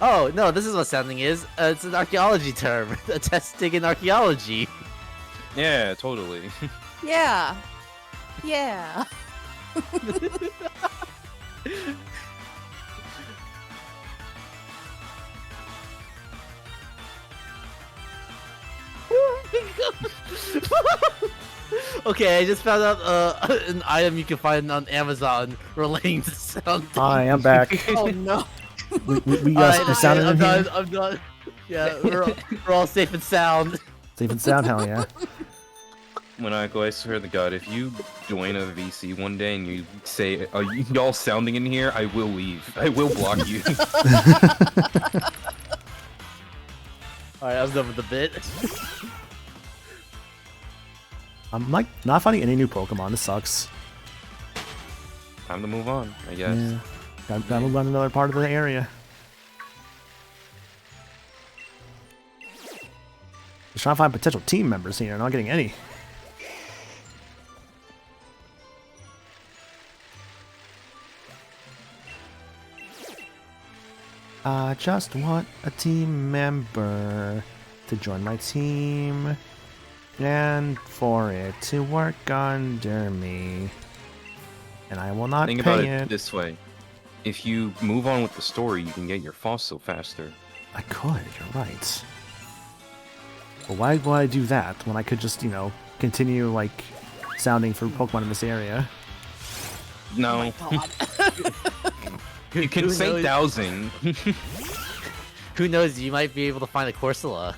Oh, no, this is what sounding is. It's an archaeology term. A testing in archaeology. Yeah, totally. Yeah. Yeah. Okay, I just found out an item you can find on Amazon relating to sound. Hi, I'm back. Oh, no. we sounded in here. I'm done. Yeah, we're all safe and sound. Safe and sound, hell yeah. Maniacal, I swear to God, if you join a VC one day and you say, "Are y'all sounding in here?" I will leave. I will block you. Alright, I was done with the bit. I'm like not finding any new Pokemon. This sucks. Time to move on, I guess. Yeah. Gotta move on to another part of the area. Just trying to find potential team members here. Not getting any. I just want a team member to join my team and for it to work under me. And I will not Think pay about it. it this way. If you move on with the story, you can get your fossil faster. I could, you're right. But why would I do that when I could just, continue, like, sounding for Pokemon in this area? No. You can say dowsing. Who knows, you might be able to find a Corsola.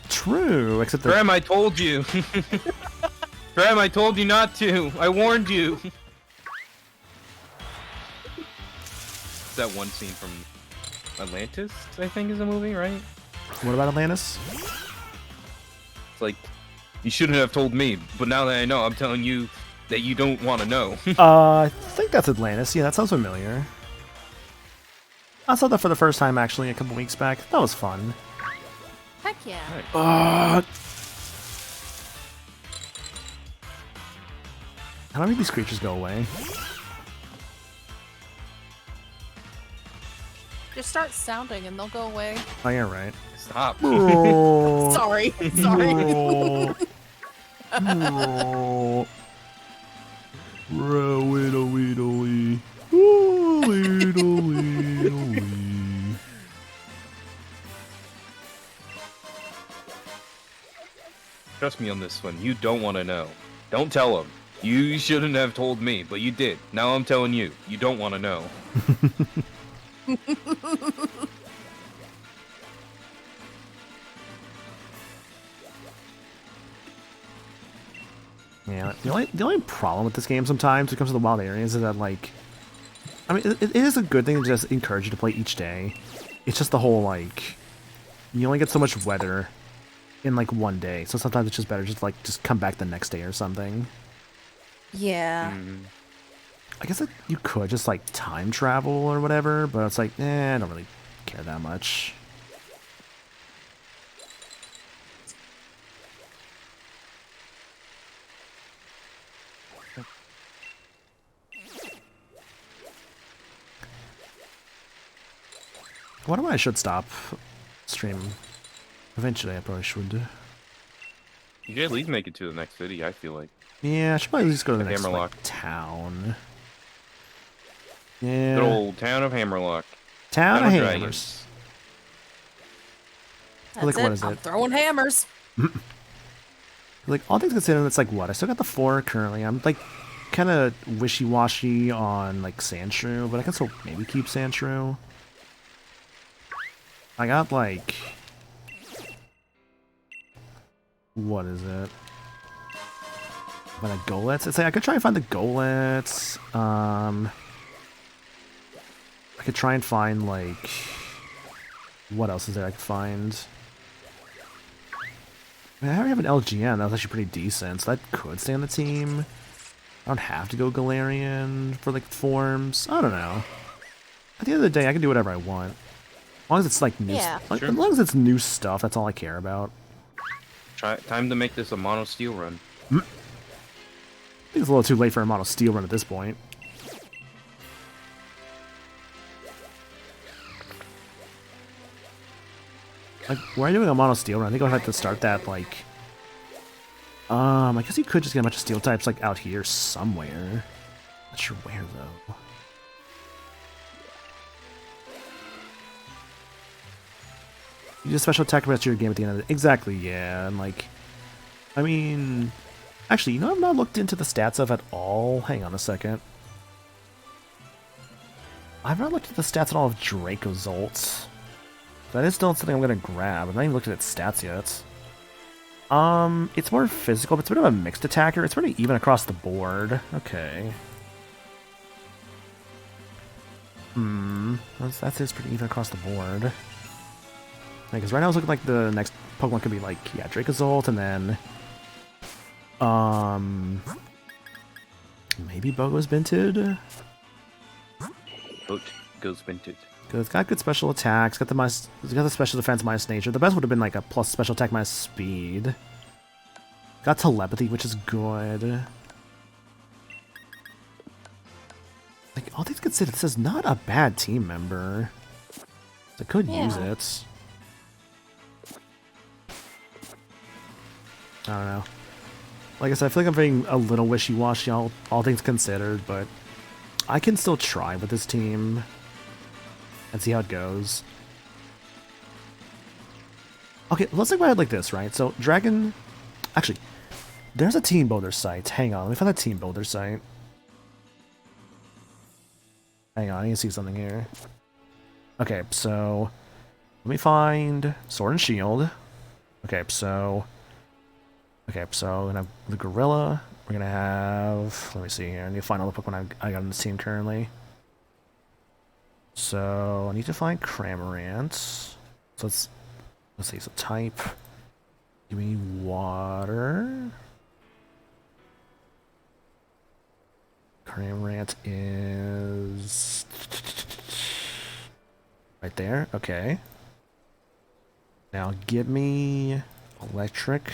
True, except that... Graham, I told you. Graham, I told you not to. I warned you. Is that one scene from Atlantis, I think is a movie, right? What about Atlantis? It's like, you shouldn't have told me, but now that I know, I'm telling you that you don't want to know. I think that's Atlantis. Yeah, that sounds familiar. I saw that for the first time, actually, a couple weeks back. That was fun. Heck yeah. How do I make these creatures go away? Just start sounding and they'll go away. Oh, you're right. Stop. Sorry. Sorry. Trust me on this one. You don't want to know. Don't tell him. You shouldn't have told me, but you did. Now I'm telling you. You don't want to know. Yeah, the only problem with this game sometimes when it comes to the wild areas is that, like, I mean, it is a good thing to just encourage you to play each day. It's just the whole, like, you only get so much weather in, like, one day. So sometimes it's just better just come back the next day or something. Yeah. I guess you could just, like, time travel or whatever, but it's like, I don't really care that much. I wonder when I should stop stream. Eventually, I probably should. You should at least make it to the next city, I feel like. Yeah, I should probably just go to the next Hammerlock. town. Good Yeah. old town of Hammerlock. Town of Hammer Hammers. That's Like, it. what is I'm it? throwing hammers. Like, all things considered, it's like, what? I still got the 4 currently. I'm, like, kind of wishy-washy on, like, Sandshrew, but I can still maybe keep Sandshrew. I got, like... What is it? But a Golets? It's like, I could try and find the Golets. I could try and find, like... What else is there I could find? I already have an LGN, that was actually pretty decent, so that could stay on the team. I don't have to go Galarian for, like, forms. I don't know. At the end of the day, I can do whatever I want. As long as it's, like, new Yeah. as long as it's new stuff, that's all I care about. Time to make this a mono steel run. I think it's a little too late for a mono steel run at this point. Like, were I doing a mono steel run? I think I would have to start that, like... I guess you could just get a bunch of steel types, like, out here somewhere. Not sure where, though. You do a special attack the rest of your game at the end of it. Exactly, yeah, and, like... I mean... Actually, you know, I've not looked into the stats of at all. Hang on a second. I've not looked at the stats at all of Dracozolt. That is still something I'm gonna grab. I've not even looked at its stats yet. It's more physical, but it's a bit of a mixed attacker. It's pretty even across the board. Okay. That is pretty even across the board. Because right now it's looking like the next Pokemon could be like, yeah, Dracozolt, and then... Maybe Bogo's Binted? Boat goes vintage. Because it's got good special attacks, it's got the special defense minus nature. The best would have been like a plus special attack minus speed. Got telepathy, which is good. Like, all things considered, this is not a bad team member. I could use it. I don't know. Like I said, I feel like I'm being a little wishy-washy, all things considered, but I can still try with this team and see how it goes. Okay, let's think about it like this, right? So, Dragon... Actually, there's a team builder site. Hang on, let me find that team builder site. Hang on, I need to see something here. Okay, so... Let me find Sword and Shield. Okay, so we're gonna have the Gorilla. We're gonna have... Let me see here. I need to find all the Pokemon I got on this team currently. So I need to find Cramorant. So let's see. So type. Give me water. Cramorant is right there. Okay. Now give me Electric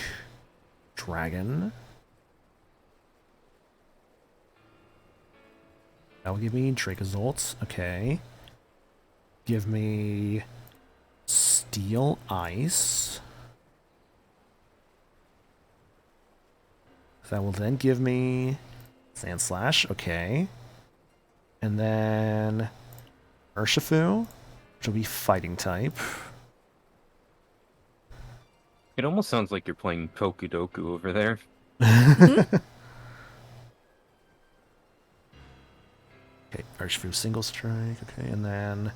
Dragon. That will give me Dracozolt. Okay. Give me Steel Ice. That will then give me Sandslash. Okay. And then Urshifu, which will be Fighting type. It almost sounds like you're playing Pokudoku over there. Okay, Urshifu Single Strike. Okay, and then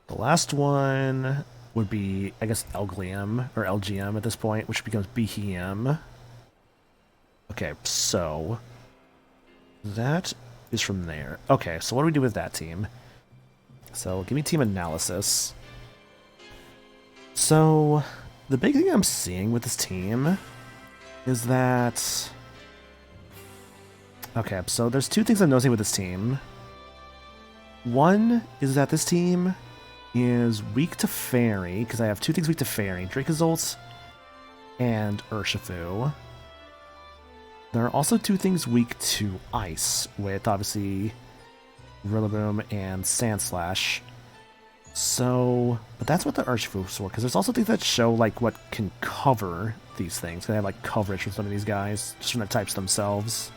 the last one would be, I guess, Elglium, or LGM at this point, which becomes Behem. Okay, so that is from there. Okay, so what do we do with that team? So give me team analysis. So the big thing I'm seeing with this team is that... Okay, so there's two things I'm noticing with this team. One is that this team is weak to Fairy, because I have two things weak to Fairy, Dracozolt and Urshifu. There are also two things weak to Ice, with obviously Rillaboom and Sandslash. So, but that's what the Urshifu is for, because there's also things that show like what can cover these things. They have like coverage from some of these guys, just from the types themselves.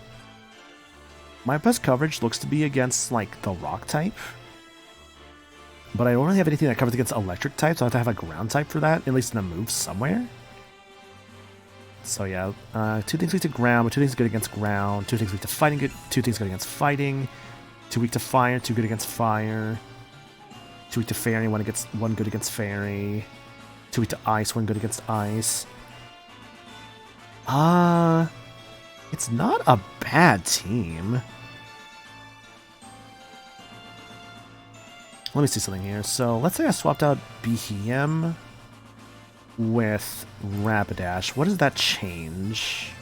My best coverage looks to be against like the Rock type. But I don't really have anything that covers against electric types, so I have to have a ground type for that, at least in a move somewhere. So yeah, 2 things weak to ground, but 2 things good against ground, 2 things weak to fighting, good, 2 things good against fighting, 2 weak to fire, 2 good against fire, 2 weak to fairy, 1 good against fairy, 2 weak to ice, 1 good against ice. It's not a bad team. Let me see something here. So let's say I swapped out BHM with Rapidash. What does that change?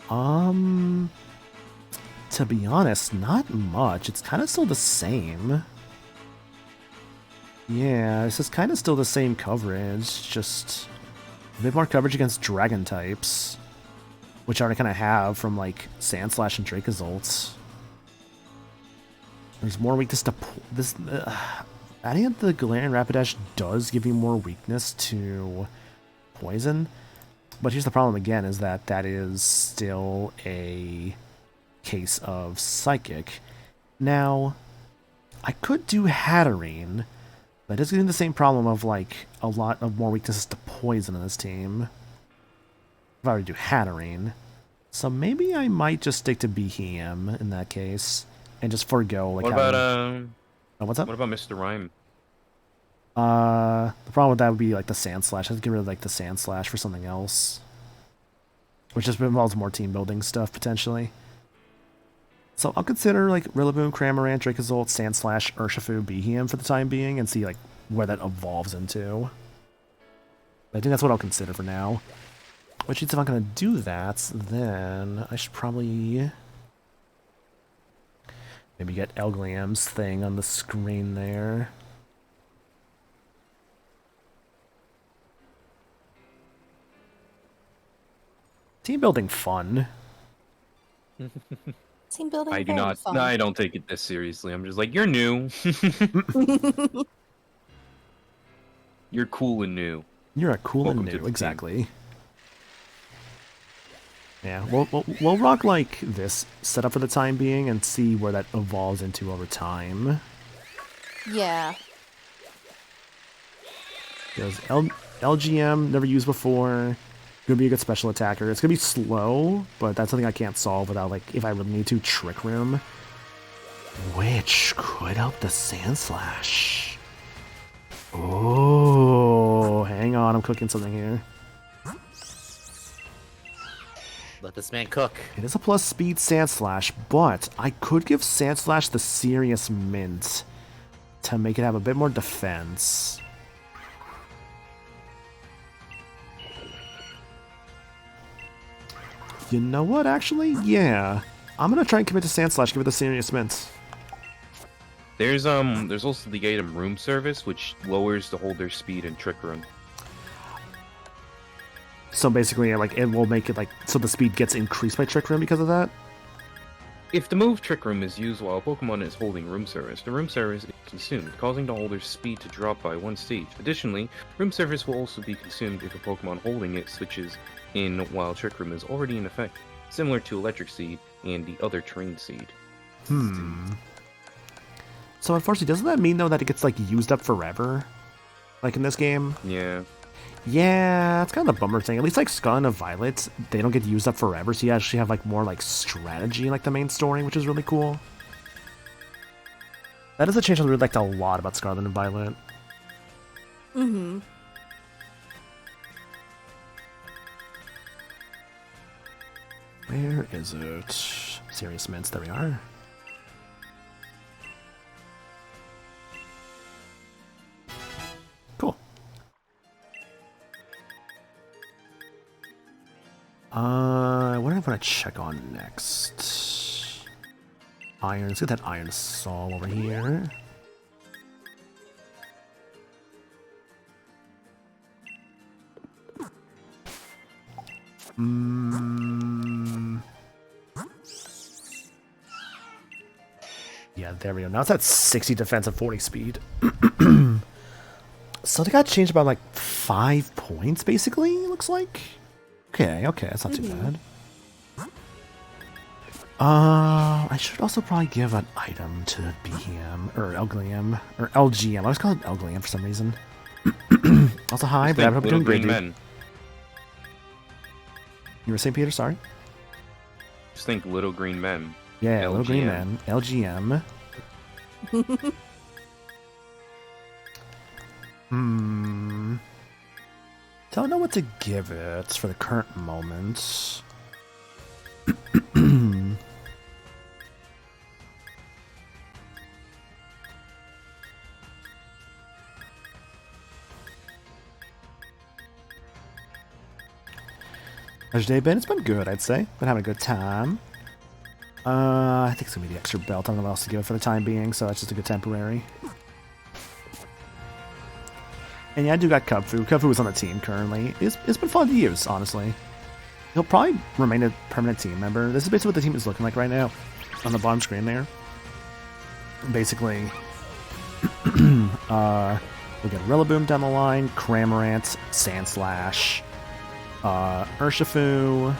To be honest, not much. It's kind of still the same. Yeah, this is kind of still the same coverage, just a bit more coverage against dragon types, which I already kind of have from like Sandslash and Dracozolt. There's more weakness to this. Adding the Galarian Rapidash does give you more weakness to poison, but here's the problem again: is that that is still a case of Psychic. Now, I could do Hatterene. That is getting the same problem of like a lot of more weaknesses to poison in this team. If I were to do Hatterene. So maybe I might just stick to Behem in that case and just forego like what about what's up? What about Mr. Rhyme? The problem with that would be like the Sand Slash. I have to get rid of like the Sand Slash for something else. Which just involves more team building stuff potentially. So I'll consider like Rillaboom, Cramorant, Dracozolt, Sandslash, Urshifu, Behem for the time being and see like where that evolves into. I think that's what I'll consider for now. Which means if I'm going to do that, then I should probably maybe get Elgliam's thing on the screen there. Team building fun. Team building. I do not. Fun. No, I don't take it this seriously. I'm just like, you're new. You're cool and new. You're a cool Welcome and to new, the exactly. Yeah, we'll rock like this setup for the time being and see where that evolves into over time. Yeah. Because LGM, never used before. Gonna be a good special attacker. It's gonna be slow, but that's something I can't solve without, like, if I really need to, Trick Room. Which could help the Sandslash. Oh, hang on, I'm cooking something here. Let this man cook. It is a plus speed Sandslash, but I could give Sandslash the Serious Mint to make it have a bit more defense. You know what, actually? Yeah. I'm gonna try and commit to Sandslash, give it the Serious Mint. There's also the item Room Service, which lowers the holder's speed in Trick Room. So basically, like, it will make it, like, so the speed gets increased by Trick Room because of that? If the move Trick Room is used while a Pokemon is holding Room Service, the Room Service is consumed, causing the holder's speed to drop by 1 stage. Additionally, Room Service will also be consumed if a Pokemon holding it switches in while Trick Room is already in effect, similar to Electric Seed and the other Terrain Seed. So unfortunately, doesn't that mean, though, that it gets, like, used up forever? Like, in this game? Yeah. Yeah, it's kind of a bummer thing. At least, like, Scarlet and Violet, they don't get used up forever, so you actually have, like, more, like, strategy in, like, the main story, which is really cool. That is a change I really liked a lot about Scarlet and Violet. Mm-hmm. Where is it? Serious Mints, there we are. Cool. What do I want to check on next? Iron. Let's get that Iron Soul over here. Yeah, there we go. Now it's at 60 defense and 40 speed. So they got changed by like 5 points, basically, it looks like. Okay, that's not too bad. I should also probably give an item to BM or Elglium or LGM. I always call it Elglium for some reason. Also, hi, Just Brad. think Hope you're little doing good, green dude. men. You were saying, Peter? Sorry. Just think little green men. Yeah, little green LGM. man. LGM. Don't know what to give it for the current moment. How's your day been? It's been good, I'd say. Been having a good time. I think it's gonna be the extra belt. I don't know what else to give it for the time being, so that's just a good temporary. And yeah, I do got Kubfu. Kubfu is on the team currently. It's been fun to use, honestly. He'll probably remain a permanent team member. This is basically what the team is looking like right now. On the bottom screen there. Basically, we'll get Rillaboom down the line, Cramorant, Sandslash, Urshifu,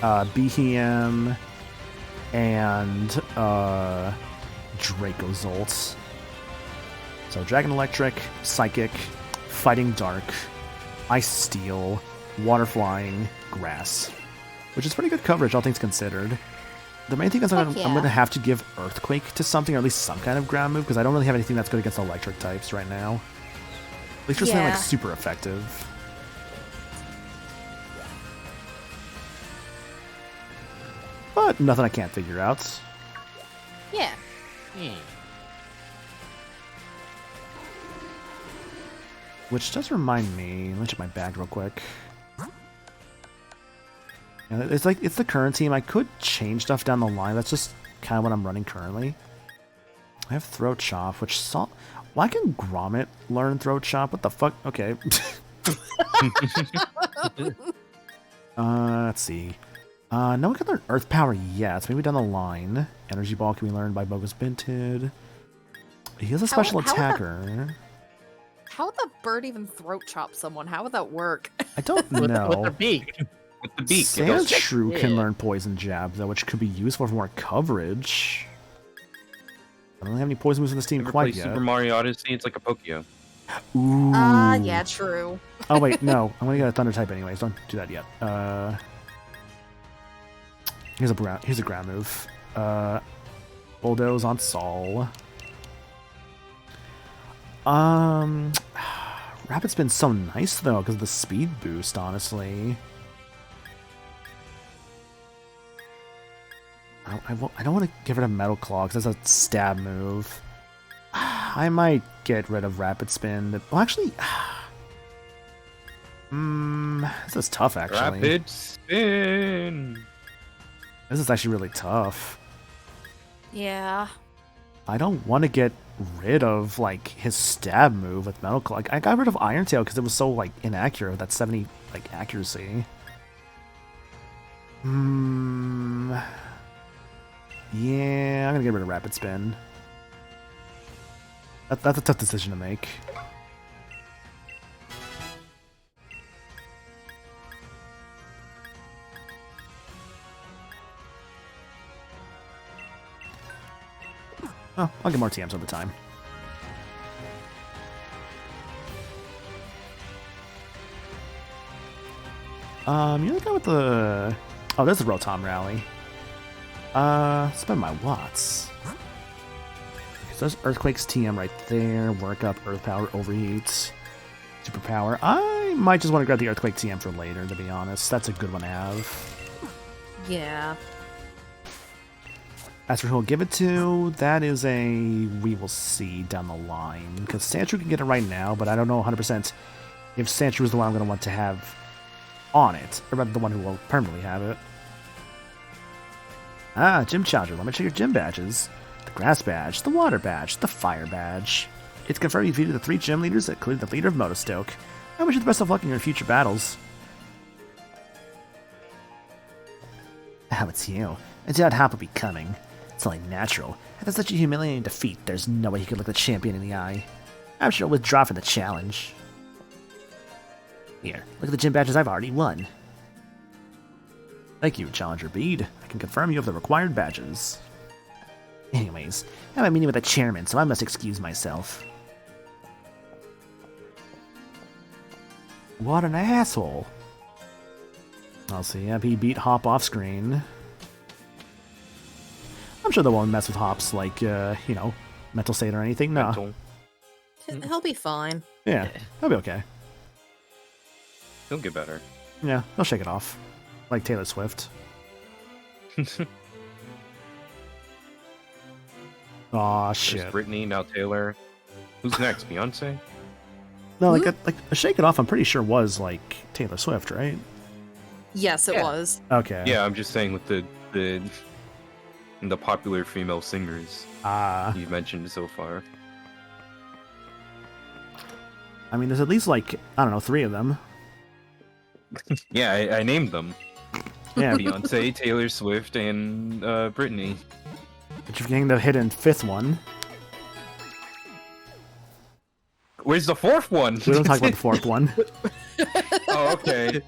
Behem, and Dracozolt. So Dragon Electric, Psychic, Fighting Dark, Ice Steel, Water Flying, Grass. Which is pretty good coverage, all things considered. The main thing is I'm going to have to give Earthquake to something, or at least some kind of ground move, because I don't really have anything that's good against electric types right now. At least for something like super effective. But nothing I can't figure out. Yeah. Which does remind me, let me check my bag real quick. Yeah, it's like, it's the current team. I could change stuff down the line. That's just kind of what I'm running currently. I have Throat Chop, which why can Grommet learn Throat Chop? What the fuck? Okay. Let's see. No one can learn Earth Power yet. So maybe down the line. Energy Ball can be learned by Bogus Binted. He has a special attacker. How would the bird even throat chop someone? How would that work? I don't know. With their beak. With the beak. Sandshrew can Yeah. learn Poison Jab, though, which could be useful for more coverage. I don't have any poison moves in this team Ever quite play yet. Super Mario Odyssey? It's like a Pokio. Ooh. Yeah, true. Oh, wait, no. I'm gonna get a Thunder type anyways. Don't do that yet. Here's a ground move. Bulldoze on Sol. Rapid Spin's so nice, though, because of the speed boost, honestly. I don't want to get rid of Metal Claw, because that's a stab move. I might get rid of Rapid Spin. Well, actually... this is tough, actually. Rapid Spin! This is actually really tough. Yeah. I don't want to get rid of, like, his stab move with Metal Claw. Like, I got rid of Iron Tail because it was so, like, inaccurate with that 70, like, accuracy. Yeah, I'm gonna get rid of Rapid Spin. That's a tough decision to make. Oh, I'll get more TMs over time. You're the guy with the... Oh, there's the Rotom Rally. Spend my watts. So there's Earthquake's TM right there. Work up Earth Power, Overheat, Superpower. I might just want to grab the Earthquake TM for later, to be honest. That's a good one to have. Yeah. As for who I'll give it to, that is a... we will see down the line. Because Sandshrew can get it right now, but I don't know 100% if Sandshrew is the one I'm going to want to have on it. Or rather, the one who will permanently have it. Ah, Gym Challenger. Let me check your gym badges. The Grass Badge, the Water Badge, the Fire Badge. It's confirmed you defeated the 3 gym leaders, including the leader of Motostoke. I wish you the best of luck in your future battles. Oh, it's you. I doubt Hop will be coming. It's only natural. After such a humiliating defeat, there's no way he could look the champion in the eye. I'm sure he'll withdraw from the challenge. Here, look at the gym badges I've already won. Thank you, Challenger Bead. I can confirm you have the required badges. Anyways, I have a meeting with the chairman, so I must excuse myself. What an asshole. I'll see. Yep, he beat Hop off screen. I'm sure they won't mess with Hop's, like, you know, mental state or anything. No. Mental. He'll be fine. Yeah, he'll be okay. He'll get better. Yeah, he'll shake it off. Like Taylor Swift. Aw, shit. There's Britney, now Taylor. Who's next? Beyonce? No, like a Shake It Off, I'm pretty sure was, like, Taylor Swift, right? Yes, it Yeah. was. Okay. Yeah, I'm just saying with the popular female singers you've mentioned so far. I mean, there's at least, like, I don't know, 3 of them. Yeah, I named them. Yeah, Beyonce, Taylor Swift, and Britney. but you're getting the hidden 5th one. Where's the 4th one? We don't talk about the 4th one. Oh, okay.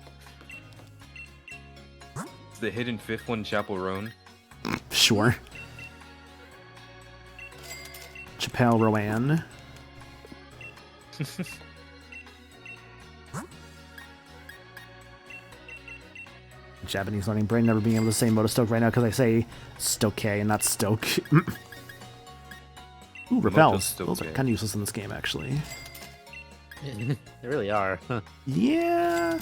Is the hidden 5th one Chapel Roan? Sure. Chappelle Rowan. Japanese learning brain never being able to say Motostoke right now because I say Stoke and not Stoke. Ooh, repels. Those are Motostoke. kind of useless in this game, actually. They really are. Yeah.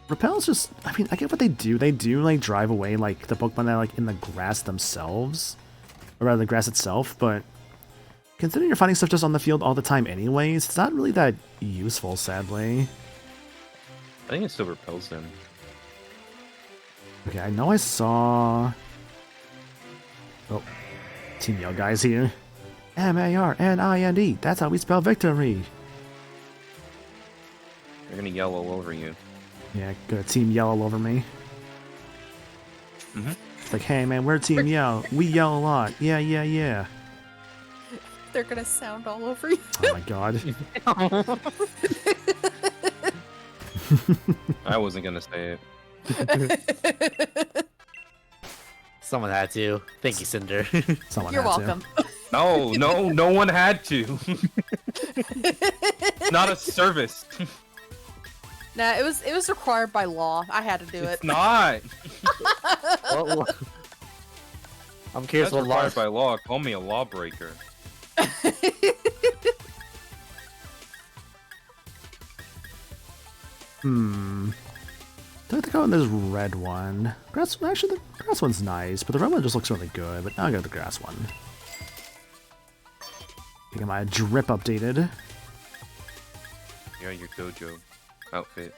Repels just, I mean, I get what they do. They do, like, drive away, like, the Pokemon that are, like, in the grass themselves. Or rather, the grass itself, but considering you're finding stuff just on the field all the time anyways, it's not really that useful, sadly. I think it still repels them. Okay, I know I saw... Oh, Team Yell guys here. M-A-R-N-I-N-E, that's how we spell victory. They're gonna yell all over you. Yeah, good Team Yell all over me. Mhm. It's like, hey man, we're Team Yell. We yell a lot. Yeah, yeah, yeah. They're gonna sound all over you. Oh my god. I wasn't gonna say it. Someone had to. Thank you, Cinder. Someone You're had to. welcome. No one had to. It's not a service. Nah, it was required by law. I had to do it. It's not. I'm curious That's what law. required by law. Call me a lawbreaker. Do I think this red one? Actually, the grass one's nice, but the red one just looks really good. But now I got the grass one. Get my drip updated. Yeah, your dojo outfit.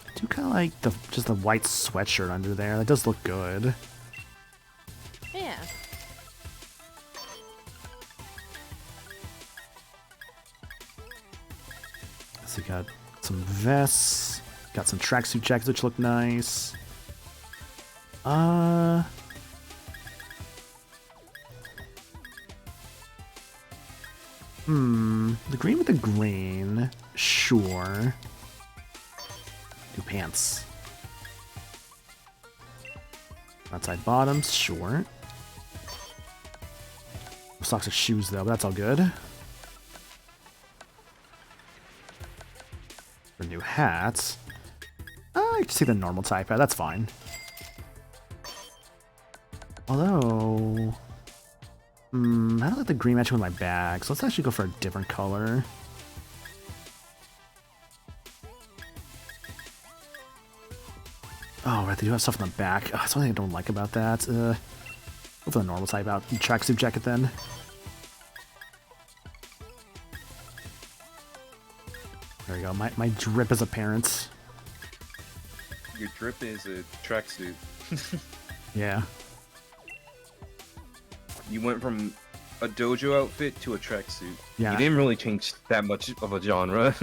I do kind of like just the white sweatshirt under there. That does look good. Yeah. So you got some vests, got some tracksuit jackets which look nice. The green with the green, sure. Do pants. Outside bottoms, sure. Socks and shoes though, but that's all good. For new hats, I can see the normal type hat. That's fine. Although, I don't like the green matching with my bag, so let's actually go for a different color. Oh, right, they do have stuff on the back. Oh, that's one thing I don't like about that. Go for the normal type out. Tracksuit jacket then. There we go. My drip is apparent. Your drip is a tracksuit. Yeah. You went from a dojo outfit to a tracksuit. Yeah. You didn't really change that much of a genre.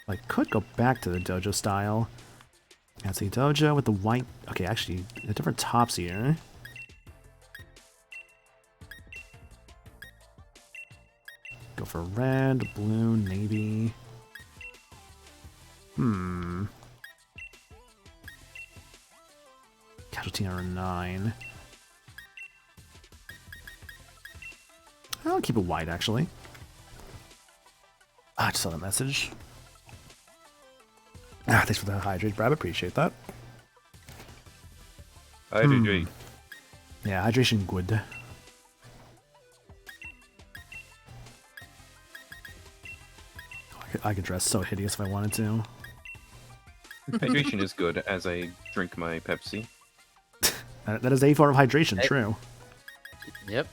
I could go back to the dojo style. That's a dojo with the white... Okay, actually, the different tops here. Go for red, blue, navy. Casualty number 9. I'll keep it white, actually. I just saw the message. Thanks for the hydrate, Brad. Appreciate that. Hydrate. Yeah, hydration good. I could dress so hideous if I wanted to. Hydration is good as I drink my Pepsi. That is a form of hydration, true. Yep.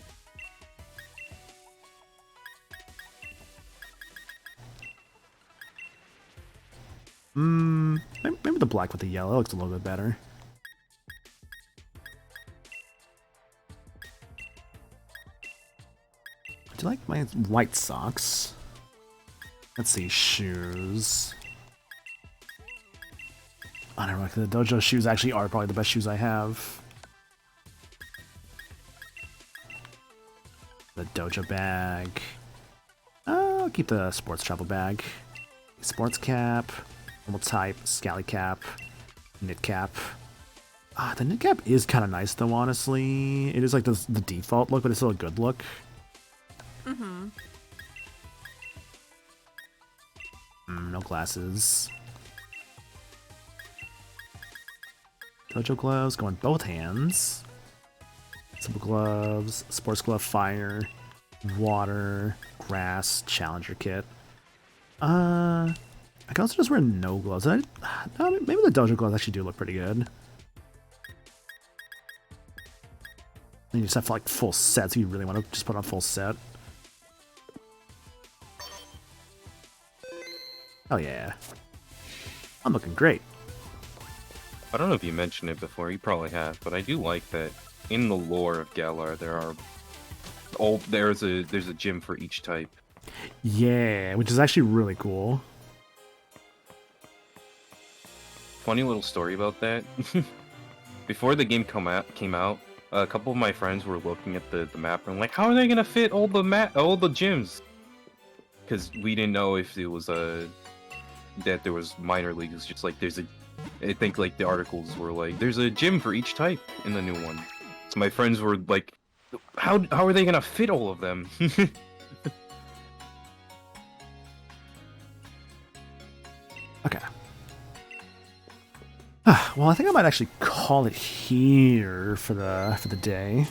Maybe the black with the yellow looks a little bit better. Do you like my white socks? Let's see, shoes. I don't know, the dojo shoes actually are probably the best shoes I have. The dojo bag. I'll keep the sports travel bag. Sports cap. Normal type. Scally cap. Knit cap. The knit cap is kind of nice though, honestly. It is like the default look, but it's still a good look. No glasses. Dojo gloves go on both hands. Simple gloves, sports glove, fire, water, grass, challenger kit. I can also just wear no gloves. No, maybe the dojo gloves actually do look pretty good. And you just have like full sets if you really want to just put on full set. Oh yeah. I'm looking great. I don't know if you mentioned it before, you probably have, but I do like that in the lore of Galar there's a gym for each type. Yeah, which is actually really cool. Funny little story about that. Before the game came out, a couple of my friends were looking at the map and like, how are they gonna fit all the gyms? Because we didn't know if it was that there was minor leagues. Just like I think like the articles were like, there's a gym for each type in the new one. So my friends were like, how are they gonna fit all of them? Okay. Well, I think I might actually call it here for the day.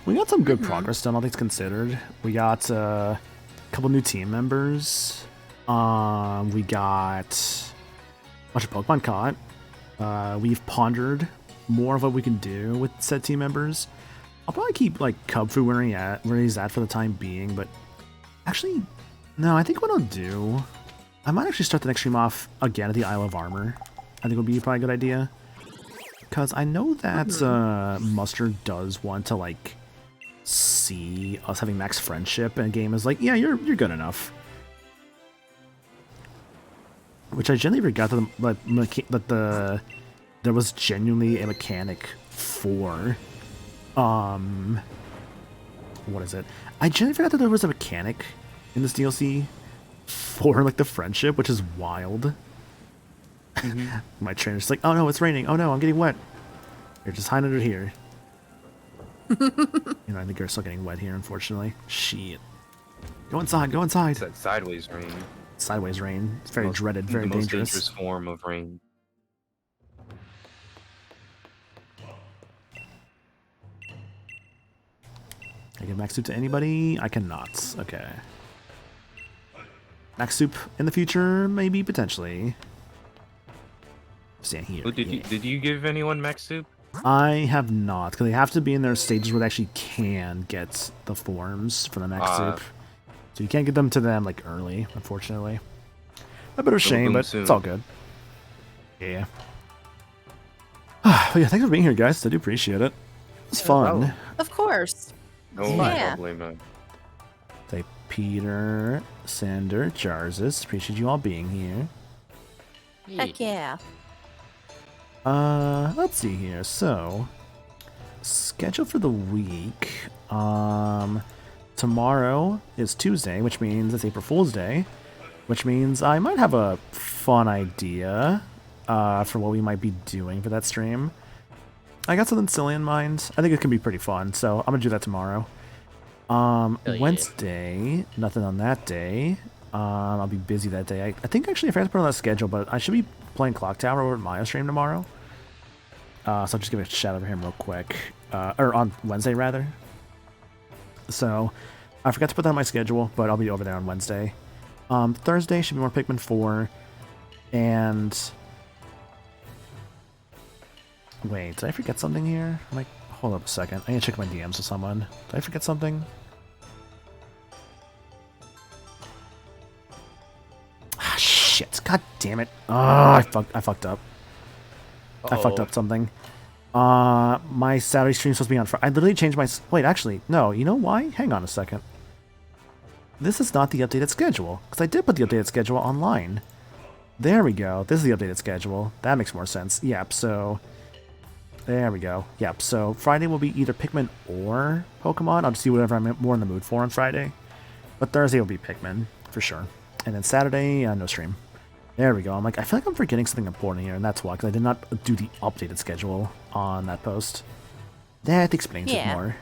We got some good progress done, all things considered. We got a couple new team members. We got a bunch of Pokemon caught. We've pondered more of what we can do with said team members. I'll probably keep like Cubfu where he's at for the time being, but actually, no. I think what I'll do, I might actually start the next stream off again at the Isle of Armor. I think would be probably a good idea, because I know that Mustard does want to like see us having max friendship in a game. Is like, yeah, you're good enough. Which I genuinely forgot that there was genuinely a mechanic for what is it? I genuinely forgot that there was a mechanic in this DLC for like the friendship, which is wild. My trainer's like, oh no, it's raining. Oh no, I'm getting wet. You're just hide under here. I think you're still getting wet here, unfortunately. Shit. Go inside, go inside. It's that sideways rain. Sideways rain. It's very dreaded, very the most dangerous. dangerous form of rain. Can I give max soup to anybody? I cannot. Okay. Max soup in the future, maybe, potentially. Stand here. Oh, did you give anyone max soup? I have not, because they have to be in their stages where they actually can get the forms for the max soup. So you can't get them to them like early, unfortunately. A bit of a shame, boom but soon. it's all good. Yeah. But yeah, thanks for being here, guys. I do appreciate it. It's fun. Of course. No Yeah. problemo. Say Peter, Sander, Jarzus. Appreciate you all being here. Heck yeah. Let's see here. So, schedule for the week. Tomorrow is Tuesday, which means it's April Fool's Day, which means I might have a fun idea for what we might be doing for that stream. I got something silly in mind. I think it can be pretty fun, so I'm gonna do that tomorrow. yeah. Wednesday, nothing on that day. I'll be busy that day. I think actually I forgot to put on that schedule, but I should be playing Clock Tower over at Maya stream tomorrow. So I'll just give a shout out to him real quick. Or on Wednesday, rather. So, I forgot to put that on my schedule, but I'll be over there on Wednesday. Thursday should be more Pikmin 4. And... Wait, did I forget something here? I'm like, hold up a second. I need to check my DMs with someone. Did I forget something? Ah, shit. God damn it. Oh, I fucked up. I fucked up something. My Saturday stream's supposed to be on Friday. I literally changed my... Wait, actually, no. You know why? Hang on a second. This is not the updated schedule, because I did put the updated schedule online. There we go. This is the updated schedule. That makes more sense. Yep, so... There we go. Yep, so Friday will be either Pikmin or Pokemon. I'll just see whatever I'm more in the mood for on Friday. But Thursday will be Pikmin, for sure. And then Saturday, no stream. There we go. I'm like, I feel like I'm forgetting something important here, and that's why, because I did not do the updated schedule on that post. That explains it more.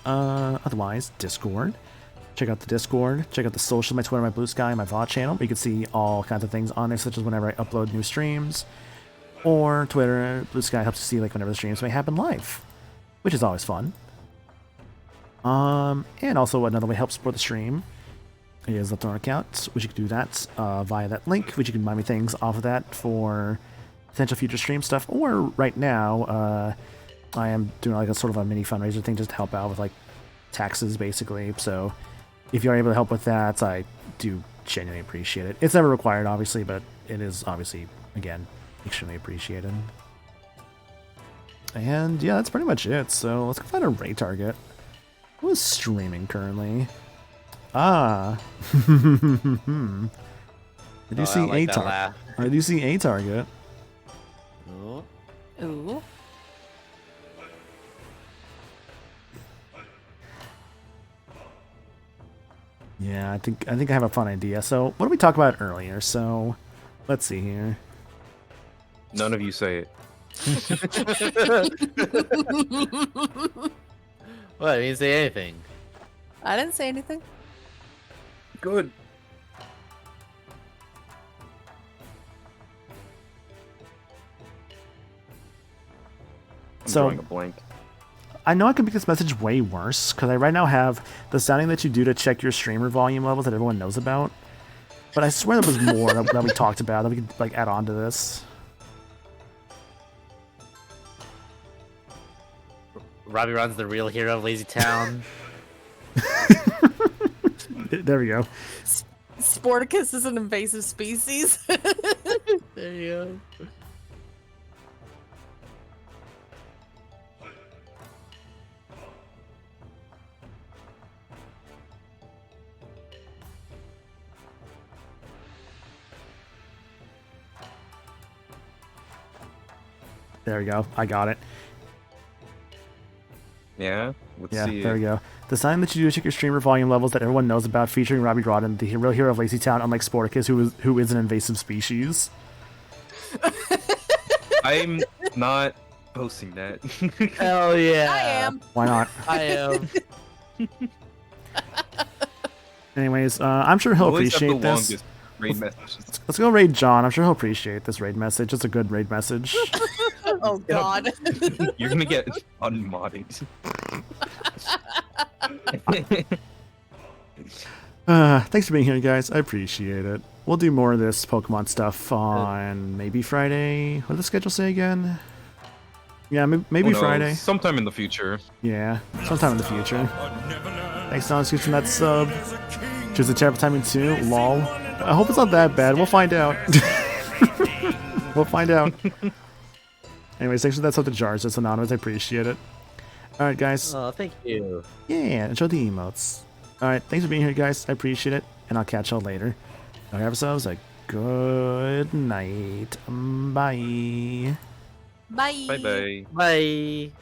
Otherwise, Discord. Check out the Discord. Check out the social, my Twitter, my Blue Sky, my VOD channel. You can see all kinds of things on there, such as whenever I upload new streams. Or Twitter, Blue Sky helps you see like whenever the streams may happen live, which is always fun. And also another way to help support the stream is the Thorn account, which you can do that via that link, which you can buy me things off of that for potential future stream stuff. Or right now, I am doing like a sort of a mini fundraiser thing just to help out with like taxes, basically. So if you're able to help with that, I do genuinely appreciate it. It's never required, obviously, but it is obviously, again, extremely appreciated. And yeah, that's pretty much it. So let's go find a raid target. Who is streaming currently? Ah. I do see a target. I do see a target. Oh. Ooh. Yeah, I think I have a fun idea. So what did we talk about earlier? So let's see here. None of you say it. What? I didn't say anything. I didn't say anything. Good. I'm So- drawing a blank. I know I can make this message way worse, because I right now have the sounding that you do to check your streamer volume levels that everyone knows about. But I swear there was more that we talked about that we could like add on to this. Robbie runs the real hero of Lazy Town. There we go. Sporticus is an invasive species. There you go. There we go. I got it. Yeah? Let's Yeah, see. there we go. The sign that you do to check your streamer volume levels that everyone knows about, featuring Robbie Rodden, the real hero of Lazy Town, unlike Sporticus, who is an invasive species. I'm not posting that. Hell yeah. I am. Why not? I am. Anyways, I'm sure he'll Always have the appreciate this. longest raid messages. Let's go raid John. I'm sure he'll appreciate this raid message. It's a good raid message. Oh God. You're gonna get unmodded. Thanks for being here, guys. I appreciate it. We'll do more of this Pokemon stuff on maybe Friday. What did the schedule say again? Yeah, maybe Who knows? Friday. Sometime in the future. Yeah, sometime in the future. Thanks, Don Scooch, from that sub. Choose the terrible timing too. Lol. I hope it's not that bad. We'll find out. We'll find out. Anyways, thanks for that sub to Jars. That's anonymous. I appreciate it. Alright, guys. Oh, thank you. Yeah, enjoy the emotes. Alright, thanks for being here, guys. I appreciate it. And I'll catch y'all later. Have yourselves a good night. Bye. Bye. Bye bye. Bye.